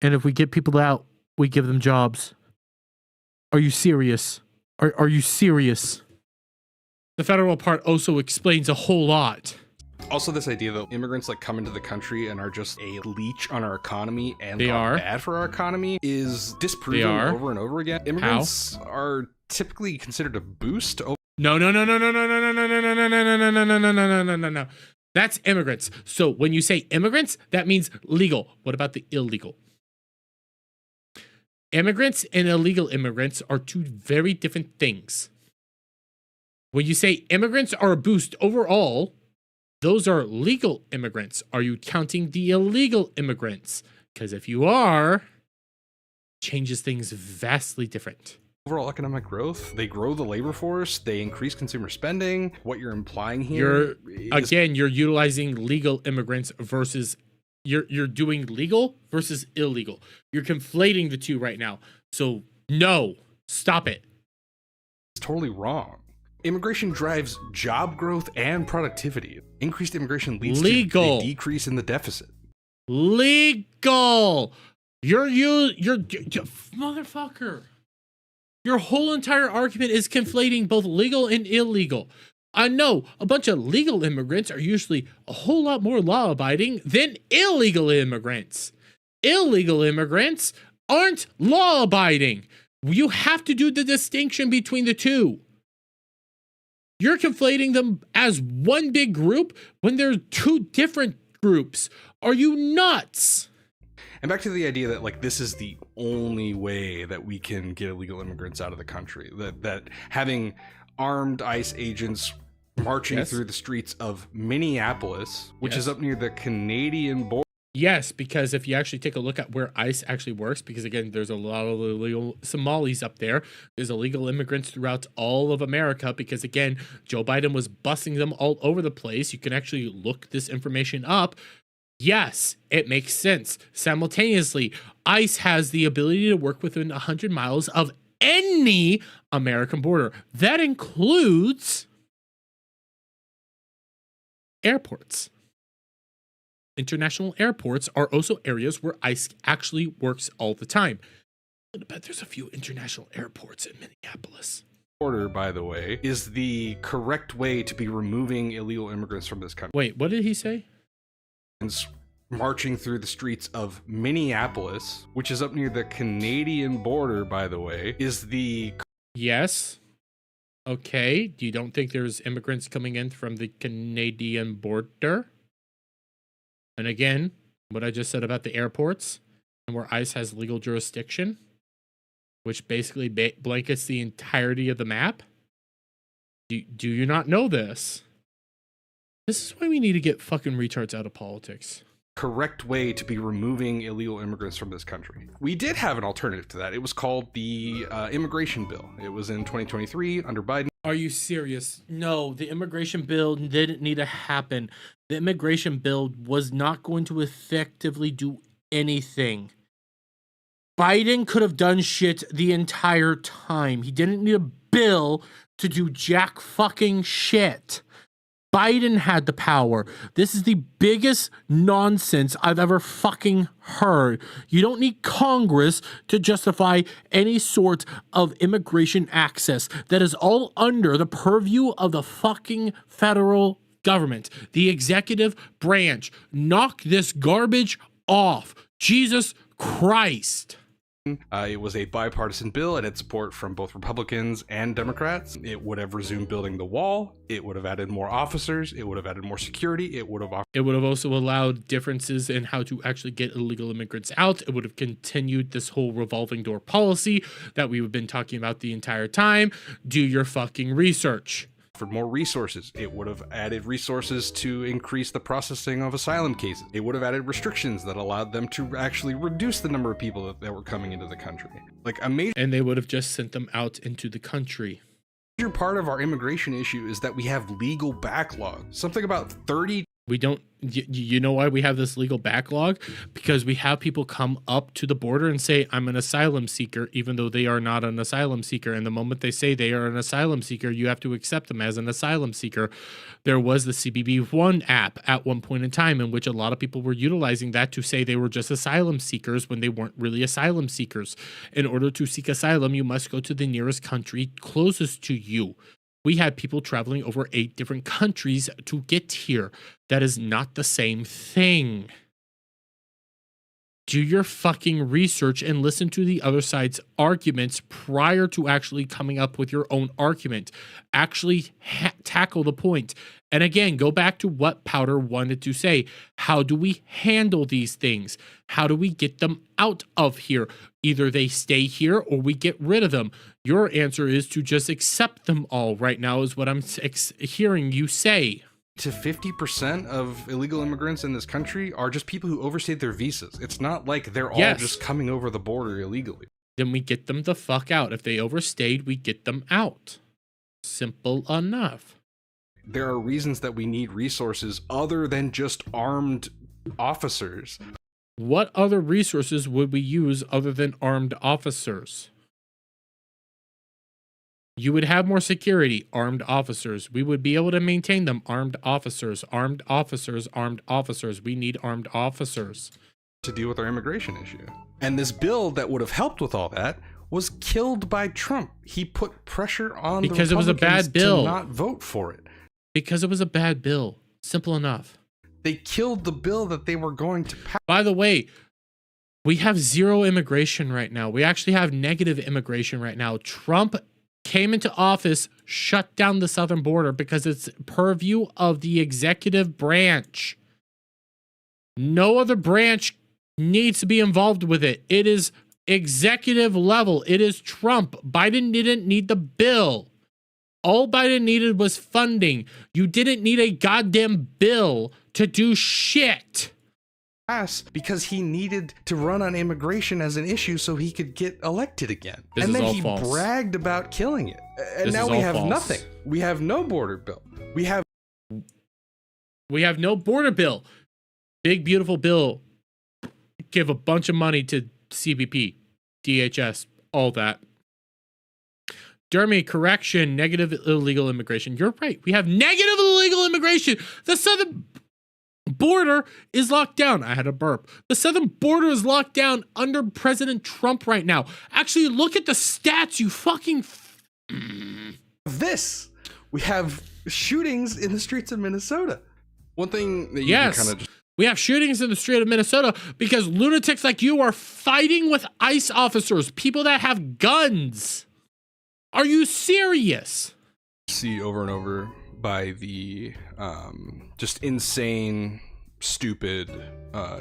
S2: And if we get people out, we give them jobs. Are you serious? Are you serious? The federal part also explains a whole lot.
S8: Also, this idea that immigrants like come into the country and are just a leech on our economy and
S2: they are
S8: bad for our economy is disproven over and over again. Immigrants are typically considered a boost.
S2: No. That's immigrants. So when you say immigrants, that means legal. What about the illegal? Immigrants and illegal immigrants are two very different things. When you say immigrants are a boost overall, those are legal immigrants. Are you counting the illegal immigrants? Because if you are, changes things vastly different.
S8: Overall economic growth, they grow the labor force, they increase consumer spending. What you're implying here
S2: you're utilizing legal immigrants versus you're doing legal versus illegal. You're conflating the two right now. So no, stop it.
S8: It's totally wrong. Immigration drives job growth and productivity. Increased immigration leads to a decrease in the deficit.
S2: Legal. You're motherfucker. Your whole entire argument is conflating both legal and illegal. I know a bunch of legal immigrants are usually a whole lot more law-abiding than illegal immigrants. Illegal immigrants aren't law-abiding. You have to do the distinction between the two. You're conflating them as one big group when they're two different groups. Are you nuts?
S8: And back to the idea that like this is the only way that we can get illegal immigrants out of the country. That having armed ICE agents marching through the streets of Minneapolis, which is up near the Canadian border.
S2: Yes, because if you actually take a look at where ICE actually works, because again, there's a lot of illegal Somalis up there. There's illegal immigrants throughout all of America because again, Joe Biden was busing them all over the place. You can actually look this information up. Yes, it makes sense. Simultaneously, ICE has the ability to work within 100 miles of any American border. That includes airports. International airports are also areas where ICE actually works all the time. I bet there's a few international airports in Minneapolis.
S8: Border, by the way, is the correct way to be removing illegal immigrants from this country.
S2: Wait, what did he say?
S8: Marching through the streets of Minneapolis, which is up near the Canadian border, by the way, is the...
S2: Yes. Okay. You don't think there's immigrants coming in from the Canadian border? And again, what I just said about the airports and where ICE has legal jurisdiction, which basically blankets the entirety of the map. Do you not know this? This is why we need to get fucking retards out of politics.
S8: Correct way to be removing illegal immigrants from this country. We did have an alternative to that. It was called the immigration bill. It was in 2023 under Biden.
S2: Are you serious? No, the immigration bill didn't need to happen. The immigration bill was not going to effectively do anything. Biden could have done shit the entire time. He didn't need a bill to do jack fucking shit. Biden had the power. This is the biggest nonsense I've ever fucking heard. You don't need Congress to justify any sort of immigration access. That is all under the purview of the fucking federal government, the executive branch. Knock this garbage off. Jesus Christ.
S8: It was a bipartisan bill. It had support from both Republicans and Democrats. It would have resumed building the wall. It would have added more officers. It would have added more security. It would have
S2: also allowed differences in how to actually get illegal immigrants out. It would have continued this whole revolving door policy that we've been talking about the entire time. Do your fucking research.
S8: For more resources. It would have added resources to increase the processing of asylum cases. It would have added restrictions that allowed them to actually reduce the number of people that were coming into the country. Like a major...
S2: And they would have just sent them out into the country.
S8: A major part of our immigration issue is that we have legal backlog. Something about 30...
S2: We don't, you know why we have this legal backlog? Because we have people come up to the border and say, I'm an asylum seeker, even though they are not an asylum seeker. And the moment they say they are an asylum seeker, you have to accept them as an asylum seeker. There was the CBP-1 app at one point in time in which a lot of people were utilizing that to say they were just asylum seekers when they weren't really asylum seekers. In order to seek asylum, you must go to the nearest country closest to you. We had people traveling over 8 different countries to get here. That is not the same thing. Do your fucking research and listen to the other side's arguments prior to actually coming up with your own argument. Actually tackle the point. And again, go back to what Powder wanted to say. How do we handle these things? How do we get them out of here? Either they stay here or we get rid of them. Your answer is to just accept them all right now is what I'm hearing you say.
S8: To 50% of illegal immigrants in this country are just people who overstayed their visas. It's not like they're all just coming over the border illegally.
S2: Then we get them the fuck out. If they overstayed, we get them out. Simple enough.
S8: There are reasons that we need resources other than just armed officers.
S2: What other resources would we use other than armed officers? You would have more security, armed officers. We would be able to maintain them, armed officers, armed officers, armed officers. We need armed officers.
S8: To deal with our immigration issue. And this bill that would have helped with all that was killed by Trump. He put pressure on
S2: because
S8: the Republicans
S2: it was a bad bill.
S8: to not vote for it.
S2: Because it was a bad bill. Simple enough.
S8: They killed the bill that they were going to pass.
S2: By the way, we have zero immigration right now. We actually have negative immigration right now. Trump came into office, shut down the southern border because it's purview of the executive branch. No other branch needs to be involved with it. It is executive level. It is Trump. Biden didn't need the bill. All Biden needed was funding. You didn't need a goddamn bill to do shit.
S8: Because he needed to run on immigration as an issue so he could get elected again.
S2: And
S8: then he bragged about killing it. And now we have nothing. We have no border bill. We have
S2: no border bill. Big beautiful bill. Give a bunch of money to CBP, DHS, all that. Dermy, correction, negative illegal immigration. You're right. We have negative illegal immigration. The southern border is locked down. I had a burp. The southern border is locked down under President Trump right now. Actually, look at the stats, you fucking...
S8: This. We have shootings in the streets of Minnesota. One thing that you can kind of...
S2: We have shootings in the street of Minnesota because lunatics like you are fighting with ICE officers, people that have guns. Are you serious?
S8: See over and over by the just insane, stupid,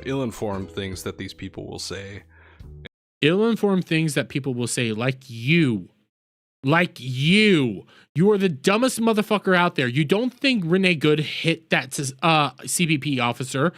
S8: ill-informed things that these people will say.
S2: Ill-informed things that people will say, like you. Like you. You are the dumbest motherfucker out there. You don't think Renee Good hit that CBP officer.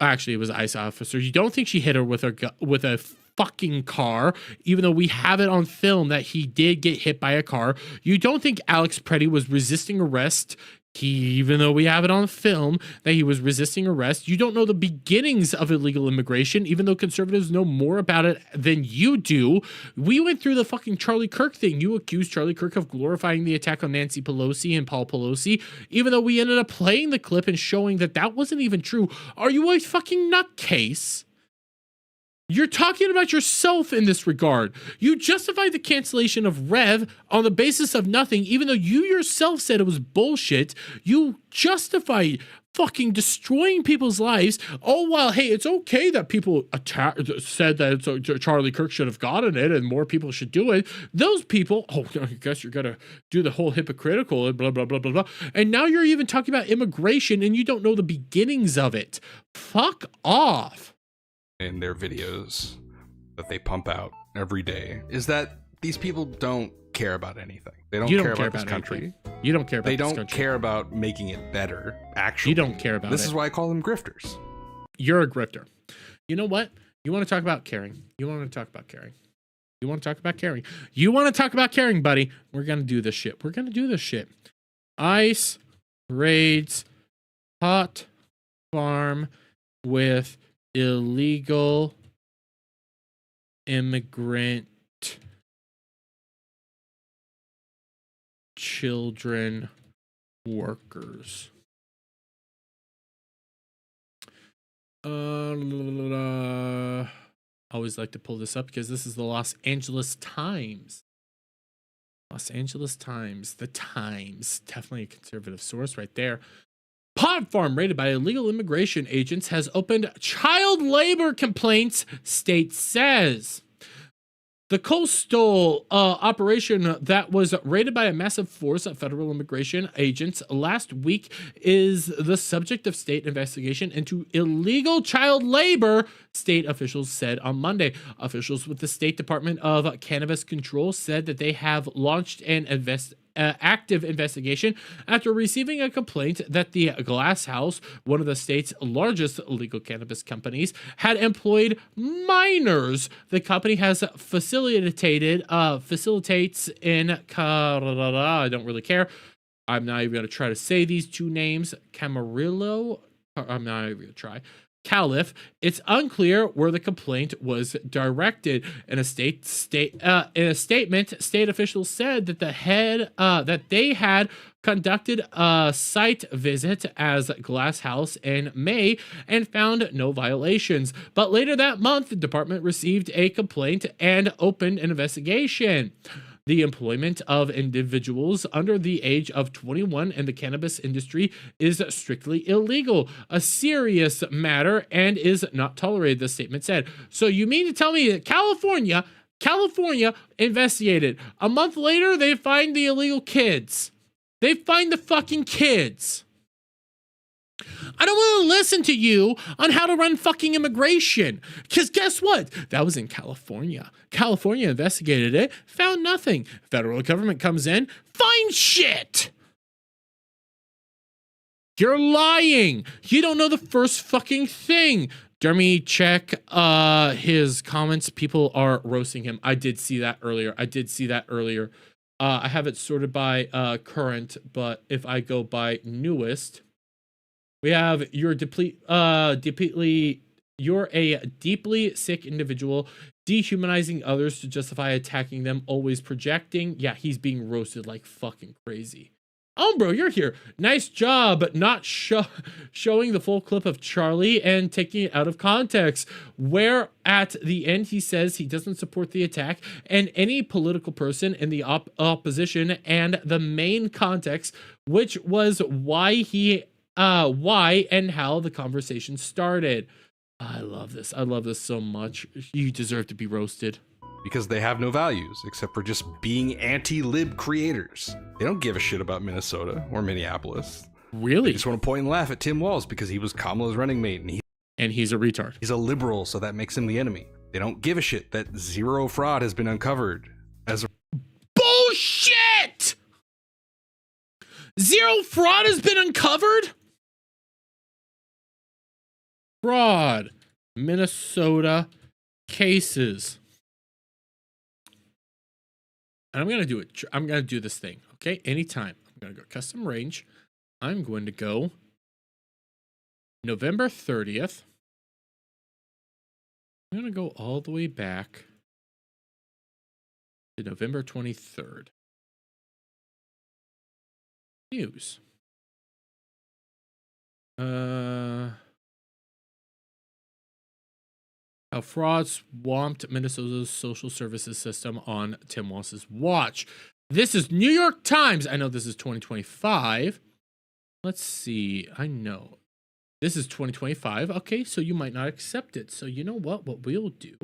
S2: Actually, it was an ICE officer. You don't think she hit her with a fucking car, even though we have it on film that he did get hit by a car. You don't think Alex Preddy was resisting arrest, even though we have it on film that he was resisting arrest. You don't know the beginnings of illegal immigration, even though conservatives know more about it than you do. We went through the fucking Charlie Kirk thing. You accused Charlie Kirk of glorifying the attack on Nancy Pelosi and Paul Pelosi, even though we ended up playing the clip and showing that that wasn't even true. Are you a fucking nutcase? You're talking about yourself in this regard. You justified the cancellation of Rev on the basis of nothing, even though you yourself said it was bullshit. You justified fucking destroying people's lives. Oh, well, hey, it's okay that people said that Charlie Kirk should have gotten it and more people should do it. Those people, oh, I guess you're going to do the whole hypocritical and blah, blah, blah, blah, blah. And now you're even talking about immigration and you don't know the beginnings of it. Fuck off.
S8: In their videos that they pump out every day is that these people don't care about anything. They don't care about this country.
S2: You don't care about
S8: this country.
S2: They don't
S8: care about making it better, actually.
S2: You don't care about it.
S8: This is why I call them grifters.
S2: You're a grifter. You know what? You want to talk about caring. You want to talk about caring. You want to talk about caring. You want to talk about caring, buddy. We're going to do this shit. We're going to do this shit. ICE raids hot farm with illegal immigrant children workers. Always like to pull this up because this is the Los Angeles Times. Los Angeles Times. The Times. Definitely a conservative source right there. Pot farm raided by illegal immigration agents has opened child labor complaints, state says. The coastal operation that was raided by a massive force of federal immigration agents last week is the subject of state investigation into illegal child labor, state officials said on Monday. Officials with the State Department of Cannabis Control said that they have launched an active investigation after receiving a complaint that the Glass House, one of the state's largest legal cannabis companies, had employed minors. The company has facilitates in I don't really care. I'm not even going to try to say these two names. Camarillo. I'm not even going to try. Caliph, it's unclear where the complaint was directed. In a statement, state officials said that that they had conducted a site visit as Glass House in May and found no violations. But later that month, the department received a complaint and opened an investigation. The employment of individuals under the age of 21 in the cannabis industry is strictly illegal, a serious matter, and is not tolerated, the statement said. So you mean to tell me that California investigated. A month later, they find the illegal kids. They find the fucking kids. I don't want to listen to you on how to run fucking immigration. Because guess what? That was in California. California investigated it, found nothing. Federal government comes in, finds shit. You're lying. You don't know the first fucking thing. Jeremy, check his comments. People are roasting him. I did see that earlier. I have it sorted by current, but if I go by newest, we have you're a deeply sick individual, dehumanizing others to justify attacking them, always projecting. Yeah, he's being roasted like fucking crazy. Oh, bro, you're here. Nice job not showing the full clip of Charlie and taking it out of context, where at the end he says he doesn't support the attack and any political person in the opposition, and the main context, which was why and how the conversation started. I love this. I love this so much. You deserve to be roasted.
S8: Because they have no values except for just being anti-lib creators. They don't give a shit about Minnesota or Minneapolis.
S2: Really?
S8: They just want to point and laugh at Tim Walz because he was Kamala's running mate and
S2: he's a retard.
S8: He's a liberal, so that makes him the enemy. They don't give a shit that zero fraud has been uncovered as a
S2: bullshit. Zero fraud has been uncovered? Fraud. Minnesota cases. And I'm going to do it. I'm going to do this thing. Okay. Anytime. I'm going to go custom range. I'm going to go November 30th. I'm going to go all the way back to November 23rd. News. How fraud swamped Minnesota's social services system on Tim Walz's watch. This is New York Times. I know this is 2025. Let's see. I know. This is 2025. Okay, so you might not accept it. So you know what? What we'll do.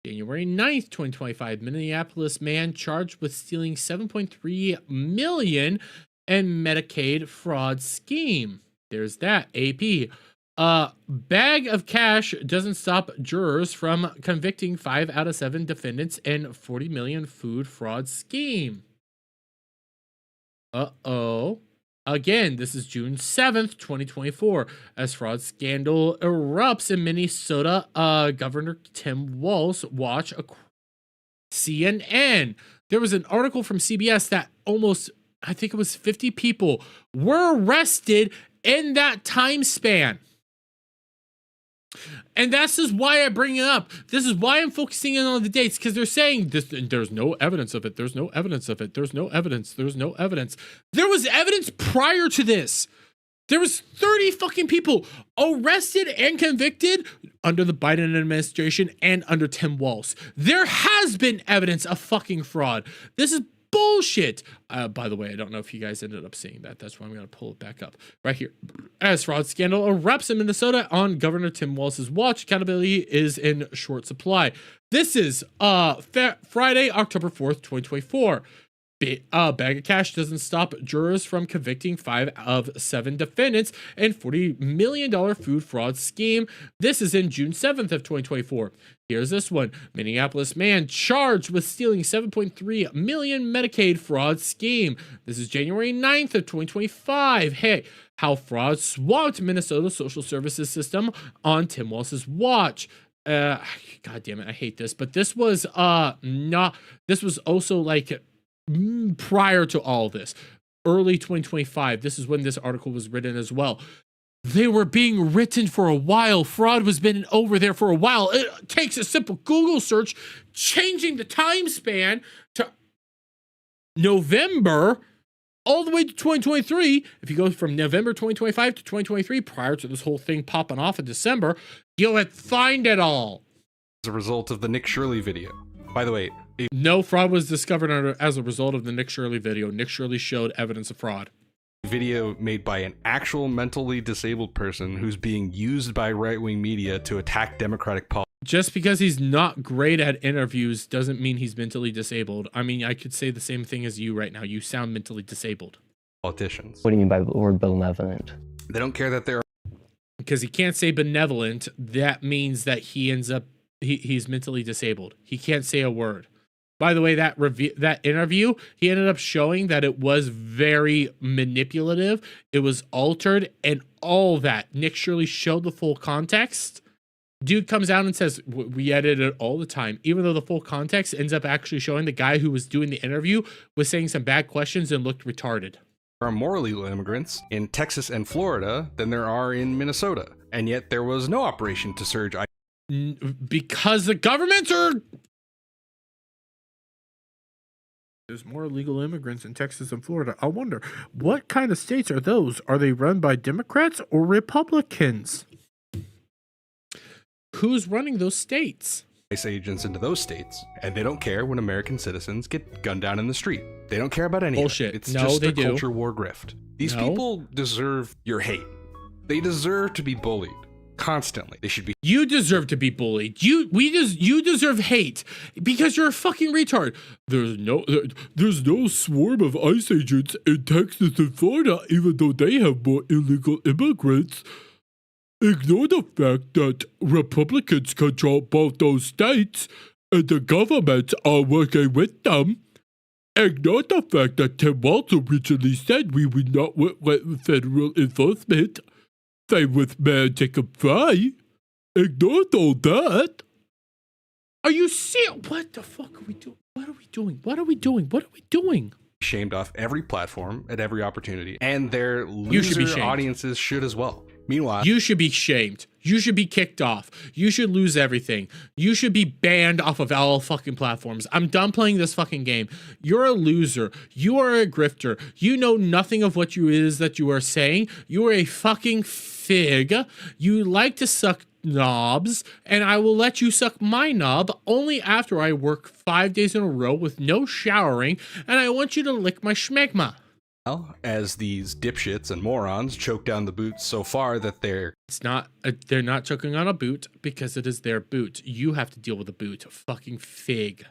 S2: January 9th, 2025. Minneapolis man charged with stealing $7.3 million in Medicaid fraud scheme. There's that. AP. Bag of cash doesn't stop jurors from convicting 5 out of 7 defendants in $40 million food fraud scheme. Uh-oh. Again, this is June 7th, 2024, as fraud scandal erupts in Minnesota. Governor Tim Walz watch CNN. There was an article from CBS that almost, I think it was 50 people were arrested in that time span. And this is why I bring it up. This is why I'm focusing in on the dates, because they're saying this, there's no evidence of it. There's no evidence of it. There's no evidence. There's no evidence. There was evidence prior to this. There was 30 fucking people arrested and convicted under the Biden administration and under Tim Walz. There has been evidence of fucking fraud. This is bullshit. By the way, I don't know if you guys ended up seeing that. That's why I'm going to pull it back up right here. As fraud scandal erupts in Minnesota on Governor Tim Walz's watch, accountability is in short supply. This is Friday, October 4th, 2024. Bag of cash doesn't stop jurors from convicting 5 of 7 defendants in $40 million food fraud scheme. This is in June 7th of 2024. Here's this one. Minneapolis man charged with stealing $7.3 million Medicaid fraud scheme. This is January 9th of 2025. Hey, how fraud swamped Minnesota social services system on Tim Walz's watch. God damn it, I hate this. But this was this was also like prior to all this, early 2025. This is when this article was written as well. They were being written for a while. Fraud was been over there for a while. It takes a simple Google search, changing the time span to November all the way to 2023. If you go from November 2025 to 2023, prior to this whole thing popping off in December, you'll find it all.
S8: As a result of the Nick Shirley video. By the way,
S2: no fraud was discovered as a result of the Nick Shirley video. Nick Shirley showed evidence of fraud.
S8: Video made by an actual mentally disabled person who's being used by right-wing media to attack democratic politics.
S2: Just because he's not great at interviews doesn't mean he's mentally disabled. I mean, I could say the same thing as you right now. You sound mentally disabled.
S8: Politicians.
S15: What do you mean by the word benevolent?
S8: They don't care that they're...
S2: Because he can't say benevolent, that means that he ends up, he's mentally disabled. He can't say a word. By the way, that interview, he ended up showing that it was very manipulative. It was altered and all that. Nick Shirley showed the full context. Dude comes out and says, we edit it all the time. Even though the full context ends up actually showing the guy who was doing the interview was saying some bad questions and looked retarded.
S8: There are more illegal immigrants in Texas and Florida than there are in Minnesota. And yet there was no operation to surge.
S2: Because the governments are... There's more illegal immigrants in Texas and Florida. I wonder, what kind of states are those? Are they run by Democrats or Republicans? Who's running those states?
S8: ICE agents into those states, and they don't care when American citizens get gunned down in the street. They don't care about any
S2: bullshit.
S8: Of it. It's
S2: no,
S8: just
S2: they
S8: a
S2: do.
S8: Culture war grift. These people deserve your hate. They deserve to be bullied. Constantly. They should be.
S2: You deserve to be bullied. You deserve hate because you're a fucking retard. There's no swarm of ICE agents in Texas and Florida, even though they have more illegal immigrants. Ignore the fact that Republicans control both those states and the governments are working with them. Ignore the fact that Tim Walz originally said we would not work with federal enforcement. Same with Man Jacob Fry. Ignore all that. Are you serious? What the fuck are we doing? What are we doing? What are we doing? What are we doing?
S8: Shamed off every platform at every opportunity, and their loser audiences should as well. Meanwhile,
S2: you should be shamed. You should be kicked off. You should lose everything. You should be banned off of all fucking platforms. I'm done playing this fucking game. You're a loser. You are a grifter. You know nothing of what you is that you are saying. You are a fucking fig. You like to suck knobs, and I will let you suck my knob only after I work 5 days in a row with no showering, and I want you to lick my schmegma.
S8: As these dipshits and morons choke down the boots so far that they're
S2: not choking on a boot because it is their boot. You have to deal with the boot. Fucking fig.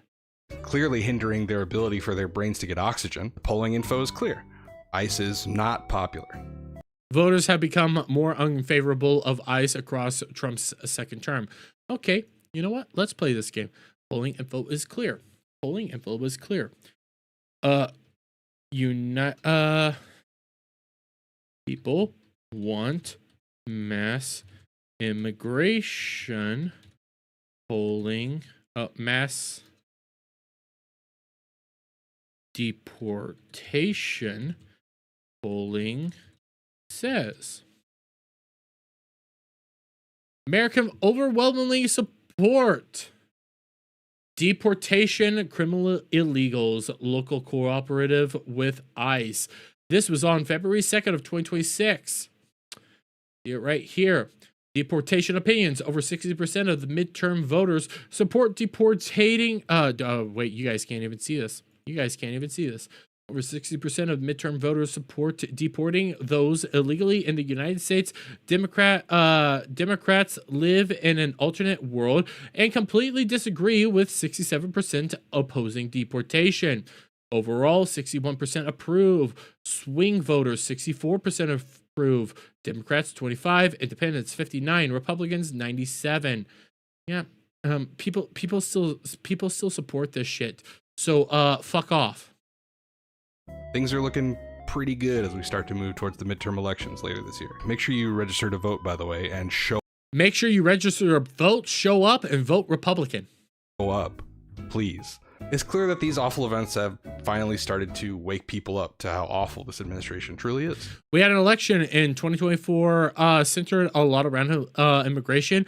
S8: Clearly hindering their ability for their brains to get oxygen. Polling info is clear. ICE is not popular.
S2: Voters have become more unfavorable of ICE across Trump's second term. Okay, you know what? Let's play this game. Polling info is clear. Polling info is clear. People want mass immigration. Mass deportation. Polling says American overwhelmingly support deportation, criminal illegals, local cooperative with ICE. This was on February 2nd of 2026. See it right here. Deportation opinions. Over 60% of the midterm voters support deportating. Wait, you guys can't even see this. Over 60% of midterm voters support deporting those illegally in the United States. Democrats live in an alternate world and completely disagree with 67% opposing deportation. Overall, 61% approve. Swing voters, 64% approve. Democrats, 25. Independents, 59. Republicans, 97. Yeah, people still support this shit. So, fuck off.
S8: Things are looking pretty good as we start to move towards the midterm elections later this year. Make sure you register to vote, by the way, and
S2: Make sure you register to vote, show up, and vote Republican.
S8: Show up, please. It's clear that these awful events have finally started to wake people up to how awful this administration truly is.
S2: We had an election in 2024 centered a lot around immigration,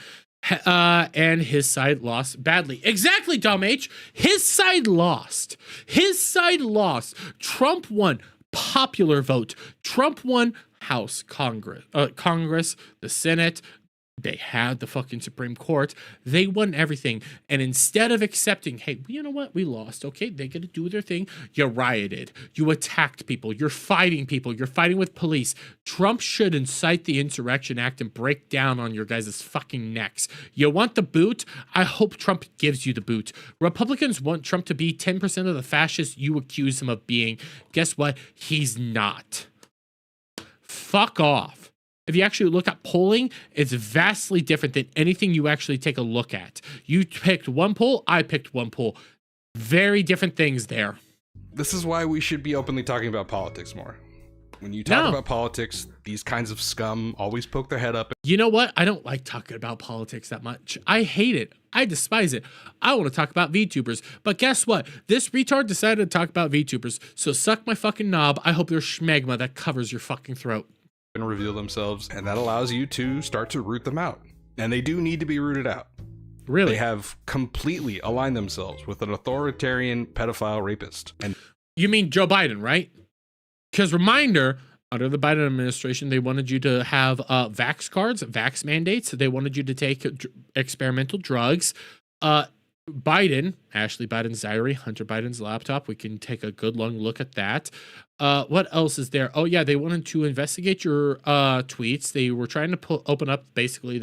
S2: and his side lost badly. Exactly, Dom H. His side lost. His side lost. Trump won popular vote. Trump won House, Congress, the Senate. They had the fucking Supreme Court. They won everything. And instead of accepting, hey, you know what? We lost. Okay, they got to do their thing. You rioted. You attacked people. You're fighting people. You're fighting with police. Trump should incite the Insurrection Act and break down on your guys' fucking necks. You want the boot? I hope Trump gives you the boot. Republicans want Trump to be 10% of the fascists you accuse him of being. Guess what? He's not. Fuck off. If you actually look at polling, it's vastly different than anything you actually take a look at. You picked one poll, I picked one poll. Very different things there.
S8: This is why we should be openly talking about politics more. When you talk about politics, these kinds of scum always poke their head up.
S2: You know what? I don't like talking about politics that much. I hate it. I despise it. I want to talk about VTubers. But guess what? This retard decided to talk about VTubers. So suck my fucking knob. I hope there's schmegma that covers your fucking throat.
S8: And reveal themselves, and that allows you to start to root them out. And they do need to be rooted out.
S2: Really?
S8: They have completely aligned themselves with an authoritarian pedophile rapist. And
S2: you mean Joe Biden, right? Because reminder, under the Biden administration, they wanted you to have vax cards, vax mandates. They wanted you to take experimental drugs. Biden, Ashley Biden's diary, Hunter Biden's laptop. We can take a good long look at that. What else is there? Oh yeah, they wanted to investigate your tweets. They were trying to open up basically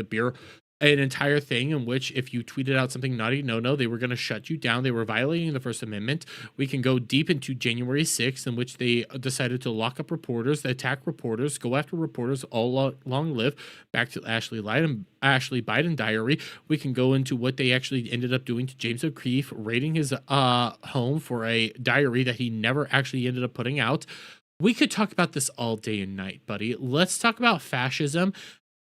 S2: an entire thing in which if you tweeted out something naughty, no, they were going to shut you down. They were violating the First Amendment. We can go deep into January 6th, in which they decided to lock up reporters, attack reporters, go after reporters, all long live. Back to Ashley Biden diary. We can go into what they actually ended up doing to James O'Keefe, raiding his home for a diary that he never actually ended up putting out. We could talk about this all day and night, buddy. Let's talk about fascism.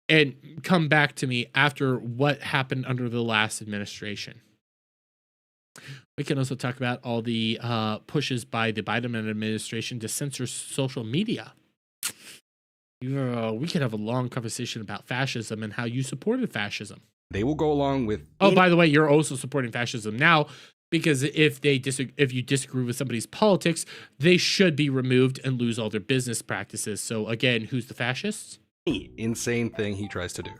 S2: And come back to me after what happened under the last administration. We can also talk about all the pushes by the Biden administration to censor social media. We could have a long conversation about fascism and how you supported fascism.
S8: They will go along with...
S2: Oh, by the way, you're also supporting fascism now, because if you disagree with somebody's politics, they should be removed and lose all their business practices. So again, who's the fascists?
S8: Insane thing he tries to do.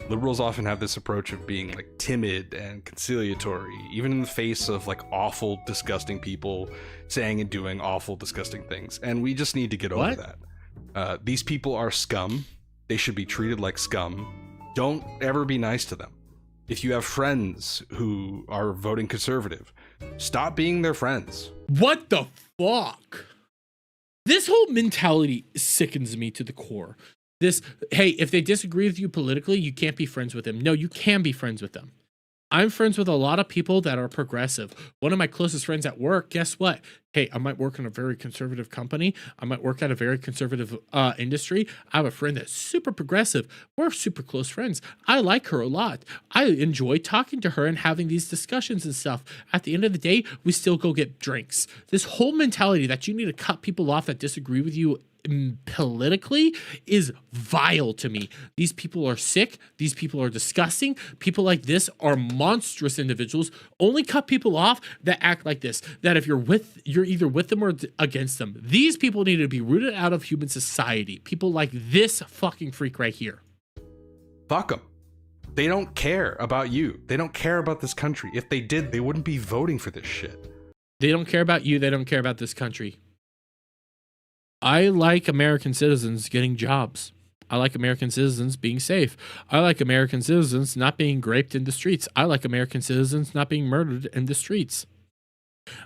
S8: Liberals often have this approach of being like timid and conciliatory, even in the face of like awful, disgusting people saying and doing awful, disgusting things. And we just need to get over that. These people are scum. They should be treated like scum. Don't ever be nice to them. If you have friends who are voting conservative, stop being their friends.
S2: What the fuck? This whole mentality sickens me to the core. Hey, if they disagree with you politically, you can't be friends with them. No, you can be friends with them. I'm friends with a lot of people that are progressive. One of my closest friends at work, guess what? Hey, I might work in a very conservative company. I might work at a very conservative industry. I have a friend that's super progressive. We're super close friends. I like her a lot. I enjoy talking to her and having these discussions and stuff. At the end of the day, we still go get drinks. This whole mentality that you need to cut people off that disagree with you politically is vile to me. These people are sick. These people are disgusting. People like this are monstrous individuals. Only cut people off that act like this, that if you're either with them or against them. These people need to be rooted out of human society. People like this fucking freak right here.
S8: Fuck them. They don't care about you. They don't care about this country. If they did, they wouldn't be voting for this shit.
S2: They don't care about you. They don't care about this country. I like American citizens getting jobs. I like American citizens being safe. I like American citizens not being raped in the streets. I like American citizens not being murdered in the streets.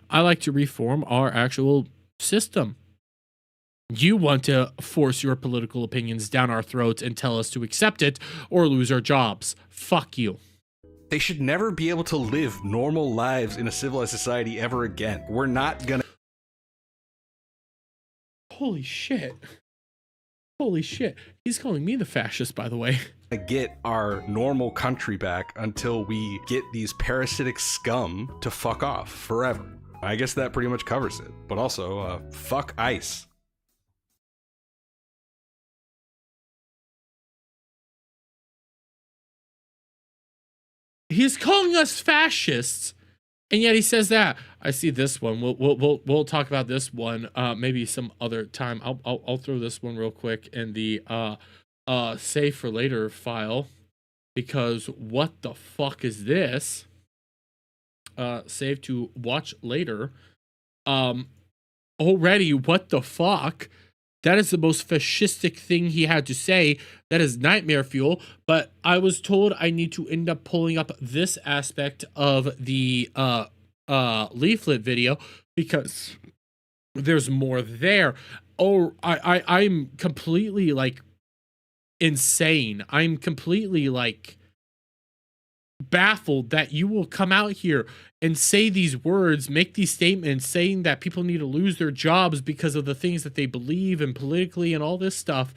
S2: I like to reform our actual system. You want to force your political opinions down our throats and tell us to accept it or lose our jobs. Fuck you.
S8: They should never be able to live normal lives in a civilized society ever again. We're not gonna...
S2: Holy shit. Holy shit. He's calling me the fascist, by the way.
S8: Get our normal country back until we get these parasitic scum to fuck off forever. I guess that pretty much covers it. But also, fuck ICE.
S2: He's calling us fascists, and yet he says that. I see this one. We'll talk about this one maybe some other time. I'll throw this one real quick in the save for later file, because what the fuck is this? Save to watch later. Already, what the fuck? That is the most fascistic thing he had to say. That is nightmare fuel. But I was told I need to end up pulling up this aspect of the leaflet video because there's more there. Oh, I'm completely like insane. I'm completely like baffled that you will come out here and say these words, make these statements saying that people need to lose their jobs because of the things that they believe in politically and all this stuff,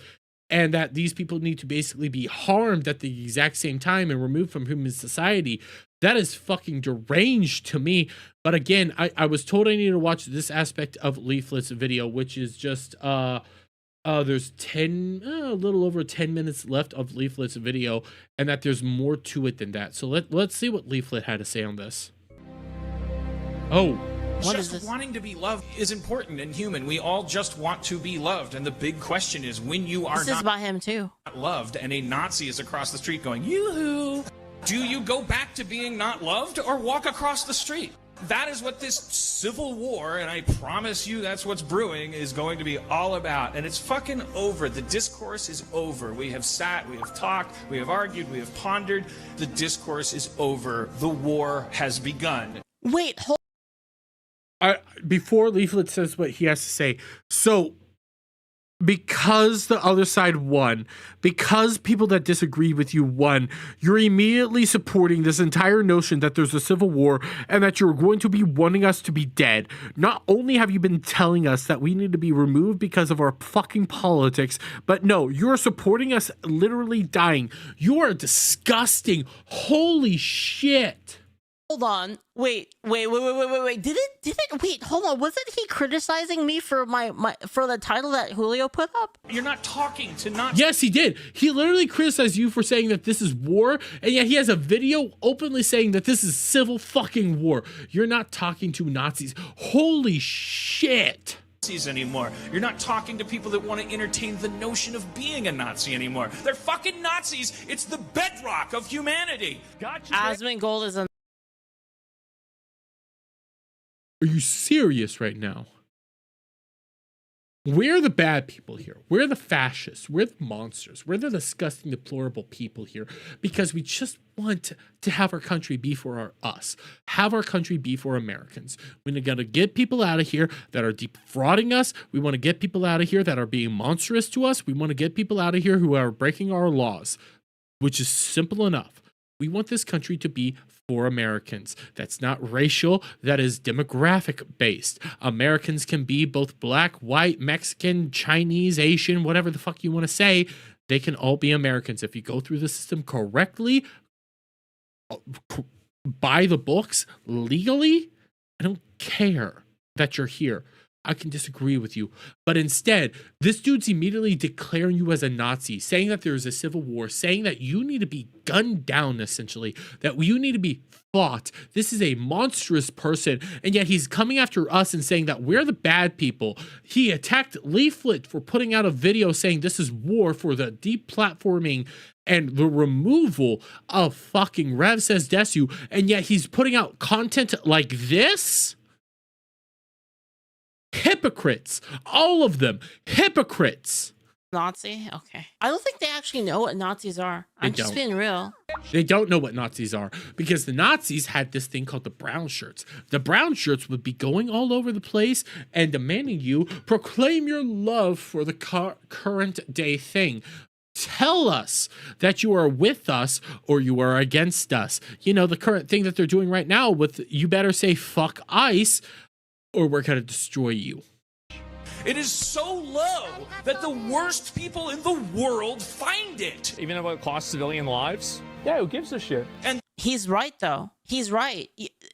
S2: and that these people need to basically be harmed at the exact same time and removed from human society. That is fucking deranged to me. But again, I was told I needed to watch this aspect of Leaflet's video, which is just there's a little over 10 minutes left of Leaflet's video, and that there's more to it than that. So let's see what Leaflet had to say on this. Oh,
S16: what is this? Wanting to be loved is important and human. We all just want to be loved, and the big question is when you are
S9: this is by him too.
S16: Not loved, and a Nazi is across the street going yoo-hoo. Do you go back to being not loved or walk across the street? That is what this civil war, and I promise you that's what's brewing, is going to be all about. And it's fucking over. The discourse is over. We have sat, we have talked, we have argued, we have pondered. The discourse is over. The war has begun.
S9: Wait, hold.
S2: Before Leaflet says what he has to say, so because the other side won, because people that disagree with you won, you're immediately supporting this entire notion that there's a civil war and that you're going to be wanting us to be dead. Not only have you been telling us that we need to be removed because of our fucking politics, but no, you're supporting us literally dying. You are disgusting. Holy shit.
S9: Hold on. Wait. Did it wait, hold on. Wasn't he criticizing me for for the title that Julio put up?
S16: You're not talking to Nazis.
S2: Yes, he did. He literally criticized you for saying that this is war, and yet he has a video openly saying that this is civil fucking war. You're not talking to Nazis. Holy shit.
S16: Anymore. You're not talking to people that want to entertain the notion of being a Nazi anymore. They're fucking Nazis. It's the bedrock of humanity.
S9: Gotcha. Asmongold is a...
S2: Are you serious right now? We're the bad people here. We're the fascists. We're the monsters. We're the disgusting, deplorable people here because we just want to have our country be for us. Have our country be for Americans. We got to get people out of here that are defrauding us. We want to get people out of here that are being monstrous to us. We want to get people out of here who are breaking our laws, which is simple enough. We want this country to be for Americans. That's not racial. That is demographic based. Americans can be both black, white, Mexican, Chinese, Asian, whatever the fuck you want to say. They can all be Americans. If you go through the system correctly, by the books, legally, I don't care that you're here. I can disagree with you. But instead, this dude's immediately declaring you as a Nazi, saying that there's a civil war, saying that you need to be gunned down, essentially, that you need to be fought. This is a monstrous person, and yet he's coming after us and saying that we're the bad people. He attacked Leaflet for putting out a video saying this is war for the deplatforming and the removal of fucking Rev Says Desu, and yet he's putting out content like this? Hypocrites. All of them. Hypocrites.
S9: Nazi? Okay. I don't think they actually know what Nazis are. I'm just being real.
S2: They don't know what Nazis are because the Nazis had this thing called the brown shirts. The brown shirts would be going all over the place and demanding you proclaim your love for the current day thing. Tell us that you are with us or you are against us. You know, the current thing that they're doing right now with you better say fuck ICE or we're going to destroy you.
S16: It is so low that the worst people in the world find it.
S17: Even though it costs civilian lives? Yeah, who gives a shit?
S16: And
S9: he's right, though. He's right.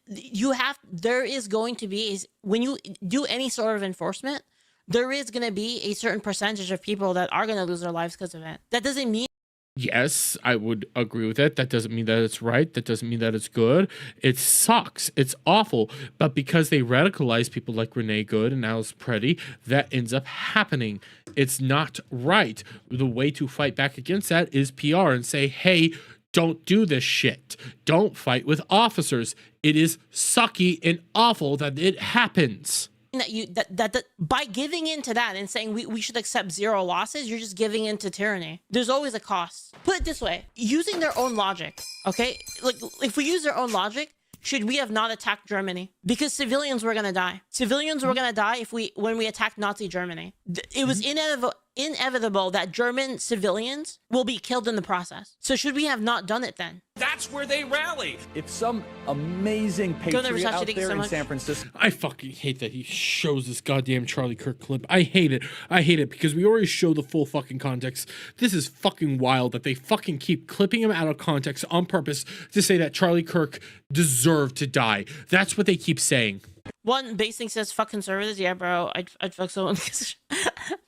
S9: There is going to be, when you do any sort of enforcement, there is going to be a certain percentage of people that are going to lose their lives because of it. That doesn't mean.
S2: Yes, I would agree with it. That doesn't mean that it's right. That doesn't mean that it's good. It sucks. It's awful. But because they radicalize people like Renee Good and Alice Preddy, that ends up happening. It's not right. The way to fight back against that is PR and say, hey, don't do this shit. Don't fight with officers. It is sucky and awful that it happens.
S9: That by giving into that and saying we should accept zero losses, you're just giving into tyranny. There's always a cost. Put it this way, using their own logic, okay? Like, if we use their own logic, should we have not attacked Germany? Because civilians were gonna die. Civilians were gonna die when we attacked Nazi Germany. It was inevitable that German civilians will be killed in the process. So should we have not done it then?
S16: that's where they rally.
S11: If some amazing patriot out there in San Francisco.
S2: I fucking hate that he shows this goddamn Charlie Kirk clip. I hate it. I hate it because we already show the full fucking context. This is fucking wild that they fucking keep clipping him out of context on purpose to say that Charlie Kirk deserved to die. That's what they keep saying.
S9: One base thing says fuck conservatives. Yeah, bro. I'd fuck someone.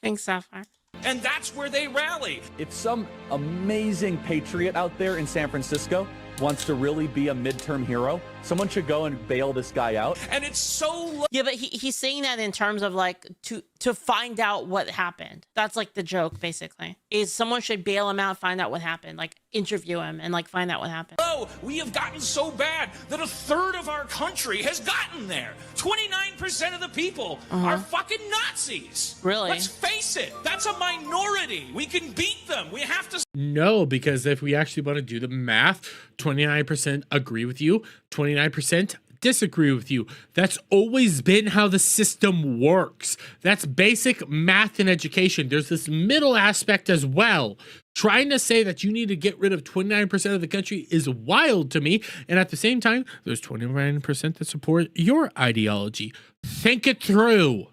S9: Thanks, Sapphire.
S16: And that's where they rally.
S11: If some amazing patriot out there in San Francisco wants to really be a midterm hero, someone should go and bail this guy out.
S16: And it's so...
S9: Yeah, but he's saying that in terms of like to find out what happened. That's like the joke, basically. Is someone should bail him out, find out what happened. Like interview him and like find out what happened.
S16: Oh, we have gotten so bad that a third of our country has gotten there. 29% of the people are fucking Nazis.
S9: Really?
S16: Let's face it. That's a minority. We can beat them. We have to...
S2: No, because if we actually want to do the math, 29% agree with you, 29% disagree with you. That's always been how the system works. That's basic math and education. There's this middle aspect as well. Trying to say that you need to get rid of 29% of the country is wild to me. And at the same time, there's 29% that support your ideology. Think it through.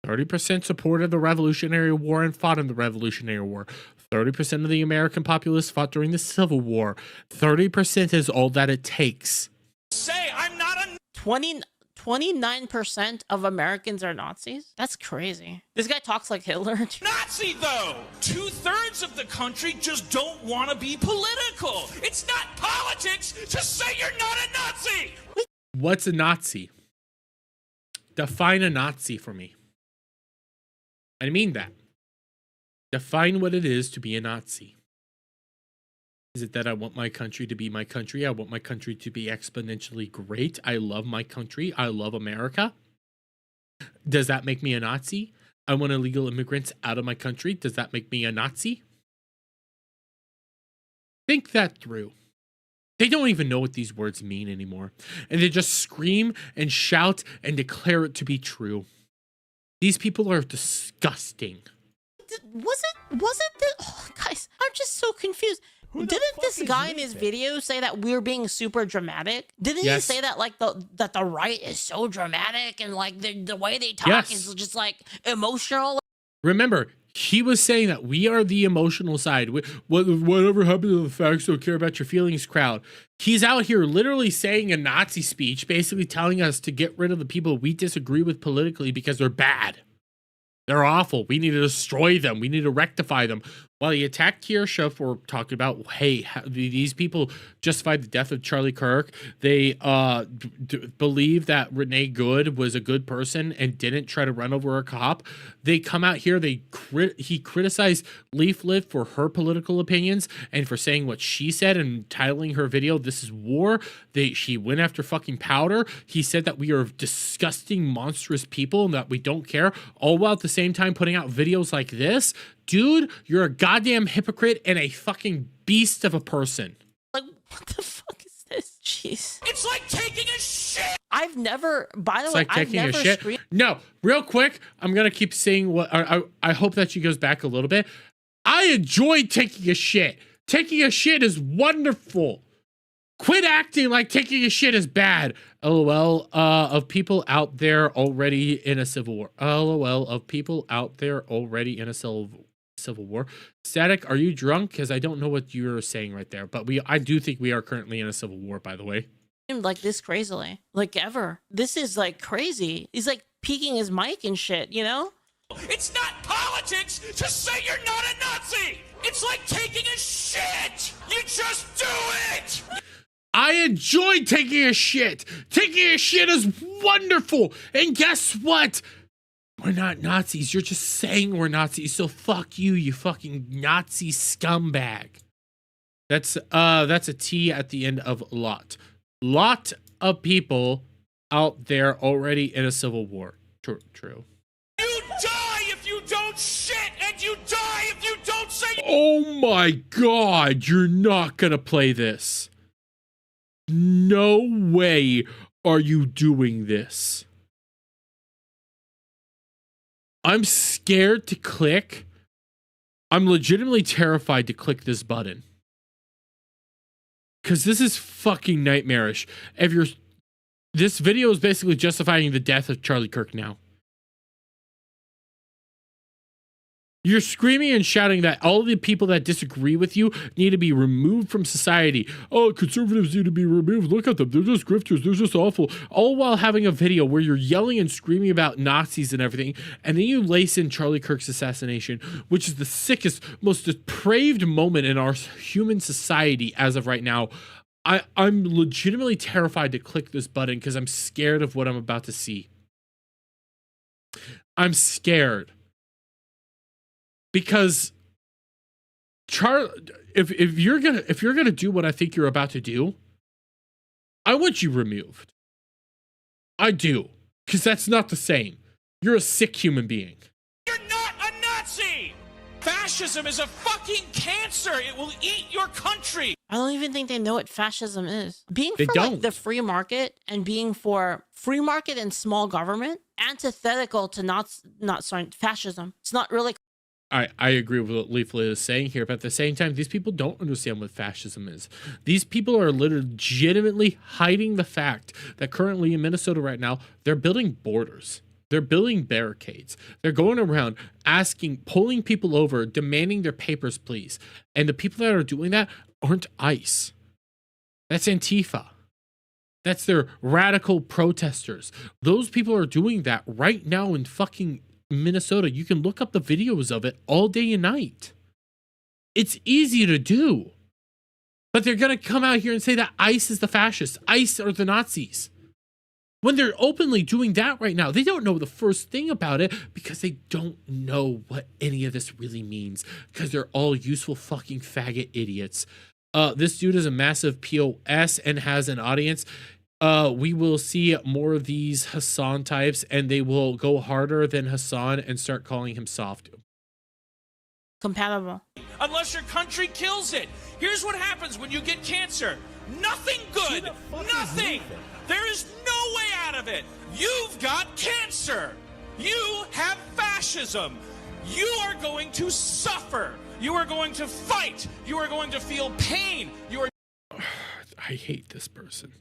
S2: 30% supported the Revolutionary War and fought in the Revolutionary War. 30% of the American populace fought during the Civil War. 30% is all that it takes.
S16: Say I'm not a
S9: 29% of Americans are Nazis? That's crazy. This guy talks like Hitler.
S16: Nazi, though. 2/3 of the country just don't want to be political. It's not politics to say you're not a Nazi.
S2: What's a Nazi? Define a Nazi for me. I mean that. Define what it is to be a Nazi. Is it that I want my country to be my country? I want my country to be exponentially great. I love my country. I love America. Does that make me a Nazi? I want illegal immigrants out of my country. Does that make me a Nazi? Think that through. They don't even know what these words mean anymore. And they just scream and shout and declare it to be true. These people are disgusting.
S9: Wasn't this... Oh, guys, I'm just so confused. Didn't this guy in his video say that we were being super dramatic? Didn't he say that like that the right is so dramatic and like the way they talk is just like emotional?
S2: Remember, he was saying that we are the emotional side. Whatever happened to the facts, don't care about your feelings crowd. He's out here literally saying a Nazi speech, basically telling us to get rid of the people we disagree with politically because they're bad. They're awful. We need to destroy them. We need to rectify them. While he attacked Kirsha for talking about, hey, these people justified the death of Charlie Kirk. They believe that Renee Good was a good person and didn't try to run over a cop. They come out here. He criticized Leaflet for her political opinions and for saying what she said and titling her video, "This is War." She went after fucking Powder. He said that we are disgusting, monstrous people and that we don't care. All while at the same time putting out videos like this. Dude, you're a goddamn hypocrite and a fucking beast of a person.
S9: Like, what the fuck is this? Jeez.
S16: It's like taking a shit.
S9: I've never, by the
S2: It's
S9: way,
S2: like taking
S9: I've
S2: a
S9: never
S2: shit. No, real quick, I'm going to keep saying what I hope that she goes back a little bit. I enjoy taking a shit. Taking a shit is wonderful. Quit acting like taking a shit is bad. LOL of people out there already in a civil war. LOL of people out there already in a civil war. Static, are you drunk? Because I don't know what you're saying right there. But I do think we are currently in a civil war, by the way.
S9: Like this crazily. Like ever. This is like crazy. He's like peeking his mic and shit, you know?
S16: It's not politics to say you're not a Nazi. It's like taking a shit. You just do it.
S2: I enjoy taking a shit. Taking a shit is wonderful. And guess what? We're not Nazis. You're just saying we're Nazis. So fuck you, you fucking Nazi scumbag. That's a T at the end of lot. Lot of people out there already in a civil war. True.
S16: You die if you don't shit, and you die if you don't say.
S2: Oh my God, you're not gonna play this. No way are you doing this. I'm scared to click. I'm legitimately terrified to click this button. Because this is fucking nightmarish. This video is basically justifying the death of Charlie Kirk now. You're screaming and shouting that all the people that disagree with you need to be removed from society. Oh, conservatives need to be removed. Look at them. They're just grifters. They're just awful. All while having a video where you're yelling and screaming about Nazis and everything. And then you lace in Charlie Kirk's assassination, which is the sickest, most depraved moment in our human society as of right now. I'm legitimately terrified to click this button because I'm scared of what I'm about to see. I'm scared. Because if you're gonna do what I think you're about to do, I want you removed. I do, because that's not the same. You're a sick human being.
S16: You're not a Nazi. Fascism is a fucking cancer. It will eat your country.
S9: I don't even think they know what fascism is. Being for like the free market and being for free market and small government, antithetical to fascism. It's not really.
S2: I agree with what Leaflet is saying here, but at the same time, these people don't understand what fascism is. These people are legitimately hiding the fact that currently in Minnesota right now, they're building borders. They're building barricades. They're going around pulling people over, demanding their papers, please. And the people that are doing that aren't ICE. That's Antifa. That's their radical protesters. Those people are doing that right now in fucking Minnesota. You can look up the videos of it all day and night. It's easy to do. But they're going to come out here and say that ICE is the fascists. ICE are the Nazis. When they're openly doing that right now, they don't know the first thing about it because they don't know what any of this really means because they're all useful fucking faggot idiots. This dude is a massive POS and has an audience. We will see more of these Hassan types and they will go harder than Hassan and start calling him soft.
S9: Compatible.
S16: Unless your country kills it. Here's what happens when you get cancer. Nothing good. Nothing. There is no way out of it. You've got cancer. You have fascism. You are going to suffer. You are going to fight. You are going to feel pain.
S2: I hate this person.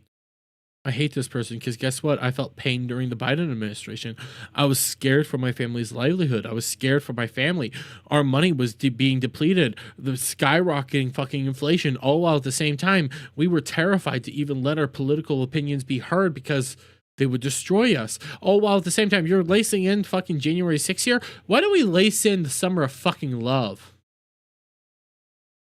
S2: I hate this person because guess what? I felt pain during the Biden administration. I was scared for my family's livelihood. I was scared for my family. Our money was being depleted. The skyrocketing fucking inflation. All while at the same time, we were terrified to even let our political opinions be heard because they would destroy us. All while at the same time, you're lacing in fucking January 6th here. Why don't we lace in the summer of fucking love?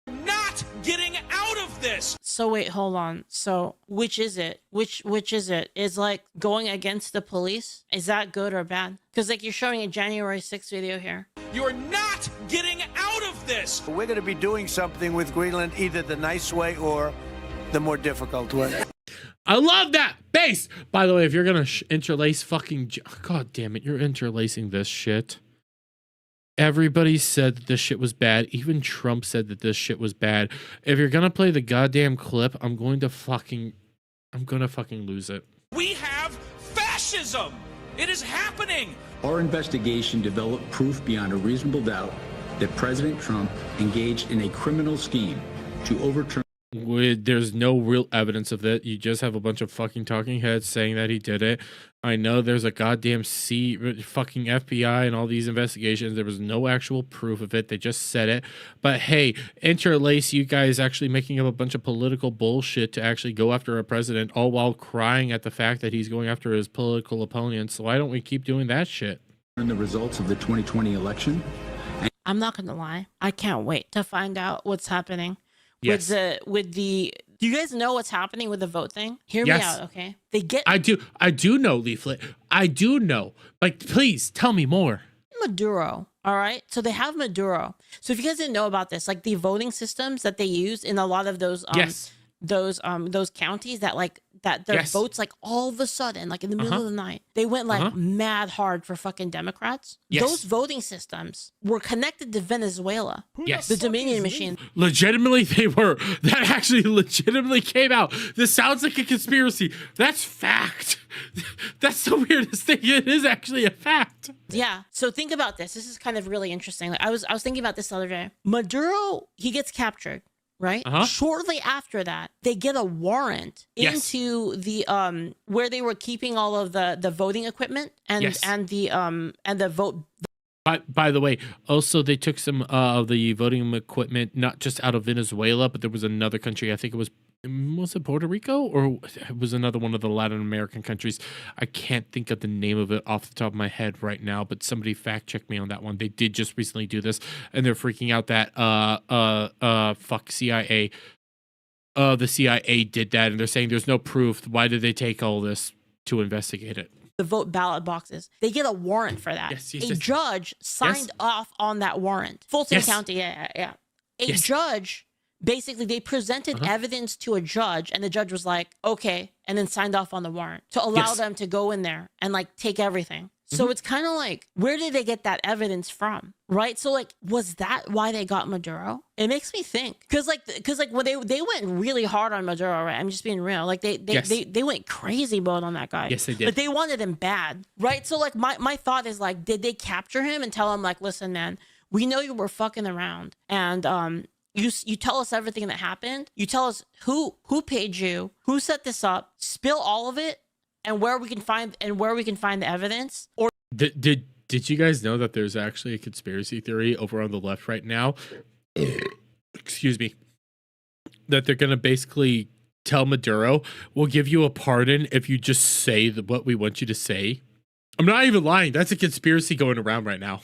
S16: Not getting out of this.
S9: So wait, hold on. So which is it? Which is it? Is like going against the police? Is that good or bad? Because like you're showing a January 6th video here.
S16: You're not getting out of this.
S18: We're going to be doing something with Greenland, either the nice way or the more difficult way.
S2: I love that base. By the way, if you're gonna interlace fucking, god damn it, you're interlacing this shit. Everybody said that this shit was bad. Even Trump said that this shit was bad. If you're gonna play the goddamn clip, I'm gonna fucking lose it.
S16: We have fascism. It is happening.
S19: Our investigation developed proof beyond a reasonable doubt that President Trump engaged in a criminal scheme to overturn.
S2: There's no real evidence of it. You just have a bunch of fucking talking heads saying that he did it. I know there's a goddamn fucking FBI and all these investigations. There was no actual proof of it. They just said it. But hey, interlace you guys actually making up a bunch of political bullshit to actually go after a president, all while crying at the fact that he's going after his political opponents. So why don't we keep doing that shit?
S19: And the results of the 2020 election.
S9: I'm not gonna lie. I can't wait to find out what's happening.
S2: Yes.
S9: Do you guys know what's happening with the vote thing? Hear me out, okay?
S2: I do know, Leaflet. I do know. Like, please tell me more.
S9: Maduro, all right? So they have Maduro. So if you guys didn't know about this, like the voting systems that they use in a lot of those those counties that their votes like all of a sudden, like in the middle of the night, they went like mad hard for fucking Democrats. Those voting systems were connected to Venezuela. The Dominion machine.
S2: Legitimately, they were. That actually legitimately came out. This sounds like a conspiracy. That's fact. That's the weirdest thing. It is actually a fact.
S9: Yeah. So think about this. This is kind of really interesting. Like I was thinking about this the other day. Maduro, he gets captured. Right. Shortly after that, they get a warrant into the where they were keeping all of the voting equipment and the vote.
S2: By the way, also they took some of the voting equipment not just out of Venezuela, but there was another country. I think it was it Puerto Rico, or it was another one of the Latin American countries. I can't think of the name of it off the top of my head right now, but somebody fact check me on that one. They did just recently do this, and they're freaking out that fuck CIA. The CIA did that, and they're saying there's no proof. Why did they take all this to investigate it?
S9: The vote ballot boxes. They get a warrant for that. A judge signed off on that warrant. Fulton County, A judge. Basically, they presented evidence to a judge, and the judge was like, okay, and then signed off on the warrant to allow them to go in there and like take everything. So it's kind of like, where did they get that evidence from? Right? So like, was that why they got Maduro? It makes me think. Cause like when they went really hard on Maduro, right? I'm just being real. Like they went crazy mode on that guy. Yes, they did. But they wanted him bad. Right? So like my thought is like, did they capture him and tell him like, listen, man, we know you were fucking around, and you tell us everything that happened. You tell us who paid you, who set this up, spill all of it, and where we can find the evidence. Or
S2: did you guys know that there's actually a conspiracy theory over on the left right now? Excuse me. That they're gonna basically tell Maduro, we'll give you a pardon if you just say what we want you to say. I'm not even lying. That's a conspiracy going around right now.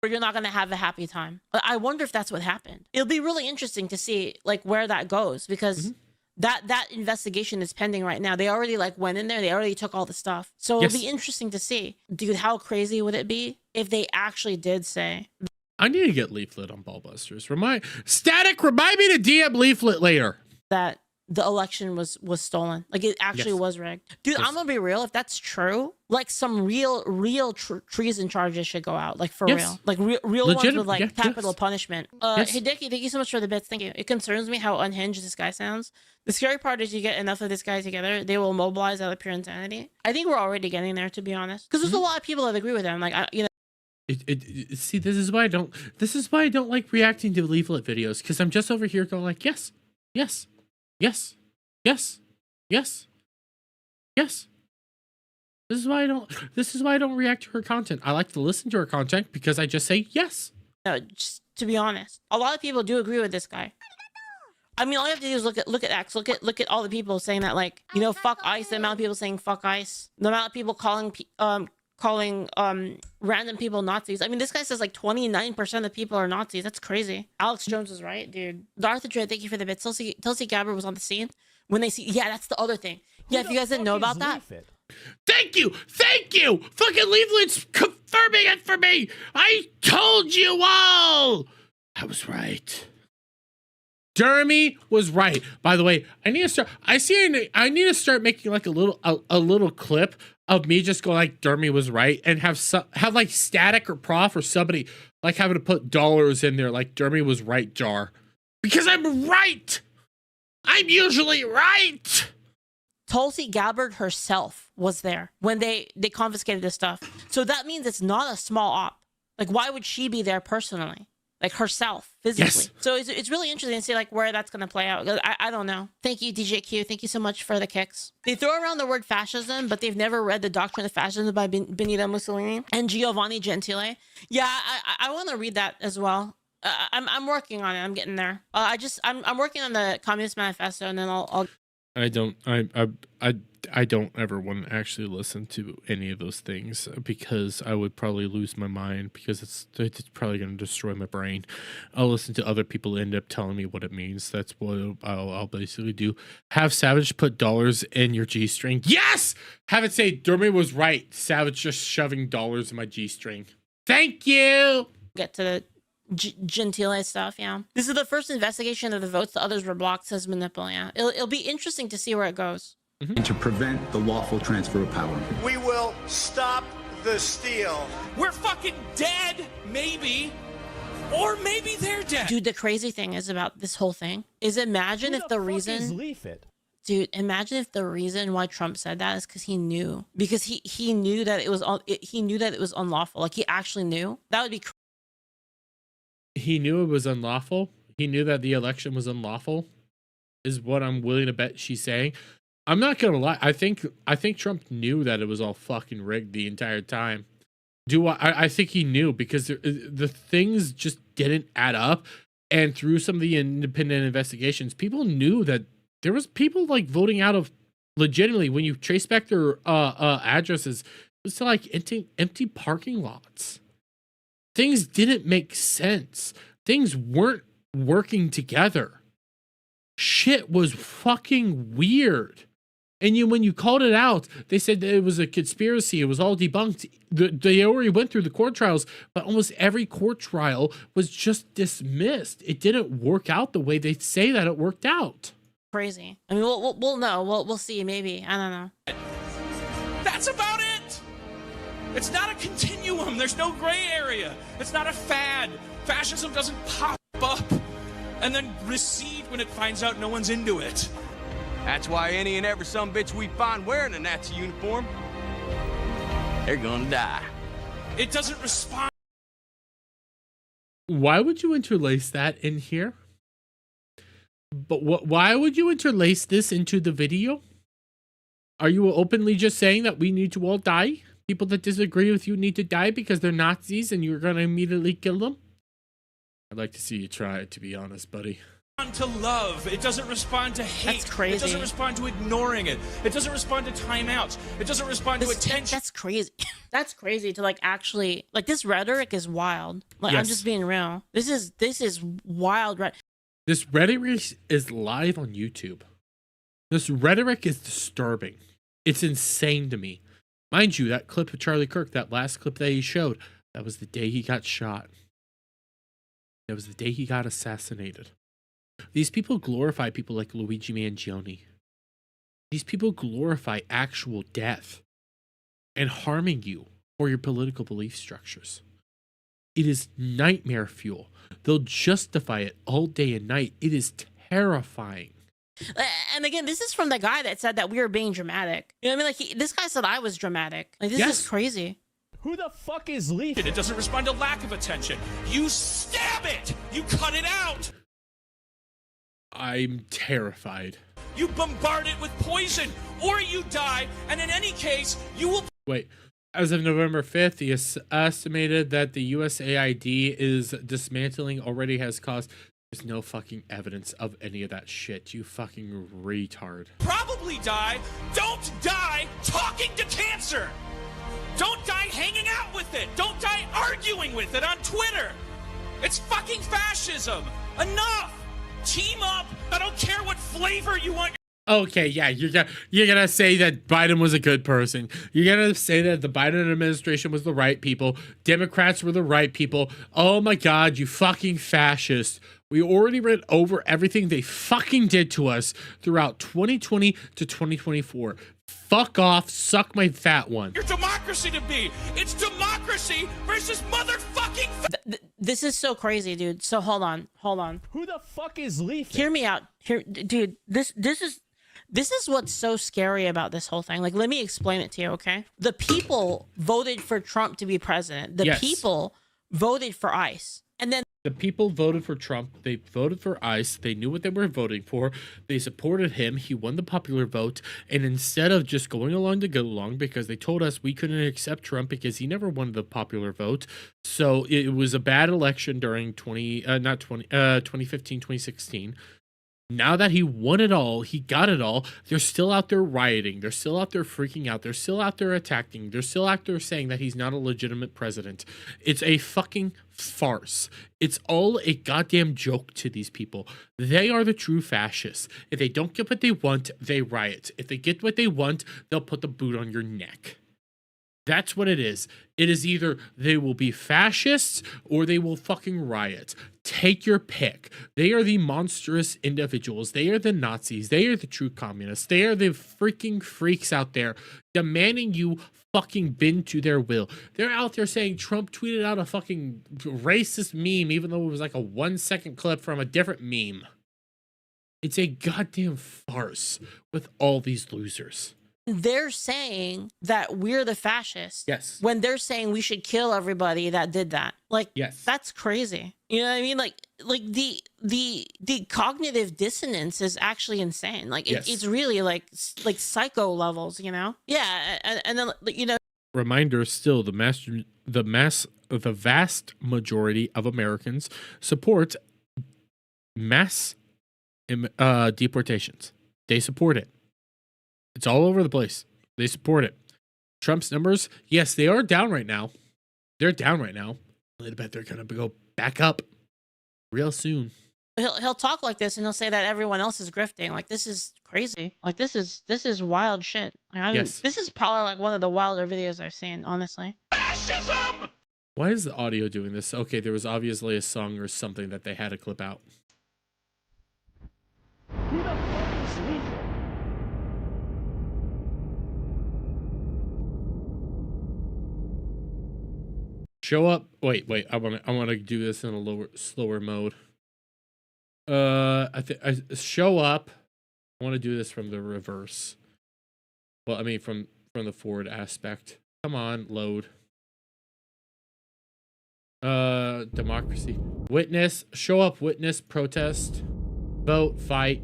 S9: You're not going to have a happy time. I wonder if that's what happened. It'll be really interesting to see like where that goes, because that investigation is pending right now. They already like went in there. They already took all the stuff. So it'll be interesting to see. Dude, how crazy would it be if they actually did say?
S2: I need to get Leaflet on Ballbusters. Remind me to DM Leaflet later.
S9: That the election was stolen. Like it actually was rigged. Dude, I'm gonna be real. If that's true, like some real treason charges should go out. Like for real. Like real ones with like capital punishment. Hideki, thank you so much for the bits. Thank you. It concerns me how unhinged this guy sounds. The scary part is you get enough of this guy together, they will mobilize out of pure insanity. I think we're already getting there, to be honest. Because there's a lot of people that agree with him. Like
S2: see, this is why I don't like reacting to Leaflet videos, because I'm just over here going like, yes. This is why I don't react to her content. I like to listen to her content because I just say yes.
S9: No, just to be honest, a lot of people do agree with this guy. I mean, all you have to do is look at X, look at all the people saying that, like, you know, fuck ICE. The amount of people saying fuck ICE. The amount of people calling random people Nazis. I mean, this guy says like 29% of people are Nazis. That's crazy. Alex Jones was right, dude. Darth Dread, thank you for the bit. Tulsi Gabbard was on the scene when they see. Yeah, that's the other thing. Yeah, if you guys didn't know about that.
S2: Thank you. Fucking Leaflet's confirming it for me. I told you all. I was right. Jeremy was right. By the way, I need to start making like a little clip of me just going like Jeremy was right, and have like Static or Prof or somebody like having to put dollars in there like Jeremy was right jar, because I'm right. I'm usually right.
S9: Tulsi Gabbard herself was there when they confiscated this stuff. So that means it's not a small op. Like, why would she be there personally? like herself physically.
S2: Yes.
S9: So it's really interesting to see like where that's going to play out. I don't know. Thank you, DJQ. Thank you so much for the kicks. They throw around the word fascism, but they've never read the Doctrine of Fascism by Benito Mussolini and Giovanni Gentile. Yeah, I want to read that as well. I'm working on it. I'm getting there. I'm working on the Communist Manifesto, and then I'll.
S2: I don't ever want to actually listen to any of those things because I would probably lose my mind because it's probably going to destroy my brain. I'll listen to other people end up telling me what it means. That's what I'll basically do. Have Savage put dollars in your G-string. Yes! Have it say Dermy was right. Savage just shoving dollars in my G-string. Thank you!
S9: Get to the Gentile stuff, yeah. This is the first investigation of the votes. The others were blocked, says Manipul, yeah. It'll be interesting to see where it goes.
S19: And to prevent the lawful transfer of power.
S18: We will stop the steal.
S16: We're fucking dead, maybe. Or maybe they're dead.
S9: Dude, the crazy thing is about this whole thing is imagine if the reason... Dude, imagine if the reason why Trump said that is because he knew. Because he knew that it was unlawful. Like, he actually knew. That would be crazy.
S2: He knew it was unlawful. He knew that the election was unlawful, is what I'm willing to bet she's saying. I'm not gonna lie. I think Trump knew that it was all fucking rigged the entire time. I think he knew because the things just didn't add up, and through some of the independent investigations, people knew that there was people like voting out of legitimately. When you trace back their addresses, it was to like empty parking lots. Things didn't make sense. Things weren't working together. Shit was fucking weird. And when you called it out, they said that it was a conspiracy. It was all debunked. They already went through the court trials, but almost every court trial was just dismissed. It didn't work out the way they say that it worked out.
S9: Crazy. I mean, we'll know. We'll see. Maybe. I don't know.
S16: That's about it. It's not a continuum. There's no gray area. It's not a fad. Fascism doesn't pop up and then recede when it finds out no one's into it.
S14: That's why any and every sumbitch we find wearing a Nazi uniform, they're gonna die.
S16: It doesn't respond.
S2: Why would you interlace that in here? But why would you interlace this into the video? Are you openly just saying that we need to all die? People that disagree with you need to die because they're Nazis and you're going to immediately kill them? I'd like to see you try it, to be honest, buddy.
S16: To love. It doesn't respond to hate.
S9: That's crazy.
S16: It doesn't respond to ignoring it. It doesn't respond to timeouts. It doesn't respond to attention.
S9: That's crazy. That's crazy to like actually like this rhetoric is wild. Like yes. I'm just being real. This is wild.
S2: This rhetoric is live on YouTube. This rhetoric is disturbing. It's insane to me. Mind you, that clip of Charlie Kirk, that last clip that he showed, that was the day he got shot. That was the day he got assassinated. These people glorify people like Luigi Mangione. These people glorify actual death and harming you for your political belief structures. It is nightmare fuel. They'll justify it all day and night. It is terrifying.
S9: And again, this is from the guy that said that we were being dramatic. You know what I mean? Like this guy said I was dramatic. Like this is crazy.
S17: Who the fuck is Leaf?
S16: It doesn't respond to lack of attention. You stab it. You cut it out.
S2: I'm terrified.
S16: You bombard it with poison, or you die, and in any case, you will...
S2: Wait, as of November 5th, he estimated that the USAID is dismantling already has caused... There's no fucking evidence of any of that shit, you fucking retard.
S16: Probably die. Don't die talking to cancer. Don't die hanging out with it. Don't die arguing with it on Twitter. It's fucking fascism. Enough. Team up. I don't care what flavor you want.
S2: Okay, yeah, you're gonna say that Biden was a good person. You're gonna say that the Biden administration was the right people. Democrats were the right people. Oh my God, you fucking fascist. We already read over everything they fucking did to us throughout 2020 to 2024. Fuck off, suck my fat one.
S16: Your democracy to be. It's democracy versus motherfucking...
S9: This is so crazy, dude. So hold on.
S17: Who the fuck is Leaf?
S9: Hear me out. Dude, this is what's so scary about this whole thing. Like, let me explain it to you, okay? The people voted for Trump to be president. The people voted for ICE. And then
S2: The people voted for Trump. They voted for ICE. They knew what they were voting for. They supported him. He won the popular vote. And instead of just going along to go along, because they told us we couldn't accept Trump because he never won the popular vote. So it was a bad election during 2015, 2016. Now that he won it all, he got it all, they're still out there rioting. They're still out there freaking out. They're still out there attacking. They're still out there saying that he's not a legitimate president. It's a fucking farce. It's all a goddamn joke to these people. They are the true fascists. If they don't get what they want, they riot. If they get what they want, they'll put the boot on your neck. That's what it is. It is either they will be fascists or they will fucking riot. Take your pick. They are the monstrous individuals. They are the Nazis. They are the true communists. They are the freaking freaks out there demanding you fucking bend to their will. They're out there saying Trump tweeted out a fucking racist meme, even though it was like a 1-second clip from a different meme. It's a goddamn farce with all these losers.
S9: They're saying that we're the fascists.
S2: Yes.
S9: When they're saying we should kill everybody that did that. Like,
S2: yes. That's
S9: crazy. You know what I mean? Like the cognitive dissonance is actually insane. Like
S2: Yes.
S9: it's really like psycho levels, you know? Yeah. And then, you know,
S2: Reminder still, the vast majority of Americans support mass deportations. They support it. It's all over the place. They support it. Trump's numbers, yes, they are down right now. They're down right now. I bet they're gonna go back up real soon.
S9: he'll talk like this and he'll say that everyone else is grifting. Like, this is crazy. Like, this is wild shit.
S2: Yes.
S9: This is probably like one of the wilder videos I've seen, honestly.
S2: Why is the audio doing this? Okay, there was obviously a song or something that they had to clip out. Show up. Wait. I want to do this in a slower mode. Show up. I want to do this from the reverse. Well, I mean from the forward aspect. Come on, load. Democracy. Witness. Show up. Witness. Protest. Vote. Fight.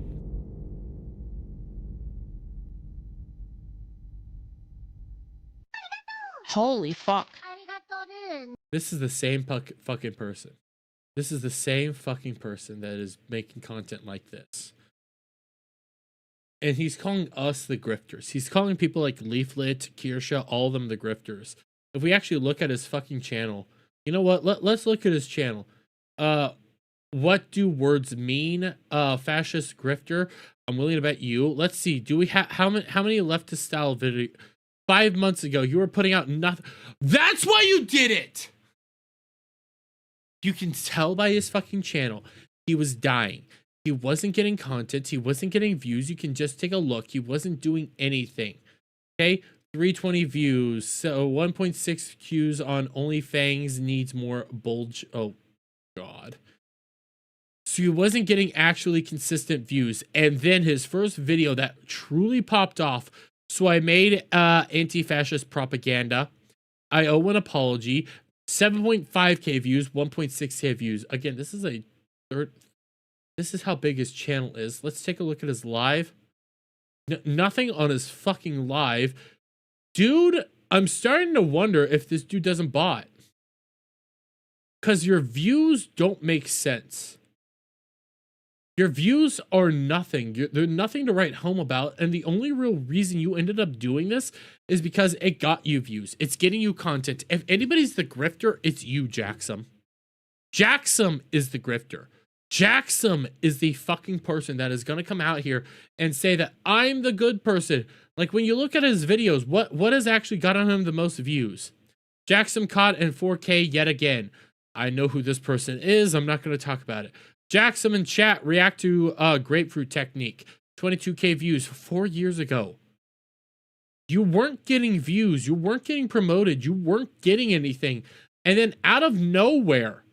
S9: Holy fuck.
S2: This is the same fucking person. This is the same fucking person that is making content like this. And he's calling us the grifters. He's calling people like Leaflet, Kirsha, all of them the grifters. If we actually look at his fucking channel, you know what? Let's look at his channel. What do words mean? Fascist grifter. I'm willing to bet you. Let's see. Do we have how many leftist style video? 5 months ago, you were putting out nothing. That's why you did it. You can tell by his fucking channel. He was dying. He wasn't getting content. He wasn't getting views. You can just take a look. He wasn't doing anything. Okay? 320 views. So 1.6 Qs on OnlyFans needs more bulge. Oh, God. So he wasn't getting actually consistent views. And then his first video that truly popped off. So I made anti-fascist propaganda. I owe an apology. 7.5k views, 1.6k views. Again, this is a third. This is how big his channel is. Let's take a look at his live. Nothing on his fucking live. Dude, I'm starting to wonder if this dude doesn't bot. Because your views don't make sense. Your views are nothing. They're nothing to write home about. And the only real reason you ended up doing this is because it got you views. It's getting you content. If anybody's the grifter, it's you, Jackson. Jackson is the grifter. Jackson is the fucking person that is going to come out here and say that I'm the good person. Like, when you look at his videos, what has actually gotten him the most views? Jackson caught in 4K yet again. I know who this person is. I'm not going to talk about it. Jackson in chat react to grapefruit technique. 22k views 4 years ago. You weren't getting views. You weren't getting promoted. You weren't getting anything. And then out of nowhere,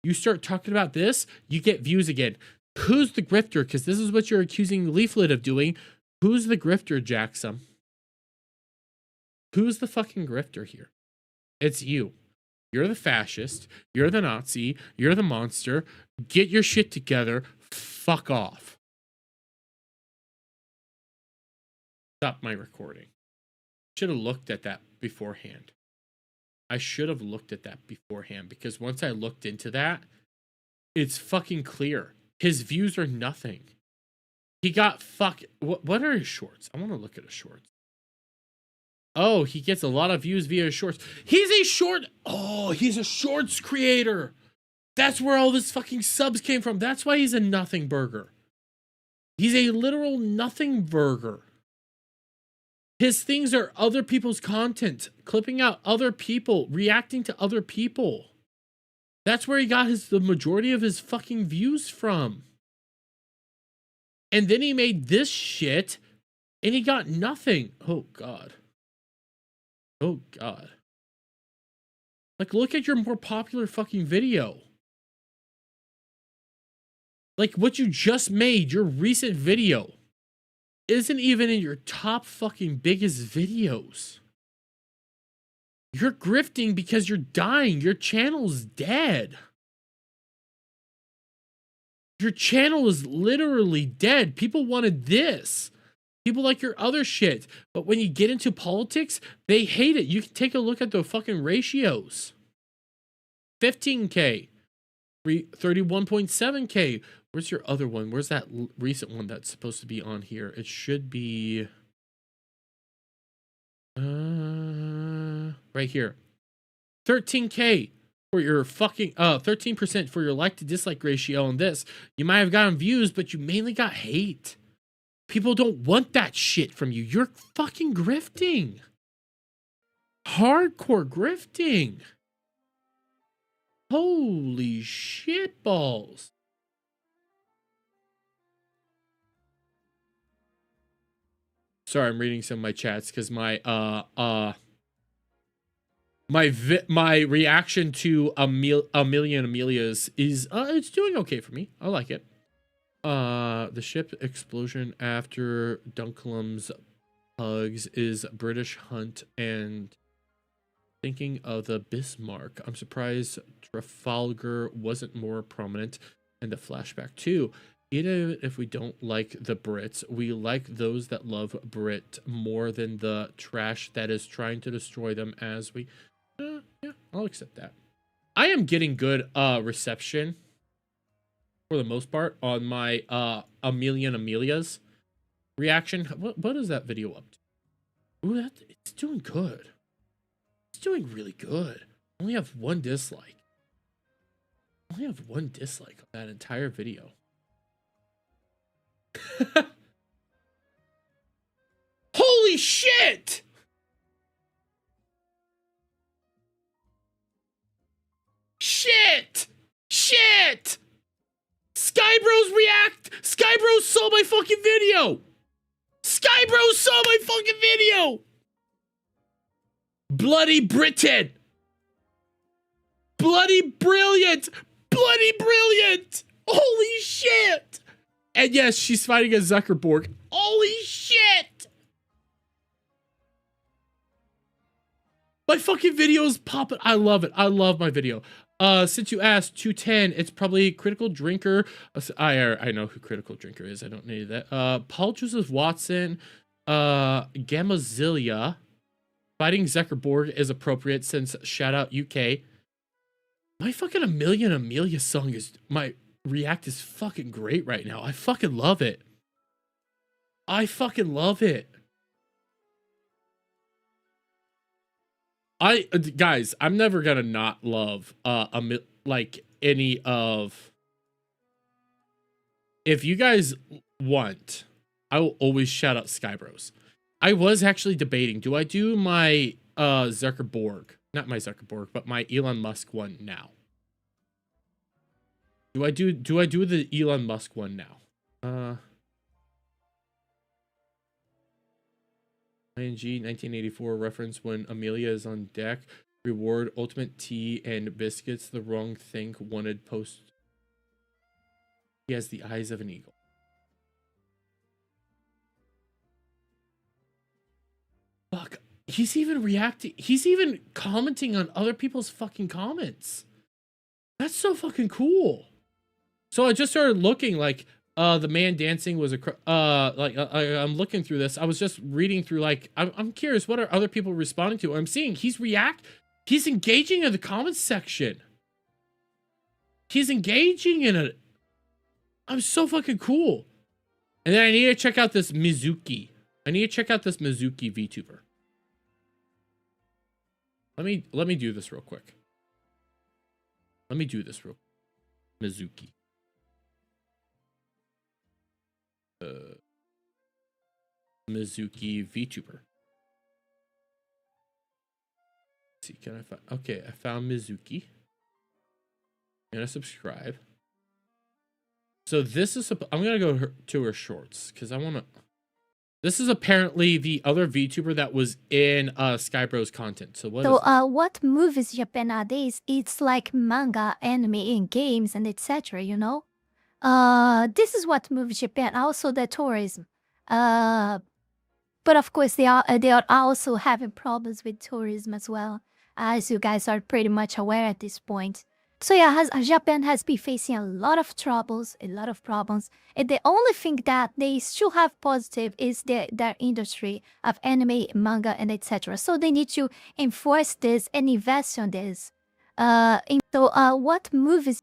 S2: you start talking about this, you get views again. Who's the grifter? Because this is what you're accusing Leaflet of doing. Who's the grifter, Jackson? Who's the fucking grifter here? It's you. You're the fascist. You're the Nazi. You're the monster. Get your shit together. Fuck off. Stop my recording. Should have looked at that beforehand. I should have looked at that beforehand because once I looked into that, it's fucking clear. His views are nothing. He got what are his shorts? I want to look at his shorts. Oh, he gets a lot of views via his shorts. He's a shorts creator. That's where all this fucking subs came from. That's why he's a nothing burger. He's a literal nothing burger. His things are other people's content, clipping out other people, reacting to other people. That's where he got the majority of his fucking views from. And then he made this shit, and he got nothing. Oh, God. Oh, God. Like, look at your more popular fucking video. Like, what you just made, your recent video, isn't even in your top fucking biggest videos. You're grifting because you're dying. Your channel's dead. Your channel is literally dead. People wanted this. People like your other shit. But when you get into politics, they hate it. You can take a look at the fucking ratios. 15K. 31.7K. Where's your other one? Where's that recent one that's supposed to be on here? It should be right here. 13K for your fucking 13% for your like to dislike ratio on this. You might have gotten views, but you mainly got hate. People don't want that shit from you. You're fucking grifting. Hardcore grifting. Holy shit balls. Sorry, I'm reading some of my chats because my my reaction to a million Amelias is it's doing okay for me. I like it. The ship explosion after Dunkelum's hugs is British Hunt and thinking of the Bismarck. I'm surprised Trafalgar wasn't more prominent in the flashback too. Even if we don't like the Brits, we like those that love Brit more than the trash that is trying to destroy them as we... yeah, I'll accept that. I am getting good reception, for the most part, on my Amelia's reaction. What is that video up to? Ooh, it's doing good. It's doing really good. I only have one dislike. I only have one dislike on that entire video. Holy shit! Shit! Shit! Skybros react! Skybros saw my fucking video! Skybros saw my fucking video! Bloody Britain! Bloody brilliant! Bloody brilliant! Holy shit! And yes, she's fighting a Zuckerberg. Holy shit! My fucking video is popping. I love it. I love my video. Since you asked, 210, it's probably Critical Drinker. I know who Critical Drinker is. I don't need that. Paul Joseph Watson, Gamazilia. Fighting Zuckerberg is appropriate since shout out UK. My fucking Amelia song is my react is fucking great right now. I fucking love it. I fucking love it. Guys, I'm never gonna not love like any of. If you guys want, I will always shout out Skybros. I was actually debating, do I do my Zuckerberg, not my Zuckerberg, but my Elon Musk one now? Do I do the Elon Musk one now? ING 1984 reference when Amelia is on deck. Reward ultimate tea and biscuits. The wrong thing wanted post. He has the eyes of an eagle. Fuck. He's even reacting. He's even commenting on other people's fucking comments. That's so fucking cool. So I just started looking like, the man dancing was I'm looking through this. I was just reading through, like, I'm curious, what are other people responding to? I'm seeing he's engaging in the comments section. He's engaging in it. I'm so fucking cool. And then I need to check out this Mizuki. I need to check out this Mizuki VTuber. Let me do this real quick. Mizuki. Mizuki VTuber. Let's see, can I find? Okay, I found Mizuki. I'm gonna subscribe. So this is I'm gonna go to her shorts because I want to. This is apparently the other VTuber that was in Skybro's content. So
S20: what movies Japan nowadays? It's like manga, anime, and games, and etc. You know. This is what moves Japan. Also the tourism. But of course they are also having problems with tourism as well, as you guys are pretty much aware at this point. So yeah, Japan has been facing a lot of troubles, and the only thing that they still have positive is their industry of anime, manga, and etc. So they need to enforce this and invest on this. What movies?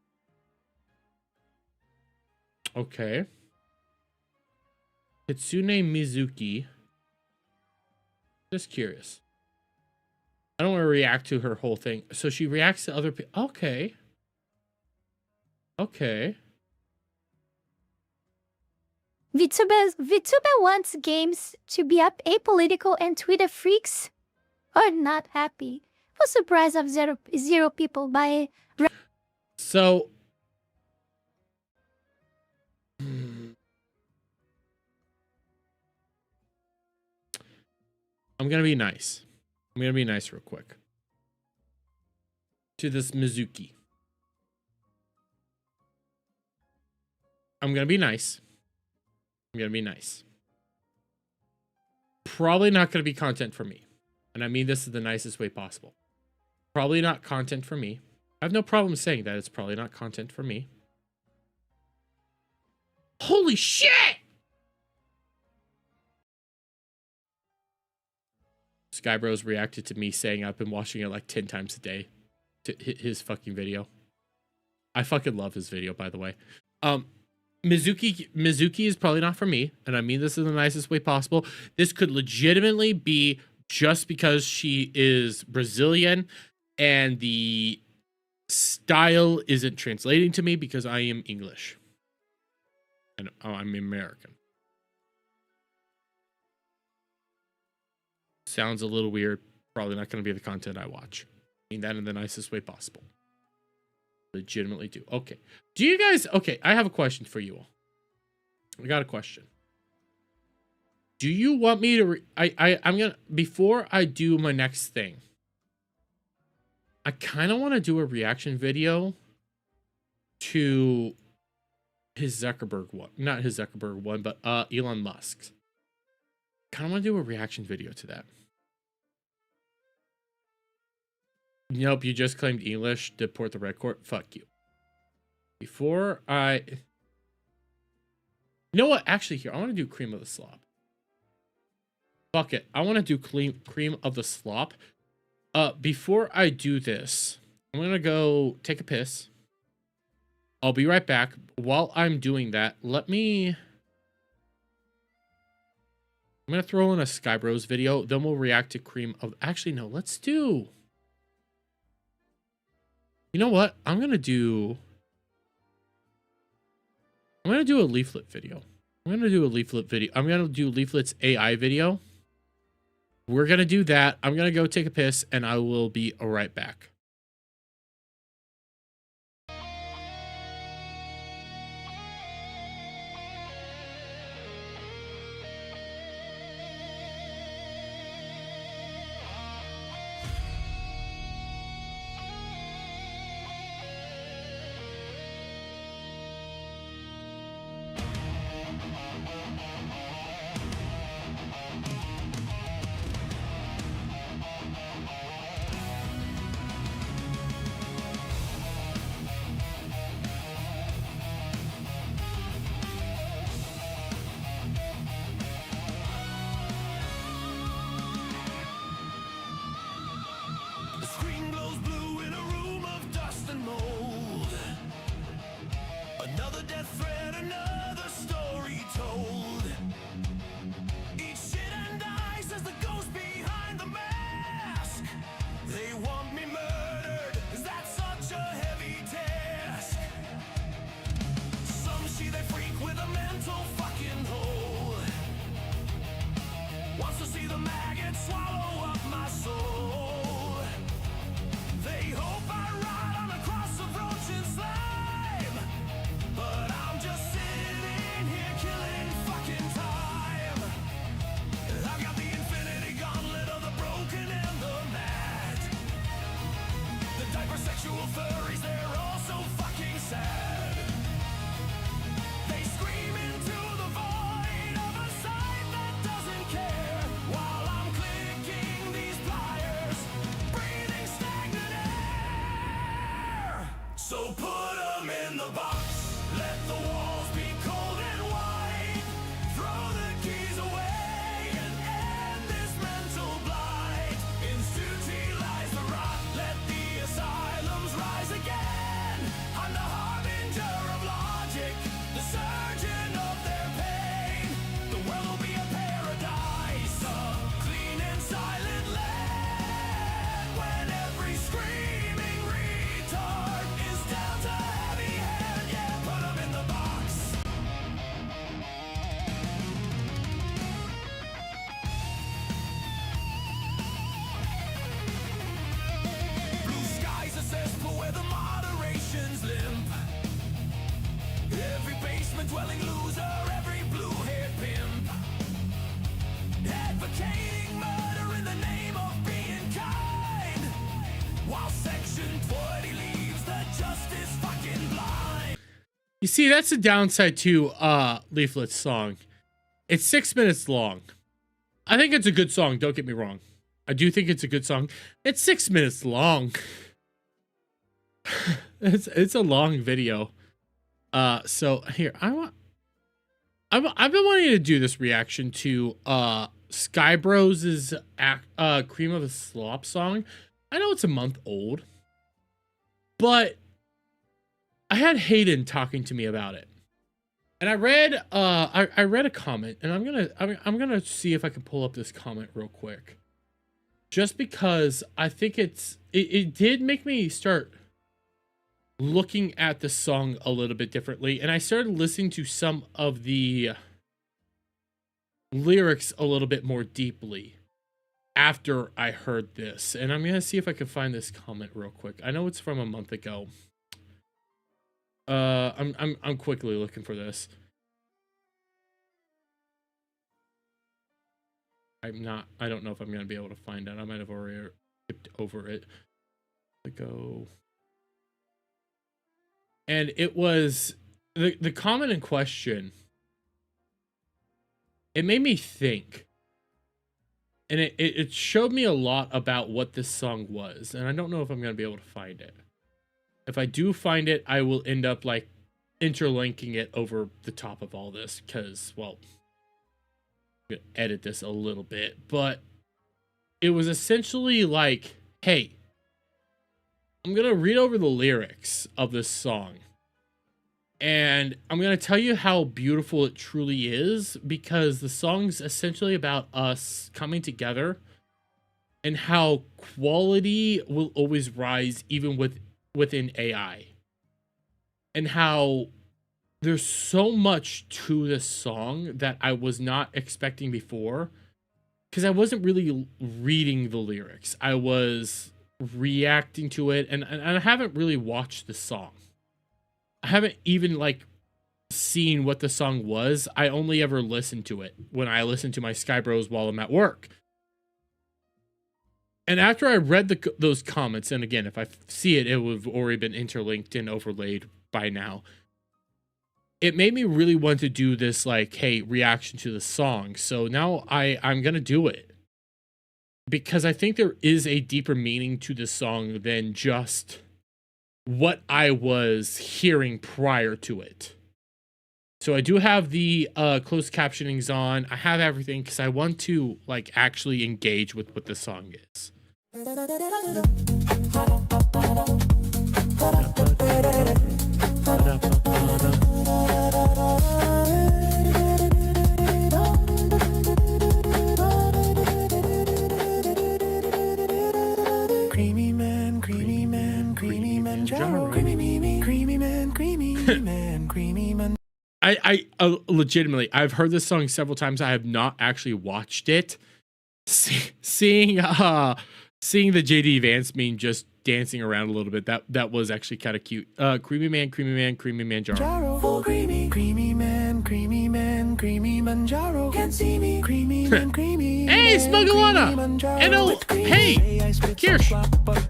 S2: Okay. Kitsune Mizuki. Just curious. I don't want to react to her whole thing. So she reacts to other people. Okay. Okay.
S20: VTuber wants games to be apolitical, and Twitter freaks are not happy. For surprise of zero people by.
S2: So. I'm gonna be nice. I'm gonna be nice real quick. To this Mizuki. I'm gonna be nice. Probably not gonna be content for me. And I mean this is the nicest way possible. Probably not content for me. I have no problem saying that it's probably not content for me. Holy shit! Skybros reacted to me saying I've been watching it like 10 times a day to his fucking video. I fucking love his video, by the way. Mizuki is probably not for me, and I mean this in the nicest way possible. This could legitimately be just because she is Brazilian and the style isn't translating to me because I am English. And I'm American. Sounds a little weird. Probably not going to be the content I watch. I mean that in the nicest way possible. Legitimately do. Okay. Do you guys... Okay, I have a question for you all. I got a question. Do you want me to... I'm going to... Before I do my next thing, I kind of want to do a reaction video to his Zuckerberg one. Not his Zuckerberg one, but Elon Musk's. Kind of want to do a reaction video to that. Nope, you just claimed English. Deport the red court. Fuck you. Before I... You know what? Actually, here, I want to do cream of the slop. Fuck it. I want to do cream of the slop. Before I do this, I'm going to go take a piss. I'll be right back. While I'm doing that, let me... I'm going to throw in a Skybros video. Then we'll react to cream of... Actually, no. Let's do... You know what? I'm going to do a leaflet video. I'm going to do Leaflet's AI video. We're going to do that. I'm going to go take a piss, and I will be right back.
S14: So put them in the box. Let the walls be cold and white. Throw the keys away and end this mental blight. Institutionalize the rot. Let the asylums rise again. I'm the harbinger of logic, the surgeon of their pain. The world will be a paradise, a clean and silent land. When every screaming retard is down to heavy hand, yeah, put 'em in the box. Blue skies a cesspool where the moderation's limp. Every basement dwelling loser, every blue-haired pimp, advocating murder in the name of being kind, while Section 20 leaves the justice fucking blind.
S2: You see, that's the downside to Leaflet's song. It's 6 minutes long. I think it's a good song, don't get me wrong. I do think it's a good song. It's 6 minutes long. It's a long video. So here, I've been wanting to do this reaction to Skybros' Cream of a Slop song. I know it's a month old, but I had Hayden talking to me about it, and I read a comment, and I'm gonna see if I can pull up this comment real quick, just because I think it did make me start looking at the song a little bit differently, and I started listening to some of the lyrics a little bit more deeply after I heard this. And I'm gonna see if I can find this comment real quick. I know it's from a month ago. I'm quickly looking for this. I don't know if I'm gonna be able to find it. I might have already skipped over it. Go. And it was the comment in question. It made me think. And it showed me a lot about what this song was. And I don't know if I'm going to be able to find it. If I do find it, I will end up like interlinking it over the top of all this. Because, well, I'm going to edit this a little bit. But it was essentially like, hey, I'm going to read over the lyrics of this song. And I'm going to tell you how beautiful it truly is, because the song's essentially about us coming together and how quality will always rise even within AI. And how there's so much to this song that I was not expecting before, because I wasn't really reading the lyrics. I was reacting to it, and I haven't really watched the song. I haven't even like seen what the song was. I only ever listened to it when I listen to my Skybros while I'm at work. And after I read those comments, and again, if I see it, it would have already been interlinked and overlaid by now. It made me really want to do this like, hey, reaction to the song. So now I'm gonna do it, because I think there is a deeper meaning to the song than just what I was hearing prior to it. So I do have the closed captionings on. I have everything because I want to like actually engage with what the song is. I legitimately, I've heard this song several times. I have not actually watched it. Seeing the JD Vance meme just dancing around a little bit, that was actually kind of cute. Creamy man, Jaro.
S14: Full creamy man, creamy Manjaro. Can't see me, creamy man, creamy.
S2: Hey, Smugalana! And hey, Kirsch.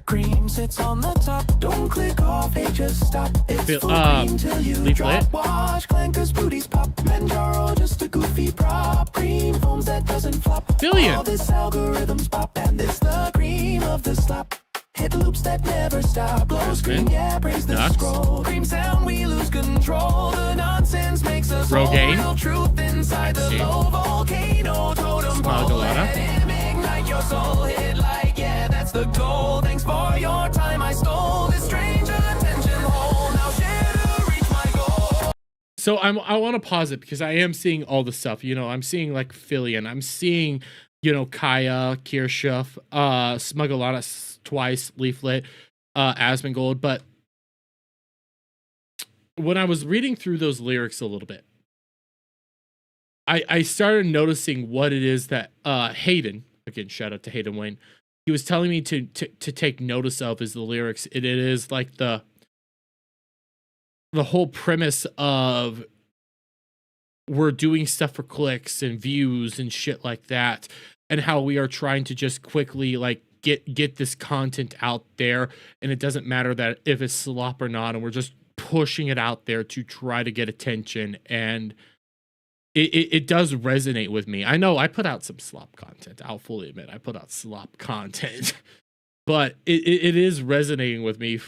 S14: Cream sits on the top. Don't click off, hey, just stop. It's full cream till you drop. Watch clankers, booties pop. Manjaro, just a goofy prop. Cream foams that doesn't flop.
S2: Billion.
S14: All this algorithms pop, and it's the cream of the slop. Hit loops that never stop. Glow screen, yeah, praise the scroll. Cream sound, we lose control. The nonsense makes us
S2: Rogaine.
S14: real truth inside the low volcano. Totem pole, let him ignite your soul. Hit like, yeah, that's the goal. Thanks for your time, I stole this strange attention hole. Now share to reach my goal.
S2: So I want to pause it because I am seeing all the stuff. You know, I'm seeing like Fillion. I'm seeing, you know, Kaya, Kirshuf, Smugglana twice, Leaflet, Asmongold. But when I was reading through those lyrics a little bit, I started noticing what it is that Hayden, again, shout out to Hayden Wayne, he was telling me to take notice of is the lyrics. It is like the whole premise of we're doing stuff for clicks and views and shit like that, and how we are trying to just quickly like get this content out there, and it doesn't matter that if it's slop or not, and we're just pushing it out there to try to get attention. And it does resonate with me. I know I put out some slop content. I'll fully admit I put out slop content, but it is resonating with me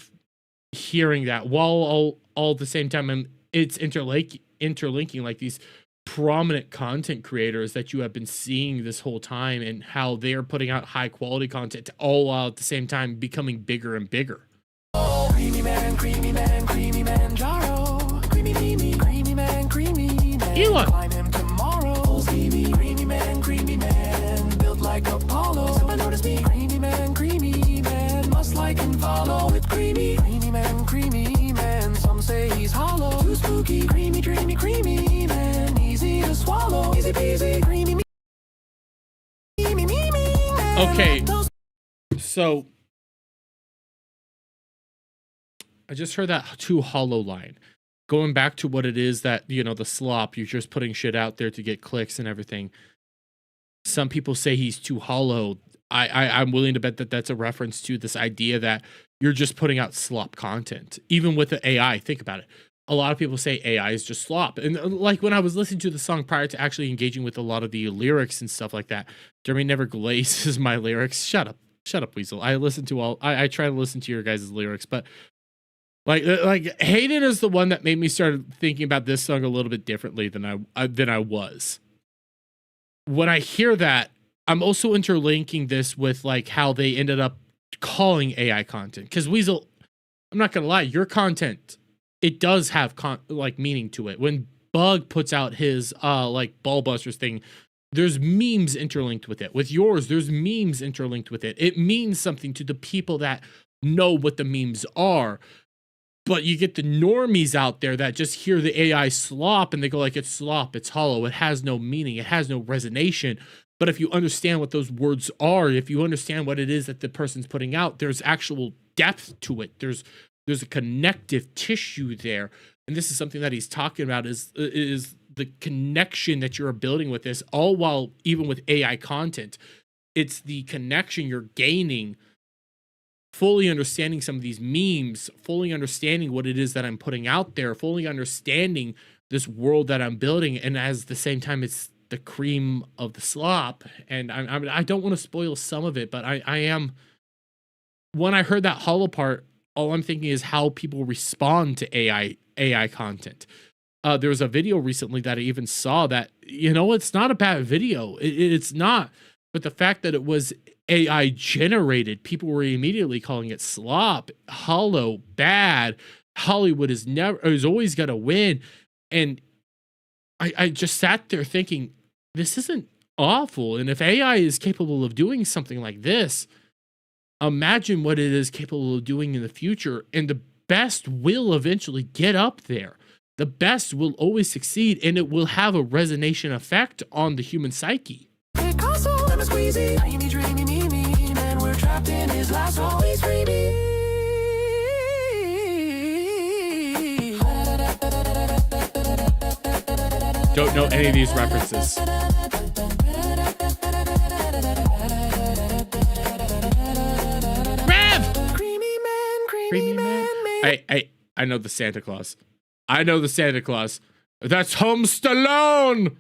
S2: hearing that, while all at the same time it's interlinking like these prominent content creators that you have been seeing this whole time, and how they're putting out high quality content, all while at the same time becoming bigger and bigger.
S14: Creamy man, Jaro. Creamy man,
S2: Elon.
S14: Climb him tomorrow. Stevie, creamy man, built like Apollo. Someone notice me, creamy man, must like and follow with creamy man. Some say he's hollow, too spooky, creamy man, easy to swallow, easy peasy, creamy.
S2: Okay, so I just heard that too hollow line. Going back to what it is that, you know, the slop, you're just putting shit out there to get clicks and everything. Some people say he's too hollow. I'm willing to bet that that's a reference to this idea that you're just putting out slop content. Even with the AI, think about it. A lot of people say AI is just slop. And like when I was listening to the song prior to actually engaging with a lot of the lyrics and stuff like that, Jeremy never glazes my lyrics. Shut up, Weasel. I try to listen to your guys' lyrics, but like Hayden is the one that made me start thinking about this song a little bit differently than I was. When I hear that, I'm also interlinking this with like how they ended up calling AI content. Because Weasel, I'm not gonna lie, your content, it does have like meaning to it. When Bug puts out his like Ballbusters thing, there's memes interlinked with it. With yours, there's memes interlinked with it. It means something to the people that know what the memes are. But you get the normies out there that just hear the AI slop and they go like, it's slop, it's hollow, it has no meaning, it has no resonation. But if you understand what those words are, if you understand what it is that the person's putting out, there's actual depth to it. There's a connective tissue there. And this is something that he's talking about is the connection that you're building with this, all while even with AI content, it's the connection you're gaining, fully understanding some of these memes, fully understanding what it is that I'm putting out there, fully understanding this world that I'm building. And at the same time, it's the cream of the slop. And I don't want to spoil some of it, but I am, when I heard that hollow part, all I'm thinking is how people respond to AI content. There was a video recently that I even saw that, you know, it's not a bad video. It's not. But the fact that it was AI generated, people were immediately calling it slop, hollow, bad. Hollywood is always going to win. And I just sat there thinking, this isn't awful. And if AI is capable of doing something like this, imagine what it is capable of doing in the future. And the best will eventually get up there. The best will always succeed, and it will have a resonation effect on the human psyche.
S14: Squeezy, dreamy, man, we're trapped in his last hole. He's dreamy.
S2: Don't know any of these references. Rev! Creamy man. I know the Santa Claus. I know the Santa Claus. That's Home Stallone!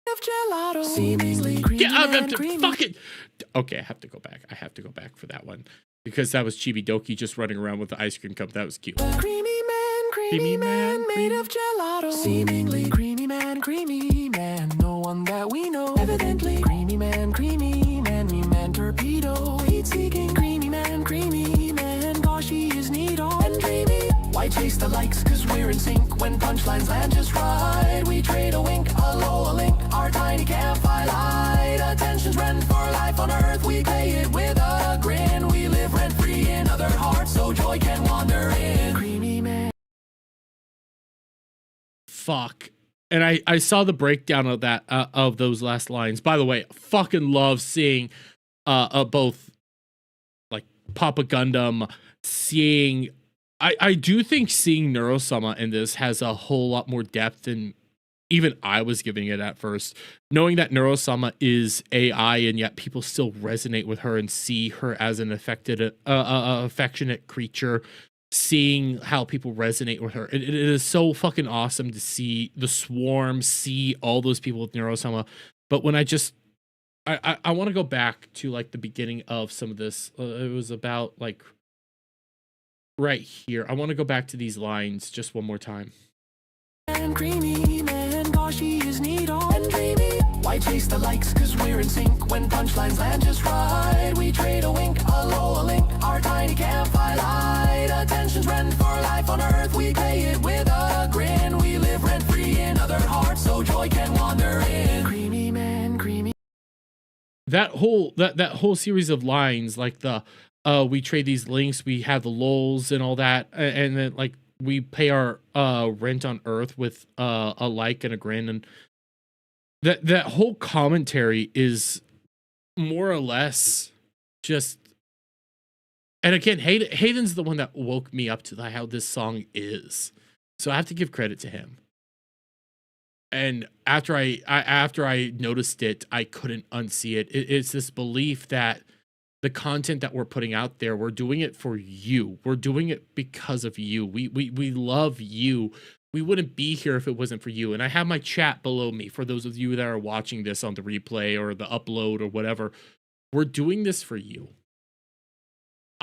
S2: Get out of the fucking. Okay, I have to go back. I have to go back for that one. because that was Chibidoki just running around with the ice cream cup. That was cute.
S14: Creamy man, made of gelato. Seemingly creamy man, no one that we know. Evidently, creamy man, we man torpedo. Heat-seeking, creamy man, gosh, he is neat and dreamy. Why chase the likes, cause we're in sync. When punchlines land just right, we trade a wink, a low, a link, our tiny campfire light. Attention's rent for life on earth, we pay it with a grin. We live rent-free in other hearts, so joy can wander in. Creamy man.
S2: Fuck. And I saw the breakdown of that of those last lines. By the way, fucking love seeing both like Papa Gundam, seeing I do think seeing Neurosama in this has a whole lot more depth than even I was giving it at first. Knowing that Neurosama is AI and yet people still resonate with her and see her as an affectionate creature. Seeing how people resonate with her. It is so fucking awesome to see the swarm, see all those people with Neurosama. But when I want to go back to like the beginning of some of this. It was about like right here. I want to go back to these lines just one more time.
S14: And creamy man, gosh, he is neat and dreamy. Why chase the likes, cause we're in sync. When punchlines land just right, we trade a wink, a low, a link, our tiny campfire light. Attention's rent for life on earth, we pay it with a grin. We live rent-free in other hearts, so joy can wander in. Creamy man, creamy.
S2: That whole series of lines, like the we trade these links, we have the lols and all that, and then like we pay our rent on earth with a like and a grin, and that whole commentary is more or less just. And again, Hayden's the one that woke me up to how this song is, so I have to give credit to him. And after I noticed it, I couldn't unsee it. It's this belief that the content that we're putting out there, we're doing it for you. We're doing it because of you. We love you. We wouldn't be here if it wasn't for you. And I have my chat below me for those of you that are watching this on the replay or the upload or whatever. We're doing this for you.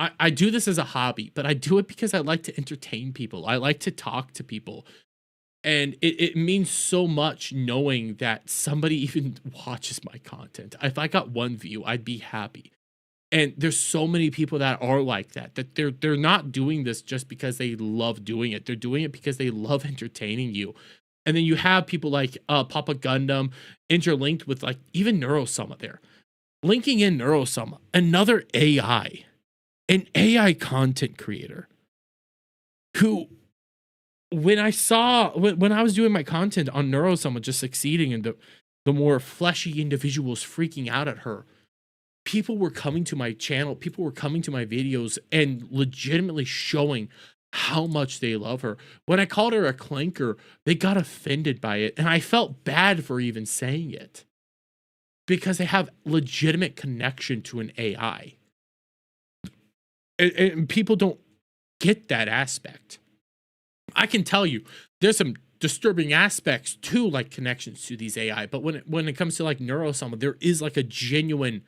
S2: I do this as a hobby, but I do it because I like to entertain people. I like to talk to people. And it means so much knowing that somebody even watches my content. If I got one view, I'd be happy. And there's so many people that are like that they're not doing this just because they love doing it. They're doing it because they love entertaining you. And then you have people like Papa Gundam interlinked with like even Neurosama there. Linking in Neurosama, another AI, an AI content creator who, when I was doing my content on Neurosama just succeeding and the more fleshy individuals freaking out at her, people were coming to my channel, people were coming to my videos and legitimately showing how much they love her. When I called her a clanker, they got offended by it, and I felt bad for even saying it because they have legitimate connection to an AI. And people don't get that aspect. I can tell you, there's some disturbing aspects to like connections to these AI, but when it comes to like Neurosama, there is like a genuine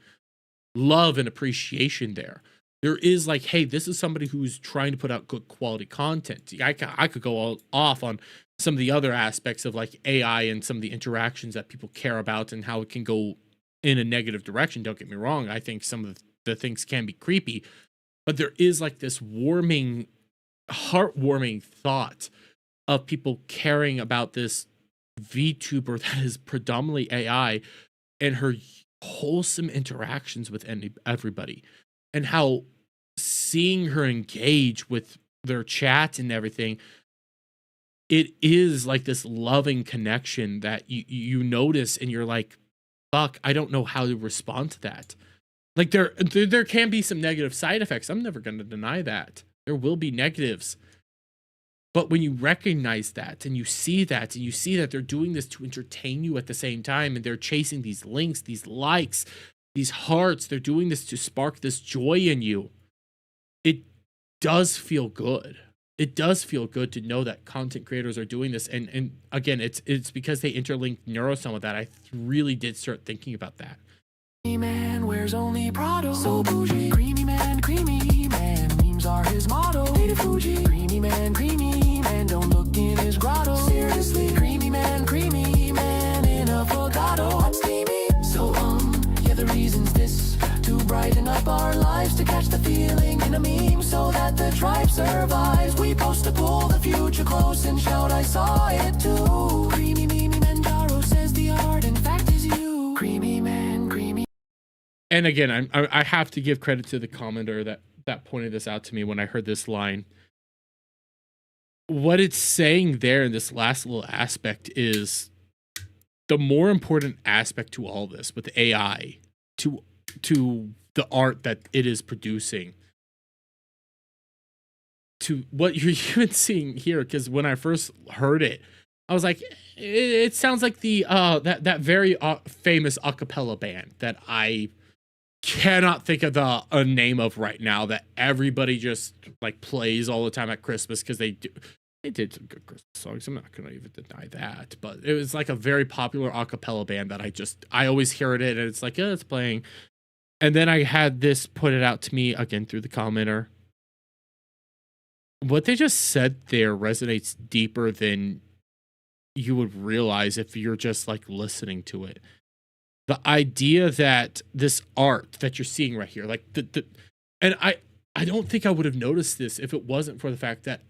S2: love and appreciation there. There is like, hey, this is somebody who's trying to put out good quality content. I could go all off on some of the other aspects of like AI and some of the interactions that people care about and how it can go in a negative direction. Don't get me wrong. I think some of the things can be creepy, but there is like this warming, heartwarming thought of people caring about this VTuber that is predominantly AI and her wholesome interactions with everybody, and how seeing her engage with their chat and everything, it is like this loving connection that you notice and you're like, fuck, I don't know how to respond to that. Like there can be some negative side effects. I'm never going to deny that. There will be negatives. But when you recognize that and you see that they're doing this to entertain you at the same time, and they're chasing these links, these likes, these hearts, they're doing this to spark this joy in you, it does feel good. It does feel good to know that content creators are doing this. And again, it's because they interlinked Neurosama that I really did start thinking about that.
S14: Man wears only Prado, so bougie. Creamy man, memes are his motto. Native Fuji, creamy man, don't look in his grotto. Seriously, creamy man in a Pagado. I'm steamy, so yeah, the reason's this: to brighten up our lives, to catch the feeling in a meme, so that the tribe survives. We post to pull the future close and shout, I saw it too. Creamy Manjaro says the art, in fact, is you. Creamy man, creamy.
S2: And again, I have to give credit to the commenter that pointed this out to me when I heard this line. What it's saying there in this last little aspect is the more important aspect to all this with AI, to the art that it is producing, to what you're even seeing here. Because when I first heard it, I was like, it sounds like the that very famous a cappella band that I cannot think of a name of right now, that everybody just like plays all the time at Christmas, because they did some good Christmas songs. I'm not gonna even deny that, but it was like a very popular a cappella band that I always hear it and it's like, yeah, it's playing. And then I had this put it out to me again through the commenter. What they just said there resonates deeper than you would realize if you're just like listening to it. The idea that this art that you're seeing right here, like and I don't think I would have noticed this if it wasn't for the fact that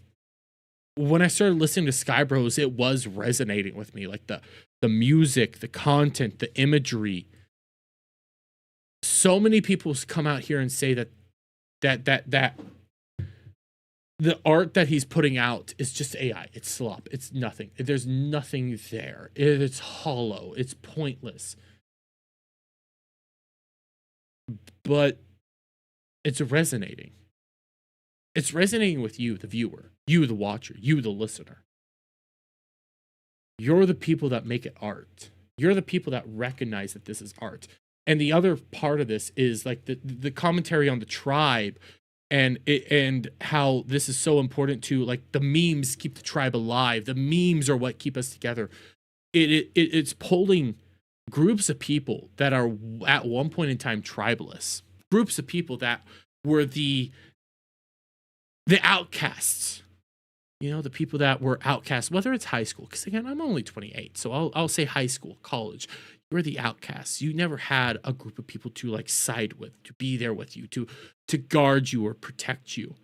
S2: when I started listening to Sky Bros, it was resonating with me. Like the music, the content, the imagery. So many people come out here and say that the art that he's putting out is just AI. It's slop. It's nothing. There's nothing there. It's hollow. It's pointless. But it's resonating. It's resonating with you, the viewer, you, the watcher, you, the listener. You're the people that make it art. You're the people that recognize that this is art. And the other part of this is like the commentary on the tribe and how this is so important to, like, the memes keep the tribe alive. The memes are what keep us together. It's pulling groups of people that are at one point in time tribalists, groups of people that were the outcasts, you know, the people that were outcasts, whether it's high school, because again, I'm only 28, so I'll say high school, college. You're the outcasts. You never had a group of people to like side with, to be there with you, to guard you or protect you.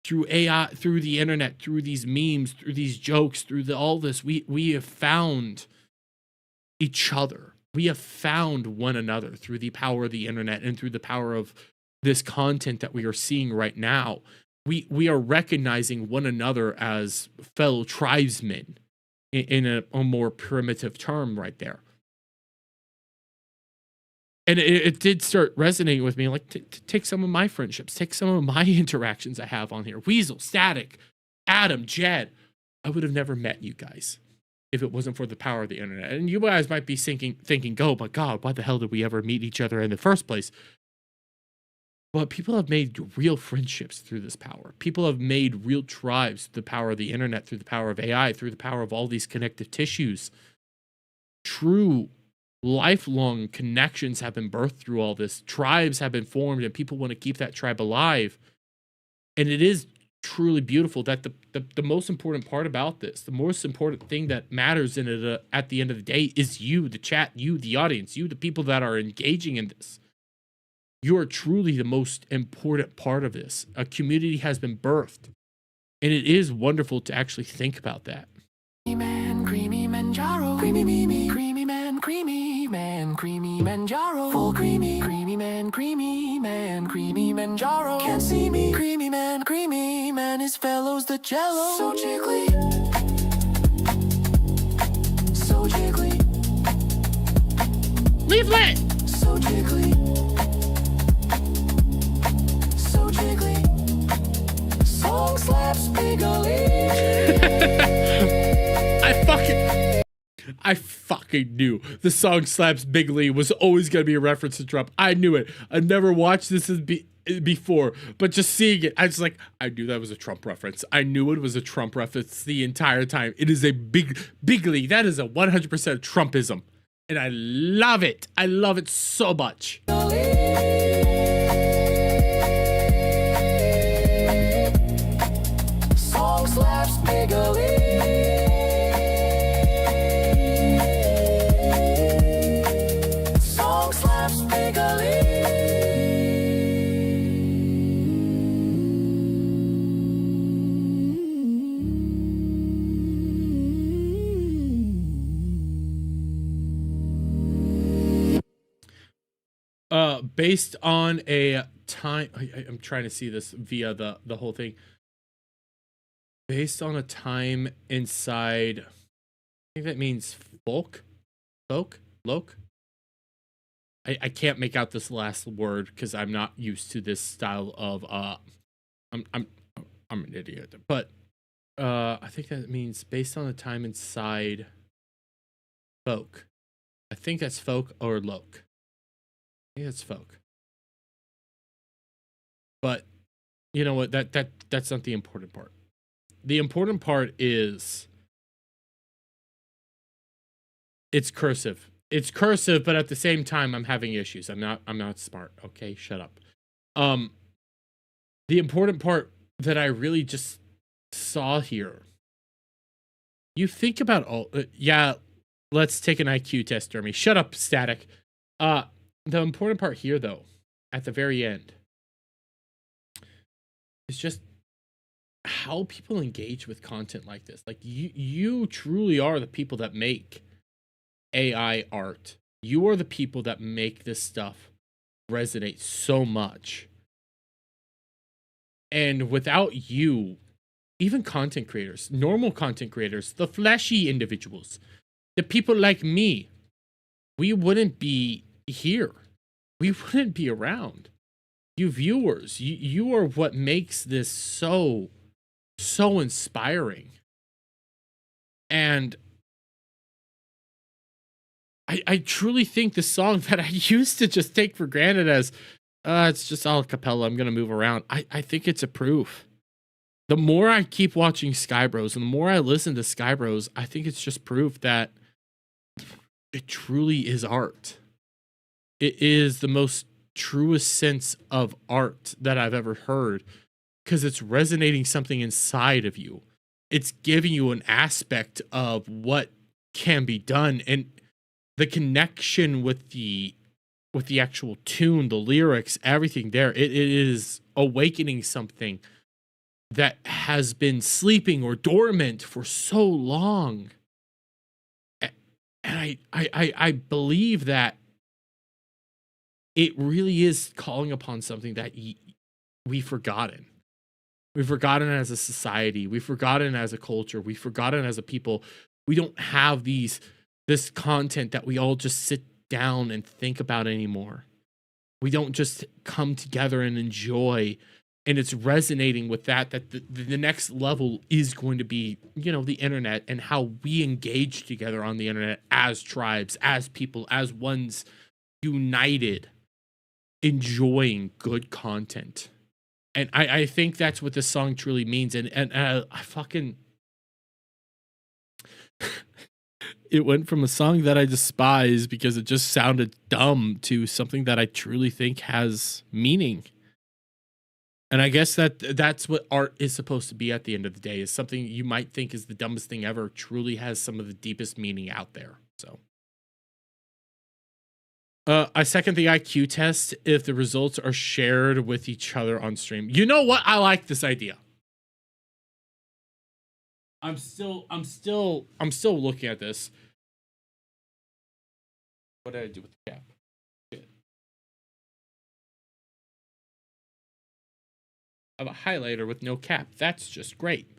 S2: Through AI, through the internet, through these memes, through these jokes, through all this, we have found each other. We have found one another through the power of the internet and through the power of this content that we are seeing right now. We are recognizing one another as fellow tribesmen in a more primitive term right there. And it did start resonating with me. Like, take some of my friendships, take some of my interactions I have on here. Weasel, Static, Adam, Jed. I would have never met you guys if it wasn't for the power of the internet. And you guys might be thinking, oh my God, why the hell did we ever meet each other in the first place? But people have made real friendships through this power. People have made real tribes through the power of the internet, through the power of AI, through the power of all these connective tissues. True lifelong connections have been birthed through all this. Tribes have been formed, and people want to keep that tribe alive. And it is truly beautiful that the most important part about this, the most important thing that matters in it at the end of the day, is you, the chat, you, the audience, you, the people that are engaging in this. You are truly the most important part of this. A community has been birthed, and it is wonderful to actually think about that.
S14: Creamy Manjaro, creamy Mimi, creamy man, creamy Manjaro, full creamy man, creamy Manjaro. Can't see me, creamy man, his fellows the jello. So jiggly, so jiggly.
S2: Leaflet.
S14: So jiggly, so jiggly. Song slaps bigly.
S2: I fucking knew the song Slaps Bigly was always going to be a reference to Trump. I knew it. I never watched this before, but just seeing it, I knew that was a Trump reference. I knew it was a Trump reference the entire time. It is a bigly. That is a 100% Trumpism. And I love it. I love it so much.
S14: Song slaps bigly. Song slaps bigly.
S2: Based on a time, I'm trying to see this via the whole thing. Based on a time inside, I think that means folk, loke. I can't make out this last word because I'm not used to this style of I'm an idiot, but I think that means based on the time inside folk. I think that's folk or loke. I think that's folk. But you know what? That's not the important part. The important part is it's cursive. It's cursive, but at the same time, I'm having issues. I'm not smart. Okay, shut up. The important part that I really just saw here. You think about all. Yeah, let's take an IQ test, Jeremy. Shut up, Static. The important part here, though, at the very end, is just how people engage with content like this. Like you truly are the people that make AI art. You are the people that make this stuff resonate so much. And without you, even content creators, normal content creators, the fleshy individuals, the people like me, we wouldn't be here. We wouldn't be around. You viewers, you are what makes this so inspiring. And I truly think the song that I used to just take for granted as it's just a cappella, I'm gonna move around, I think it's a proof. The more I keep watching Skybros and the more I listen to Skybros, I think it's just proof that it truly is art. It is the most truest sense of art that I've ever heard, because it's resonating something inside of you. It's giving you an aspect of what can be done, and the connection with the actual tune, the lyrics, everything there. It is awakening something that has been sleeping or dormant for so long. And I believe that it really is calling upon something that we've forgotten. We've forgotten as a society. We've forgotten as a culture. We've forgotten as a people. We don't have this content that we all just sit down and think about anymore. We don't just come together and enjoy. And it's resonating with that the next level is going to be, the internet and how we engage together on the internet as tribes, as people, as ones united, enjoying good content. And I think that's what this song truly means. And I fucking... It went from a song that I despise because it just sounded dumb to something that I truly think has meaning. And I guess that's what art is supposed to be at the end of the day, is something you might think is the dumbest thing ever truly has some of the deepest meaning out there. So I second the IQ test if the results are shared with each other on stream. You know what? I like this idea. I'm still looking at this. What did I do with the cap? Good. I have a highlighter with no cap. That's just great.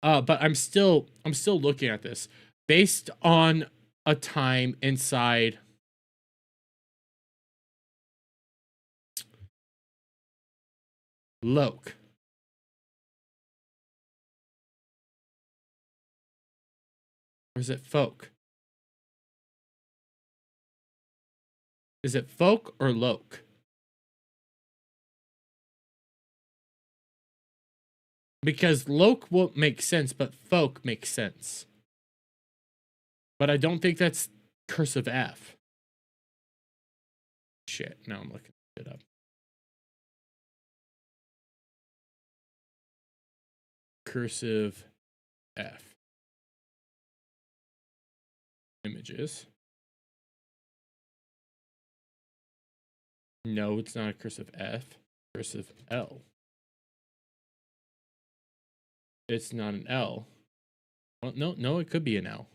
S2: But I'm still looking at this based on a time inside Loke. Or is it folk? Is it folk or Loke? Because Loke won't make sense, but folk makes sense. But I don't think that's cursive F. Shit, now I'm looking it up. Cursive F. Images. No, it's not a cursive F. Cursive L. It's not an L. Well, no, it could be an L.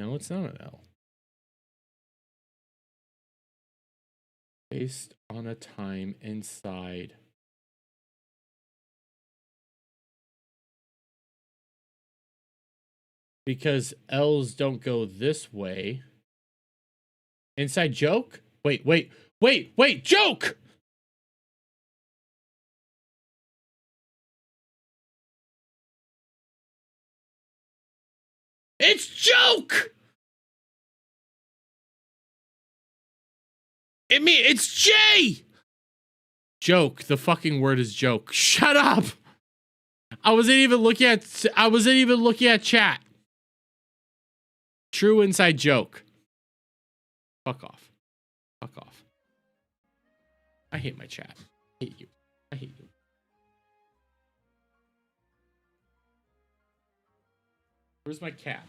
S2: No, it's not an L. Based on a time inside. Because L's don't go this way. Inside joke? Wait, joke! It's joke! It's J! Joke. The fucking word is joke. Shut up! I wasn't even looking at chat. True inside joke. Fuck off. Fuck off. I hate my chat. I hate you. I hate you. Where's my cap?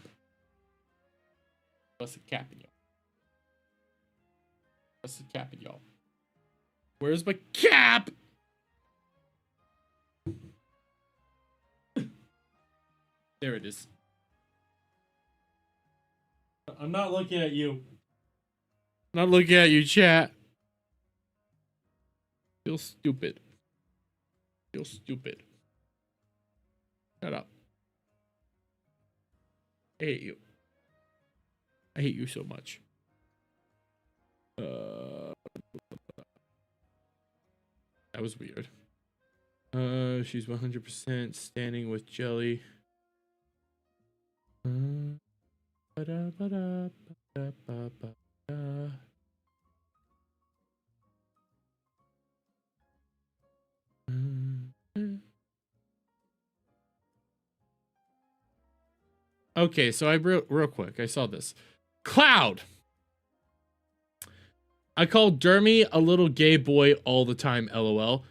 S2: What's the cap in y'all? What's the cap in y'all? Where's my cap? There it is. I'm not looking at you. I'm not looking at you, chat. Feel stupid. Feel stupid. Shut up. I hate you. I hate you so much. That was weird. She's 100% standing with Jelly. Okay, so I real quick, I saw this. Cloud. I call Dermy a little gay boy all the time, LOL.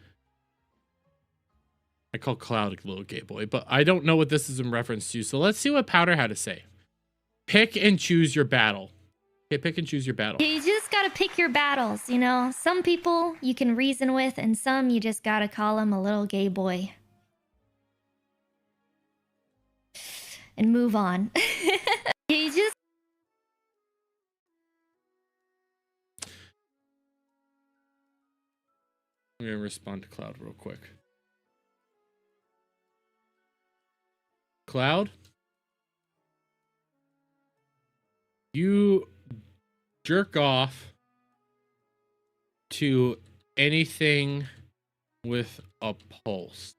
S2: I call Cloud a little gay boy, but I don't know what this is in reference to, so let's see what Powder had to say. Pick and choose your battle. Okay, pick and choose your battle.
S20: You just gotta pick your battles, you know? Some people you can reason with, and some you just gotta call him a little gay boy. And move on. You just...
S2: I'm gonna respond to Cloud real quick. Cloud? You jerk off to anything with a pulse.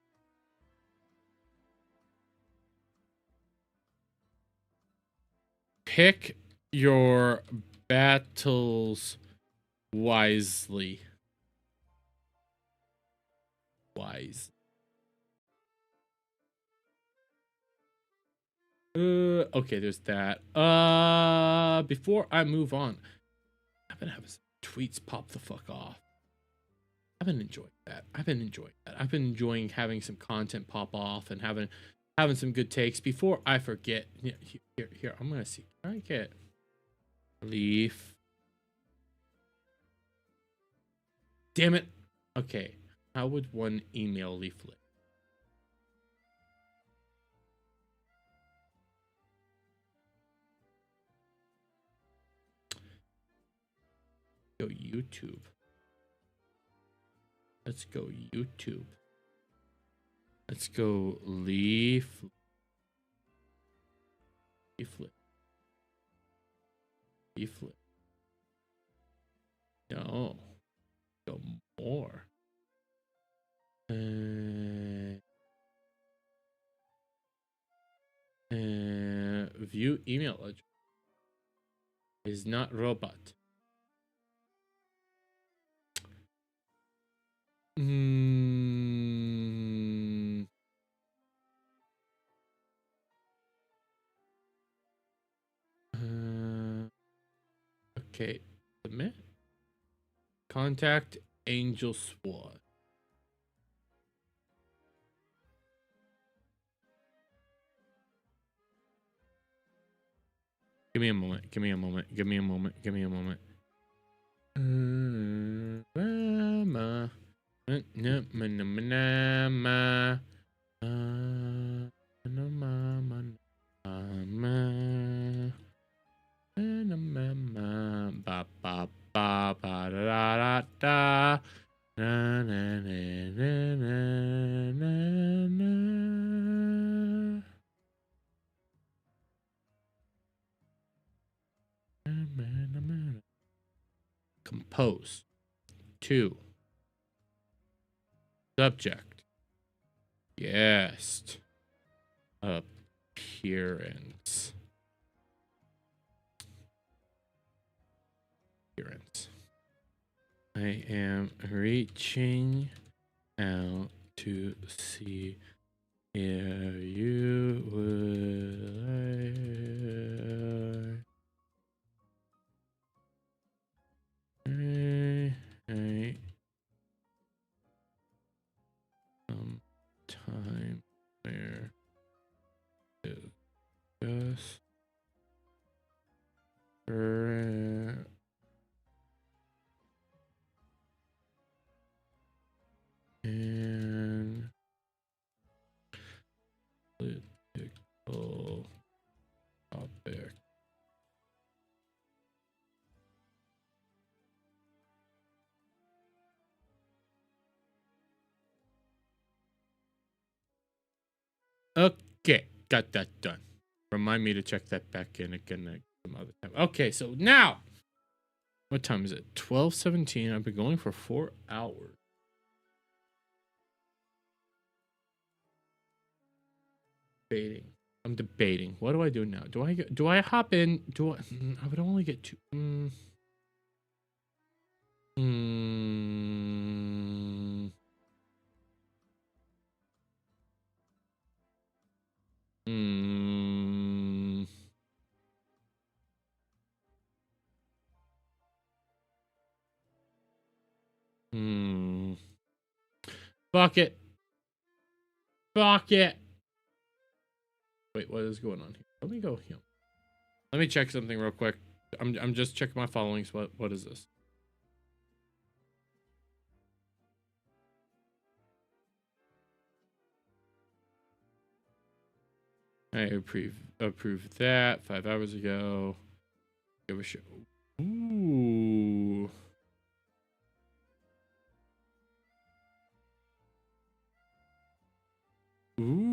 S2: Pick your battles wisely. Wise. Okay, there's that. Before I move on, I've been having some tweets pop the fuck off. I've been enjoying that. I've been enjoying having some content pop off and having some good takes. Before I forget, here, I'm gonna see. Can I get Leaf? Damn it. Okay, how would one email Leaflet? Go YouTube. Let's go YouTube. Let's go Leaflet. No. Go more. View email address. Is not robot. Okay, submit. Contact Angel Squad. Give me a moment. Give me a moment. Give me a moment. Give me a moment. Compose. 2. Subject. Guest. Appearance. I am reaching out to see if you would like some time where to discuss and political topic. Okay, got that done. Remind me to check that back in again some other time. Okay, so now, what time is it? 12:17. I've been going for 4 hours. Debating. I'm debating. What do I do now? Do I hop in? I would only get 2. Fuck it. Fuck it. Wait, what is going on here? Let me go here. Let me check something real quick. I'm just checking my followings. What is this? I approved that 5 hours ago. Give a shit. Ooh. Ooh.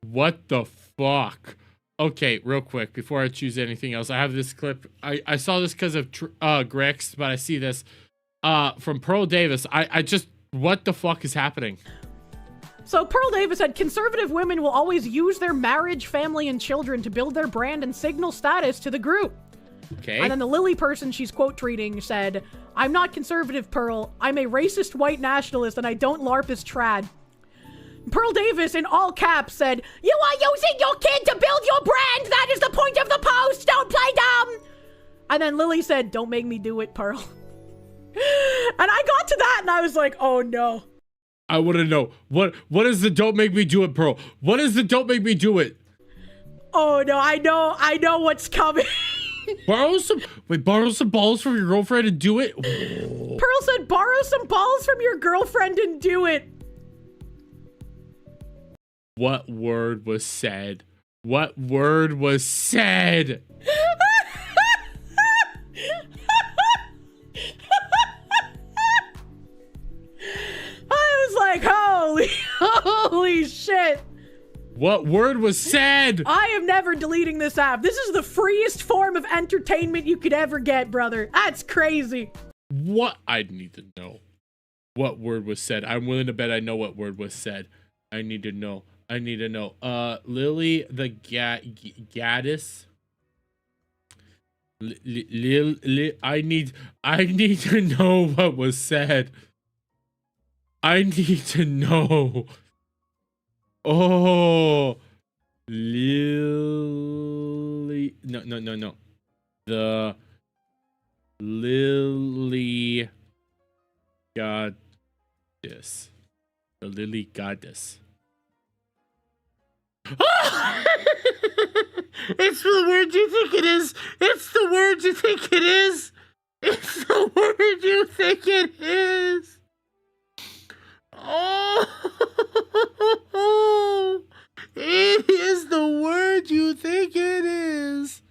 S2: What the fuck? Okay, real quick, before I choose anything else, I have this clip. I saw this because of Grex, but I see this from Pearl Davis. I just, what the fuck is happening?
S10: So Pearl Davis said, conservative women will always use their marriage, family, and children to build their brand and signal status to the group.
S2: Okay.
S10: And then the Lily person she's quote tweeting said, I'm not conservative, Pearl. I'm a racist white nationalist and I don't LARP as trad. Pearl Davis, in all caps, said, you are using your kid to build your brand! That is the point of the post! Don't play dumb! And then Lily said, don't make me do it, Pearl. And I got to that and I was like, oh no.
S2: I want to know, what is the don't make me do it, Pearl? What is the don't make me do it?
S10: Oh no, I know what's coming.
S2: Borrow some balls from your girlfriend and do it?
S10: Pearl said, borrow some balls from your girlfriend and do it.
S2: What word was said? What word was said?
S10: I was like, holy shit.
S2: What word was said?
S10: I am never deleting this app. This is the freest form of entertainment you could ever get, brother. That's crazy.
S2: What? I need to know. What word was said? I'm willing to bet I know what word was said. I need to know. Lily the Gaddis. I need to know what was said. I need to know. Oh, Lily. No. The Lily Goddess. The Lily Goddess. It's the word you think it is. It's the word you think it is. It's the word you think it is. Oh, it is the word you think it is.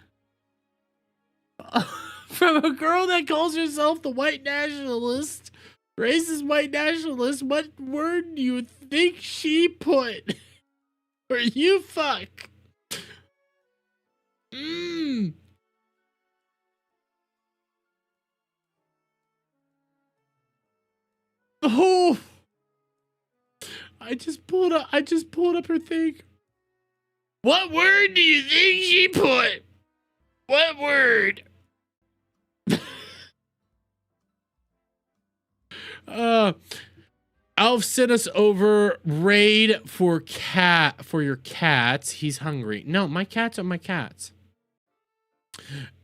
S2: From a girl that calls herself the white nationalist, racist white nationalist, what word do you think she put? Or you fuck? Oh, I just pulled up her thing. What word do you think she put? What word? Alf sent us over raid for your cats. He's hungry. No, my cats are my cats.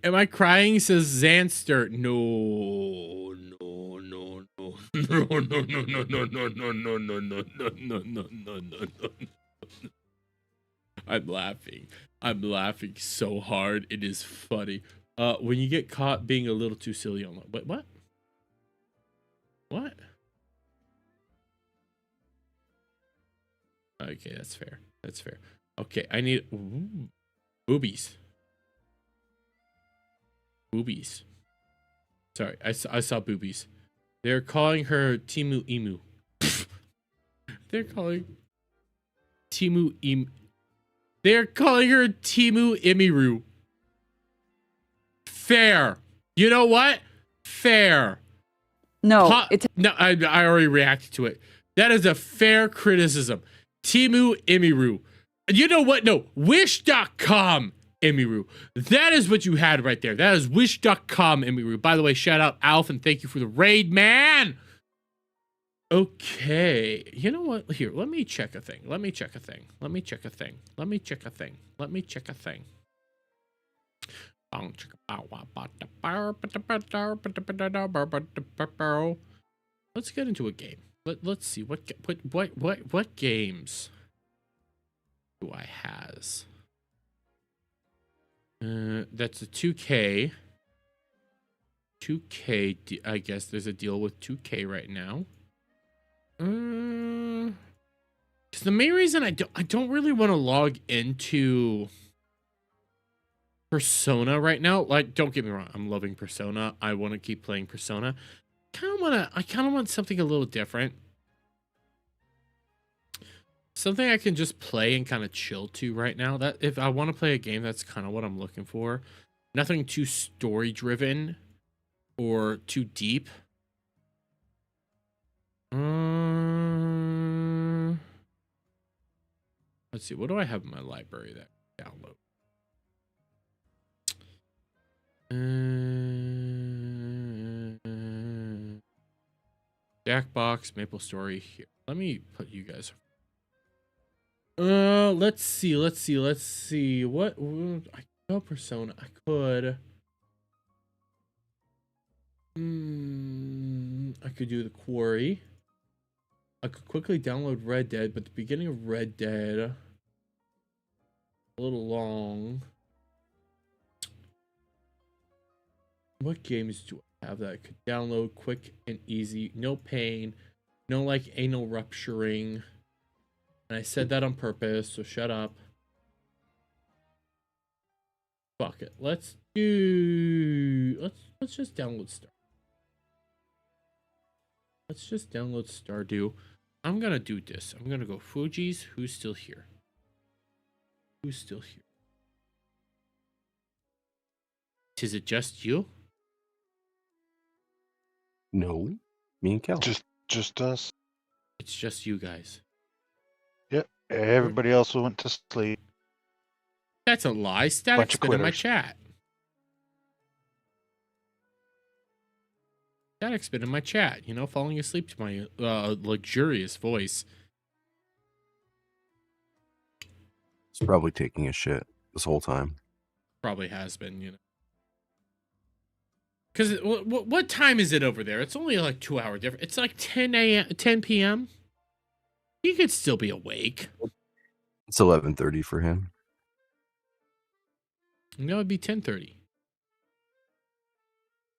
S2: Am I crying? Says Zanster. No. I'm laughing. I'm laughing so hard. It is funny. When you get caught being a little too silly on wait, what? What? Okay, that's fair. That's fair. Okay, I need boobies. Boobies. Sorry, I saw boobies. They're calling her Timu Emu. They're calling Timu Emu. They're calling her Timu Emiru. Fair. You know what? Fair.
S7: No,
S2: no. I already reacted to it. That is a fair criticism. Timu Emiru. You know what? No, Wish.com Emiru. That is what you had right there. That is Wish.com Emiru. By the way, shout out Alf and thank you for the raid, man. Okay. You know what? Here, let me check a thing. Let me check a thing. Let me check a thing. Let me check a thing. Let me check a thing. Let's get into a game. Let's see what games do I has. That's a 2K. 2K. I guess there's a deal with 2K right now. Because the main reason I don't really want to log into Persona right now. Like, don't get me wrong, I'm loving Persona. I want to keep playing Persona. I kind of want something a little different. Something I can just play and kind of chill to right now. That if I want to play a game, that's kind of what I'm looking for. Nothing too story driven or too deep. Let's see. What do I have in my library that I download? Jackbox, Maple Story. Here, let me put you guys. Let's see. What? I know Persona. I could. I could do the Quarry. I could quickly download Red Dead, but the beginning of Red Dead a little long. What games do I have that I could download quick and easy? No pain, no like anal rupturing. And I said that on purpose, so shut up. Fuck it. Let's just download Star. Let's just download Stardew. I'm gonna do this. I'm gonna go Fuji's. Who's still here? Who's still here? Is it just you?
S5: No, me and Kel.
S6: Just us.
S2: It's just you guys.
S6: Yep. Everybody else went to sleep.
S2: That's a lie. Static's been in my chat. Static's been in my chat, falling asleep to my luxurious voice.
S21: It's probably taking a shit this whole time.
S2: Probably has been, Because what time is it over there? It's only like 2 hour difference. It's like 10 p.m. He could still be awake.
S21: It's 11:30 for him.
S2: And that would be 10:30.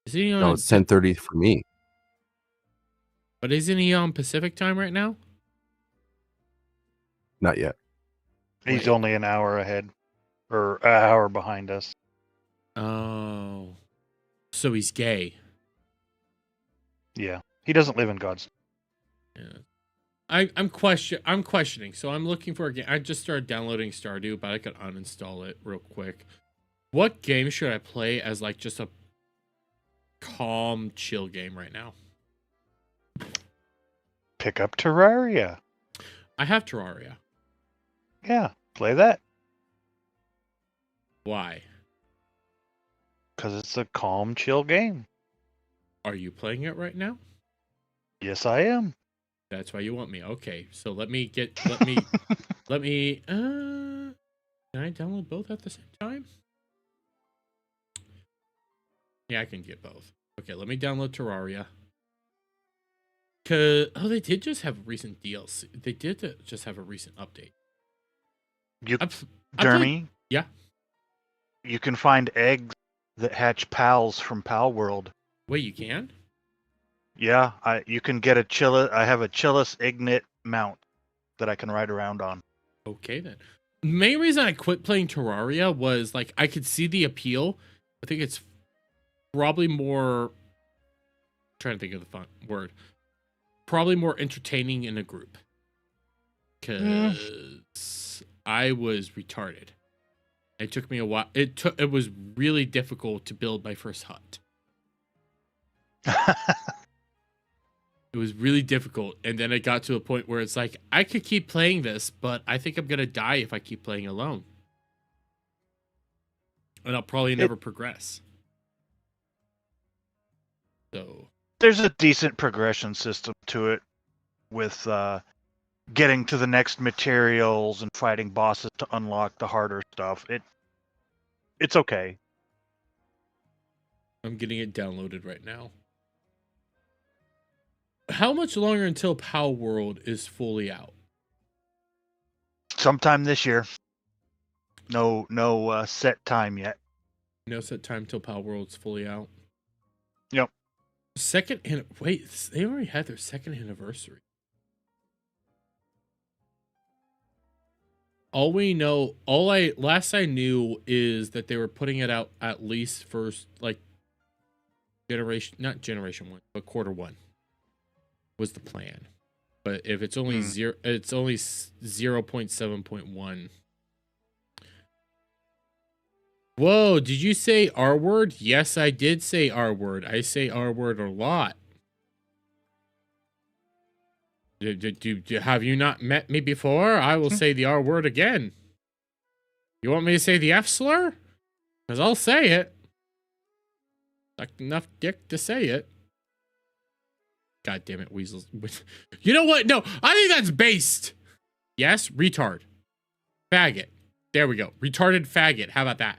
S2: Is he on?
S21: No, it's 10:30 for me.
S2: But isn't he on Pacific time right now?
S21: Not yet.
S6: He's only an hour ahead, or an hour behind us.
S2: Oh, so he's gay.
S6: Yeah, he doesn't live in God's.
S2: Yeah. I'm questioning. So I'm looking for a game. I just started downloading Stardew, but I could uninstall it real quick. What game should I play as like just a calm, chill game right now?
S6: Pick up Terraria.
S2: I have Terraria.
S6: Yeah, play that.
S2: Why?
S6: Because it's a calm, chill game.
S2: Are you playing it right now?
S6: Yes, I am.
S2: That's why you want me. Okay, so let me. Can I download both at the same time? Yeah, I can get both. Okay, let me download Terraria. They did just have a recent DLC. They did just have a recent update.
S6: Jeremy?
S2: Yeah?
S6: You can find eggs that hatch pals from Pal World.
S2: Wait, you can?
S6: Yeah, you can get I have a Chillis Ignit mount that I can ride around on.
S2: Okay, then. The main reason I quit playing Terraria was, like, I could see the appeal. I think it's probably more... I'm trying to think of the fun word. Probably more entertaining in a group. Because I was retarded. It took me a while. It was really difficult to build my first hut. It was really difficult, and then it got to a point where it's like, I could keep playing this, but I think I'm gonna die if I keep playing alone. And I'll probably never progress. So
S6: there's a decent progression system to it with getting to the next materials and fighting bosses to unlock the harder stuff. It's okay.
S2: I'm getting it downloaded right now. How much longer until Pow World is fully out?
S6: Sometime this year. No set time yet.
S2: No set time till Pow World's fully out.
S6: Yep.
S2: Wait, they already had their second anniversary. Last I knew is that they were putting it out at least for like not generation 1, but quarter 1 was the plan. But if it's only it's only 0.7.1. Whoa, did you say R word? Yes, I did say R word. I say R word a lot. Have you not met me before? I will say the R word again. You want me to say the F slur? Because I'll say it. Like enough dick to say it. God damn it, weasels. You know what? No, I think that's based. Yes, retard. Faggot. There we go. Retarded faggot. How about that?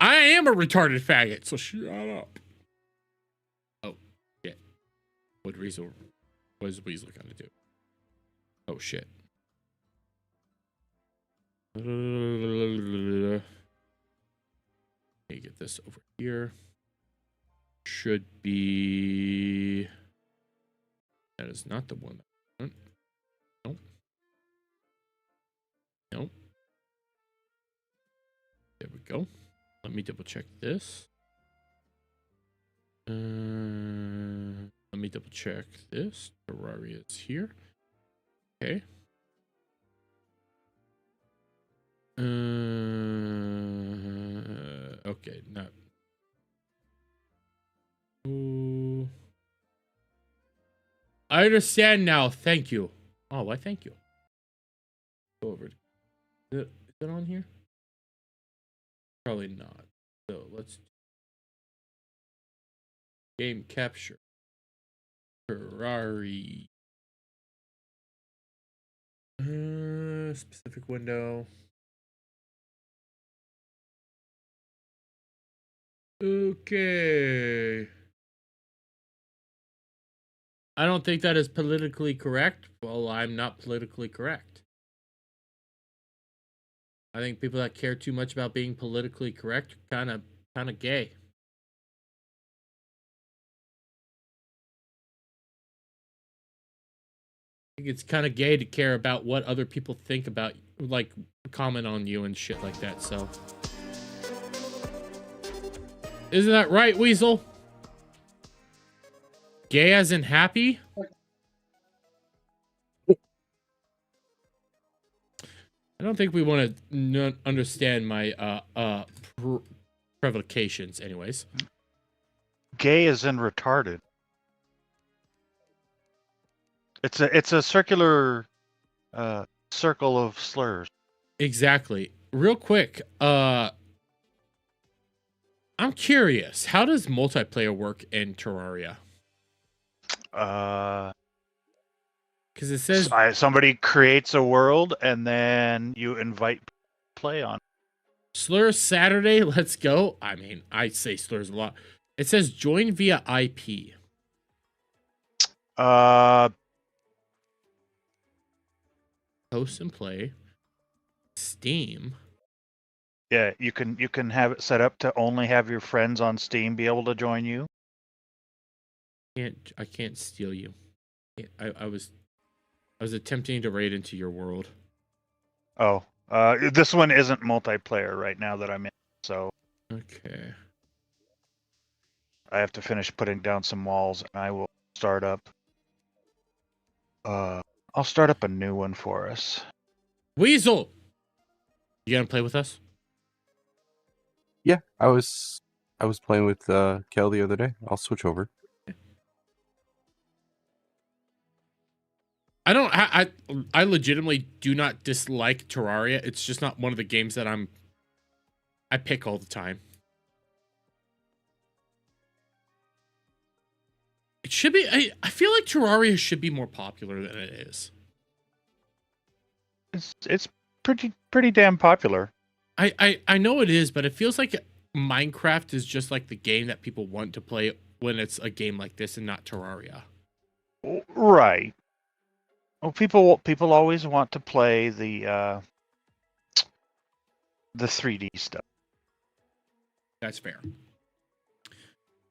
S2: I am a retarded faggot, so shut up. Oh, shit. What is Weasel gonna do? Oh, shit. Let me get this over here. Should be... That is not the one. Nope. Nope. There we go. Let me double check this. Let me double check this. Terraria is here. Okay. Okay, not. Ooh. I understand now. Thank you. Oh, why thank you? Go over. Is it on here? Probably not. So let's Game capture. Ferrari. Specific window. Okay. I don't think that is politically correct. Well, I'm not politically correct. I think people that care too much about being politically correct are kind of gay. I think it's kind of gay to care about what other people think about, like, comment on you and shit like that, so. Isn't that right, Weasel? Gay as in happy? I don't think we want to understand my provocations anyways.
S6: Gay as in retarded. It's a circular circle of slurs.
S2: Exactly. Real quick, I'm curious, how does multiplayer work in Terraria? Because it says
S6: somebody creates a world and then you invite play on.
S2: Slurs Saturday, let's go. I mean, I say slurs a lot. It says join via IP. Host and play. Steam.
S6: Yeah, you can have it set up to only have your friends on Steam be able to join you.
S2: I can't steal you. I was attempting to raid into your world.
S6: Oh, this one isn't multiplayer right now that I'm in, so.
S2: Okay.
S6: I have to finish putting down some walls, and I will start up. I'll start up a new one for us.
S2: Weasel, you gonna play with us?
S21: Yeah, I was playing with Kel the other day. I'll switch over.
S2: I legitimately do not dislike Terraria. It's just not one of the games that I pick all the time. It should be. I feel like Terraria should be more popular than it is.
S6: It's pretty damn popular.
S2: I know it is, but it feels like Minecraft is just like the game that people want to play when it's a game like this and not Terraria.
S6: Right. Well, people always want to play the 3D stuff.
S2: That's fair.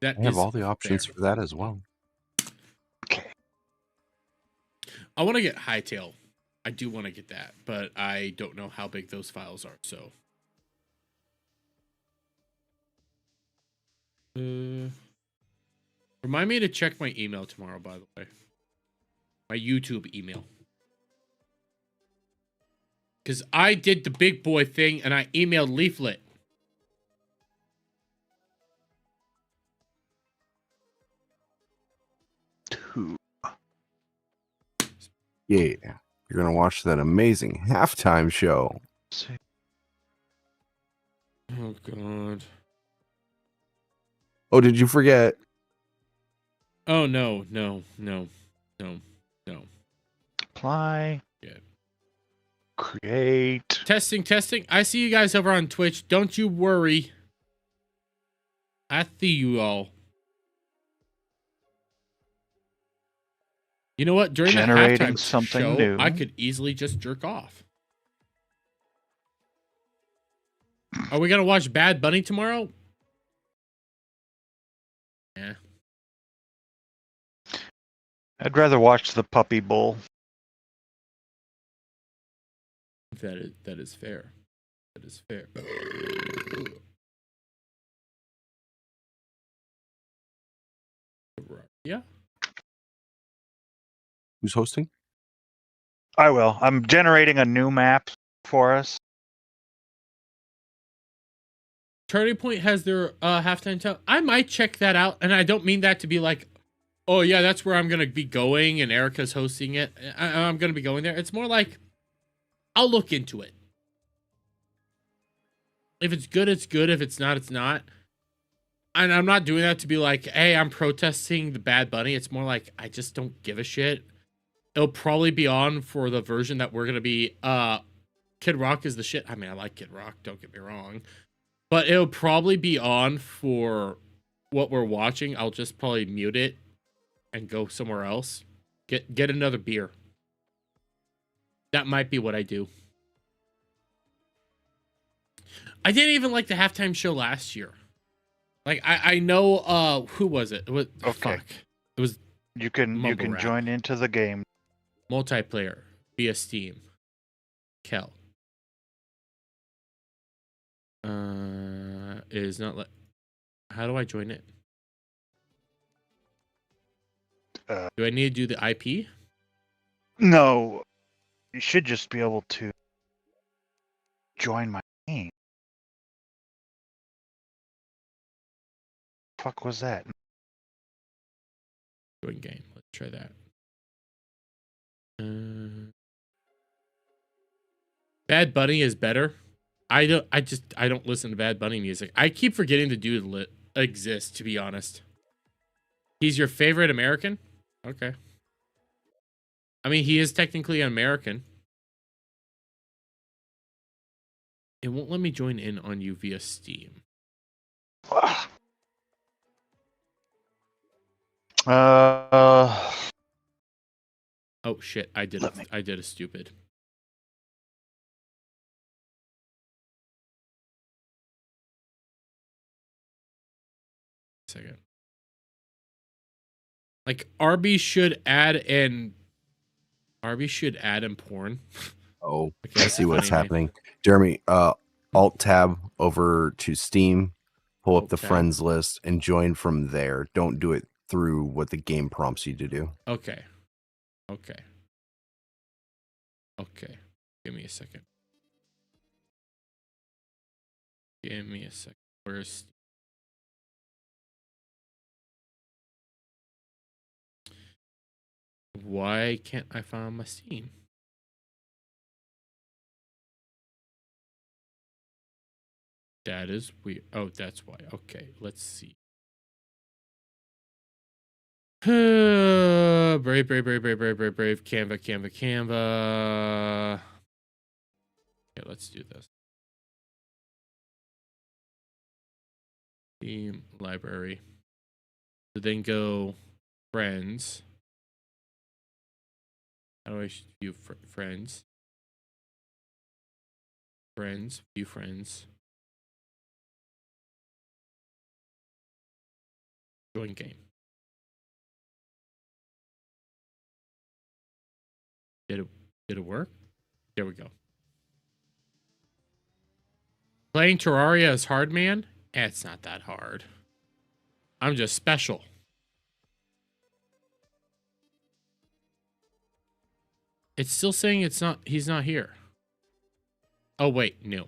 S21: I have all the options for that as well.
S6: Okay.
S2: I want to get Hightail. I do want to get that, but I don't know how big those files are, so. Remind me to check my email tomorrow, by the way. My YouTube email. Because I did the big boy thing and I emailed Leaflet.
S21: Yeah, you're gonna watch that amazing halftime show.
S2: Oh God.
S21: Oh, did you forget?
S2: Oh no.
S6: Apply.
S2: Yeah.
S6: Create.
S2: Testing. I see you guys over on Twitch. Don't you worry. I see you all. You know what? During the halftime
S6: something
S2: show,
S6: new.
S2: I could easily just jerk off. Are we gonna watch Bad Bunny tomorrow? Yeah.
S6: I'd rather watch the Puppy Bowl.
S2: That is fair. That is fair. Yeah.
S21: Who's hosting?
S6: I will. I'm generating a new map for us.
S2: Turning Point has their halftime show. I might check that out, and I don't mean that to be like, oh yeah, that's where I'm gonna be going, and Erica's hosting it. I'm gonna be going there. It's more like, I'll look into it. If it's good, it's good. If it's not, it's not. And I'm not doing that to be like, hey, I'm protesting the Bad Bunny. It's more like I just don't give a shit. It'll probably be on for the version that we're gonna be. Kid Rock is the shit. I mean, I like Kid Rock. Don't get me wrong, but it'll probably be on for what we're watching. I'll just probably mute it and go somewhere else. Get another beer. That might be what I do. I didn't even like the halftime show last year. Like I know who was it? It was fuck. It was
S6: you can join into the game.
S2: Multiplayer via Steam. Kel. Is not like. How do I join it? Do I need to do the IP?
S6: No, you should just be able to join my game. Fuck was that?
S2: Join game. Let's try that. Bad Bunny is better. I don't listen to Bad Bunny music. I keep forgetting the dude exists, to be honest. He's your favorite American? Okay. I mean, he is technically an American. It won't let me join in on you via Steam. Oh shit! I did a stupid. Second. Like Arby should add in porn.
S21: Oh,
S2: Okay,
S21: I see what's
S2: funny,
S21: happening. Jeremy, Alt tab over to Steam, pull up the
S2: tab.
S21: friends list, and join from there. Don't do it through what the game prompts you to do.
S2: Okay. Give me a second. Where's why can't I find my Steam? That is weird. Oh, that's why. Okay, let's see. Brave. Canva. Okay, let's do this. Steam library. So then go friends. How do I view friends? View friends. Join game. Did it work? There we go. Playing Terraria is hard, man? It's not that hard. I'm just special. It's still saying he's not here. Oh wait, no.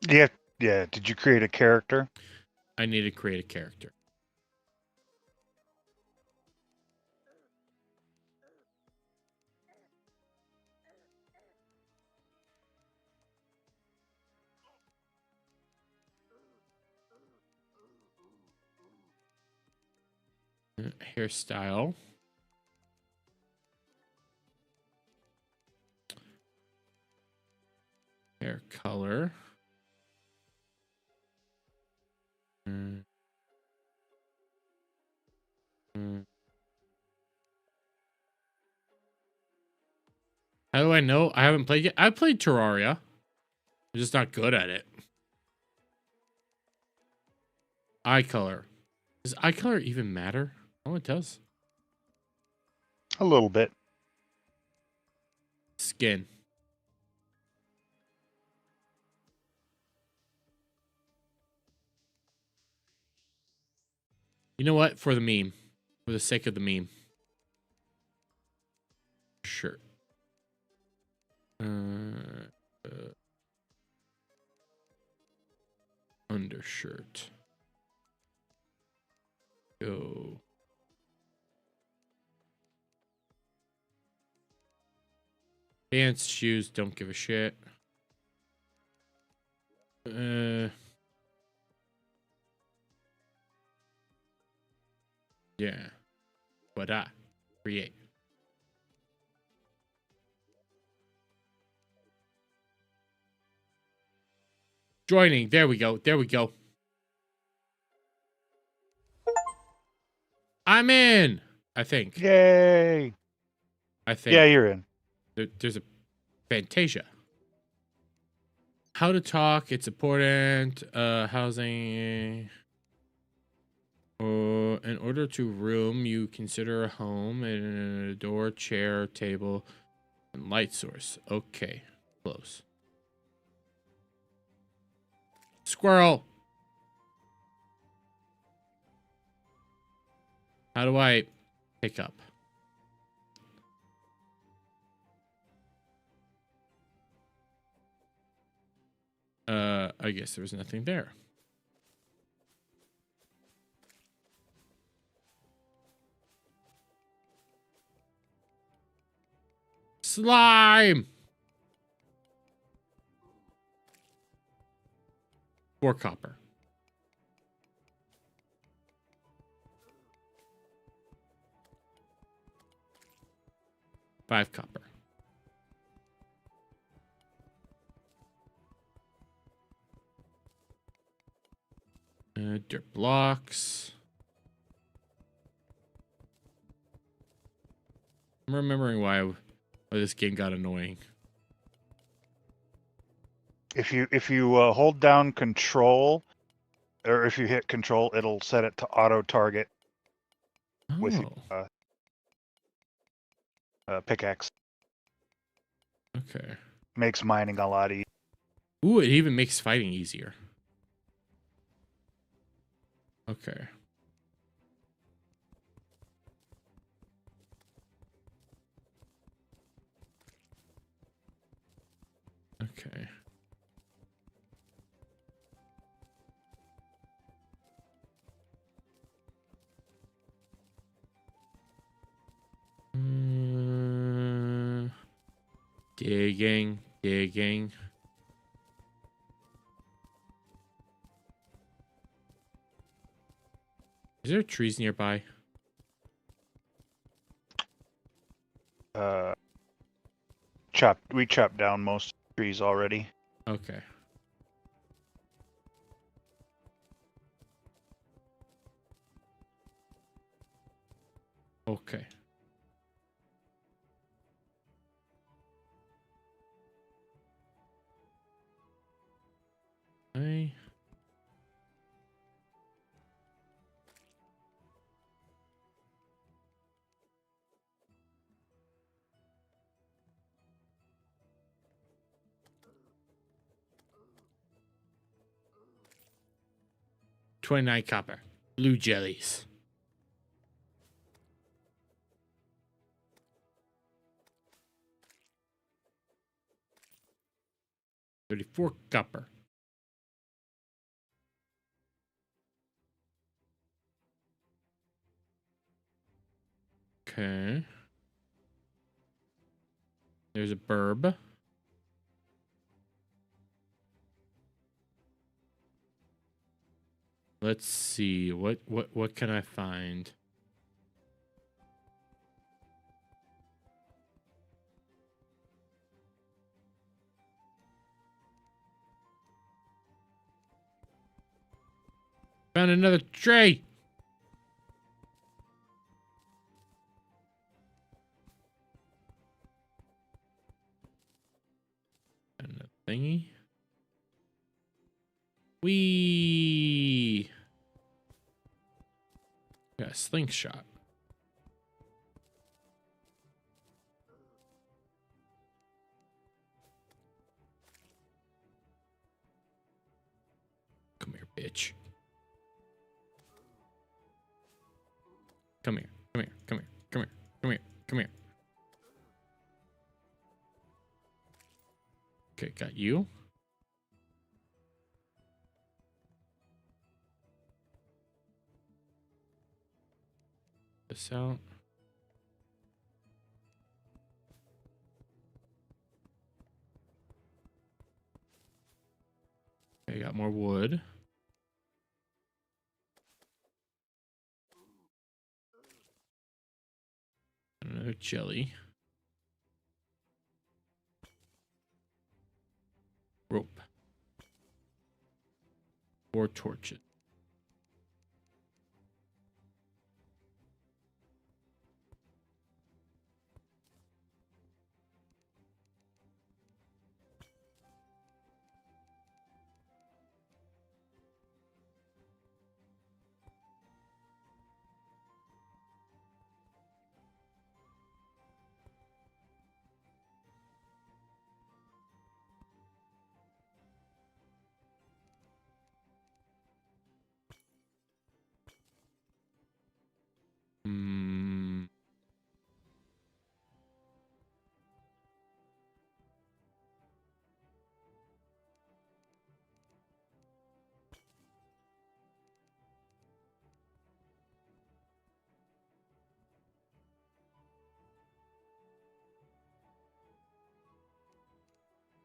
S6: Yeah. Did you create a character?
S2: I need to create a character. Hairstyle. Hair color. How do I know? I haven't played yet. I played Terraria. I'm just not good at it. Eye color. Does eye color even matter? Oh, it does.
S6: A little bit.
S2: Skin. You know what? For the meme. For the sake of the meme. Sure. Undershirt. Go. Pants, shoes, don't give a shit. Yeah. But create. Joining. There we go. There we go. I'm in. I think.
S6: Yay!
S2: I think.
S6: Yeah, you're in.
S2: There's a Fantasia. How to talk. It's important. Housing. In order to room, you consider a home and a door, chair, table, and light source. Okay. Close. Squirrel. How do I pick up? I guess there was nothing there. Slime. 4 copper. $5 copper. Dirt blocks. I'm remembering why this game got annoying.
S6: If you hold down Control, or if you hit Control, it'll set it to auto target with pickaxe.
S2: Okay.
S6: Makes mining a lot easier.
S2: Ooh, it even makes fighting easier. Okay. Okay. Digging. Is there trees nearby?
S6: We chopped down most trees already.
S2: Okay. Okay. Hey. $29 copper. Blue jellies. $34 copper. Okay. There's a burb. Let's see. What can I find? Found another tray. Another thingy. Wee. Got a slingshot. Come here, bitch. Come here. Come here. Come here. Come here. Come here. Come here. Okay, got you. This out. Okay, got more wood. jelly. Rope. 4 torches. Hmm.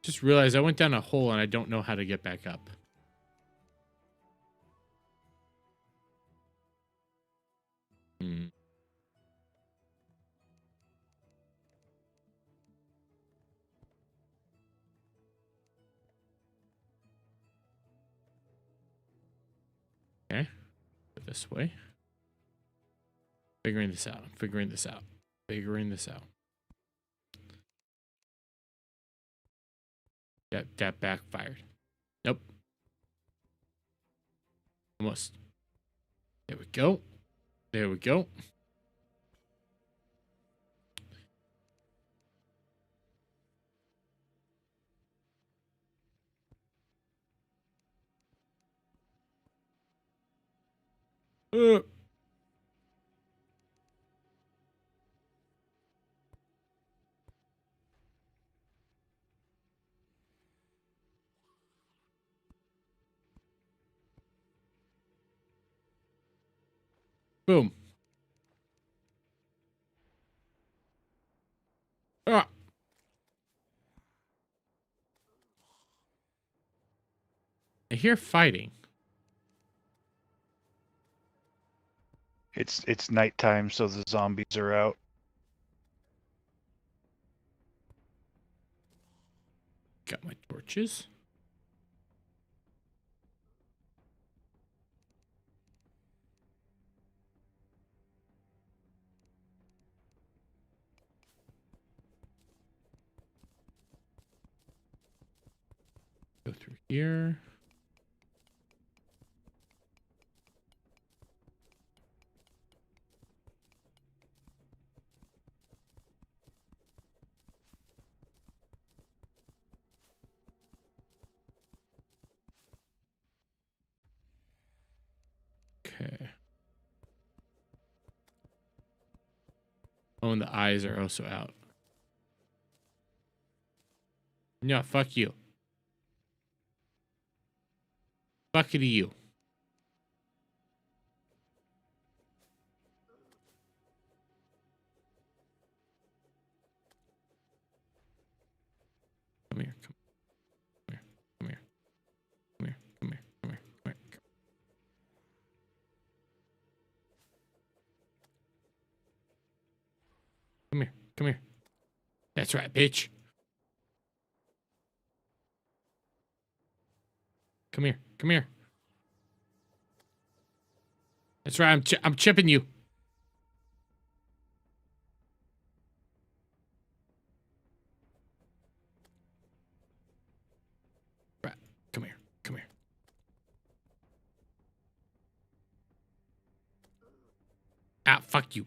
S2: Just realized I went down a hole and I don't know how to get back up. Hmm. Okay. Go this way. Figuring this out. I'm figuring this out. Figuring this out. That backfired. Nope. Almost. There we go. There we go. Uh. Boom. Ah. I hear fighting.
S6: It's nighttime, so the zombies are out.
S2: Got my torches. Go through here. Okay. Oh, and the eyes are also out. No, fuck you. Fuck it to you. Come here. Come here. Come here. Come here. Come here. Come here. Come here. Come here. Come here. That's right, bitch. Come here. Come here. That's right. I'm chipping you. Right. Come here. Come here. Ah, fuck you.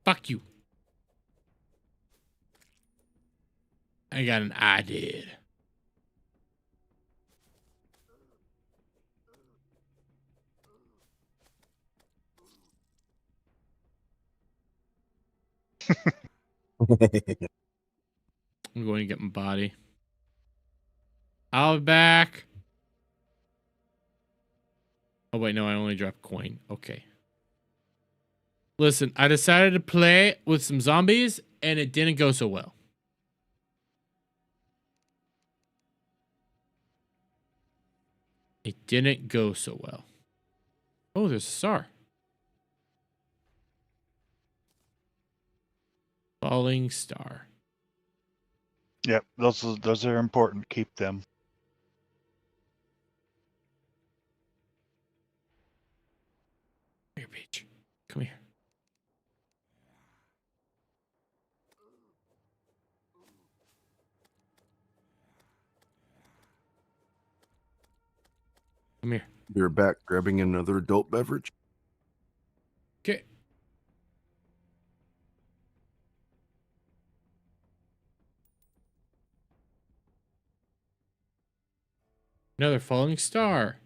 S2: Fuck you. I got an idea. I'm going to get my body. I'll be back. Oh, wait, no, I only dropped coin. Okay. Listen, I decided to play with some zombies, and it didn't go so well. It didn't go so well. Oh, there's a star. Falling star.
S6: Yep, those are important. Keep them.
S2: Come here, Peach. Come here. Come here.
S21: You're back grabbing another adult beverage.
S2: Okay. Another falling star.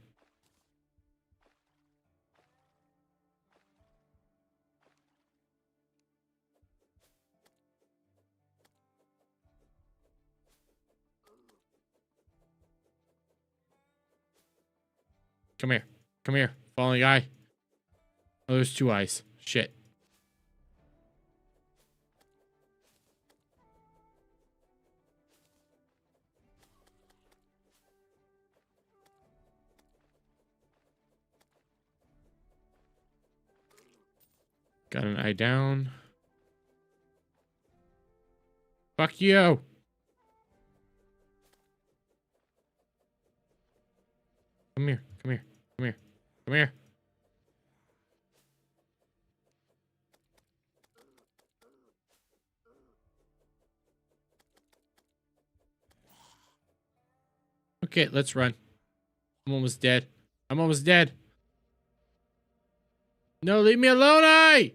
S2: Come here. Come here. Falling eye. Oh, there's two eyes. Shit. Got an eye down. Fuck you. Come here. Come here. Come here. Come here. Okay, let's run. I'm almost dead. I'm almost dead. No, leave me alone, I.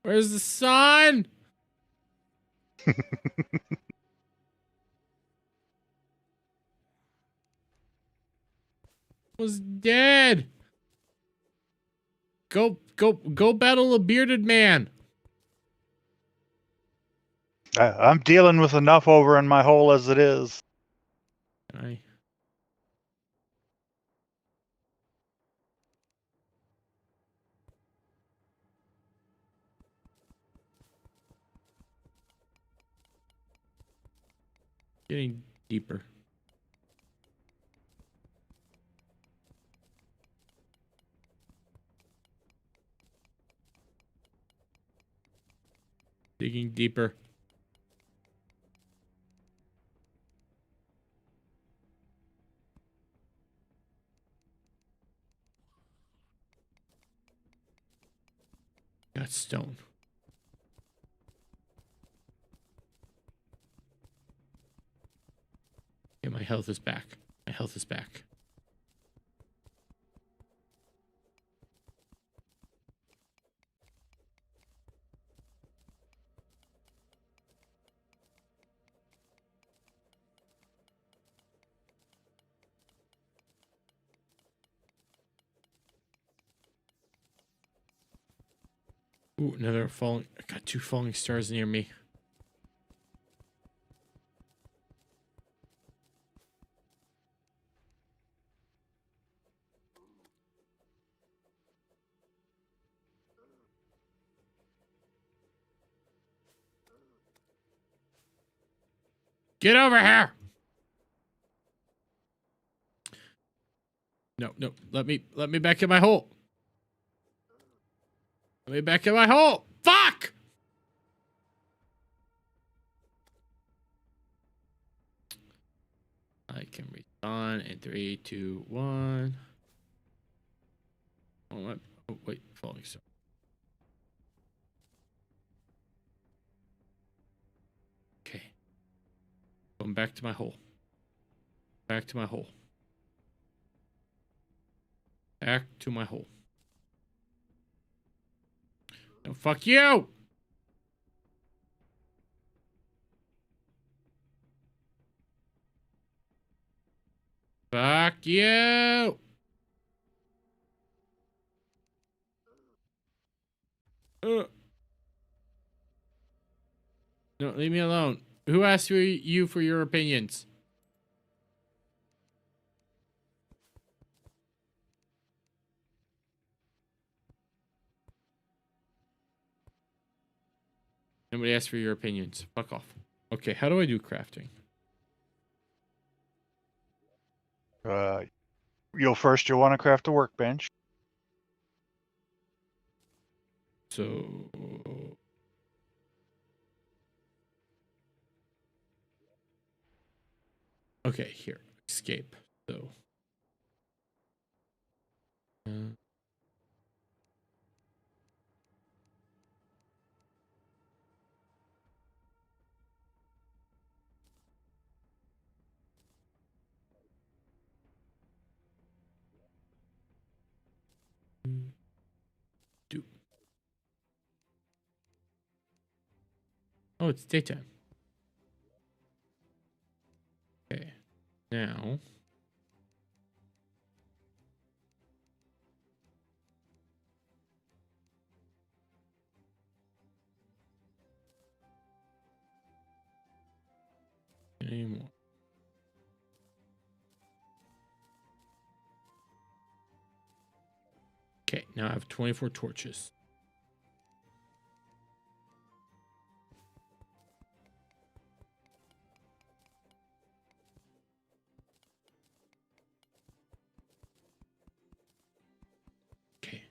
S2: Where's the sun? Was dead. Go battle a bearded man.
S6: I'm dealing with enough over in my hole as it is.
S2: Getting deeper. Digging deeper. Got stone. Yeah, my health is back. My health is back. Ooh, another falling. I got two falling stars near me. Get over here. No, no. Let me back in my hole. Let me back in my hole. Fuck! I can respawn in 3, 2, 1. Oh, wait, falling star. Okay. Going back to my hole. Back to my hole. Back to my hole. No, fuck you! Fuck you! No, leave me alone. Who asked you for your opinions? Nobody asked for your opinions. Fuck off. Okay, how do I do crafting?
S6: You'll want to craft a workbench.
S2: So okay, here. Escape. So do. Oh, it's daytime. Okay. Now anymore. Okay, now I have 24 torches. Okay.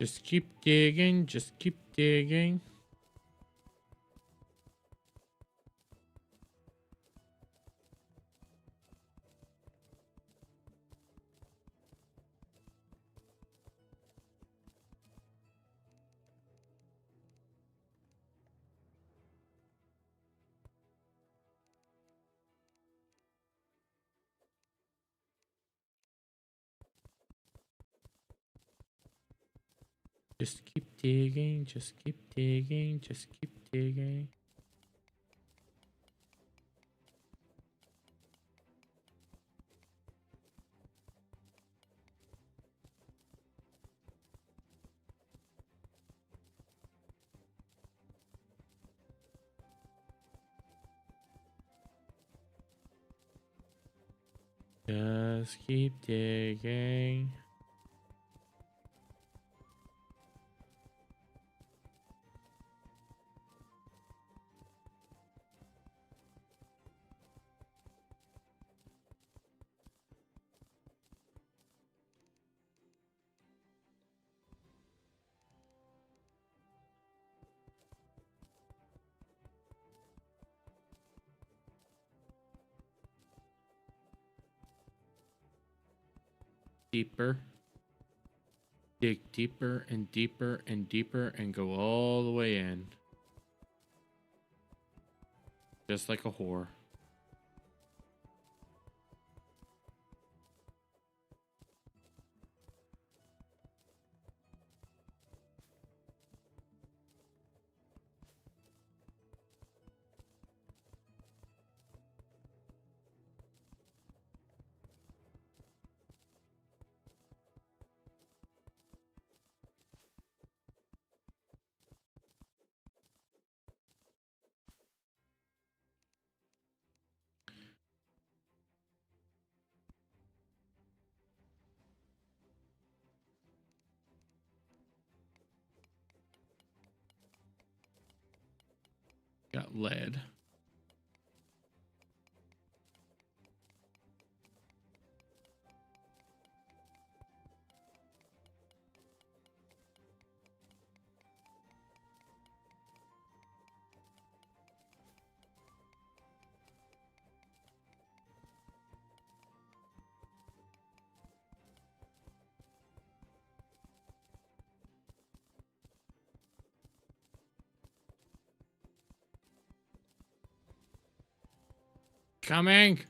S2: Just keep digging, just keep digging. Just keep digging, just keep digging, just keep digging. Just keep digging. Deeper. Dig deeper and deeper and deeper and go all the way in. Just like a whore. Got lead. Coming.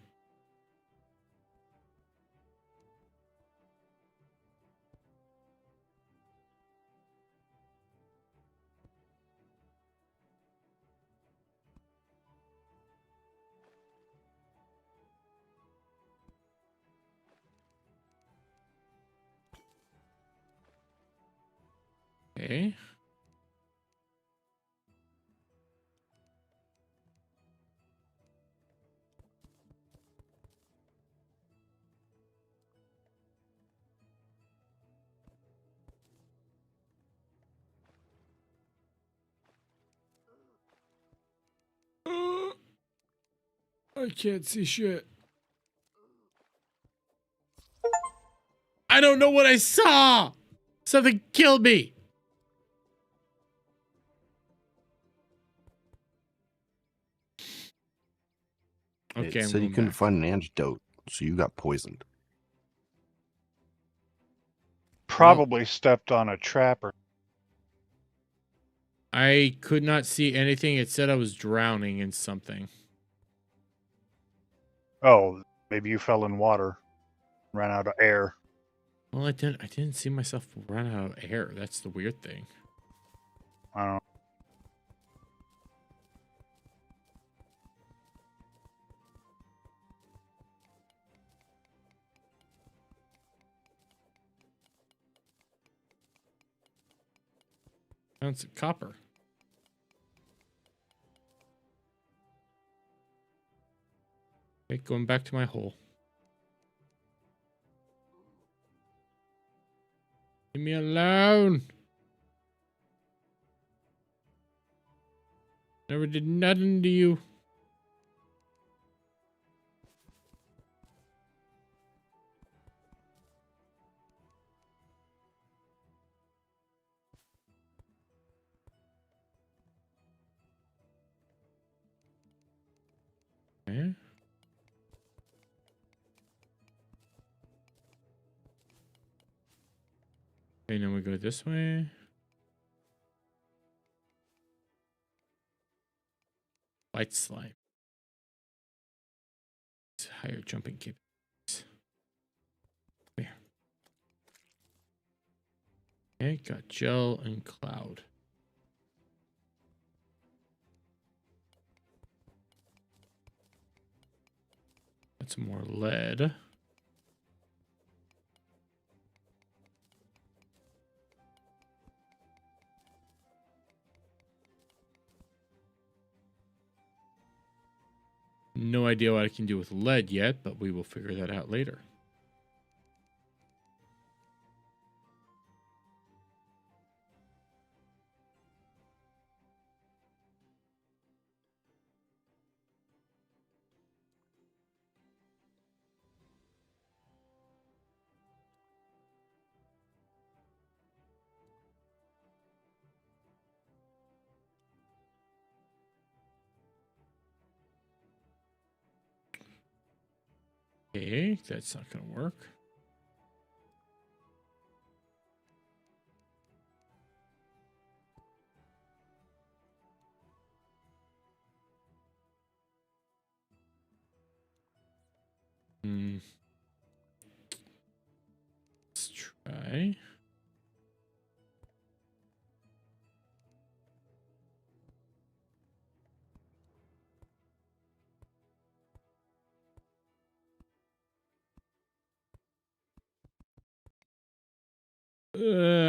S2: Okay. I can't see shit. I don't know what I saw. Something killed me. Okay,
S21: It
S2: I'm
S21: said you
S2: going
S21: couldn't
S2: back.
S21: find an antidote, so you got poisoned.
S6: Probably stepped on a trapper.
S2: I could not see anything. It said I was drowning in something.
S6: Oh, maybe you fell in water, ran out of air.
S2: Well, I didn't see myself run out of air. That's the weird thing.
S6: I don't know.
S2: Found some copper. Okay, going back to my hole. Leave me alone. Never did nothing to you. Okay. Okay, now we go this way. White slime. Higher jumping capabilities. Here. Okay, got gel and cloud. Got some more lead. No idea what I can do with lead yet, but we will figure that out later. Okay, that's not gonna work. Let's try.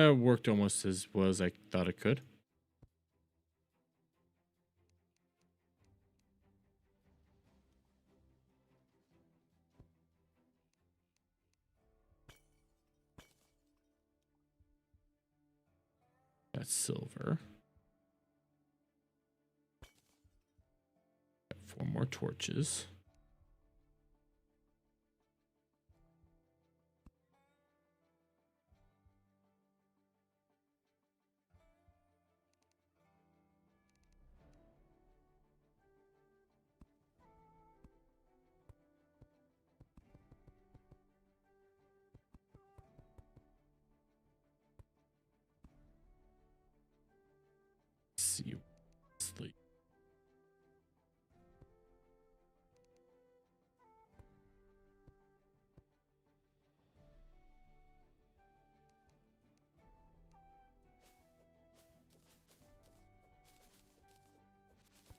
S2: Worked almost as well as I thought it could. That's silver. Got 4 more torches. See, sleep.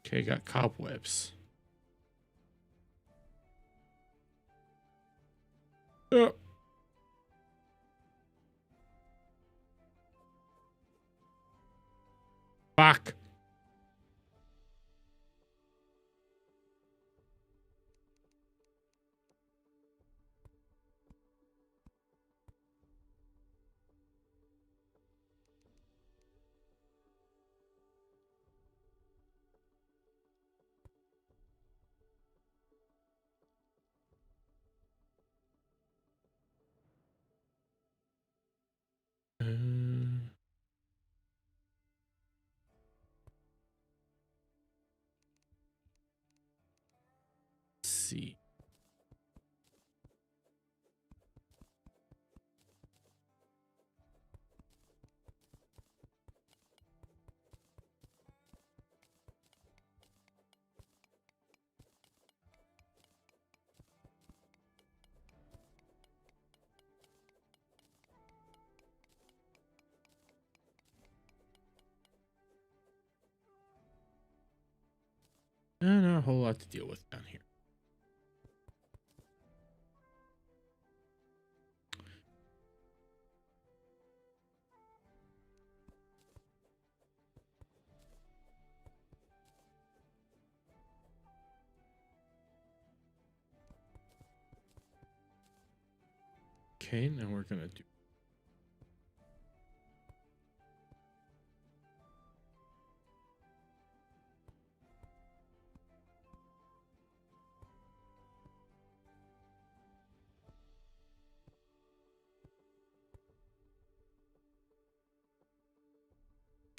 S2: Okay, got cobwebs. Fuck. Let's see. Not a whole lot to deal with down here. Okay, now we're gonna do.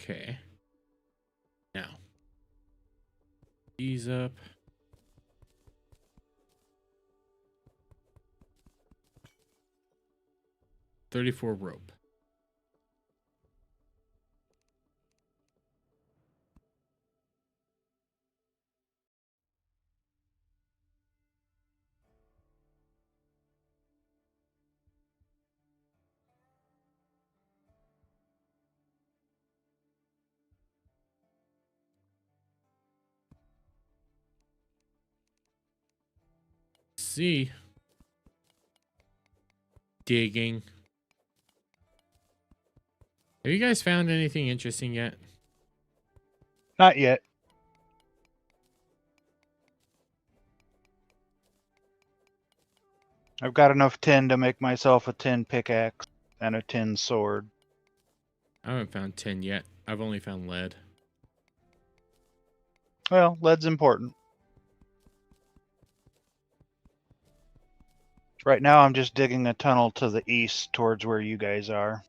S2: Okay. Now. Ease up. $34 rope. See. Digging. Have you guys found anything interesting yet?
S6: Not yet. I've got enough tin to make myself a tin pickaxe and a tin sword.
S2: I haven't found tin yet. I've only found lead.
S6: Well, lead's important. Right now I'm just digging a tunnel to the east towards where you guys are.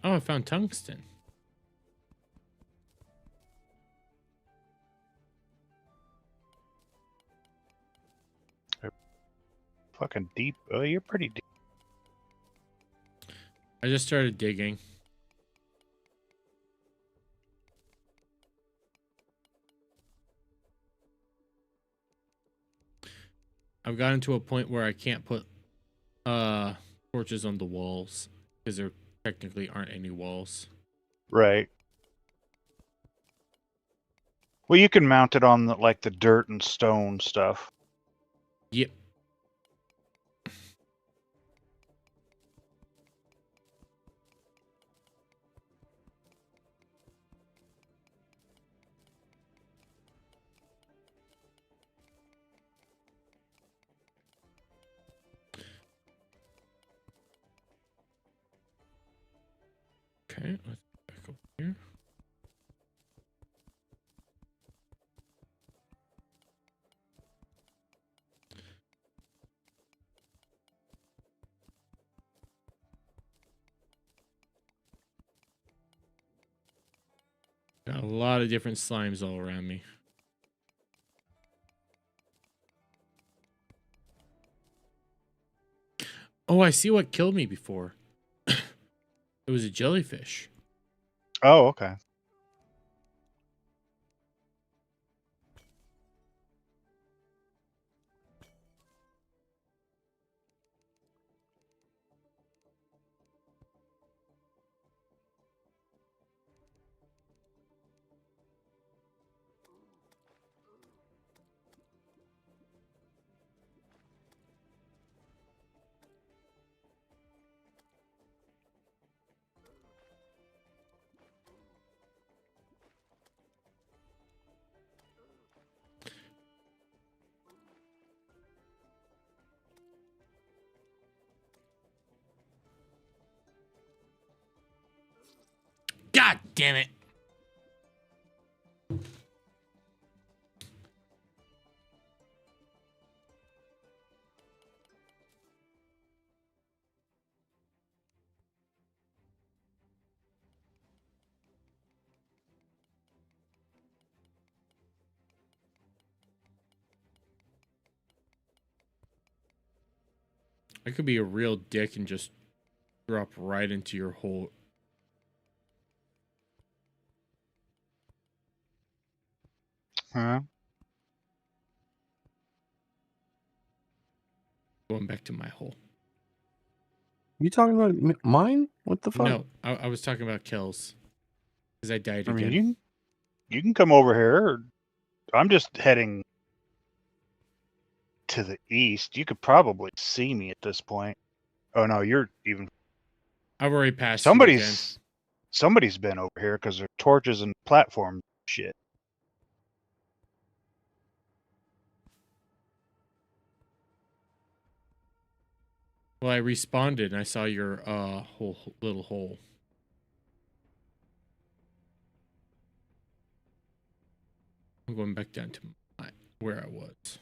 S2: Oh, I found tungsten.
S6: Fucking deep. Oh, you're pretty deep.
S2: I just started digging. I've gotten to a point where I can't put torches on the walls because there technically aren't any walls.
S6: Right. Well, you can mount it on like the dirt and stone stuff.
S2: Yep. Okay, let's back over here. Got a lot of different slimes all around me. Oh, I see what killed me before. It was a jellyfish.
S6: Oh, okay.
S2: God damn it. I could be a real dick and just drop right into your hole.
S6: Huh?
S2: Going back to my hole.
S21: You talking about mine? What the fuck?
S2: No, I was talking about Kells. Because I died
S6: I
S2: again.
S6: mean, you can come over here. I'm just heading to the east. You could probably see me at this point. Oh no, you're even.
S2: I've already passed you again.
S6: Somebody's been over here because there are torches and platform shit.
S2: Well, I responded and I saw your whole little hole. I'm going back down to where I was.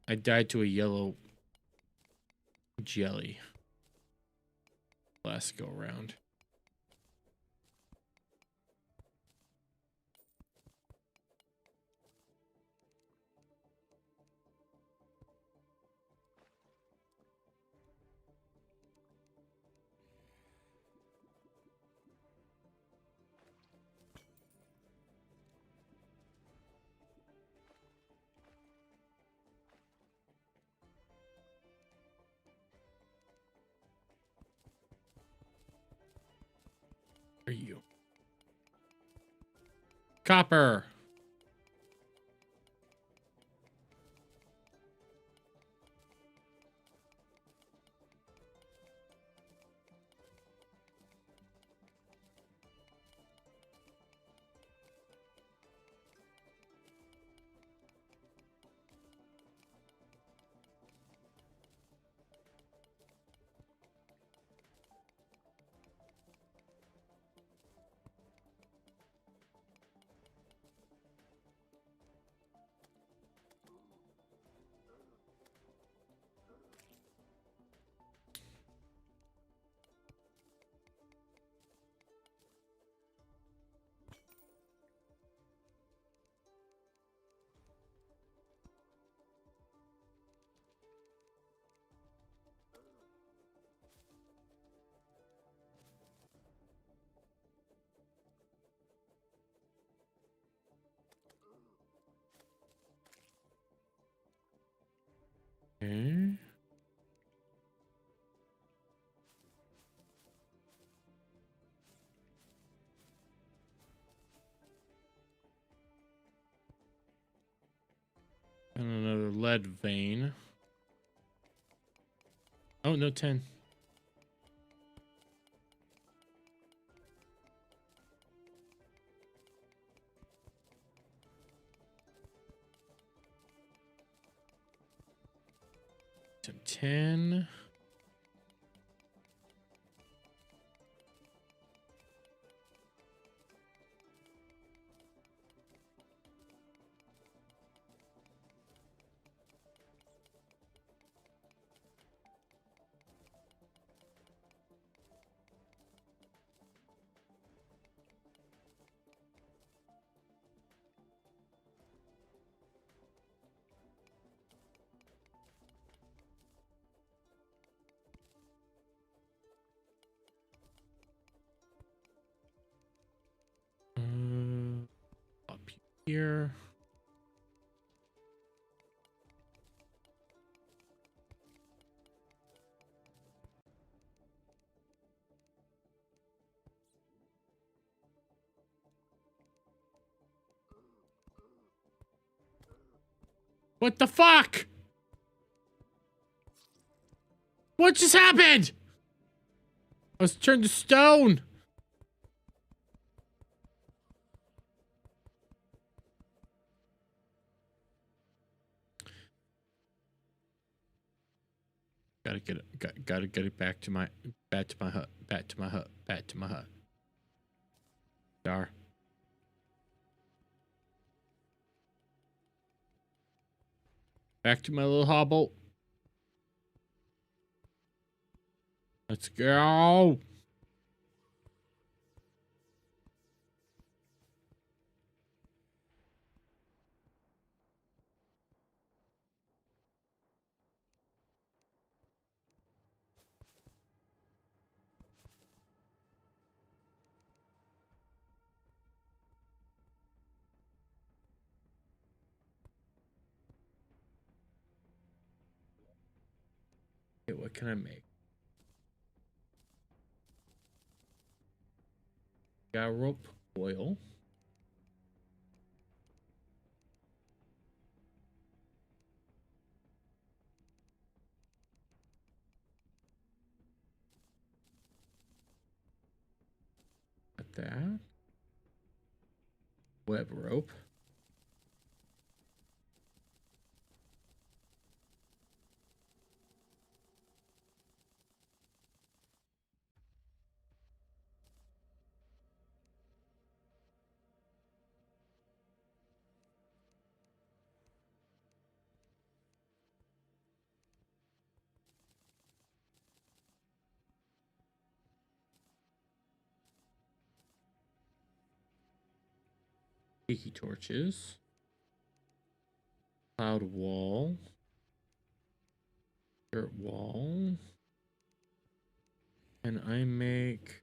S2: I died to a yellow jelly last go around. Where are you? Copper. Okay. And another lead vein. Oh, no 10. So 10. Up here. What the fuck? What just happened? I was turned to stone. Gotta get it. Gotta get it back to my hut. Back to my hut. Back to my hut. Dar. Back to my little hobble. Let's go. Okay, what can I make? Got rope oil. Got that. Web rope. Tiki torches. Cloud wall. Dirt wall. And I make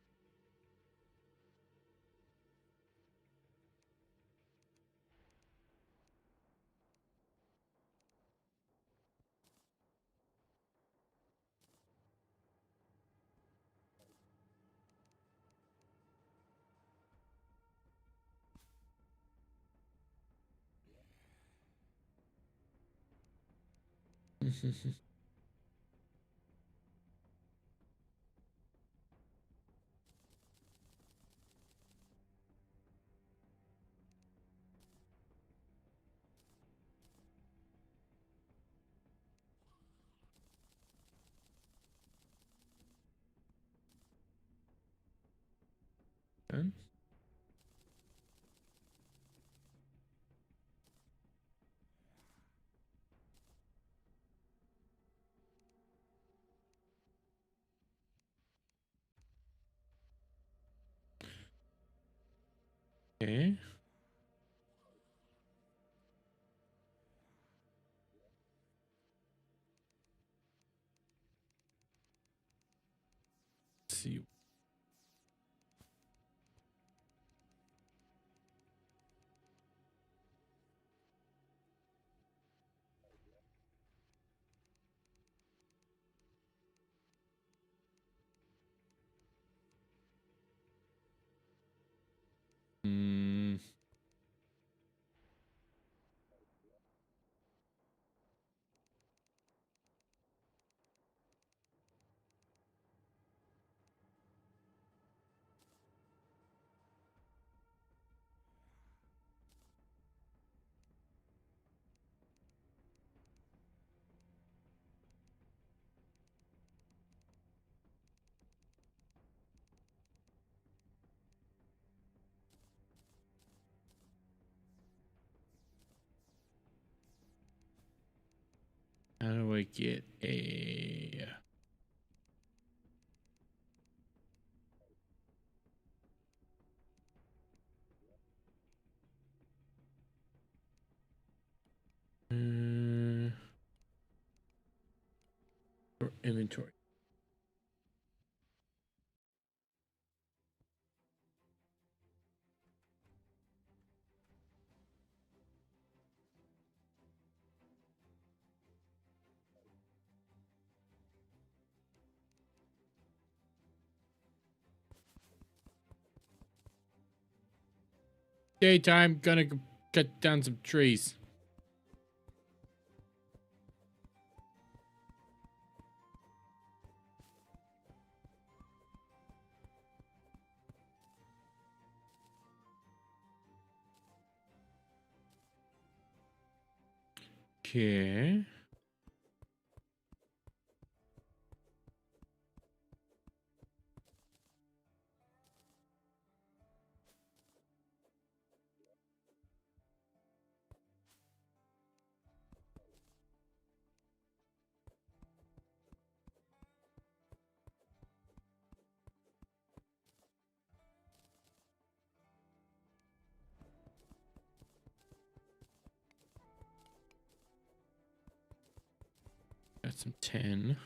S2: Good. Okay. Let's see. Hmm. How do I get a or inventory? Daytime, gonna go cut down some trees. Okay. Got some tin.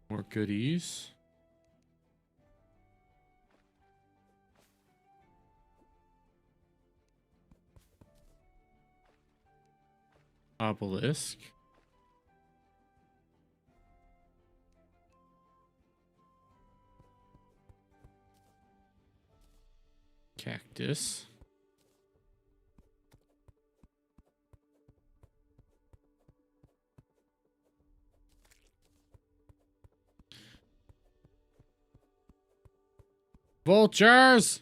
S2: More goodies. Obelisk. Cactus. Vultures!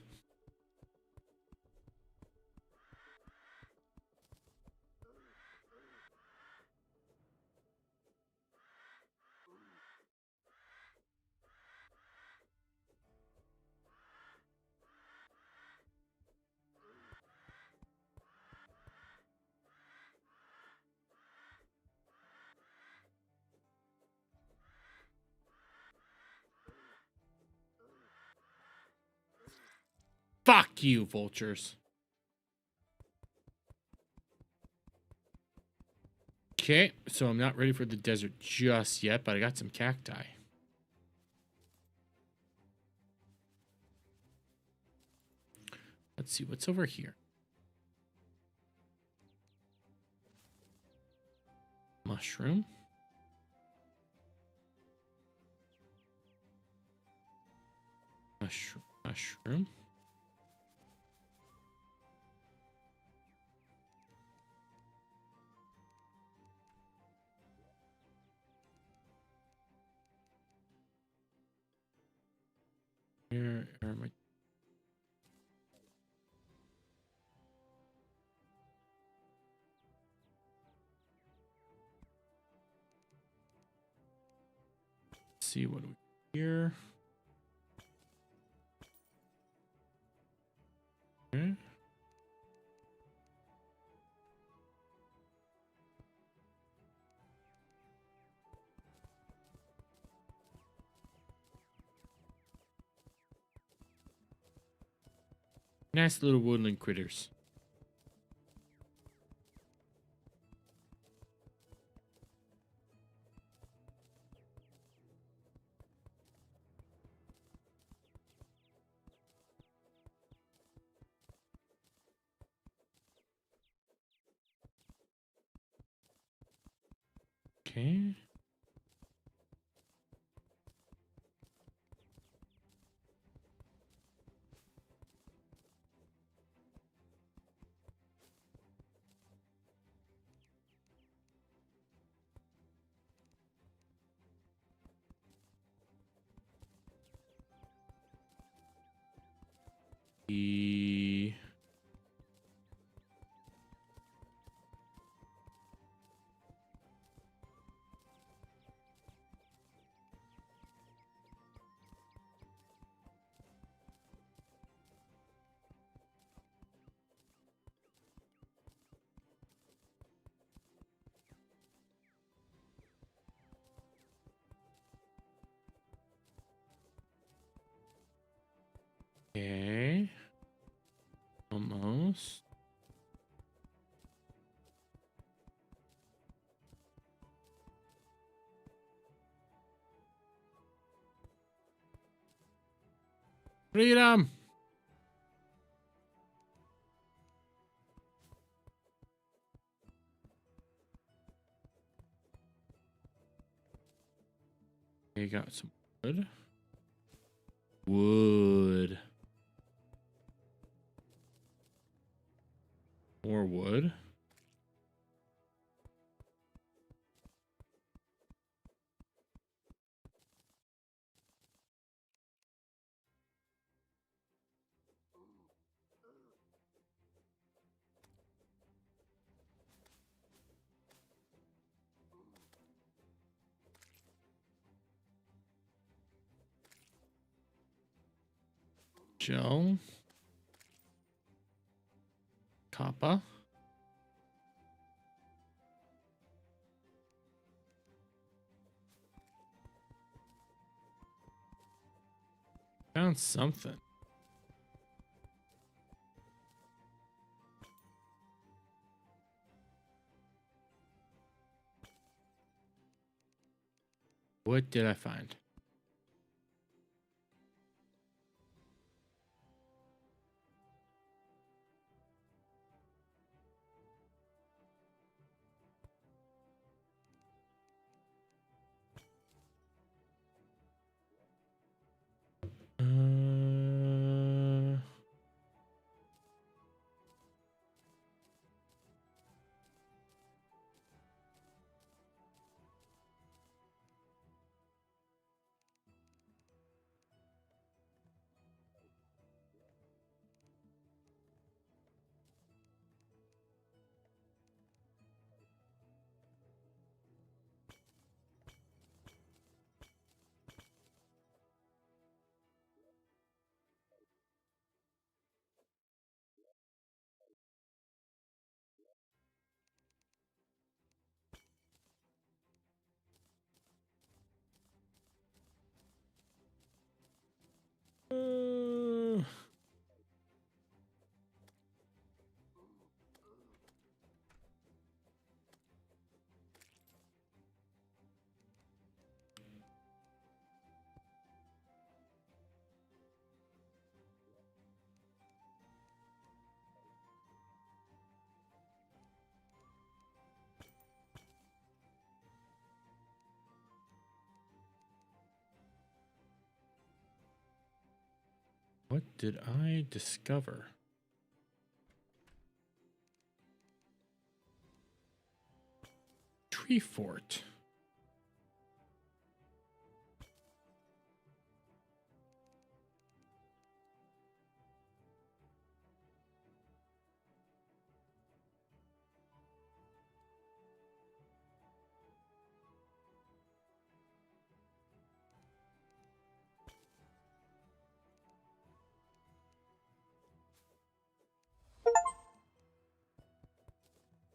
S2: Fuck you, vultures. Okay, so I'm not ready for the desert just yet, but I got some cacti. Let's see what's over here. Mushroom. Mushroom. Where are my... Let's see what we here. Okay. Nice little woodland critters. Okay. Okay. Almost. Freedom. Okay, got some wood. Wood. More wood. Gel. Copper. Found something. What did I find? What did I discover? Tree fort.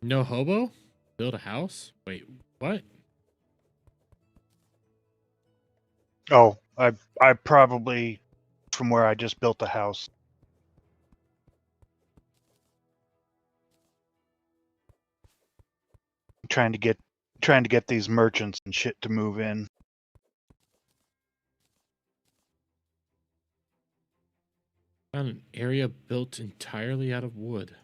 S2: No hobo? Build a house? Wait, what?
S6: Oh, I probably from where I just built the house. Trying to get these merchants and shit to move in.
S2: Found an area built entirely out of wood.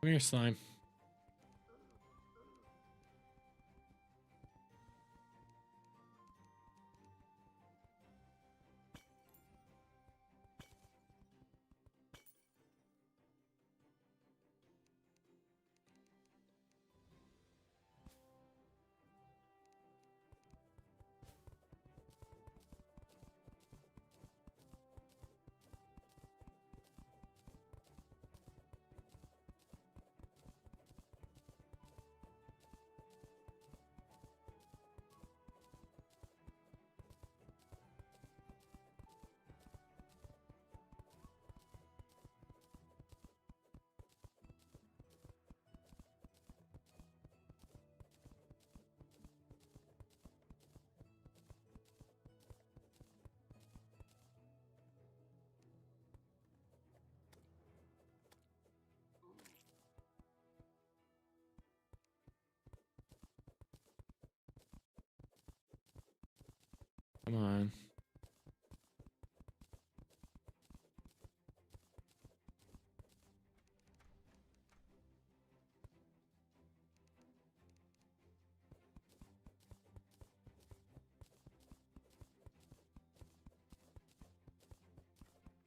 S2: Come here, slime. Come on.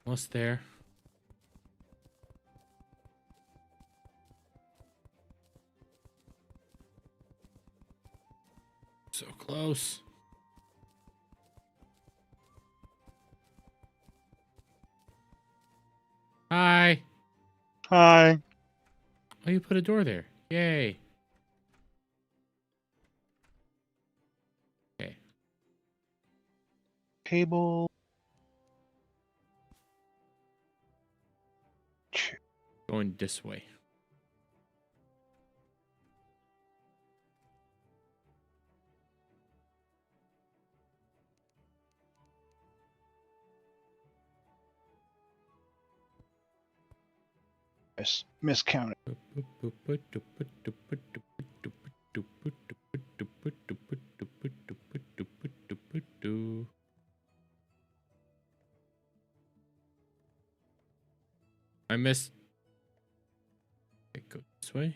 S2: Almost there. So close. Hi.
S6: Hi.
S2: Oh, you put a door there. Yay. Okay.
S6: Cable.
S2: Going this way.
S6: Miscounted.
S2: I missed. Okay, go this way.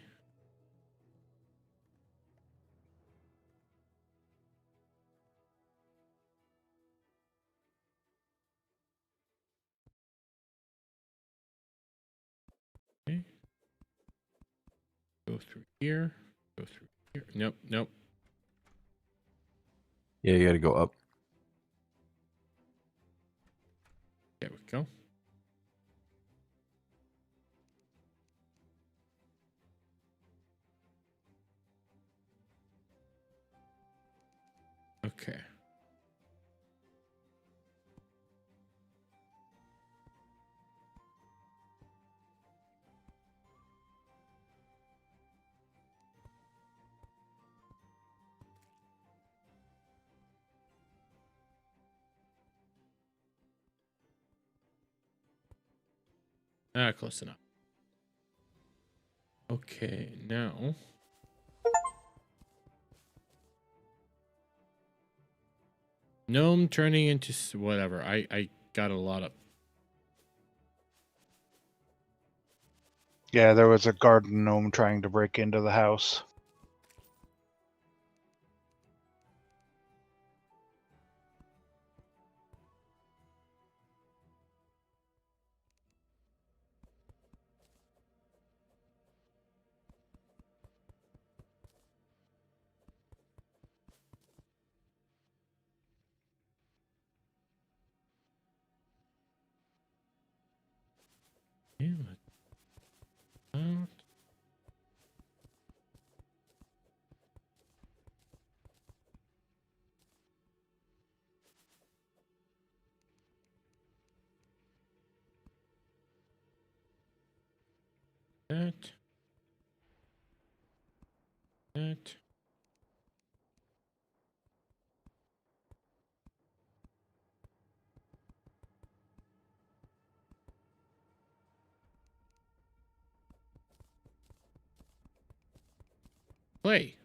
S2: Okay. Go through here. Go through here. Nope, nope.
S21: Yeah, you gotta go up.
S2: There we go. Okay. Close enough. Okay, now. Gnome turning into whatever. I got a lot of.
S6: Yeah, there was a garden gnome trying to break into the house.
S2: Yeah. That. That. Play.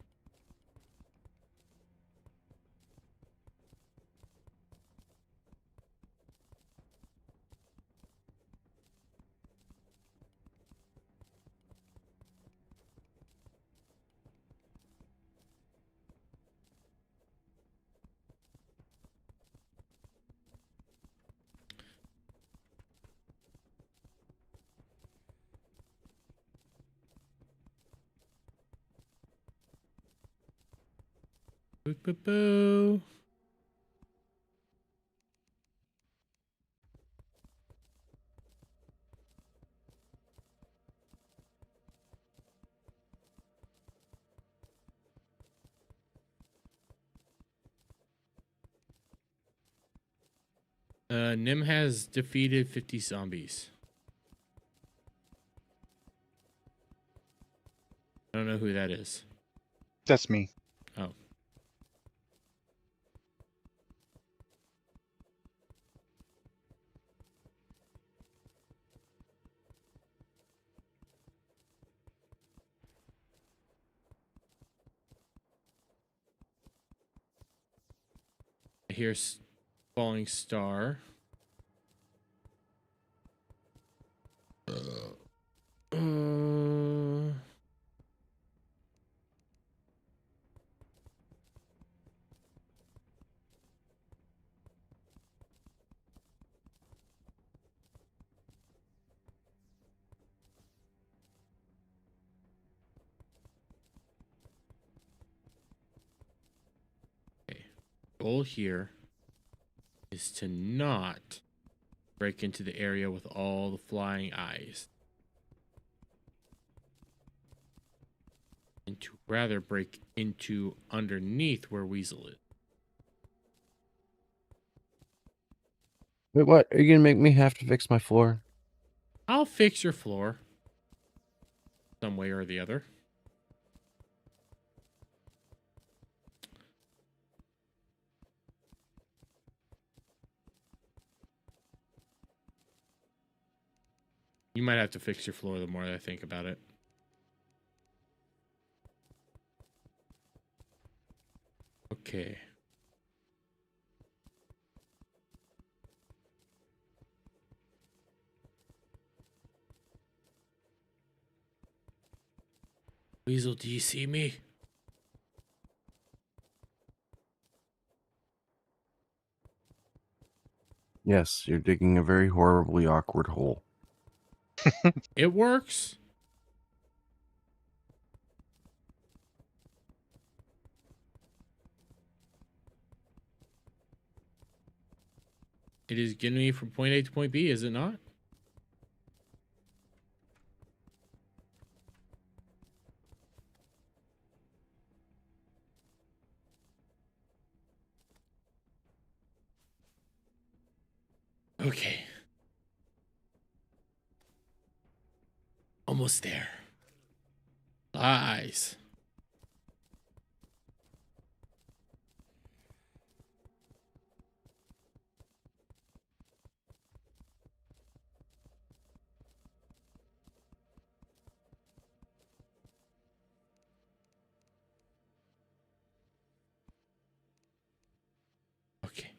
S2: Boo, boo, boo. Nim has defeated 50 zombies. I don't know who that is.
S6: That's me.
S2: Oh. Here's falling star. Goal here is to not break into the area with all the flying eyes, and to rather break into underneath where Weasel is.
S21: Wait, what? Are you gonna make me have to fix my floor?
S2: I'll fix your floor some way or the other. You might have to fix your floor the more I think about it. Okay. Weasel, do you see me?
S21: Yes, you're digging a very horribly awkward hole.
S2: It works. It is getting me from point A to point B, is it not? Okay. Almost there. Eyes. Okay.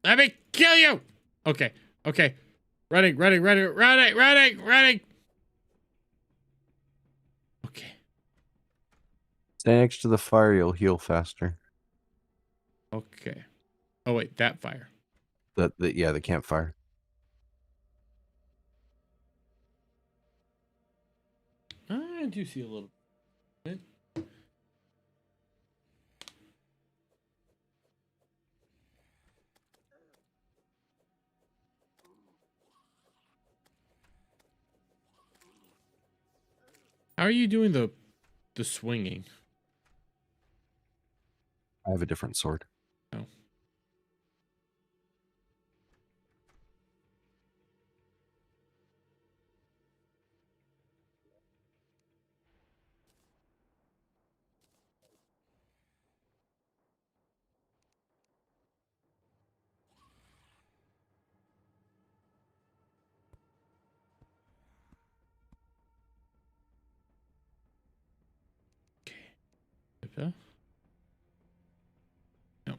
S2: Let me kill you. Okay. Okay. Running. Okay.
S21: Stay next to the fire, you'll heal faster.
S2: Okay. Oh wait, that fire.
S21: The campfire.
S2: I do see a little bit. How are you doing the swinging?
S21: I have a different sword.
S2: Oh. Okay. No.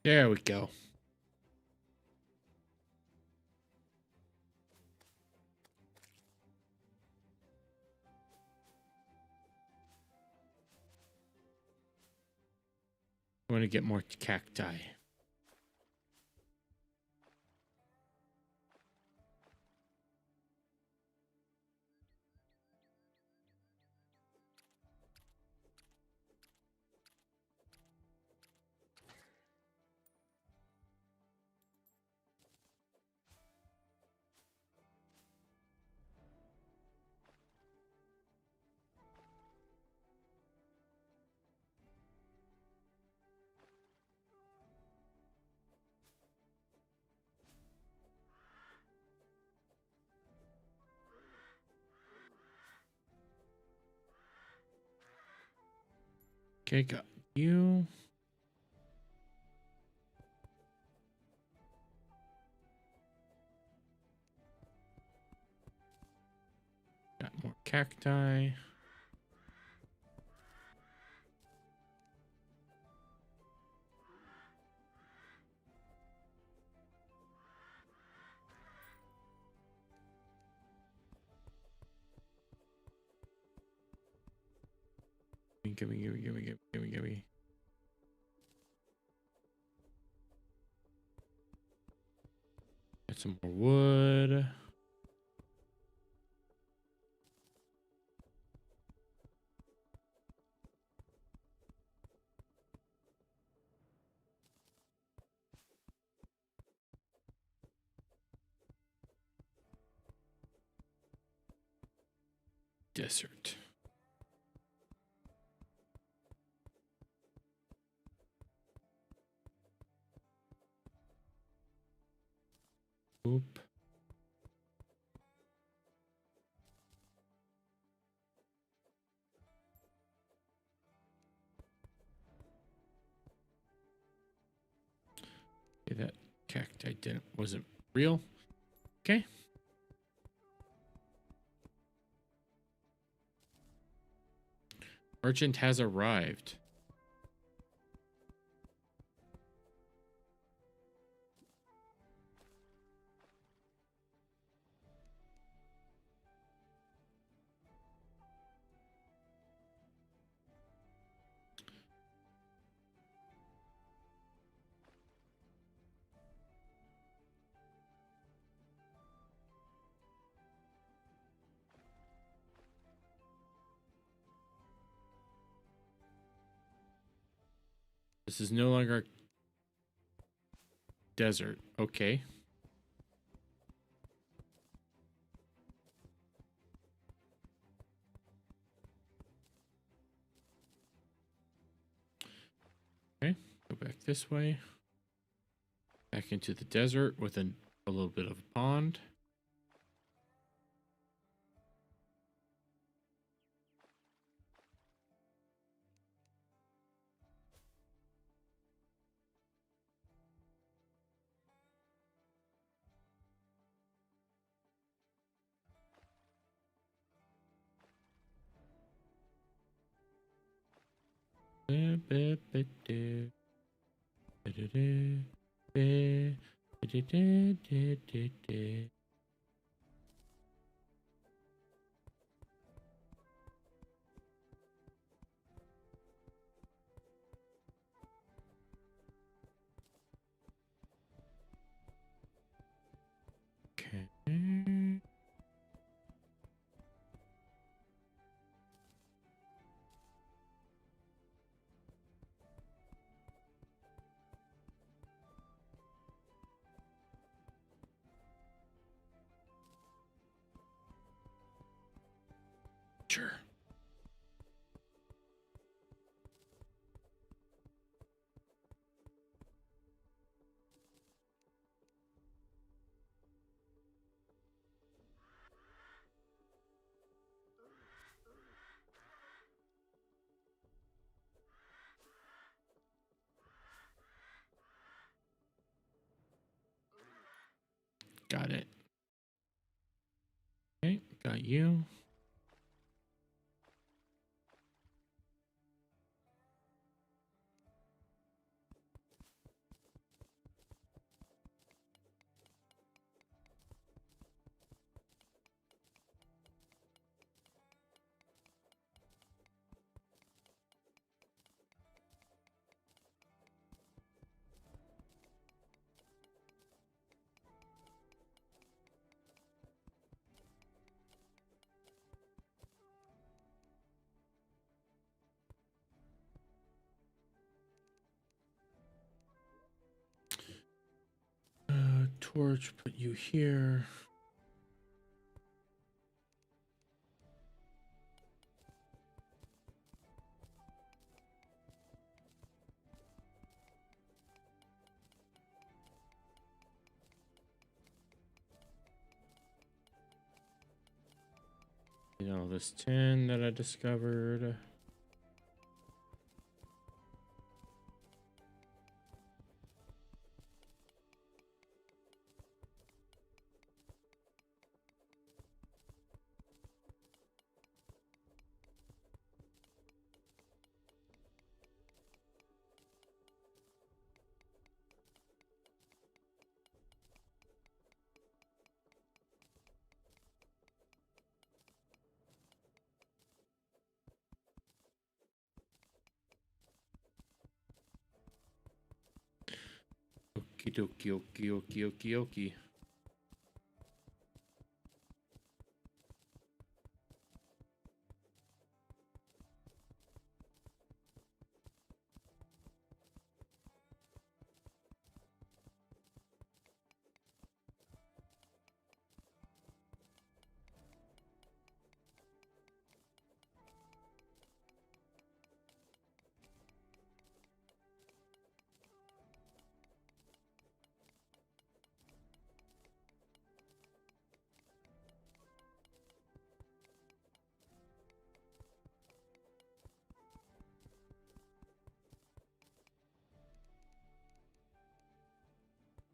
S2: There we go. I want to get more cacti. Okay, got you. Got more cacti. Gimme. Get some more wood. Desert. Oop. Okay, that cacti wasn't real. Okay. Merchant has arrived. This is no longer desert. Okay. Okay, go back this way. Back into the desert with a little bit of a pond. Okay. Sure. Got it. Okay, got you. torch, put you here. You know, this tin that I discovered. Okie dokie, okie, okie, okie, okie.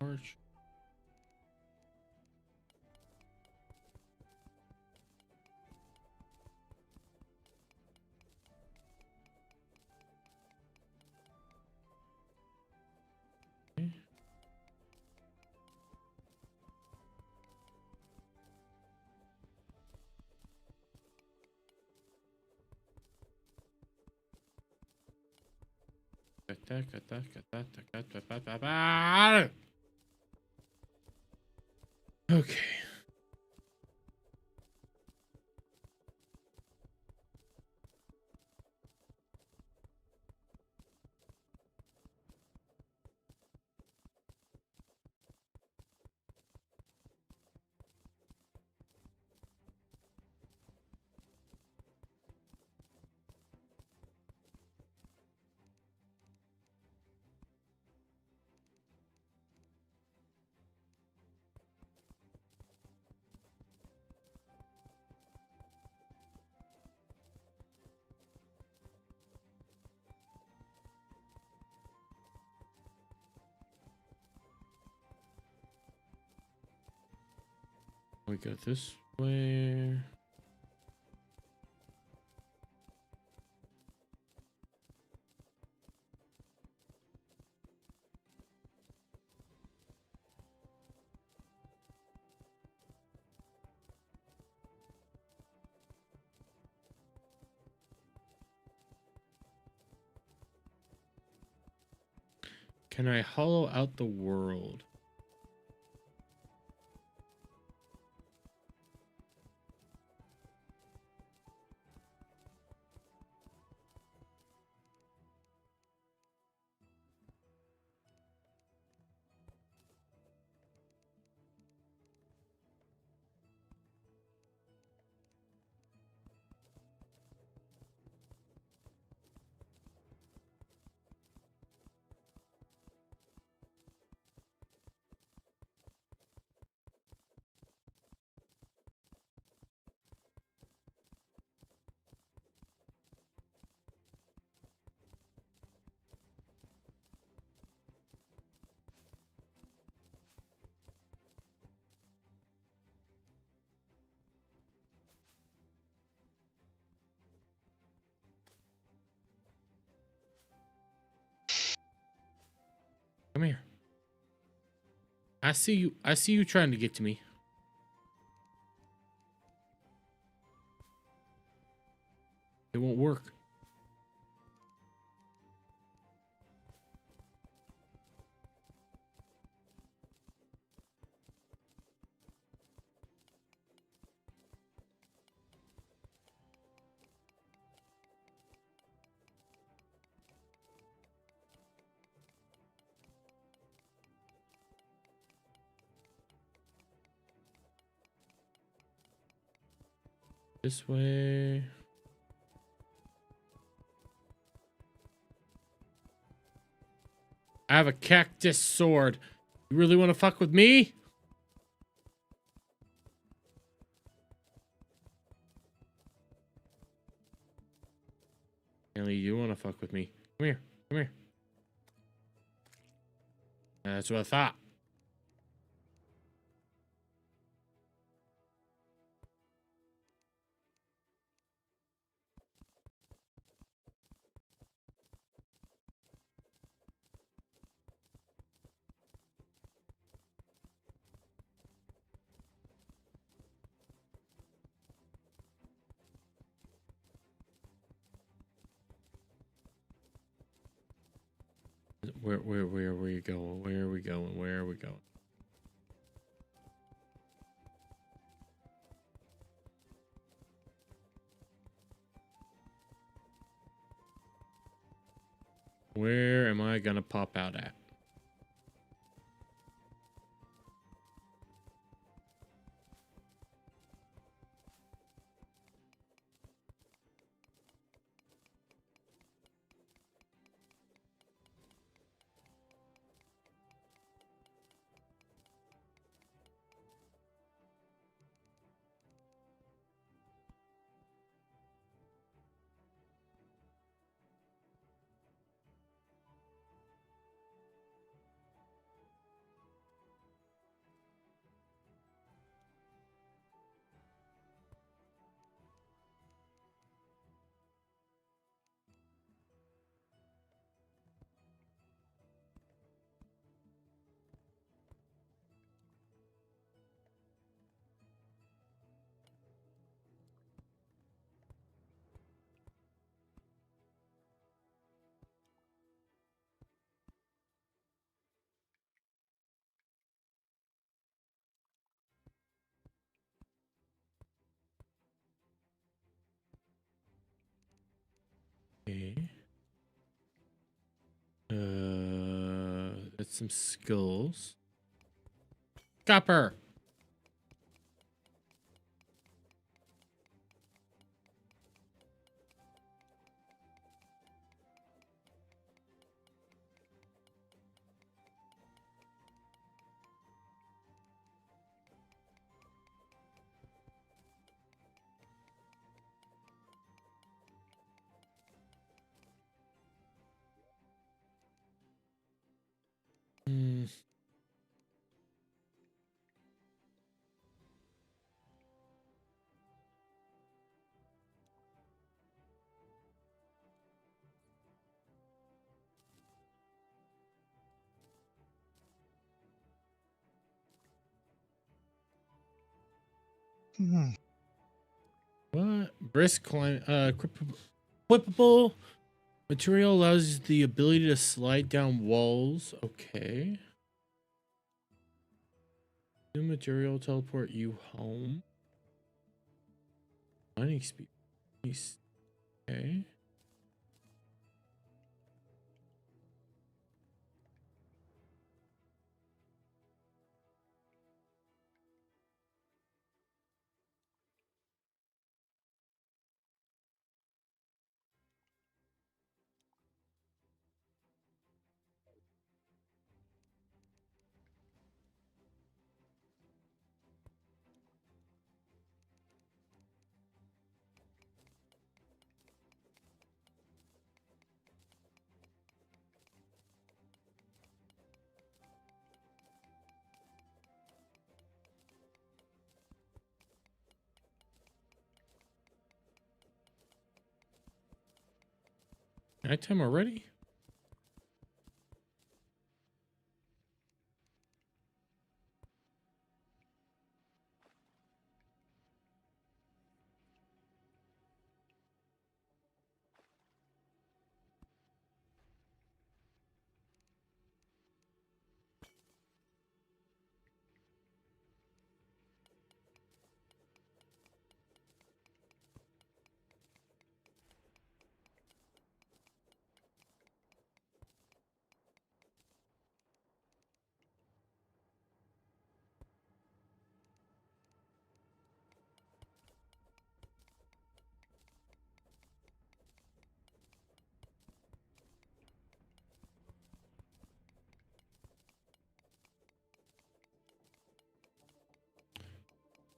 S2: Torch. Okay. We go this way. Can I hollow out the world? Come here. I see you. I see you trying to get to me. It won't work. This way. I have a cactus sword. You really want to fuck with me? Ellie, you want to fuck with me? Come here. Come here. That's what I thought. Where are we going? Where are we going? Where are we going? Where am I gonna pop out at? Okay. That's some skulls. Copper. What? Brisk climb. Flippable material allows the ability to slide down walls. Okay. New material teleport you home. Mining speed. Nice. Okay. Nighttime already?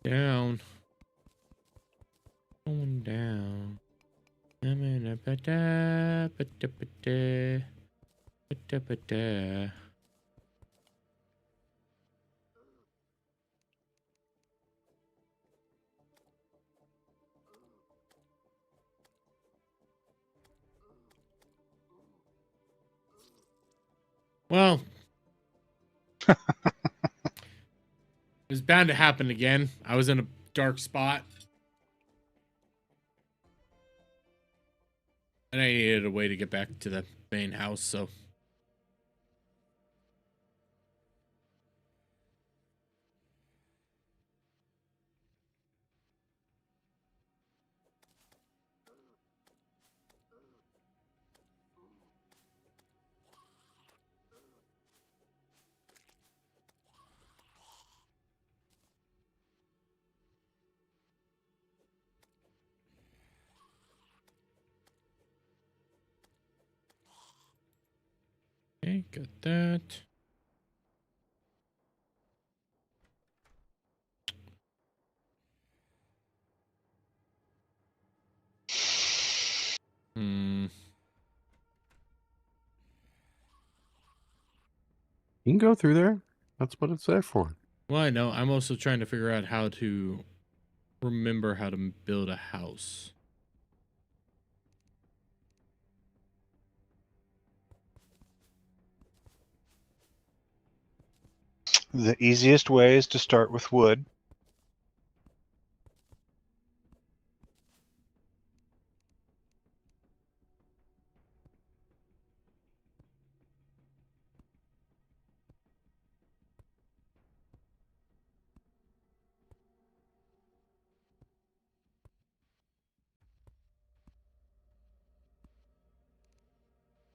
S2: Down. Going down. Well, it was bound to happen again. I was in a dark spot. And I needed a way to get back to the main house, so. Okay, got that.
S21: You can go through there. That's what it's there for.
S2: Well, I know. I'm also trying to figure out how to remember how to build a house.
S6: The easiest way is to start with wood.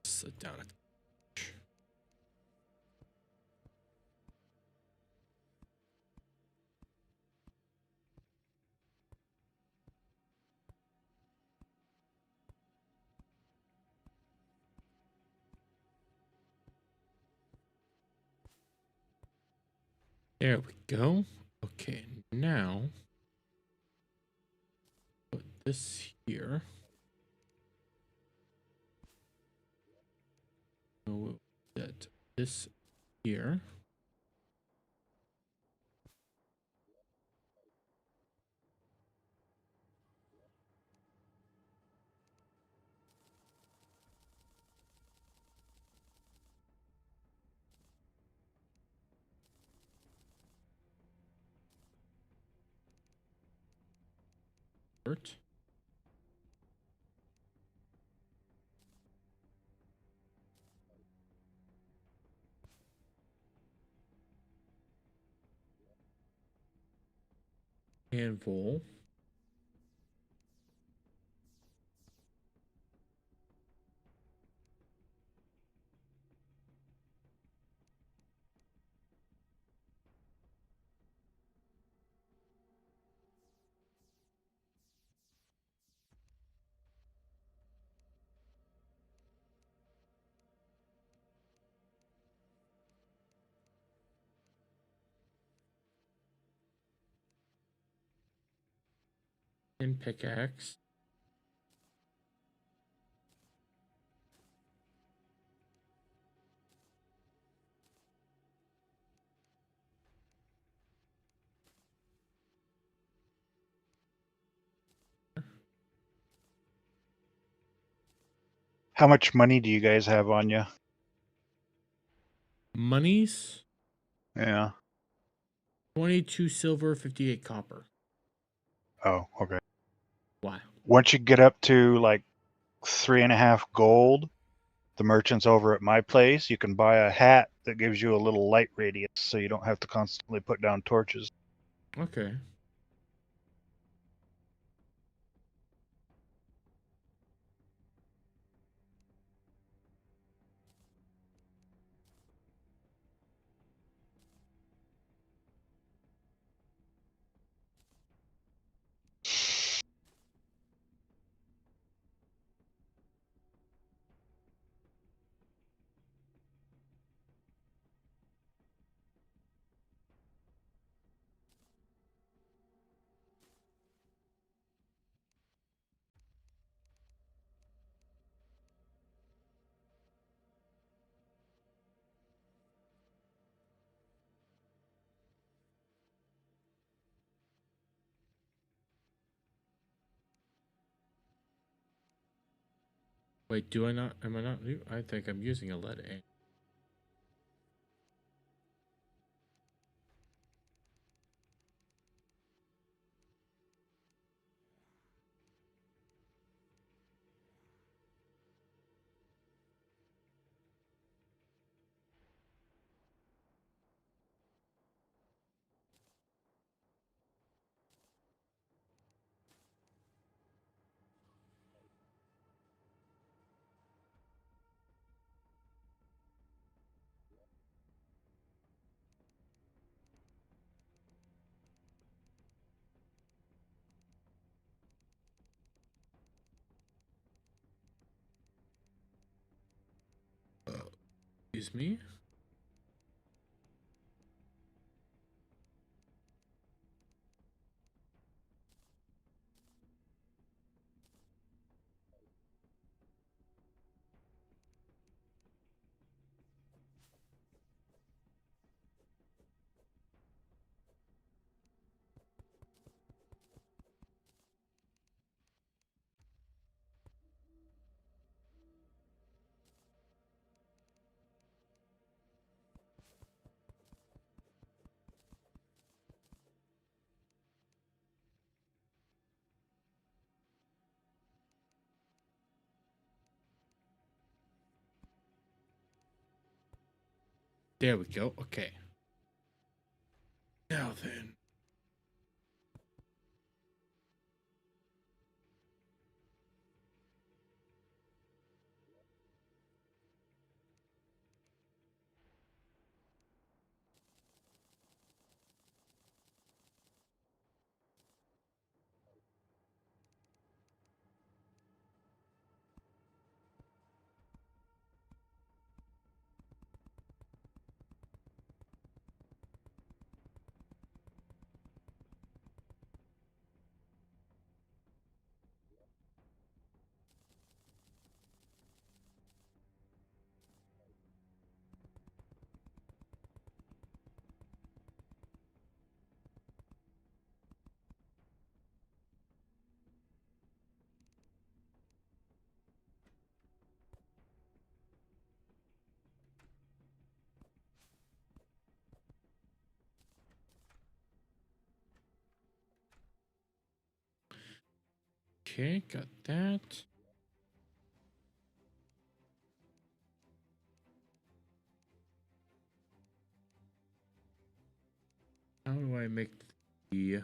S2: Sit down. There we go. Okay, now put this here. So that this here. Anvil. And pickaxe.
S6: How much money do you guys have on you?
S2: Monies?
S6: Yeah.
S2: 22 silver, 58 copper.
S6: Oh, okay.
S2: Why?
S6: Once you get up to like 3.5 gold, the merchants over at my place, you can buy a hat that gives you a little light radius so you don't have to constantly put down torches.
S2: Okay. Wait, do I not? Am I not? I think I'm using a lead A. Excuse me. There we go. Okay. Now then. Okay, got that. How do I make the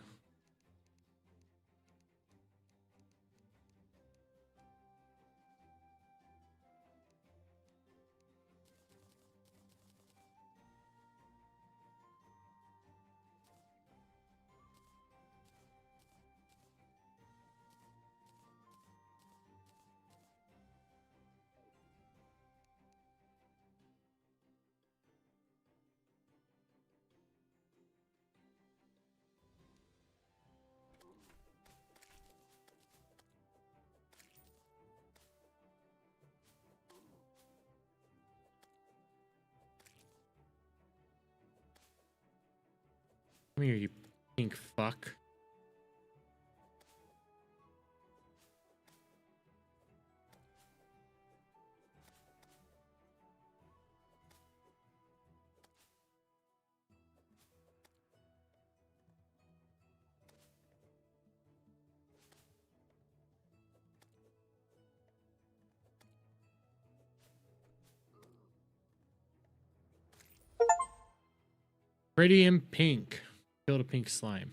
S2: Come here, you pink fuck. Radium pink. Killed a pink slime.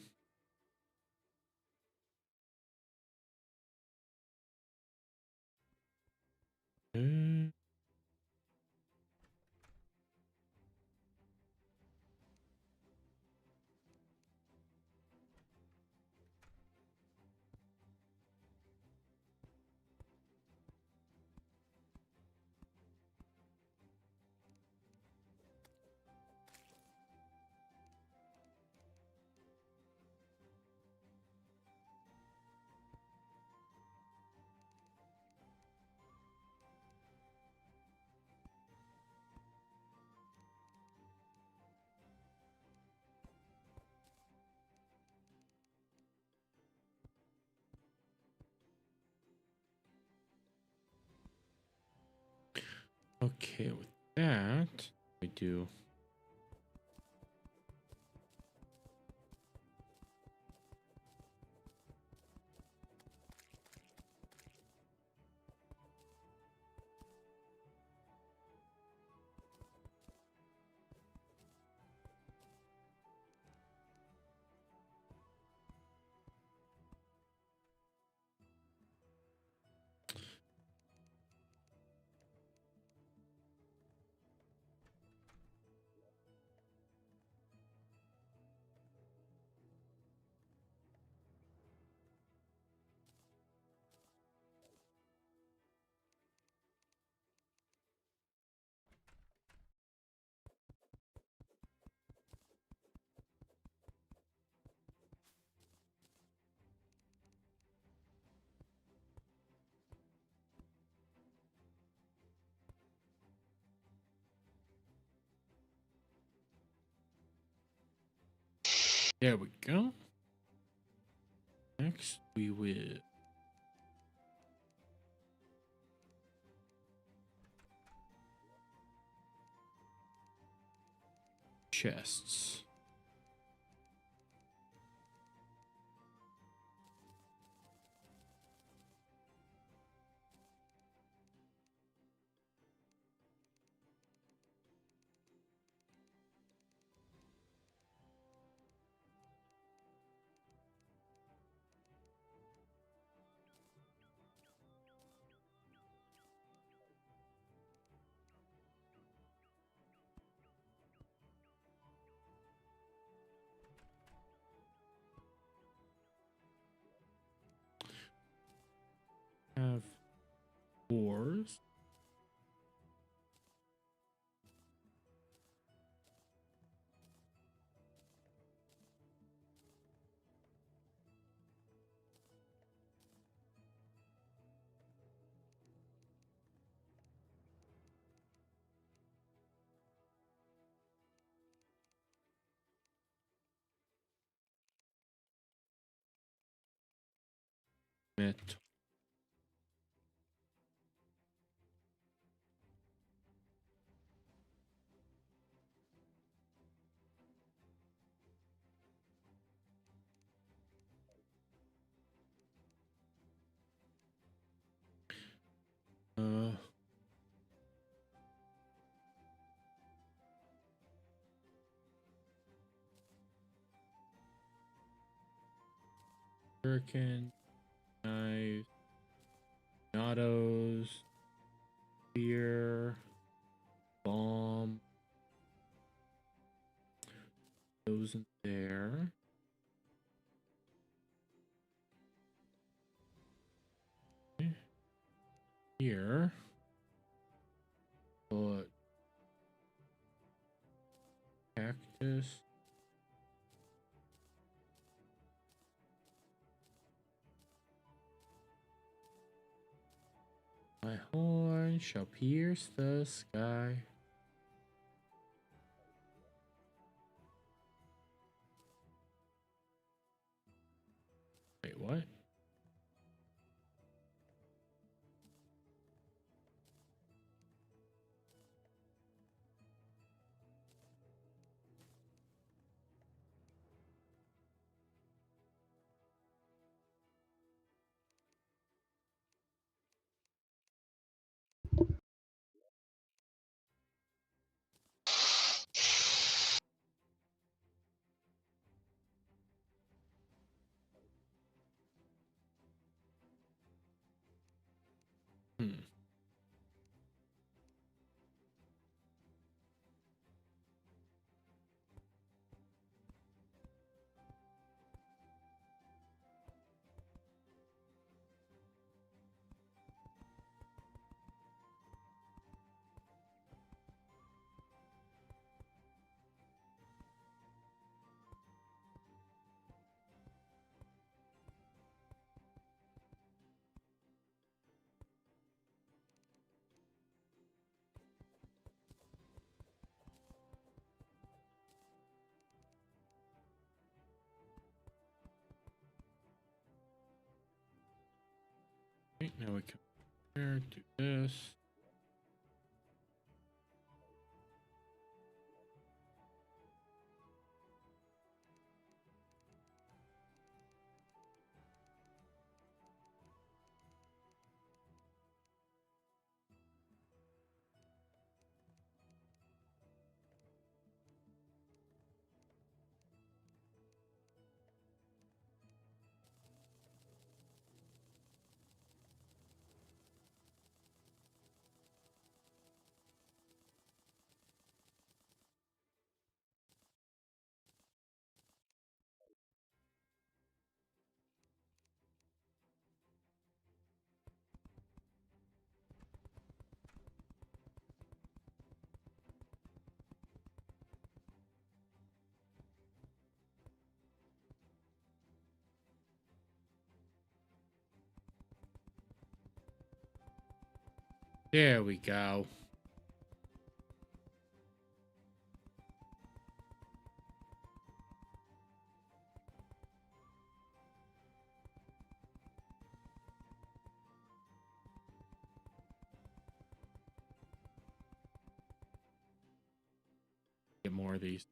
S2: Okay, with that, we do. There we go. Next, we will chests. Have fours. Metal. Hurricane, knives, autos, spear, bomb. Those in there. Okay. Here. Put cactus. My horn shall pierce the sky. Wait, what? Okay, now we come here, do this. There we go. Get more of these.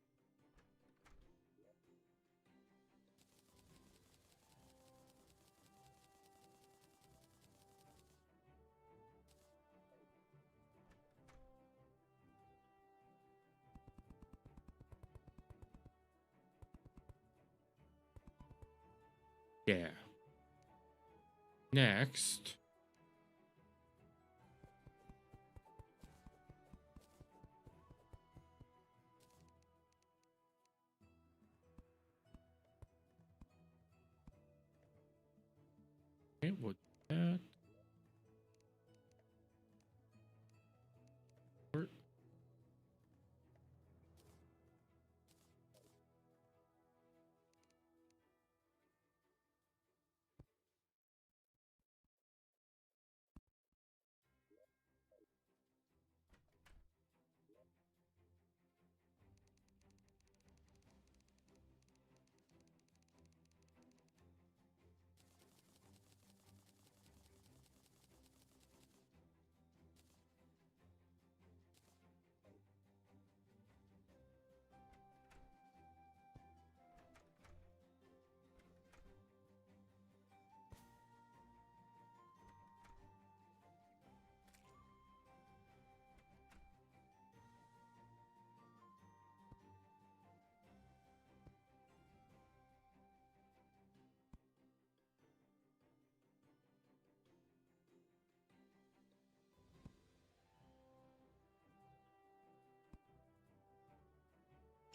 S2: Yeah. Next. Okay, we'll do that.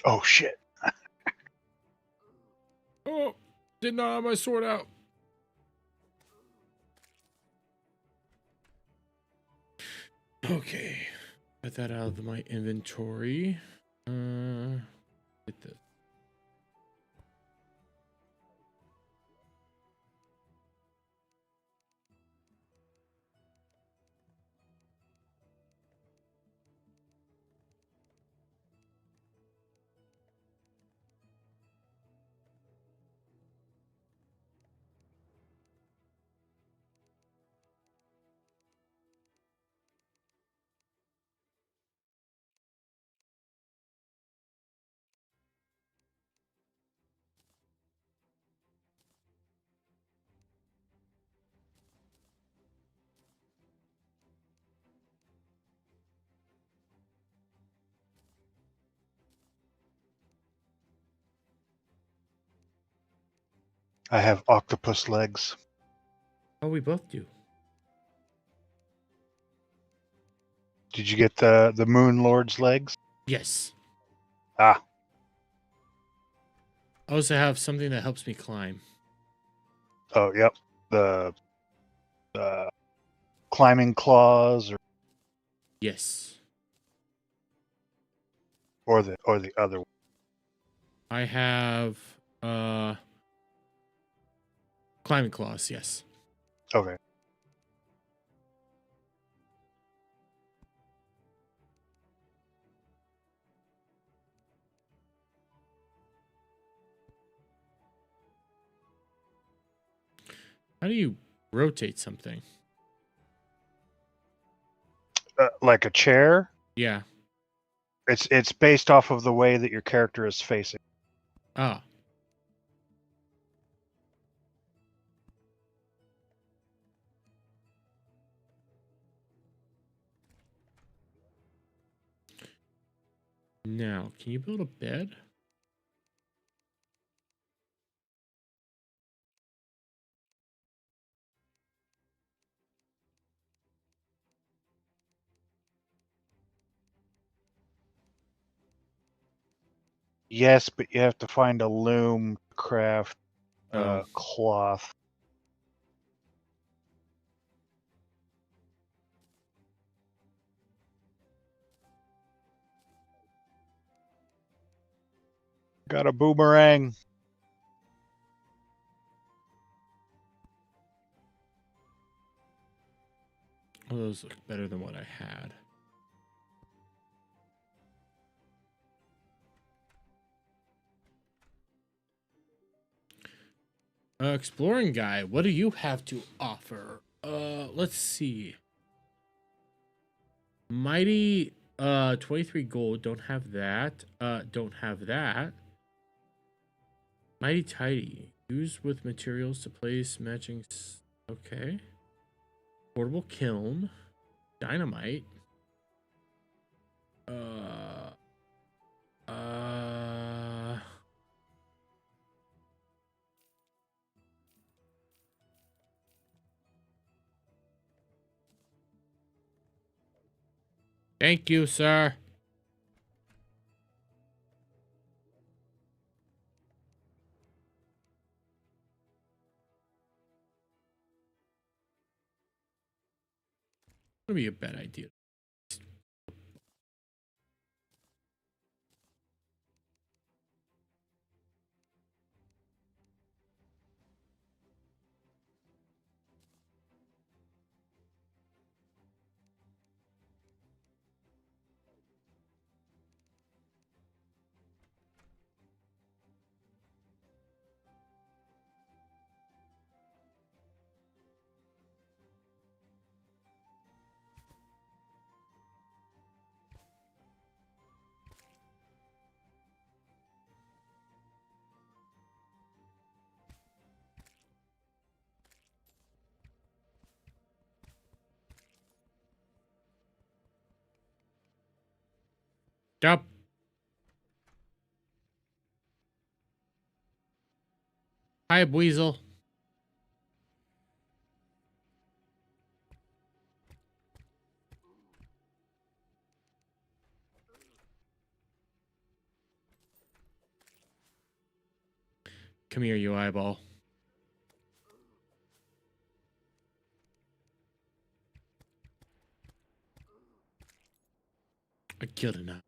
S6: Oh shit.
S2: Oh, did not have my sword out. Okay. Get that out of my inventory. Get this.
S6: I have octopus legs.
S2: Oh, we both do.
S6: Did you get the Moon Lord's legs?
S2: Yes.
S6: Ah.
S2: I also have something that helps me climb.
S6: Oh, yep. The climbing claws,
S2: Yes.
S6: or the other one.
S2: I have climbing claws, yes.
S6: Okay.
S2: How do you rotate something?
S6: Like a chair?
S2: Yeah.
S6: It's based off of the way that your character is facing.
S2: Ah. Now, can you build a bed?
S6: Yes, but you have to find a loom, craft, cloth. Got a boomerang.
S2: All those look better than what I had. Exploring guy, what do you have to offer? Let's see. Mighty 23 gold, don't have that. Don't have that. Mighty tidy, used with materials to place matching. Okay. Portable kiln, dynamite. Thank you, sir. Would be a bad idea. Yep. Hi, Weasel. Come here, you eyeball. I killed it now.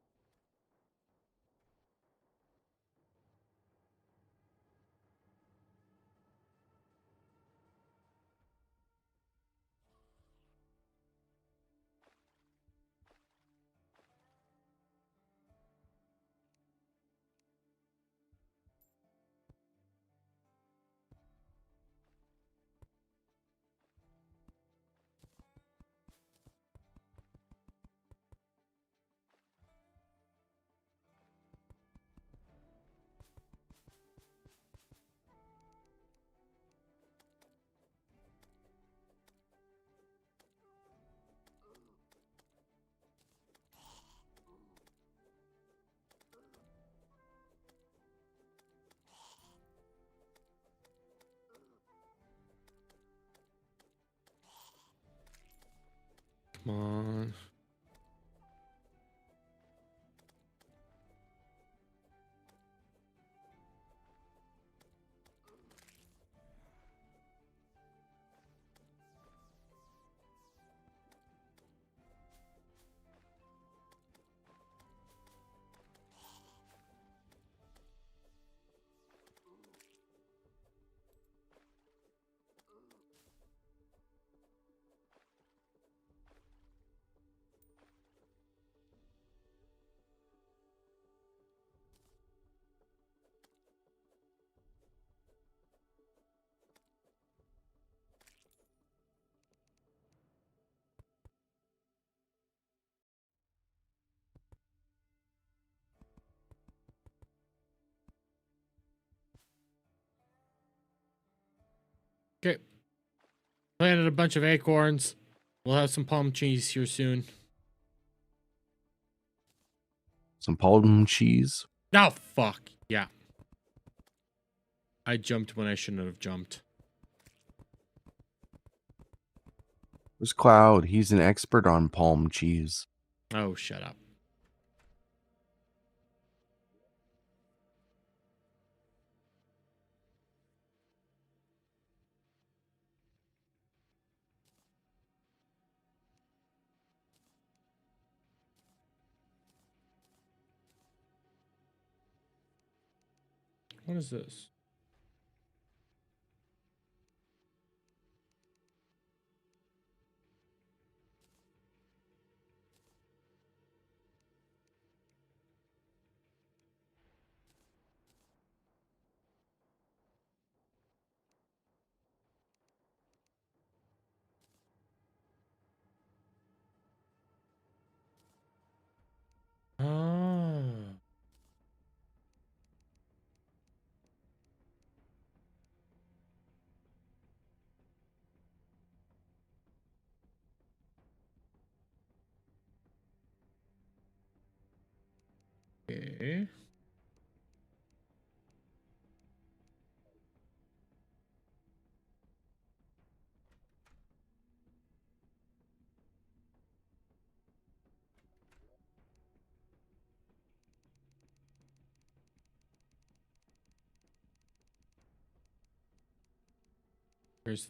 S2: Come on. Okay. Planted a bunch of acorns. We'll have some palm cheese here soon.
S21: Some palm cheese.
S2: Oh, fuck. Yeah. I jumped when I shouldn't have jumped.
S21: There's Cloud. He's an expert on palm cheese.
S2: Oh, shut up. What is this? Okay. Here's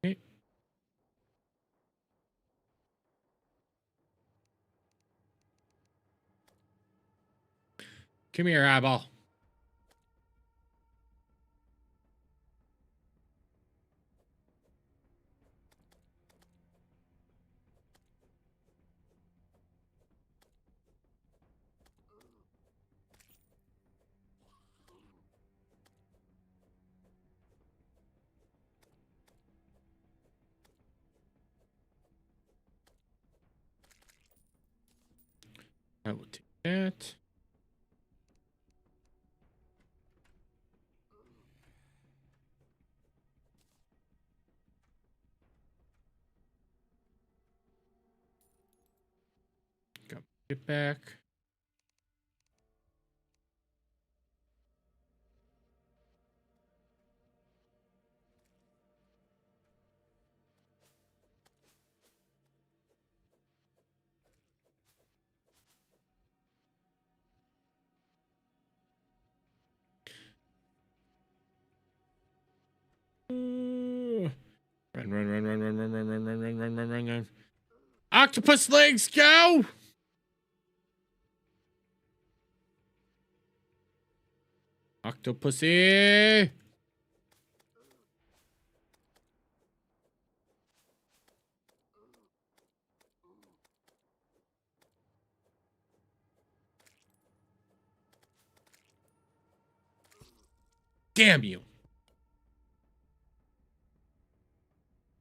S2: okay. Come here, eyeball. I will take that. Got it back. Run, run, run, run, run, run, run, run, run, run, run, run, run, run. Octopus legs, go! Octopussy! Damn you!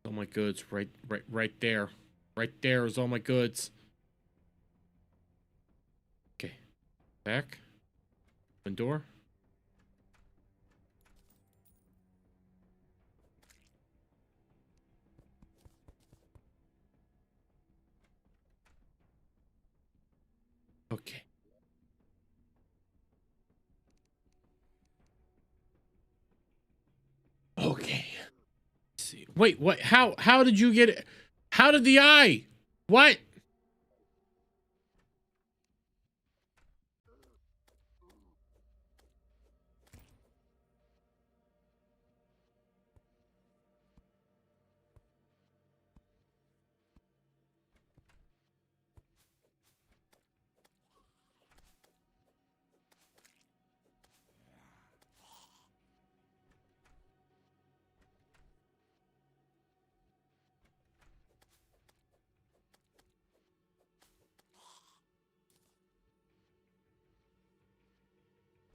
S2: All my goods, right there. Right there is all my goods. Okay. Back. Open door. Okay. Okay. Let's see. Wait, what? How did you get it? How did the eye? What?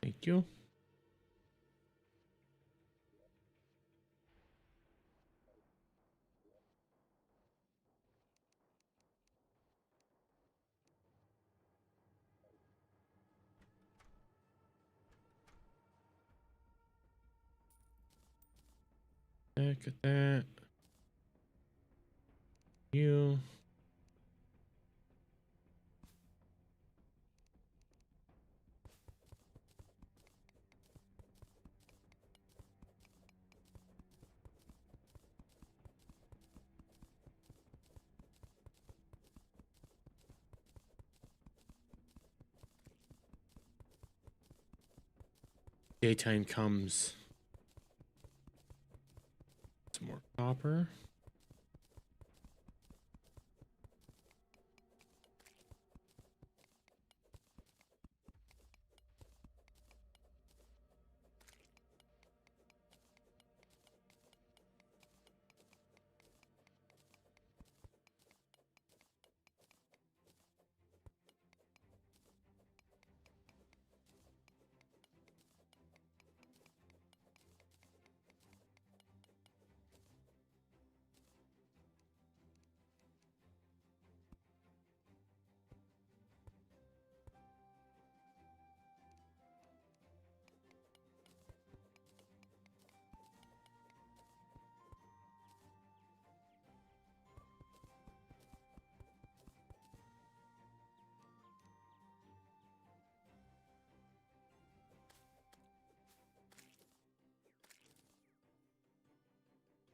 S2: Thank you. Look at that. You. Daytime comes. Some more copper.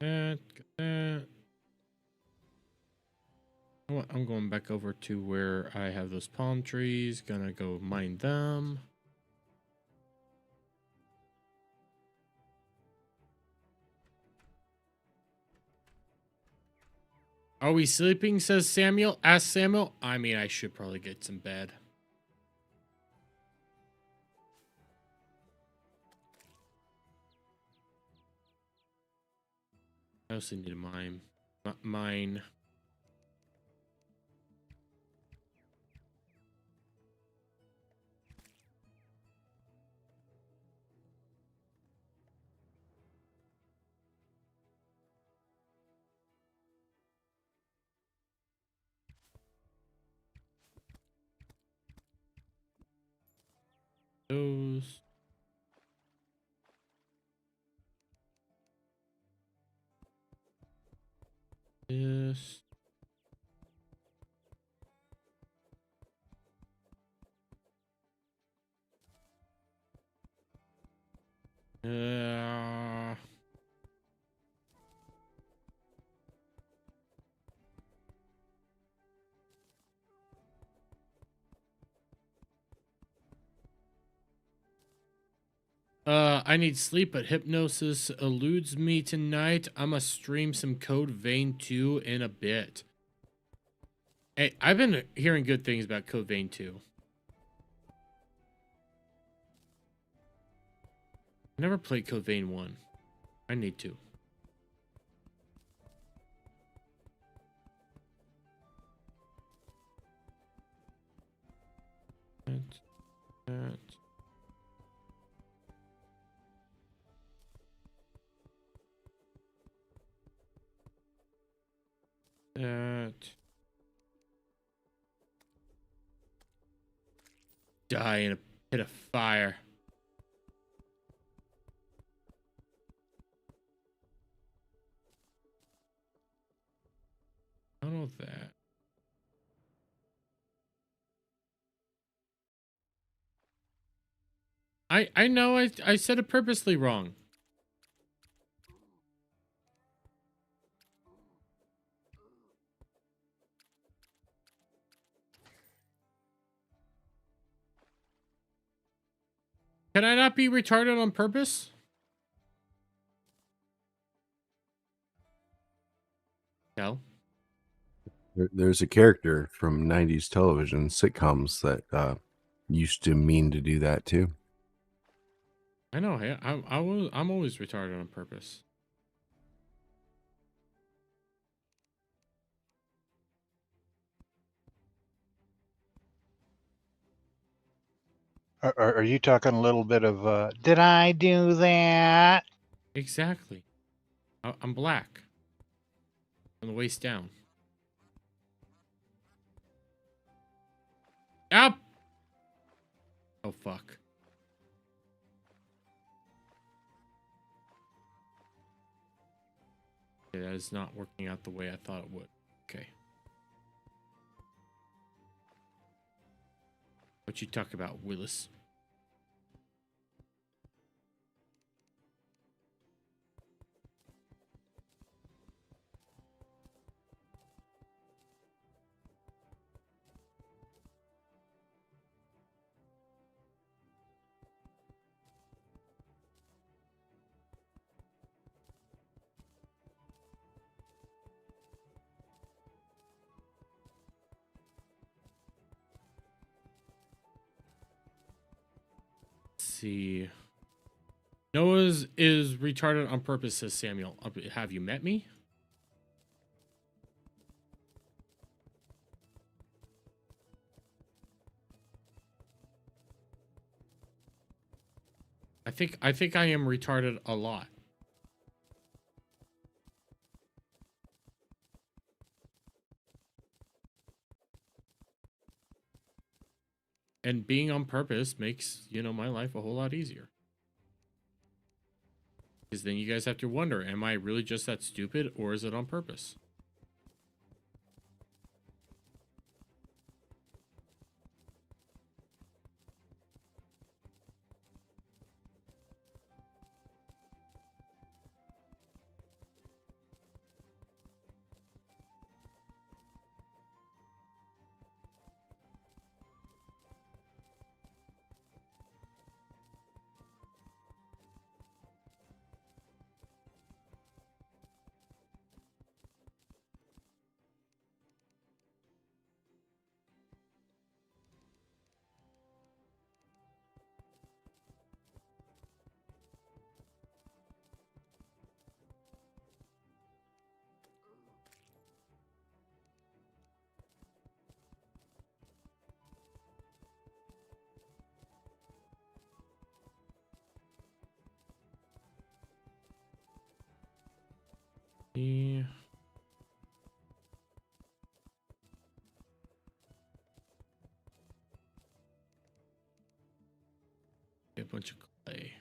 S2: that. Got that. I'm going back over to where I have those palm trees. Gonna go mine them. Are we sleeping? Says Samuel. Ask Samuel. I mean, I should probably get some bed. I also need to mine. Mine. Those. This. I need sleep, but hypnosis eludes me tonight. I'ma stream some Code Vein 2 in a bit. Hey, I've been hearing good things about Code Vein 2. I never played Code Vein 1. I need to. That. Die in a pit of fire. I don't know that. I know I said it purposely wrong. Can I not be retarded on purpose? No.
S21: There's a character from 90s television sitcoms that used to mean to do that too.
S2: I know. I'm always retarded on purpose.
S6: Are you talking a little bit of, did I do that?
S2: Exactly. I'm black. From the waist down. Up! Oh, fuck. Okay, that is not working out the way I thought it would. Okay. What you talk about, Willis? See. Noah's is retarded on purpose, says Samuel. Have you met me? I think I am retarded a lot. And being on purpose makes, my life a whole lot easier. Because then you guys have to wonder, am I really just that stupid or is it on purpose? Yeah. A bunch of clay.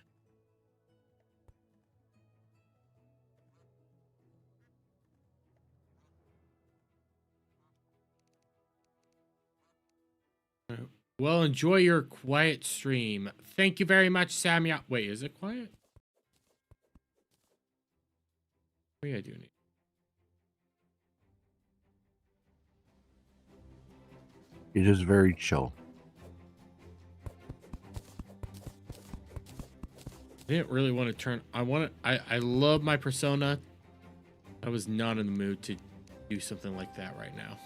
S2: Well, enjoy your quiet stream. Thank you very much, Samia. Wait, is it quiet? What are you doing?
S21: You're just very chill.
S2: I didn't really want to turn. I love my persona. I was not in the mood to do something like that right now.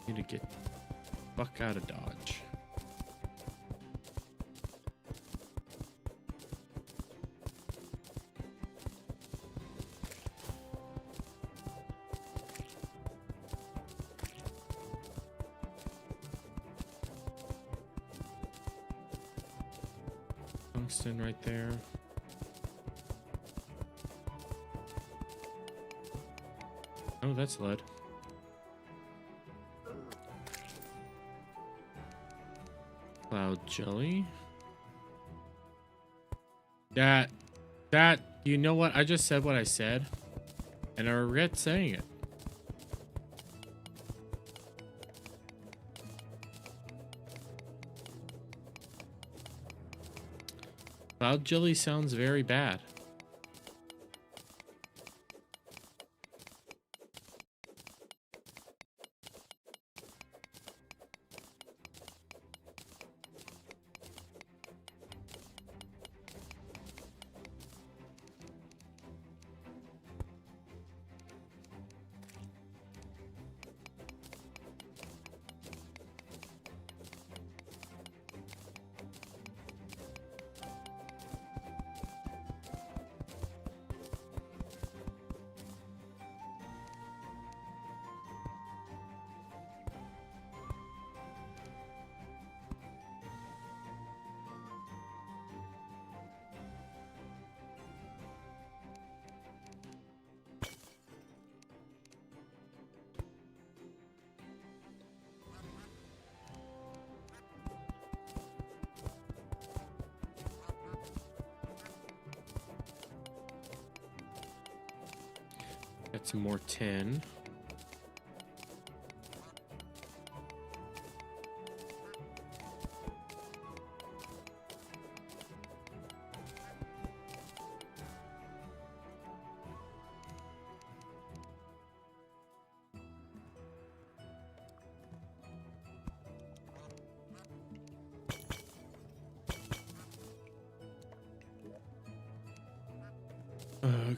S2: Need to get the fuck out of Dodge. Tungsten right there. Oh, that's lead. Cloud jelly. That, you know what? I just said what I said, and I regret saying it. Cloud jelly sounds very bad. Got some more tin.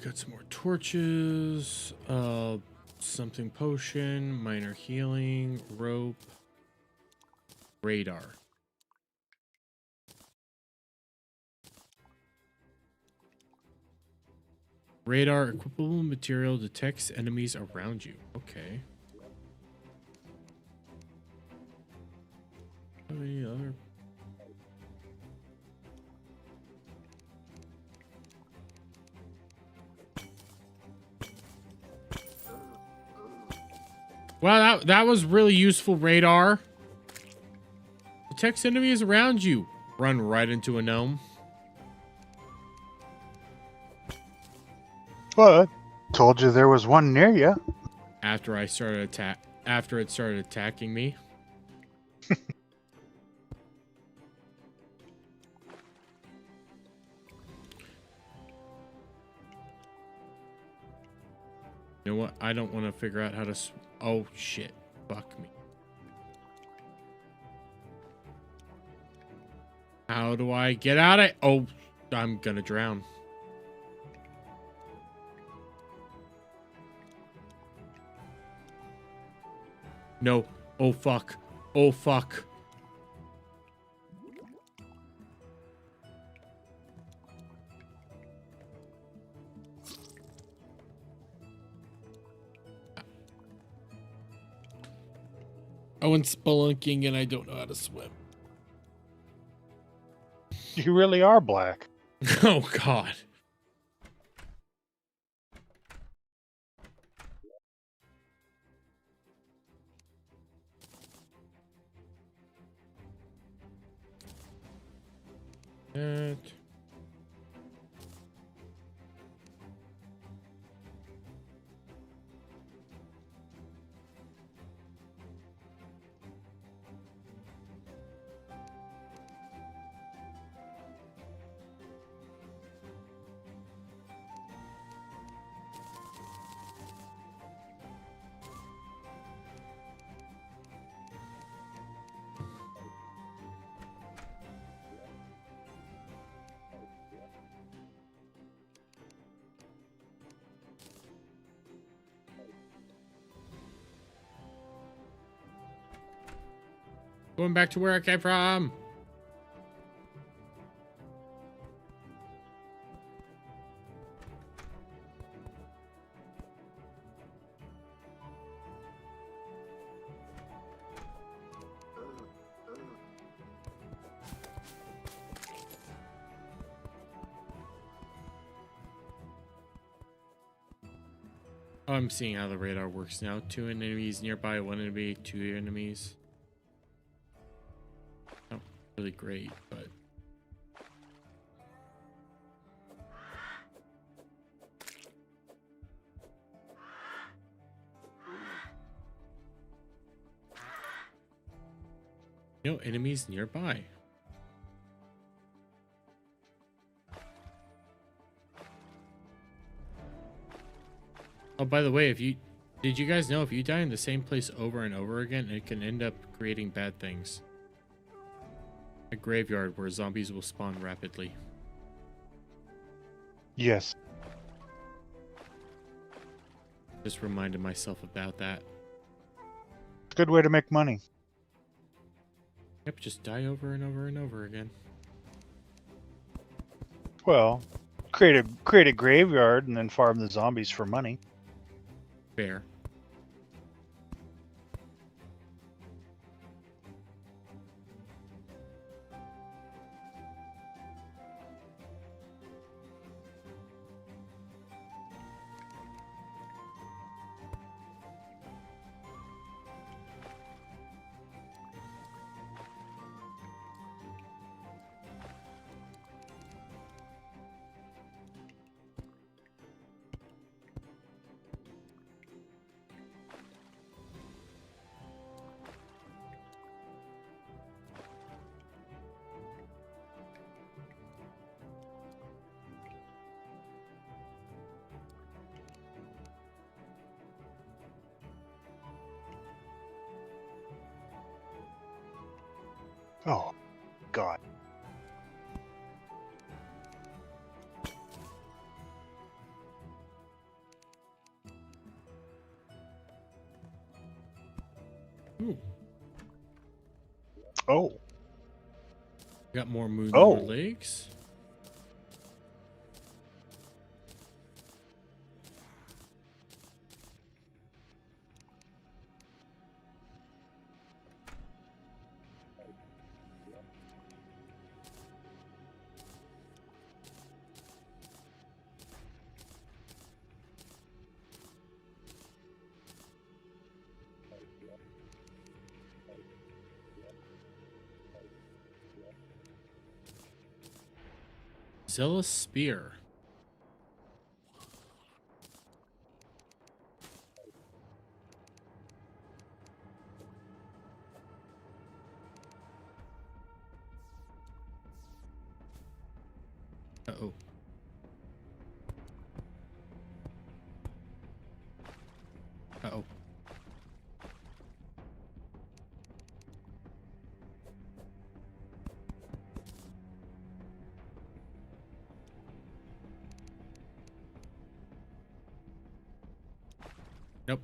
S2: Got some more torches, something potion, minor healing, rope, radar. Radar equipable material detects enemies around you. Okay. Any other? Wow, that was really useful, radar. Detects enemies around you. Run right into a gnome.
S6: What? Told you there was one near you.
S2: After it started attacking me. You know what? I don't want to figure out how to... Oh, shit. Fuck me. How do I get out of... Oh, I'm gonna drown. No. Oh, fuck. Oh, fuck. I went spelunking and I don't know how to swim.
S6: You really are black.
S2: Oh, God. That. Going back to where I came from. Oh, I'm seeing how the radar works now. 2 enemies nearby, 1 enemy, 2 enemies. Not really great, but no enemies nearby. Oh, by the way, did you guys know if you die in the same place over and over again, it can end up creating bad things? A graveyard where zombies will spawn rapidly.
S6: Yes.
S2: Just reminded myself about that.
S6: Good way to make money.
S2: Yep, just die over and over and over again.
S6: Well, create a graveyard and then farm the zombies for money.
S2: Fair.
S6: Oh, God.
S2: Ooh.
S6: Oh.
S2: Got more moon
S6: Oh.
S2: legs. Zealous Spear. Uh-oh. Uh-oh. Nope.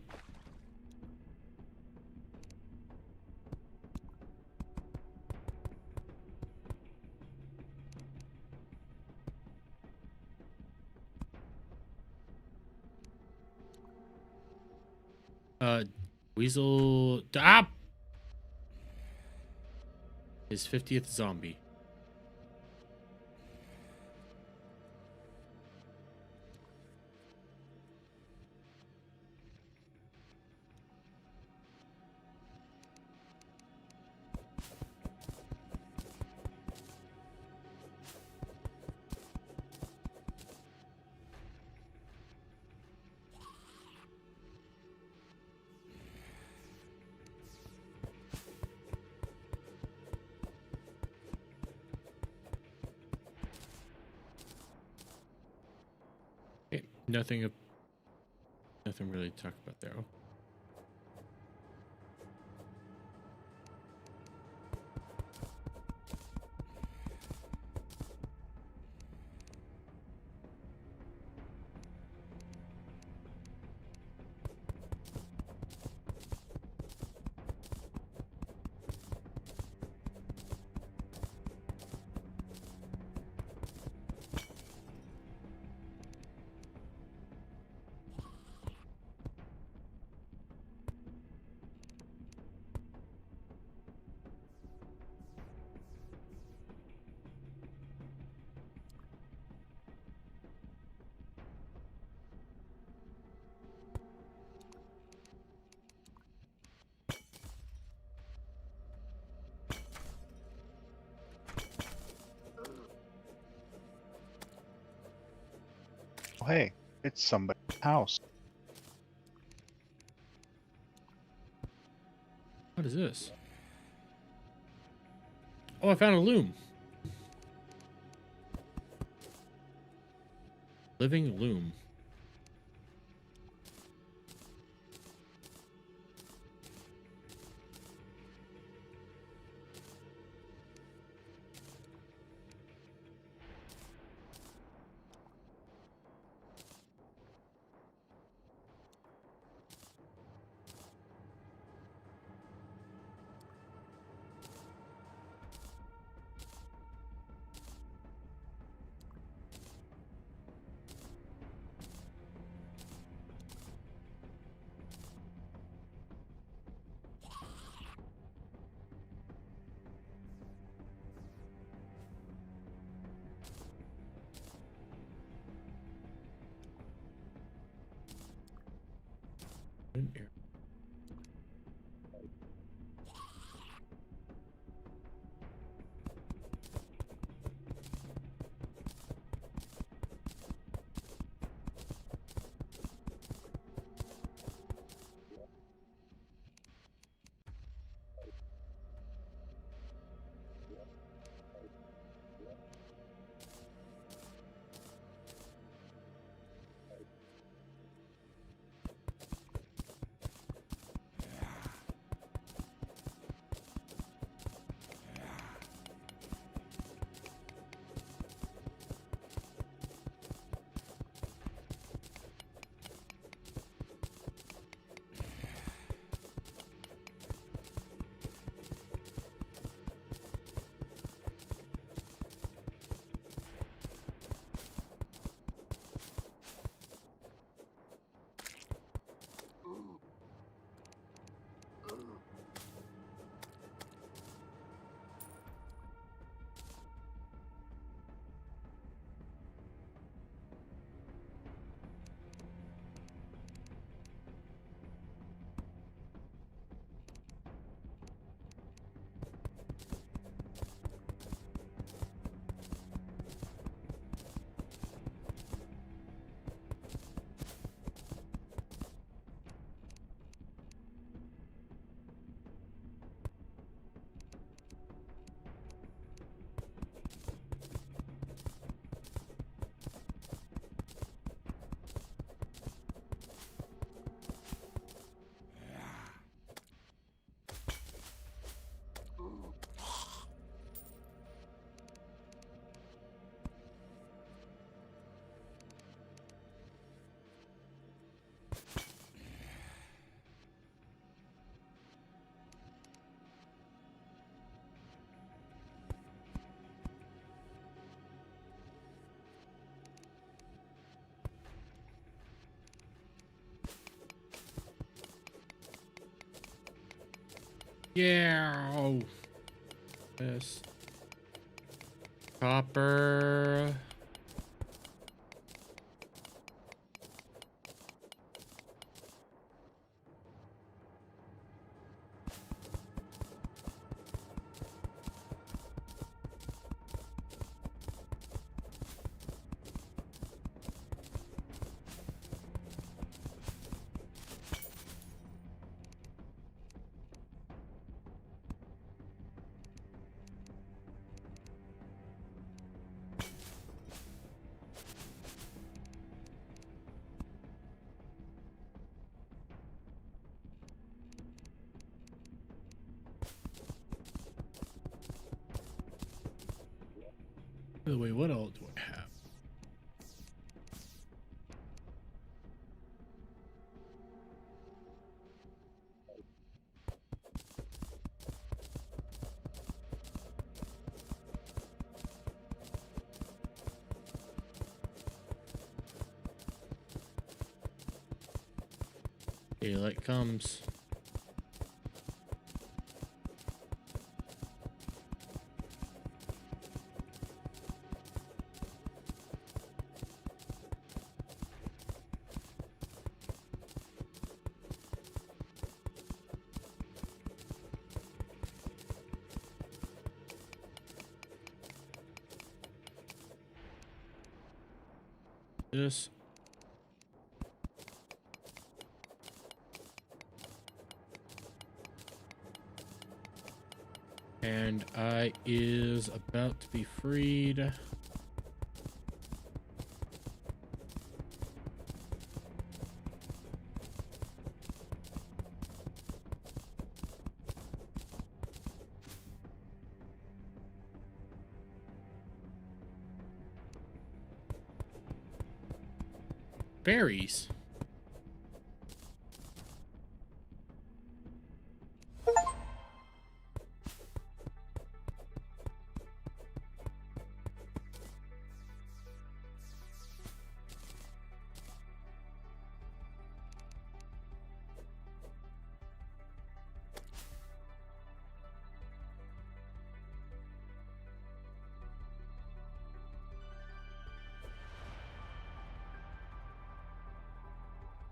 S2: Weasel. Ah! His 50th zombie. Nothing really to talk about there.
S6: Oh, hey, it's somebody's house.
S2: What is this? Oh, I found a loom. Living loom. Yeah. This. Copper. By the way, what all do I have? Daylight comes. This. And I is about to be freed. Berries.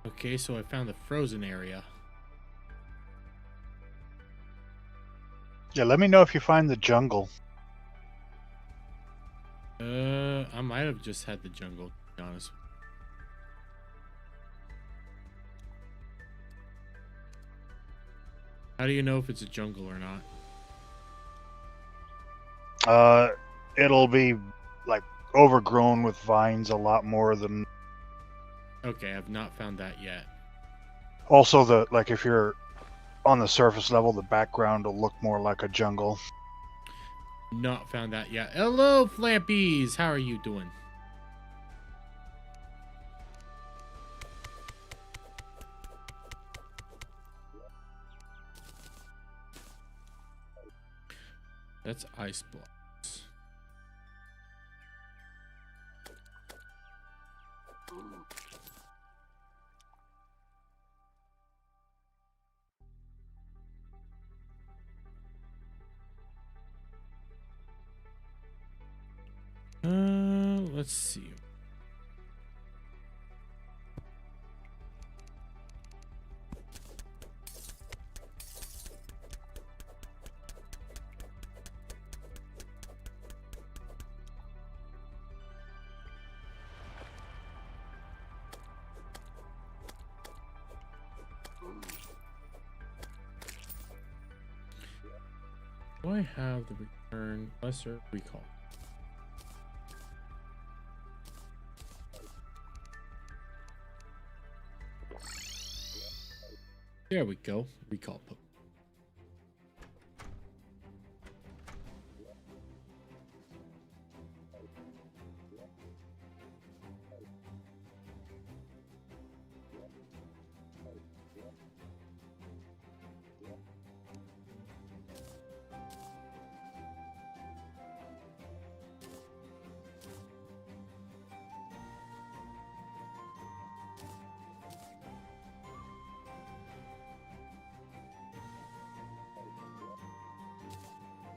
S2: Okay, so I found the frozen area.
S6: Yeah, let me know if you find the jungle.
S2: I might have just had the jungle, to be honest. How do you know if it's a jungle or not?
S6: It'll be like overgrown with vines a lot more than.
S2: Okay, I've not found that yet.
S6: Also, if you're on the surface level, the background will look more like a jungle.
S2: Not found that yet. Hello, Flampies. How are you doing? That's ice blocks. Let's see. Do I have the return lesser recall? There we go. Recall poke.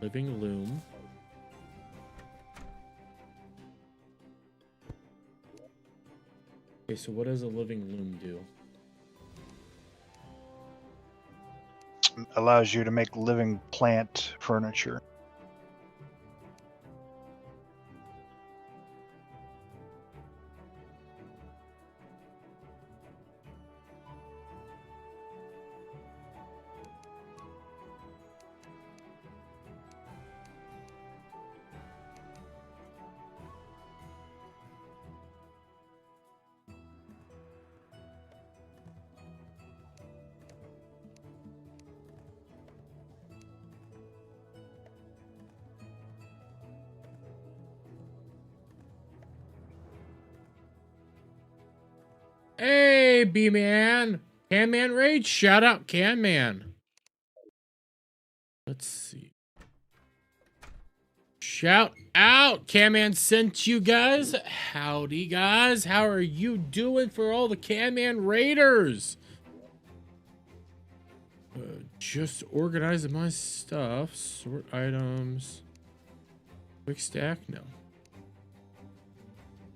S2: Living loom. Okay, so what does a living loom do?
S6: Allows you to make living plant furniture.
S2: Hey, B-Man! Can-Man Rage? Shout out, Can-Man. Let's see. Shout out! Can-Man sent you guys. Howdy, guys. How are you doing for all the Can-Man Raiders? Just organizing my stuff. Sort items. Quick stack? No.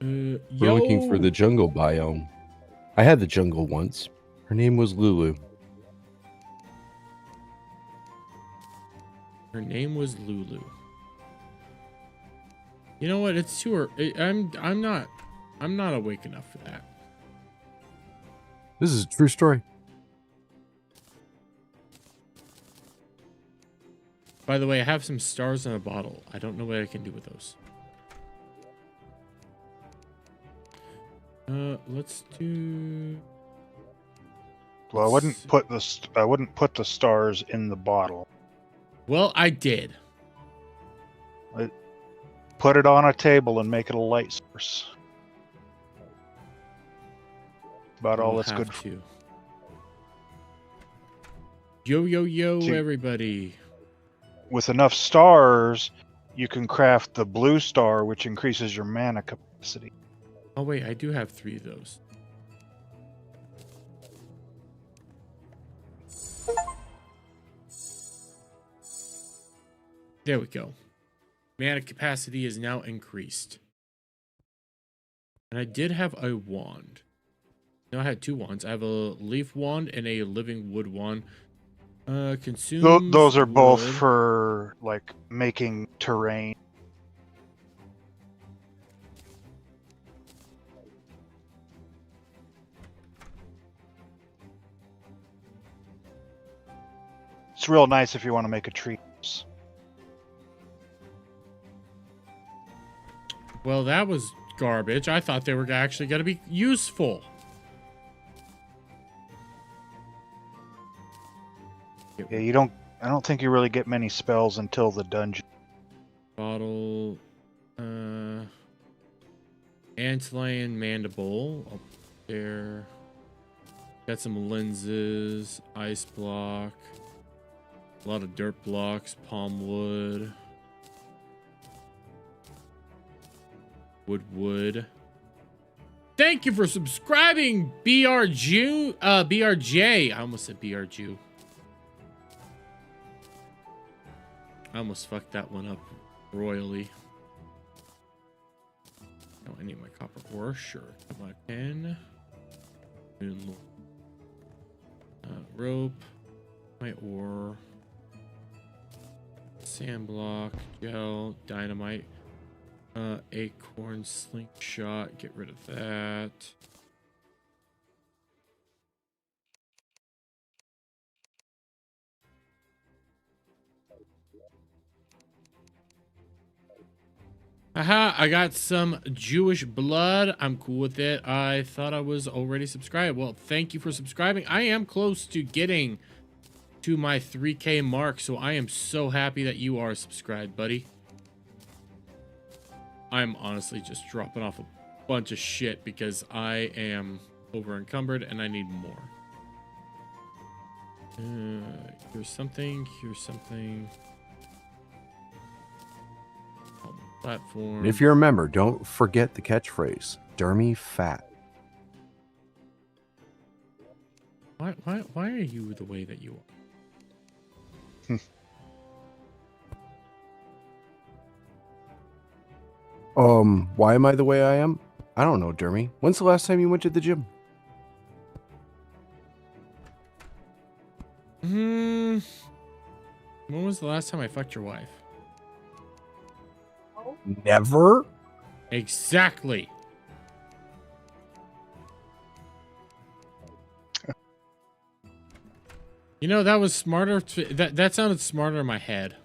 S21: We're looking for the jungle biome. I had the jungle once. Her name was Lulu.
S2: Her name was Lulu. You know what? It's too early. I'm not awake enough for that.
S21: This is a true story.
S2: By the way, I have some stars in a bottle. I don't know what I can do with those. Let's do.
S6: Well, I wouldn't put the stars in the bottle.
S2: Well, I did.
S6: Put it on a table and make it a light source. About all that's good for.
S2: Yo, everybody.
S6: With enough stars, you can craft the blue star, which increases your mana capacity.
S2: Oh, wait, I do have 3 of those. There we go. Mana capacity is now increased. And I did have a wand. No, I had 2 wands. I have a leaf wand and a living wood wand. Consumes
S6: Those are both
S2: wood.
S6: for like making terrain. It's real nice if you want to make a tree house.
S2: Well, that was garbage. I thought they were actually going to be useful.
S6: Yeah, I don't think you really get many spells until the dungeon.
S2: Bottle. Antlion mandible up there. Got some lenses, ice block, a lot of dirt blocks, palm wood, wood. Thank you for subscribing, BRJ. I almost said BRJ. I almost fucked that one up royally. Oh, I need my copper ore. Sure. Come on, pen. Rope. My ore. Sand block. Gel. Dynamite. Acorn slingshot. Get rid of that. Aha, I got some Jewish blood. I'm cool with it. I thought I was already subscribed. Well, thank you for subscribing. I am close to getting to my 3K mark, so I am so happy that you are subscribed, buddy. I'm honestly just dropping off a bunch of shit because I am over encumbered and I need more. Here's something. Platform.
S21: And if you remember, don't forget the catchphrase, Dermy Fat.
S2: Why are you the way that you are?
S21: Why am I the way I am? I don't know, Dermy. When's the last time you went to the gym?
S2: When was the last time I fucked your wife?
S21: Never?
S2: Exactly. You know, that was smarter. That sounded smarter in my head.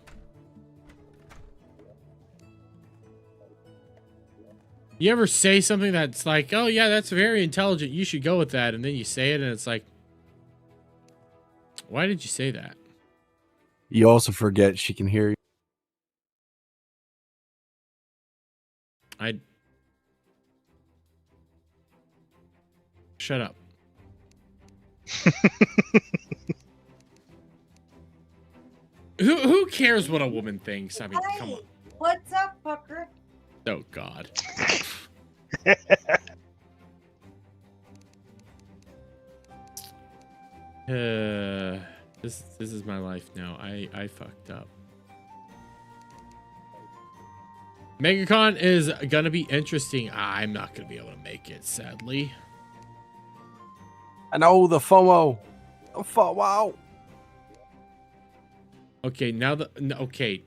S2: You ever say something that's like, oh yeah, that's very intelligent, you should go with that, and then you say it and it's like, why did you say that?
S21: You also forget she can hear you.
S2: Shut up. Who cares what a woman thinks? I mean, come on.
S1: What's up, fucker?
S2: Oh God. This is my life now. I fucked up. MegaCon is gonna be interesting. I'm not gonna be able to make it, sadly.
S21: I know the FOMO. The FOMO.
S2: Okay, now okay.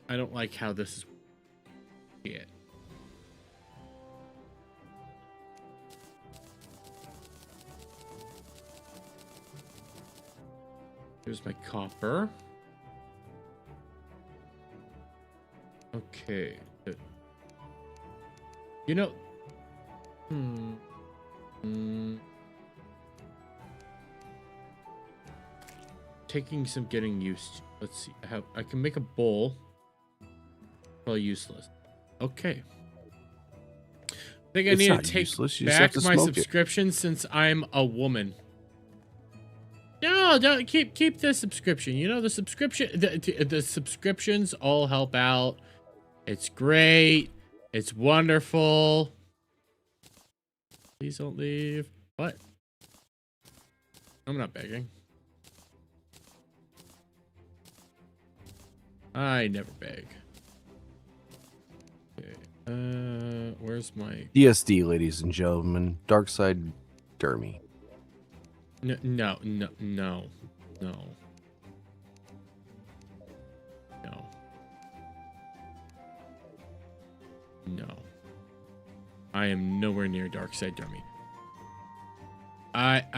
S2: I don't like how this is. It. Here's my copper. Okay. You know. Taking some getting used to. Let's see. I can make a bowl. Probably useless. Okay. I think I need to take back my subscription since I'm a woman. No, don't keep the subscription. You know, the subscription, the subscriptions all help out. It's great. It's wonderful. Please don't leave. What? I'm not begging. I never beg. Okay. Where's my
S21: DSD, ladies and gentlemen. Dark Side Dermy.
S2: No. No. I am nowhere near Dark Side Dermy. I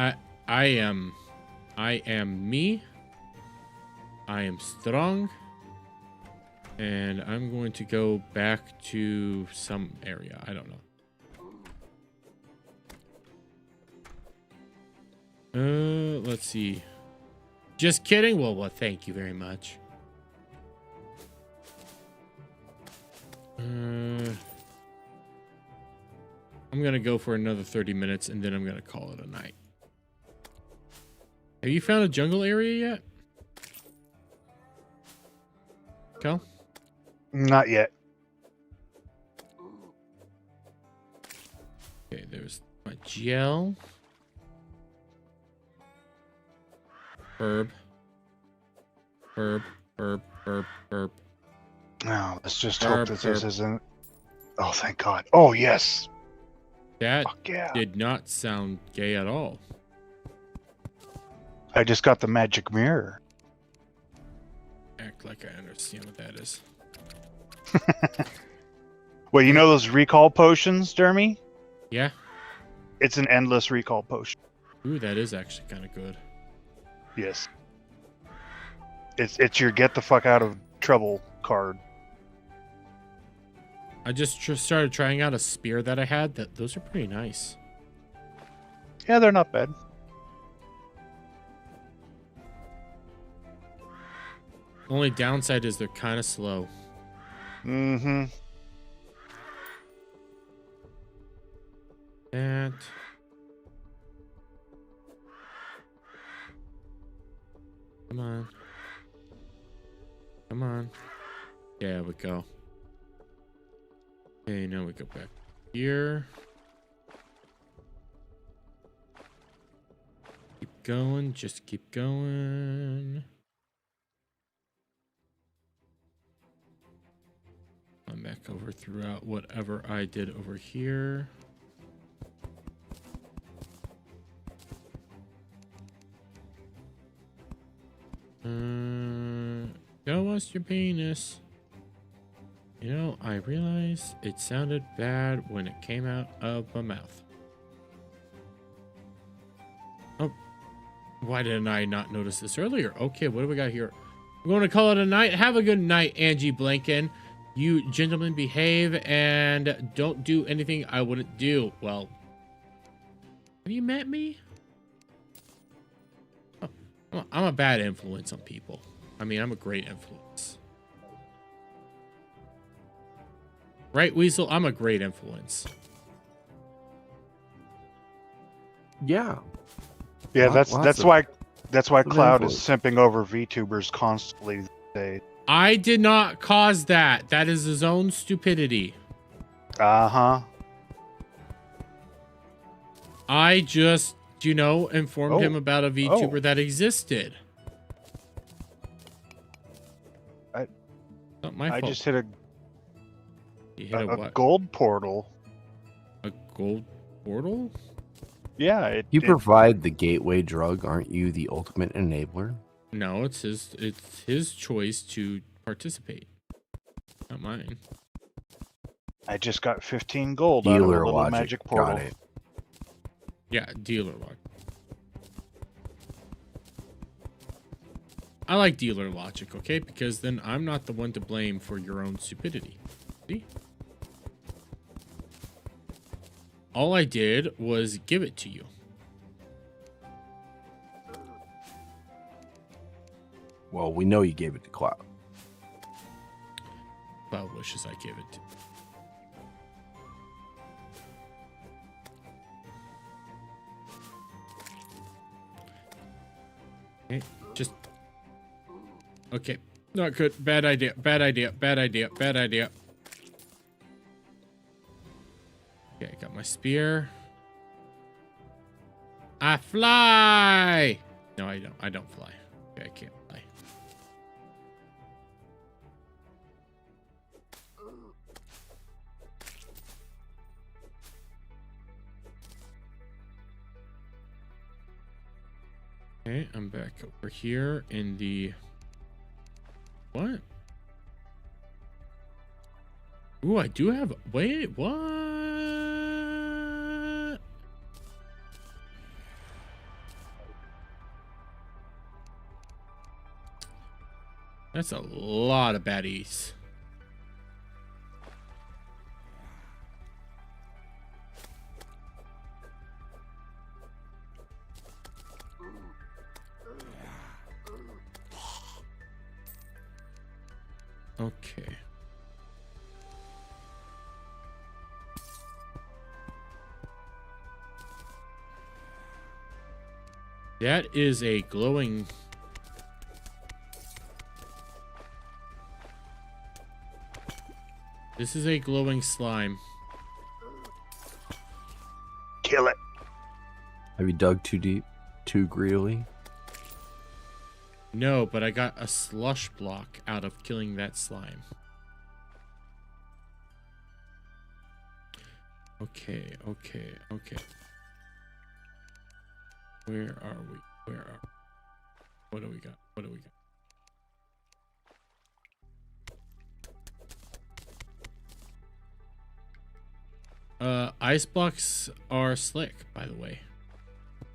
S2: am me. I am strong. And I'm going to go back to some area. I don't know. Let's see. Just kidding. Well, thank you very much. I'm going to go for another 30 minutes and then I'm going to call it a night. Have you found a jungle area yet? Cal?
S6: Not yet.
S2: Okay, there's my gel. Herb.
S6: No, let's just hope that this isn't. Oh, thank God. Oh, yes.
S2: That did not sound gay at all.
S6: I just got the magic mirror.
S2: Act like I understand what that is.
S6: Well, you know those recall potions, Dermy?
S2: Yeah.
S6: It's an endless recall potion.
S2: Ooh, that is actually kind of good.
S6: Yes. It's your get the fuck out of trouble card.
S2: I just started trying out a spear that I had. Those are pretty nice.
S6: Yeah, they're not bad.
S2: Only downside is they're kind of slow.
S6: Mm-hmm.
S2: That. Come on. Come on. There we go. Okay, now we go back here. Keep going. Just keep going. I'm back back over throughout whatever I did over here. Show us your penis. You know, I realized it sounded bad when it came out of my mouth. Oh, why didn't I not notice this earlier? Okay, what do we got here? We're going to call it a night. Have a good night, Angie Blanken. You gentlemen behave and don't do anything I wouldn't do. Well, have you met me? Oh, I'm a bad influence on people. I mean, I'm a great influence. Right, Weasel? I'm a great influence.
S21: Yeah.
S6: Yeah, that's why Cloud is
S21: influence.
S6: simping over VTubers constantly these days.
S2: I did not cause that. That is his own stupidity.
S6: Uh-huh.
S2: I just, you know, informed him about a VTuber that existed. Not my fault.
S6: I just hit
S2: a
S6: gold portal.
S2: A gold portal?
S6: Yeah.
S21: You provide the gateway drug, aren't you the ultimate enabler?
S2: No, it's his choice to participate. Not mine.
S6: I just got 15 gold out of a
S21: Dealer
S6: little
S21: logic.
S6: magic portal.
S21: Got it.
S2: Yeah, dealer logic. I like dealer logic, okay? Because then I'm not the one to blame for your own stupidity. See? All I did was give it to you.
S21: Well, we know you gave it to Cloud.
S2: Cloud wishes I gave it to. Okay, just... Okay, not good. Bad idea, bad idea, bad idea, bad idea. Okay, I got my spear. I fly! No, I don't. I don't fly. Okay, I can't fly. Okay, I'm back over here in the... What? Ooh, I do have... Wait, what? That's a lot of baddies. Okay. That is a glowing... This is a glowing slime.
S6: Kill it.
S21: Have you dug too deep? Too greedily?
S2: No, but I got a slush block out of killing that slime. Okay, okay, okay. Where are we? Where are we? What do we got? What do we got? Ice blocks are slick, by the way.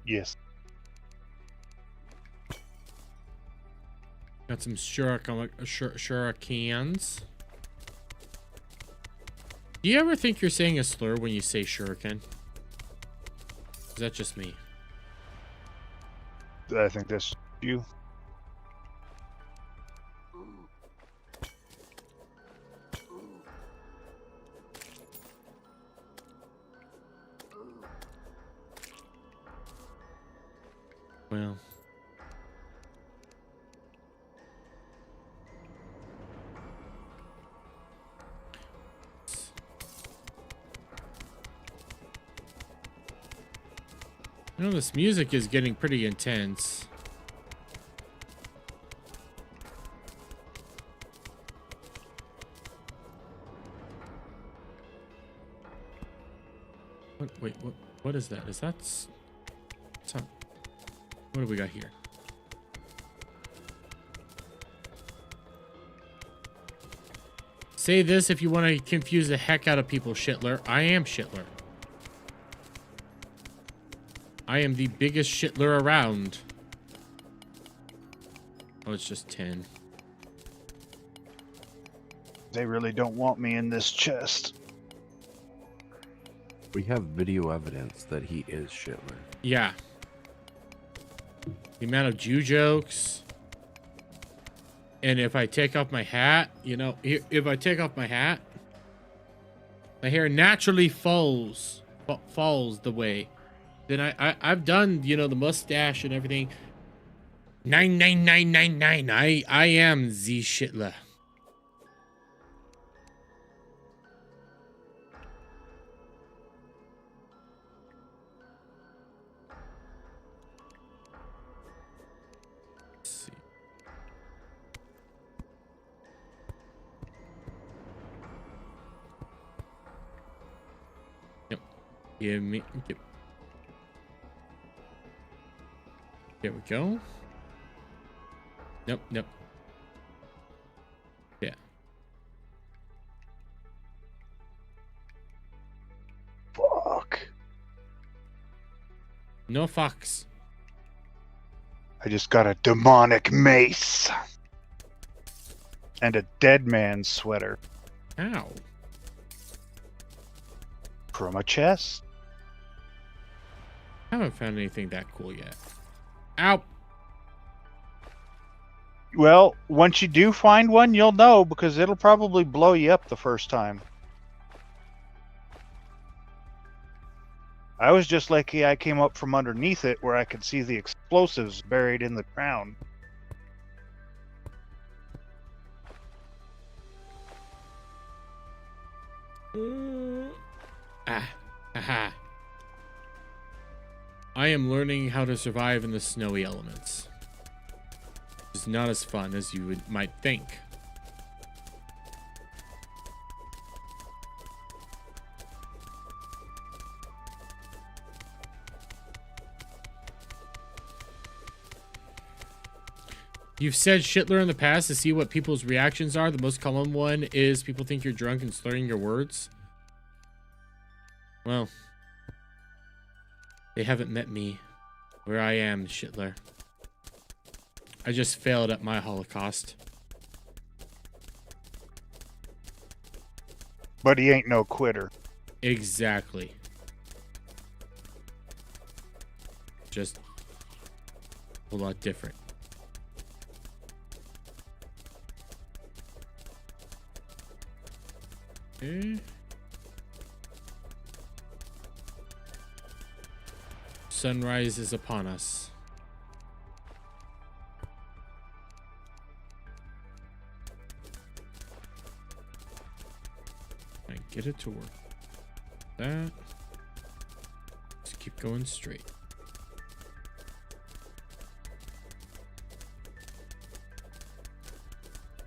S6: Yes.
S2: Got some shurikens. Do you ever think you're saying a slur when you say shuriken? Is that just me?
S6: I think that's you.
S2: Well. You know, this music is getting pretty intense. What is that? Is that... What do we got here? Say this if you want to confuse the heck out of people, Shitler. I am Shitler. I am the biggest Shitler around. Oh, it's just 10.
S6: They really don't want me in this chest.
S21: We have video evidence that he is Shitler.
S2: Yeah. The amount of Jew jokes. And if I take off my hat, you know, if I take off my hat, my hair naturally falls the way. Then I've done, you know, the mustache and everything. 99999. I am the Shitler. Give me. There we go. Nope. Yeah.
S6: Fuck.
S2: No fucks.
S6: I just got a demonic mace. And a dead man's sweater.
S2: Ow.
S6: From a chest.
S2: I haven't found anything that cool yet. Ow.
S6: Well, once you do find one, you'll know because it'll probably blow you up the first time. I was just lucky I came up from underneath it where I could see the explosives buried in the ground.
S2: Aha. I am learning how to survive in the snowy elements. It's not as fun as you might think. You've said Shitler in the past to see what people's reactions are. The most common one is people think you're drunk and slurring your words. Well, they haven't met me where I am, Shitler. I just failed at my Holocaust.
S6: But he ain't no quitter.
S2: Exactly. Just a lot different. Okay. Sunrise is upon us. I get it to work. That. Just keep going straight.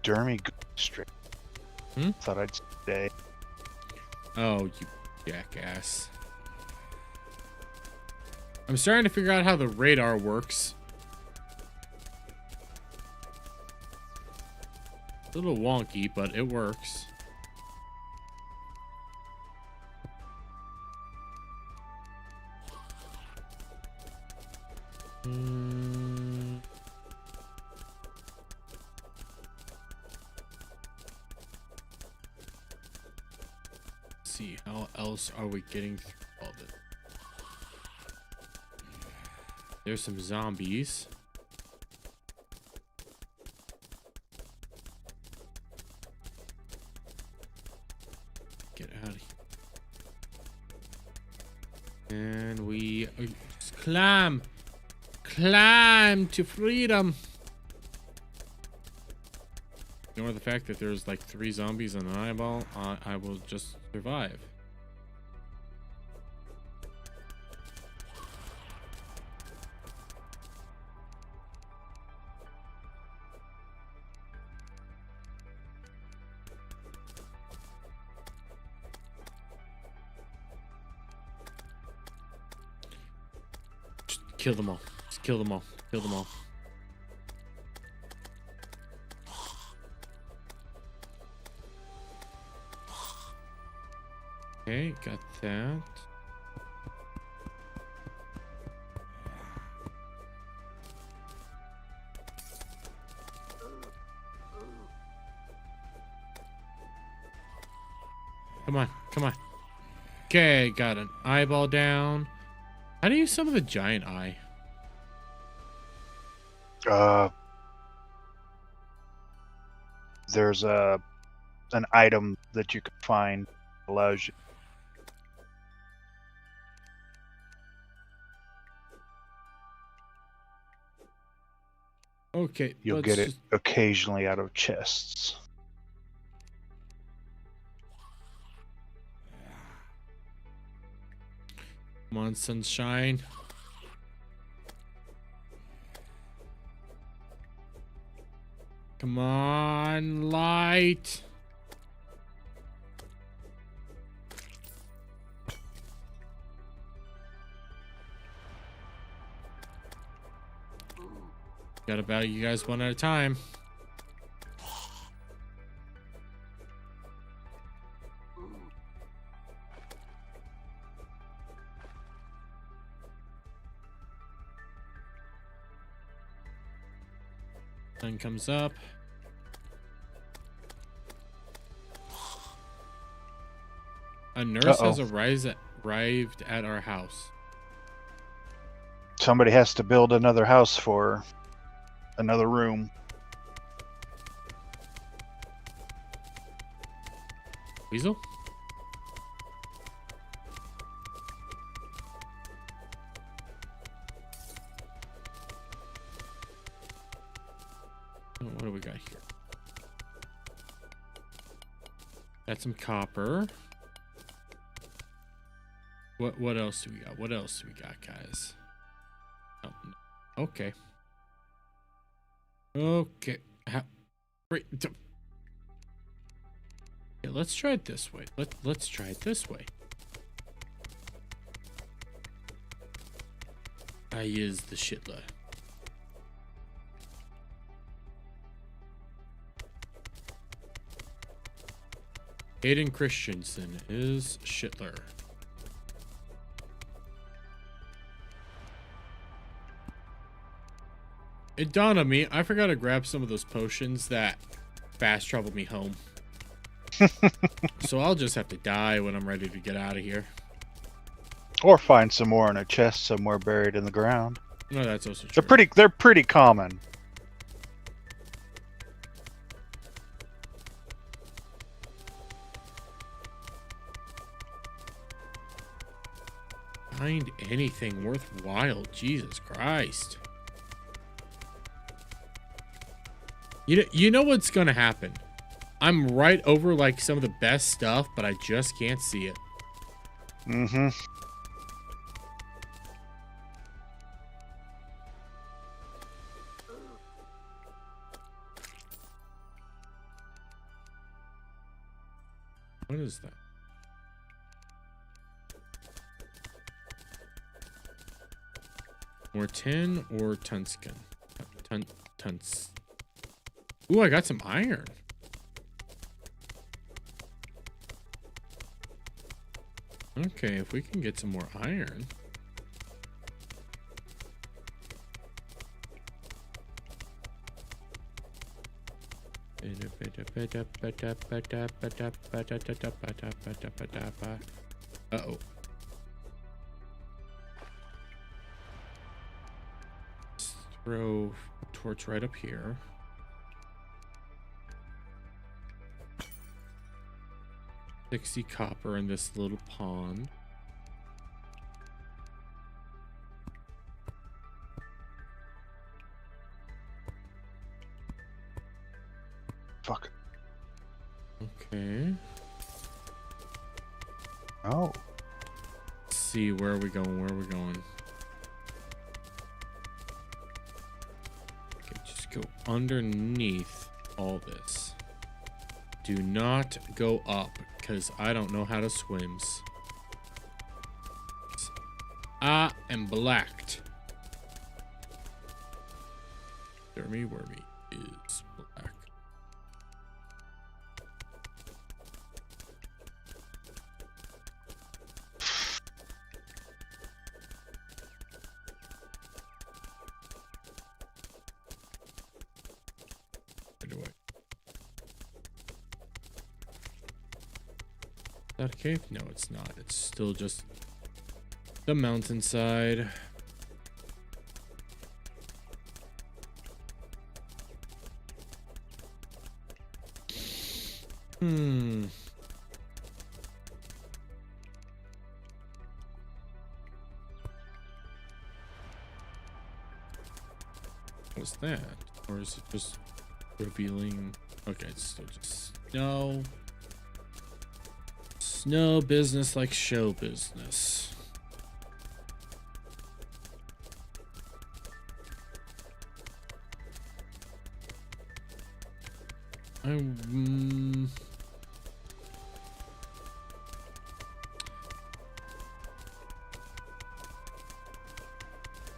S6: Dermy straight. Thought I'd stay.
S2: Oh, you jackass. I'm starting to figure out how the radar works. A little wonky, but it works. Let's see, how else are we getting through all this? There's some zombies. Get out of here. And we just climb to freedom. Ignore the fact that there's like 3 zombies and an eyeball. I will just survive. kill them all. Just kill them all. Kill them all. Okay, got that. Come on, come on. Okay, got an eyeball down. How do you summon the giant eye?
S6: There's an item that you can find that allows you.
S2: Okay,
S6: You'll
S2: let's
S6: get it
S2: just-
S6: occasionally out of chests.
S2: Come on, sunshine. Come on, light. Gotta battle you guys one at a time. Sun comes up. A nurse has arrived at our house.
S6: Somebody has to build another house for her. Another room.
S2: Weasel? Oh, what do we got here? Got some copper. What else do we got? What else do we got, guys? Oh, no. Okay. Okay. Wait. Yeah, let's try it this way. Let's try it this way. I is the shitler. Aiden Christensen is shitler. It dawned on me, I forgot to grab some of those potions that fast travel me home. So I'll just have to die when I'm ready to get out of here.
S6: Or find some more in a chest somewhere buried in the ground.
S2: No, that's also true.
S6: They're pretty common.
S2: Find anything worthwhile, Jesus Christ. You know what's gonna happen? I'm right over like some of the best stuff, but I just can't see it.
S6: Mm-hmm.
S2: What is that? More tin or Tunskin? Tuns. Ooh, I got some iron. Okay, if we can get some more iron. Uh-oh. Let's throw a torch right up here. $60 copper in this little pond.
S6: Fuck.
S2: Okay.
S6: Oh.
S2: Let's see, where are we going? Where are we going? Okay, just go underneath all this. Do not go up, because I don't know how to swims. I am blacked. Wormy is black. Is that a cave? No, it's not. It's still just the mountainside. What's that? Or is it just revealing? Okay, it's still just snow. Snow business like show business.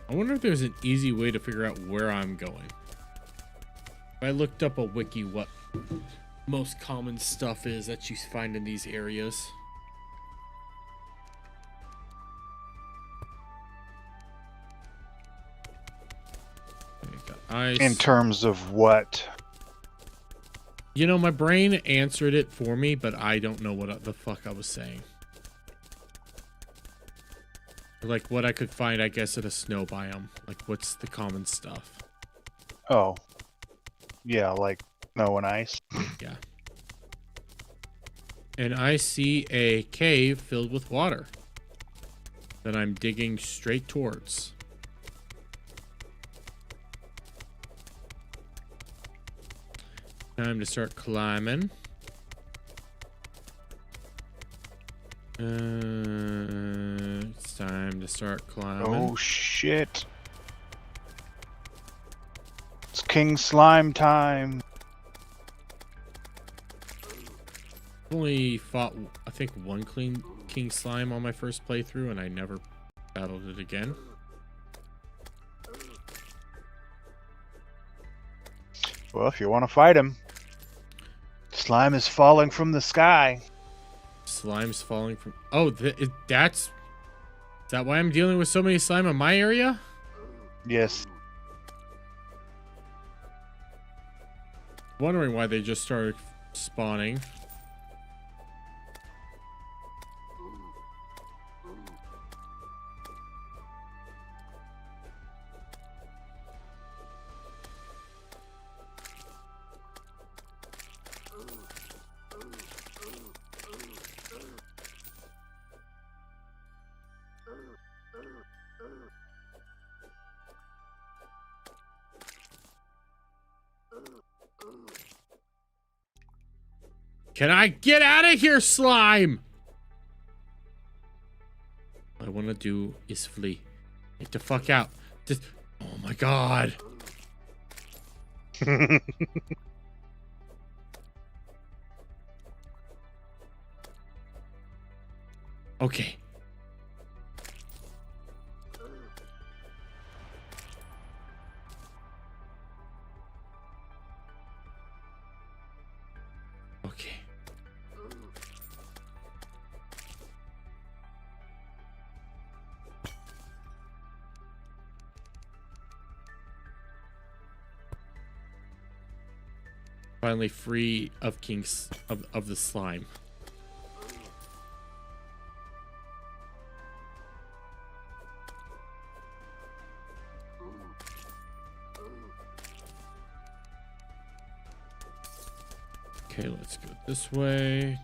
S2: I wonder if there's an easy way to figure out where I'm going. If I looked up a wiki, what most common stuff is that you find in these areas. Ice.
S6: In terms of what?
S2: You know, my brain answered it for me, but I don't know what the fuck I was saying. Like what I could find, I guess, at a snow biome. Like, what's the common stuff?
S6: Oh. Yeah, like snow and ice.
S2: Yeah. And I see a cave filled with water that I'm digging straight towards. Time to start climbing. It's time to start climbing.
S6: Oh shit. It's King Slime time.
S2: Only fought, I think, one King Slime on my first playthrough, and I never battled it again.
S6: Well, if you want to fight him, slime is falling from the sky.
S2: Slime's falling from... Oh, that's... Is that why I'm dealing with so many slime in my area?
S6: Yes.
S2: Wondering why they just started spawning. Can I get out of here, slime? What I want to do is flee. Get the fuck out. Just, oh my god. Okay. Okay. Finally free of King's of the slime. Okay, let's go this way.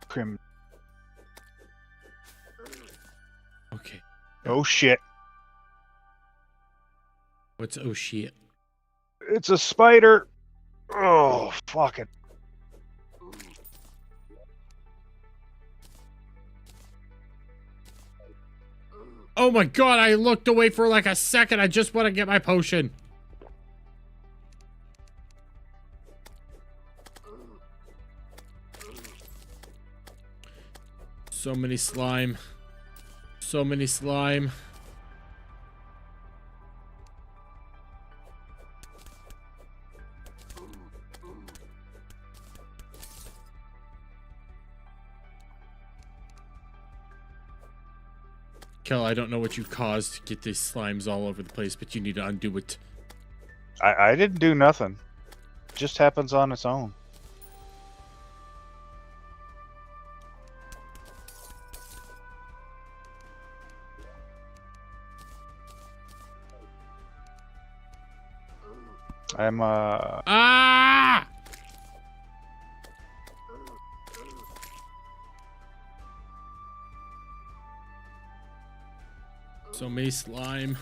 S6: Crim.
S2: Okay.
S6: Oh shit.
S2: What's oh shit?
S6: It's a spider. Oh, fuck it.
S2: Oh my god, I looked away for like a second. I just want to get my potion. So many slime. So many slime. Kel, I don't know what you caused to get these slimes all over the place, but you need to undo it.
S6: I didn't do nothing. It just happens on its own. I'm
S2: Ah! So many slime.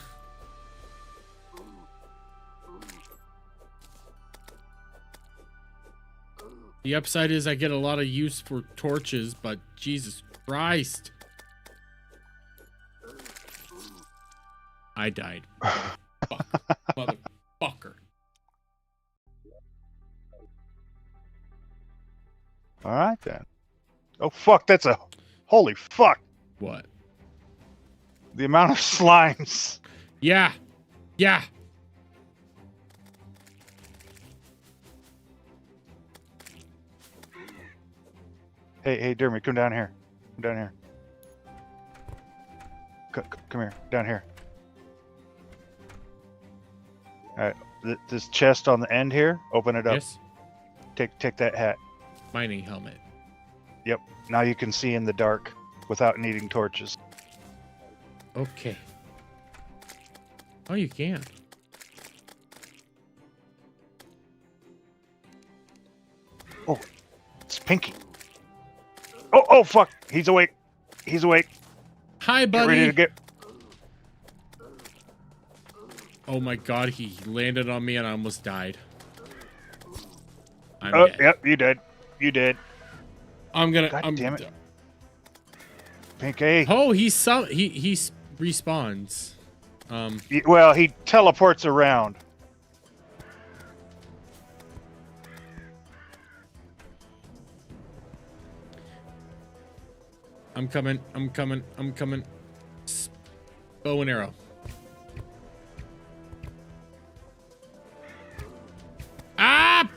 S2: The upside is I get a lot of use for torches, but Jesus Christ. I died. Motherfucker.
S6: all right then. Oh fuck, that's a holy fuck.
S2: What?
S6: The amount of slimes.
S2: Yeah. Yeah.
S6: Hey, Dermy, come down here. Come down here. Come here, down here. All right, this chest on the end here. Open it up.
S2: Yes.
S6: Take that hat.
S2: Mining helmet.
S6: Yep. Now you can see in the dark without needing torches.
S2: Okay. Oh, you can.
S6: Oh, it's Pinky. Oh, fuck. He's awake. He's awake.
S2: Hi, buddy.
S6: Get ready to get...
S2: Oh my god, he landed on me and I almost died. I'm dead.
S6: Yep, you did. You did.
S2: I'm gonna...
S6: God damn it. Pinky.
S2: Oh, he respawns.
S6: Well, he teleports around.
S2: I'm coming. Bow and arrow. Ah!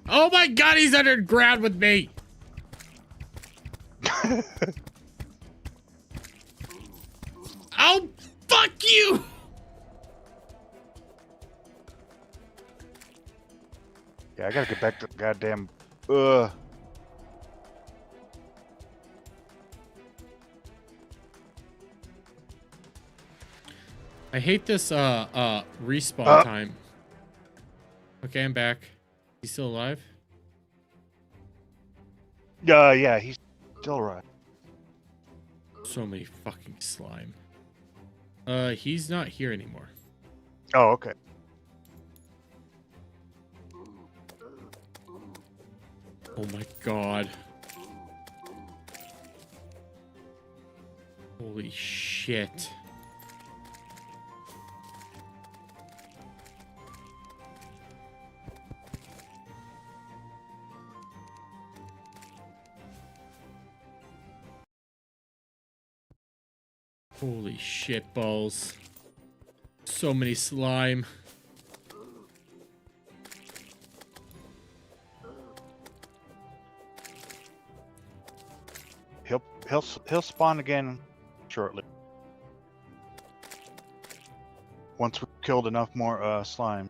S2: Oh my god, he's underground with me. Oh, fuck you.
S6: Yeah, I gotta get back to the goddamn...
S2: I hate this respawn time. Okay, I'm back. He's still alive?
S6: Yeah, he's still alive.
S2: So many fucking slime. He's not here anymore.
S6: Oh, okay.
S2: Oh my god. Holy shit. Holy shit balls. So many slime.
S6: He'll spawn again shortly. Once we've killed enough more slime.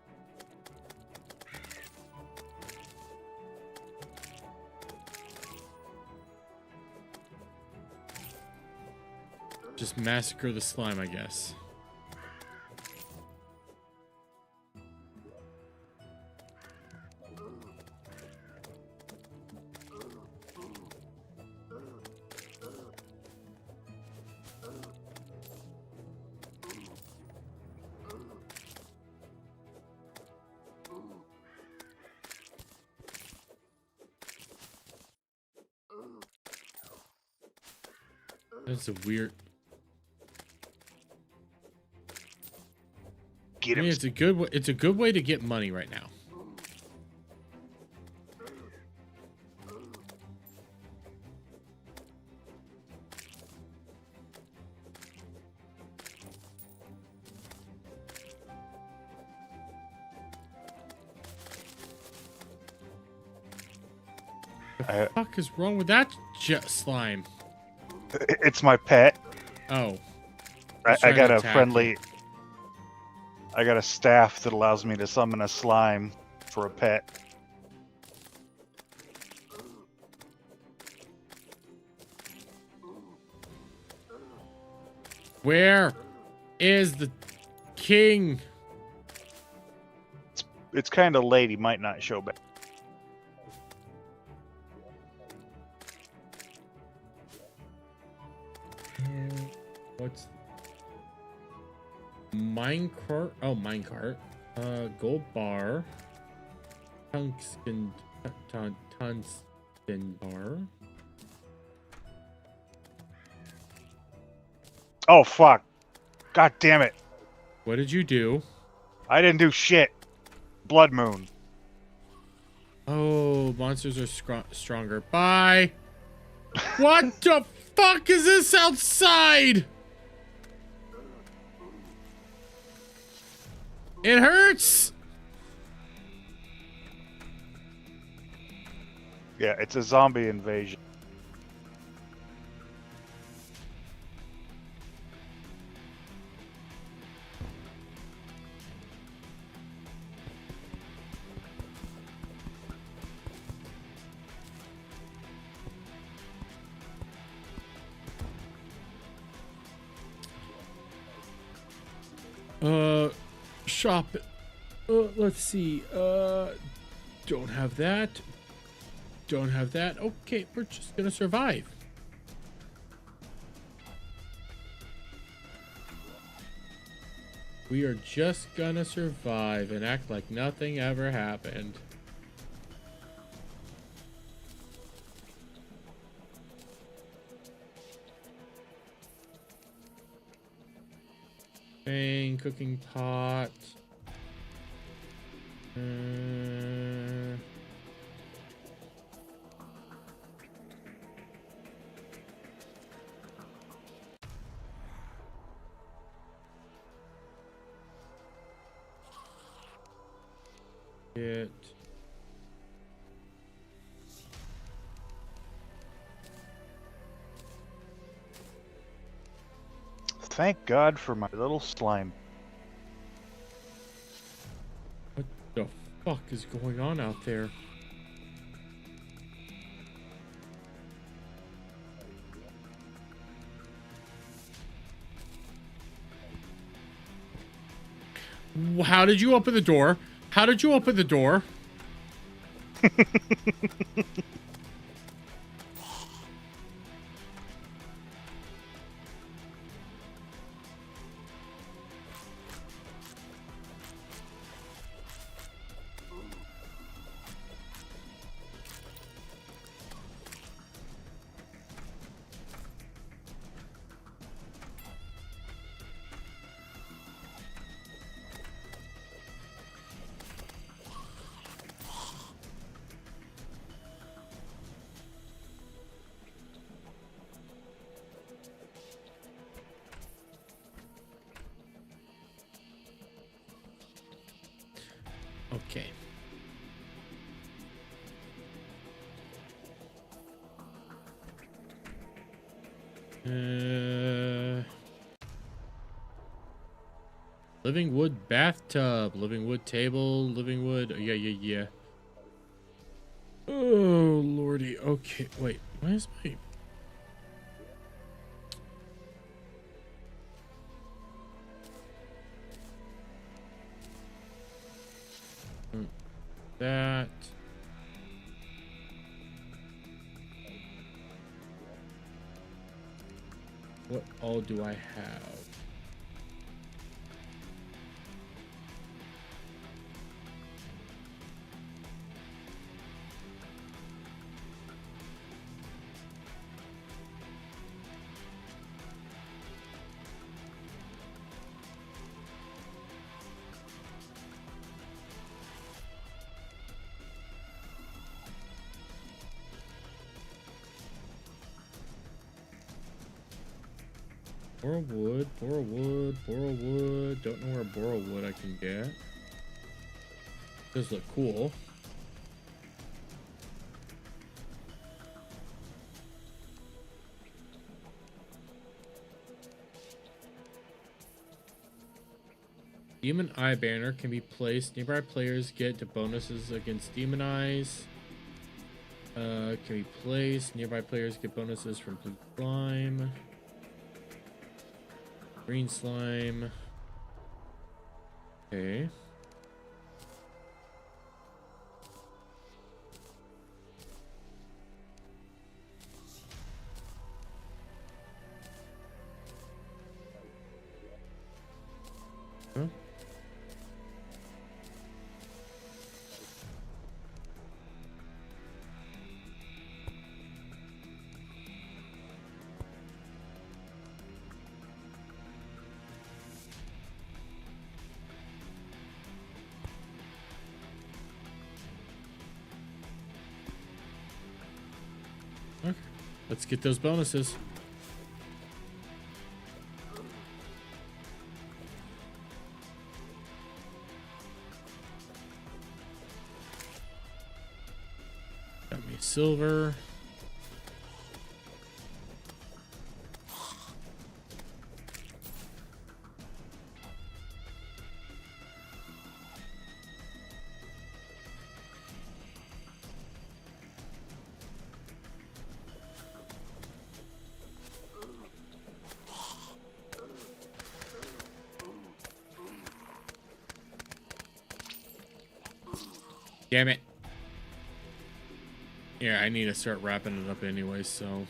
S2: Just massacre the slime, I guess. That's a weird.
S6: Get him.
S2: It's a good way. It's a good way to get money right now. The fuck is wrong with that slime?
S6: It's my pet.
S2: Oh.
S6: I got a friendly. I got a staff that allows me to summon a slime for a pet.
S2: Where is the king?
S6: It's kind of late. He might not show back.
S2: What's minecart? Oh, minecart. Gold bar. Tungsten bar.
S6: Oh fuck! God damn it!
S2: What did you do?
S6: I didn't do shit. Blood moon.
S2: Oh, monsters are stronger. Bye. What the fuck is this outside? It hurts.
S6: Yeah, it's a zombie invasion.
S2: Shop. Let's see. Don't have that. Don't have that. Okay, we're just gonna survive. We are just gonna survive and act like nothing ever happened. Cooking pot. It.
S6: Thank God for my little slime.
S2: What the fuck is going on out there? How did you open the door? How did you open the door? Okay. Living wood bathtub, living wood table, living wood. Yeah. Oh, lordy. Okay, wait. Why is my... That. What all do I have? Borrowwood, Borrowwood, Borrowwood. Don't know where Borrowwood I can get. Does look cool. Demon Eye banner can be placed. Nearby players get bonuses against demon eyes. Can be placed. Nearby players get bonuses from blue slime. Green slime. Okay. Huh? Okay. Let's get those bonuses. Got me silver. Damn it. Yeah, I need to start wrapping it up anyway, so.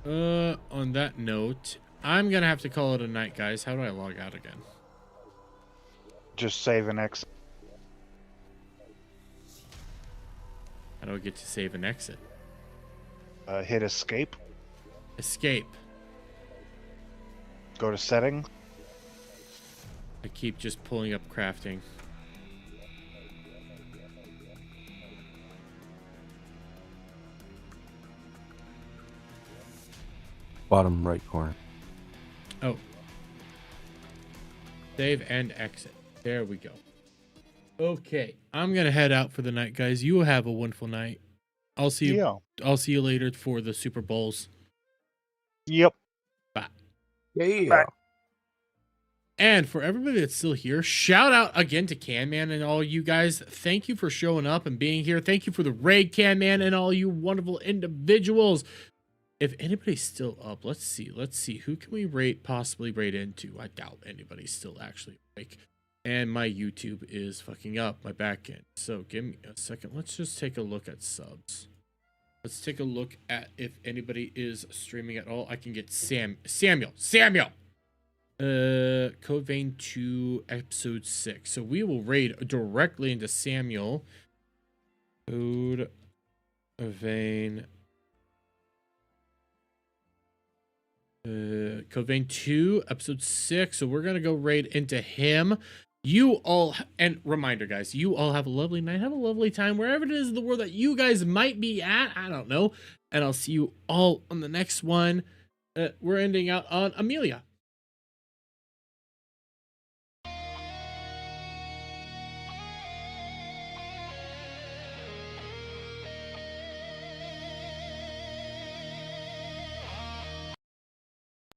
S2: On that note, I'm gonna have to call it a night, guys. How do I log out again?
S6: Just save and exit.
S2: How do I get to save and exit?
S6: Hit escape.
S2: Escape.
S6: Go to settings.
S2: I keep just pulling up crafting.
S21: Bottom right corner.
S2: Oh. Save and exit. There we go. Okay, I'm gonna head out for the night, guys. You have a wonderful night. I'll see you.
S6: Yeah.
S2: I'll see you later for the Super Bowls.
S6: Yep.
S2: Bye.
S21: Yeah.
S6: Bye.
S2: And for everybody that's still here, shout out again to Canman and all you guys. Thank you for showing up and being here. Thank you for the raid, Canman, and all you wonderful individuals. If anybody's still up, let's see. Who can we possibly raid into? I doubt anybody's still actually awake. And my YouTube is fucking up, my back end. So give me a second. Let's just take a look at subs. Let's take a look at if anybody is streaming at all. I can get Samuel. Code Vein 2 episode 6. So we will raid directly into Samuel. Code Vein. Code Vein 2 episode 6. So we're gonna go raid into him. You all, and reminder, guys, you all have a lovely night. Have a lovely time wherever it is in the world that you guys might be at. I don't know. And I'll see you all on the next one. We're ending out on Amelia.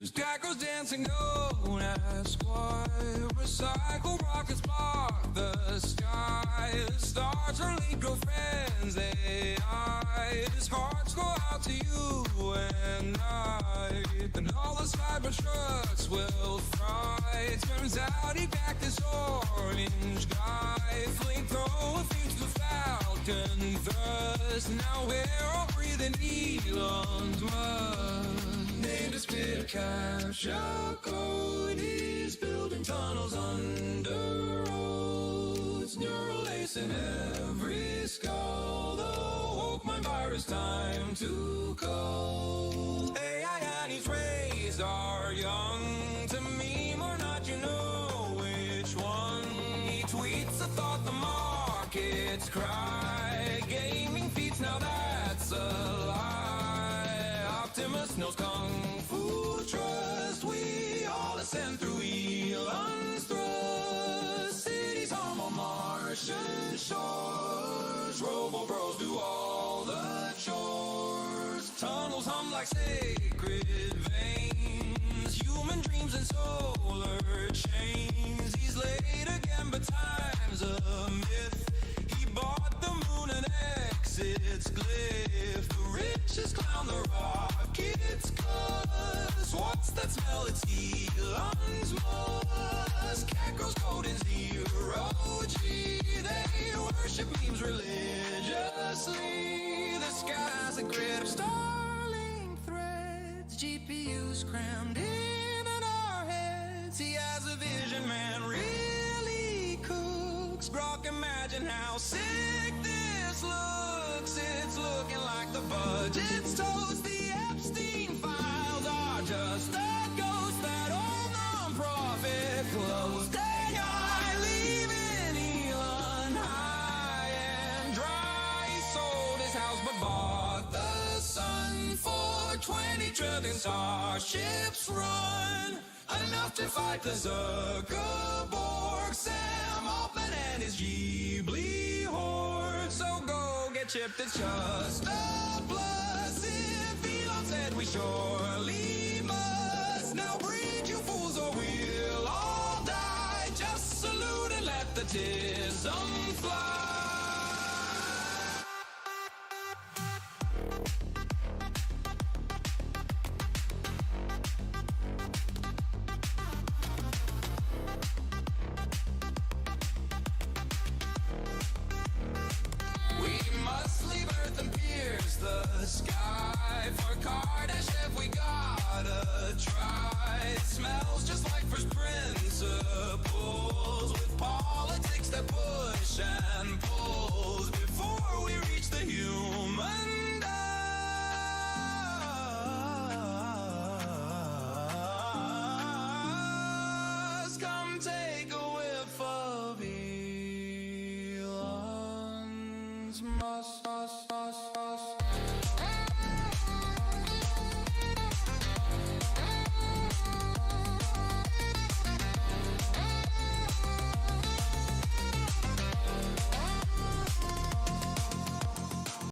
S14: Scarecrows dancing, don't ask why. Recycle rockets block the sky. The stars are legal friends, AI's hearts go out to you and I. And all the Cybertrucks will fry. Turns out he backed this orange guy. Flamethrower feeds the Falcon thrust. Now we're all breathing Elon's mud. Named a spear capture code. He's building tunnels under roads. Neural lace in every skull. The woke mind virus time to call. AI and his raised are young. To meme or not, you know which one. He tweets a thought, the markets cry. Gaming feeds, now that's sacred veins, human dreams and solar chains. He's late again, but time's a myth. He bought the moon and exits glyph. The richest clown the rockets cuss. What's that smell? It's Elon's Musk. Cat grows cold in zero G. They worship memes religiously. The sky's a grid of Starlink threads. GPUs crammed in our heads. He has a vision, man, really cooks. Grok, imagine how sick this looks. It's looking like the budget's toast. The Epstein files are just a ghost. That old non-profit closed. AI leaving Elon high and dry. He sold his house but bought the sun for 20 trillion. Starships run enough to fight the Zuckerberg, Sam Altman and his Ghibli horde. So go get chipped, it's just a plus. If Elon said we surely must, now breed you fools or we'll all die. Just salute and let the tism fly.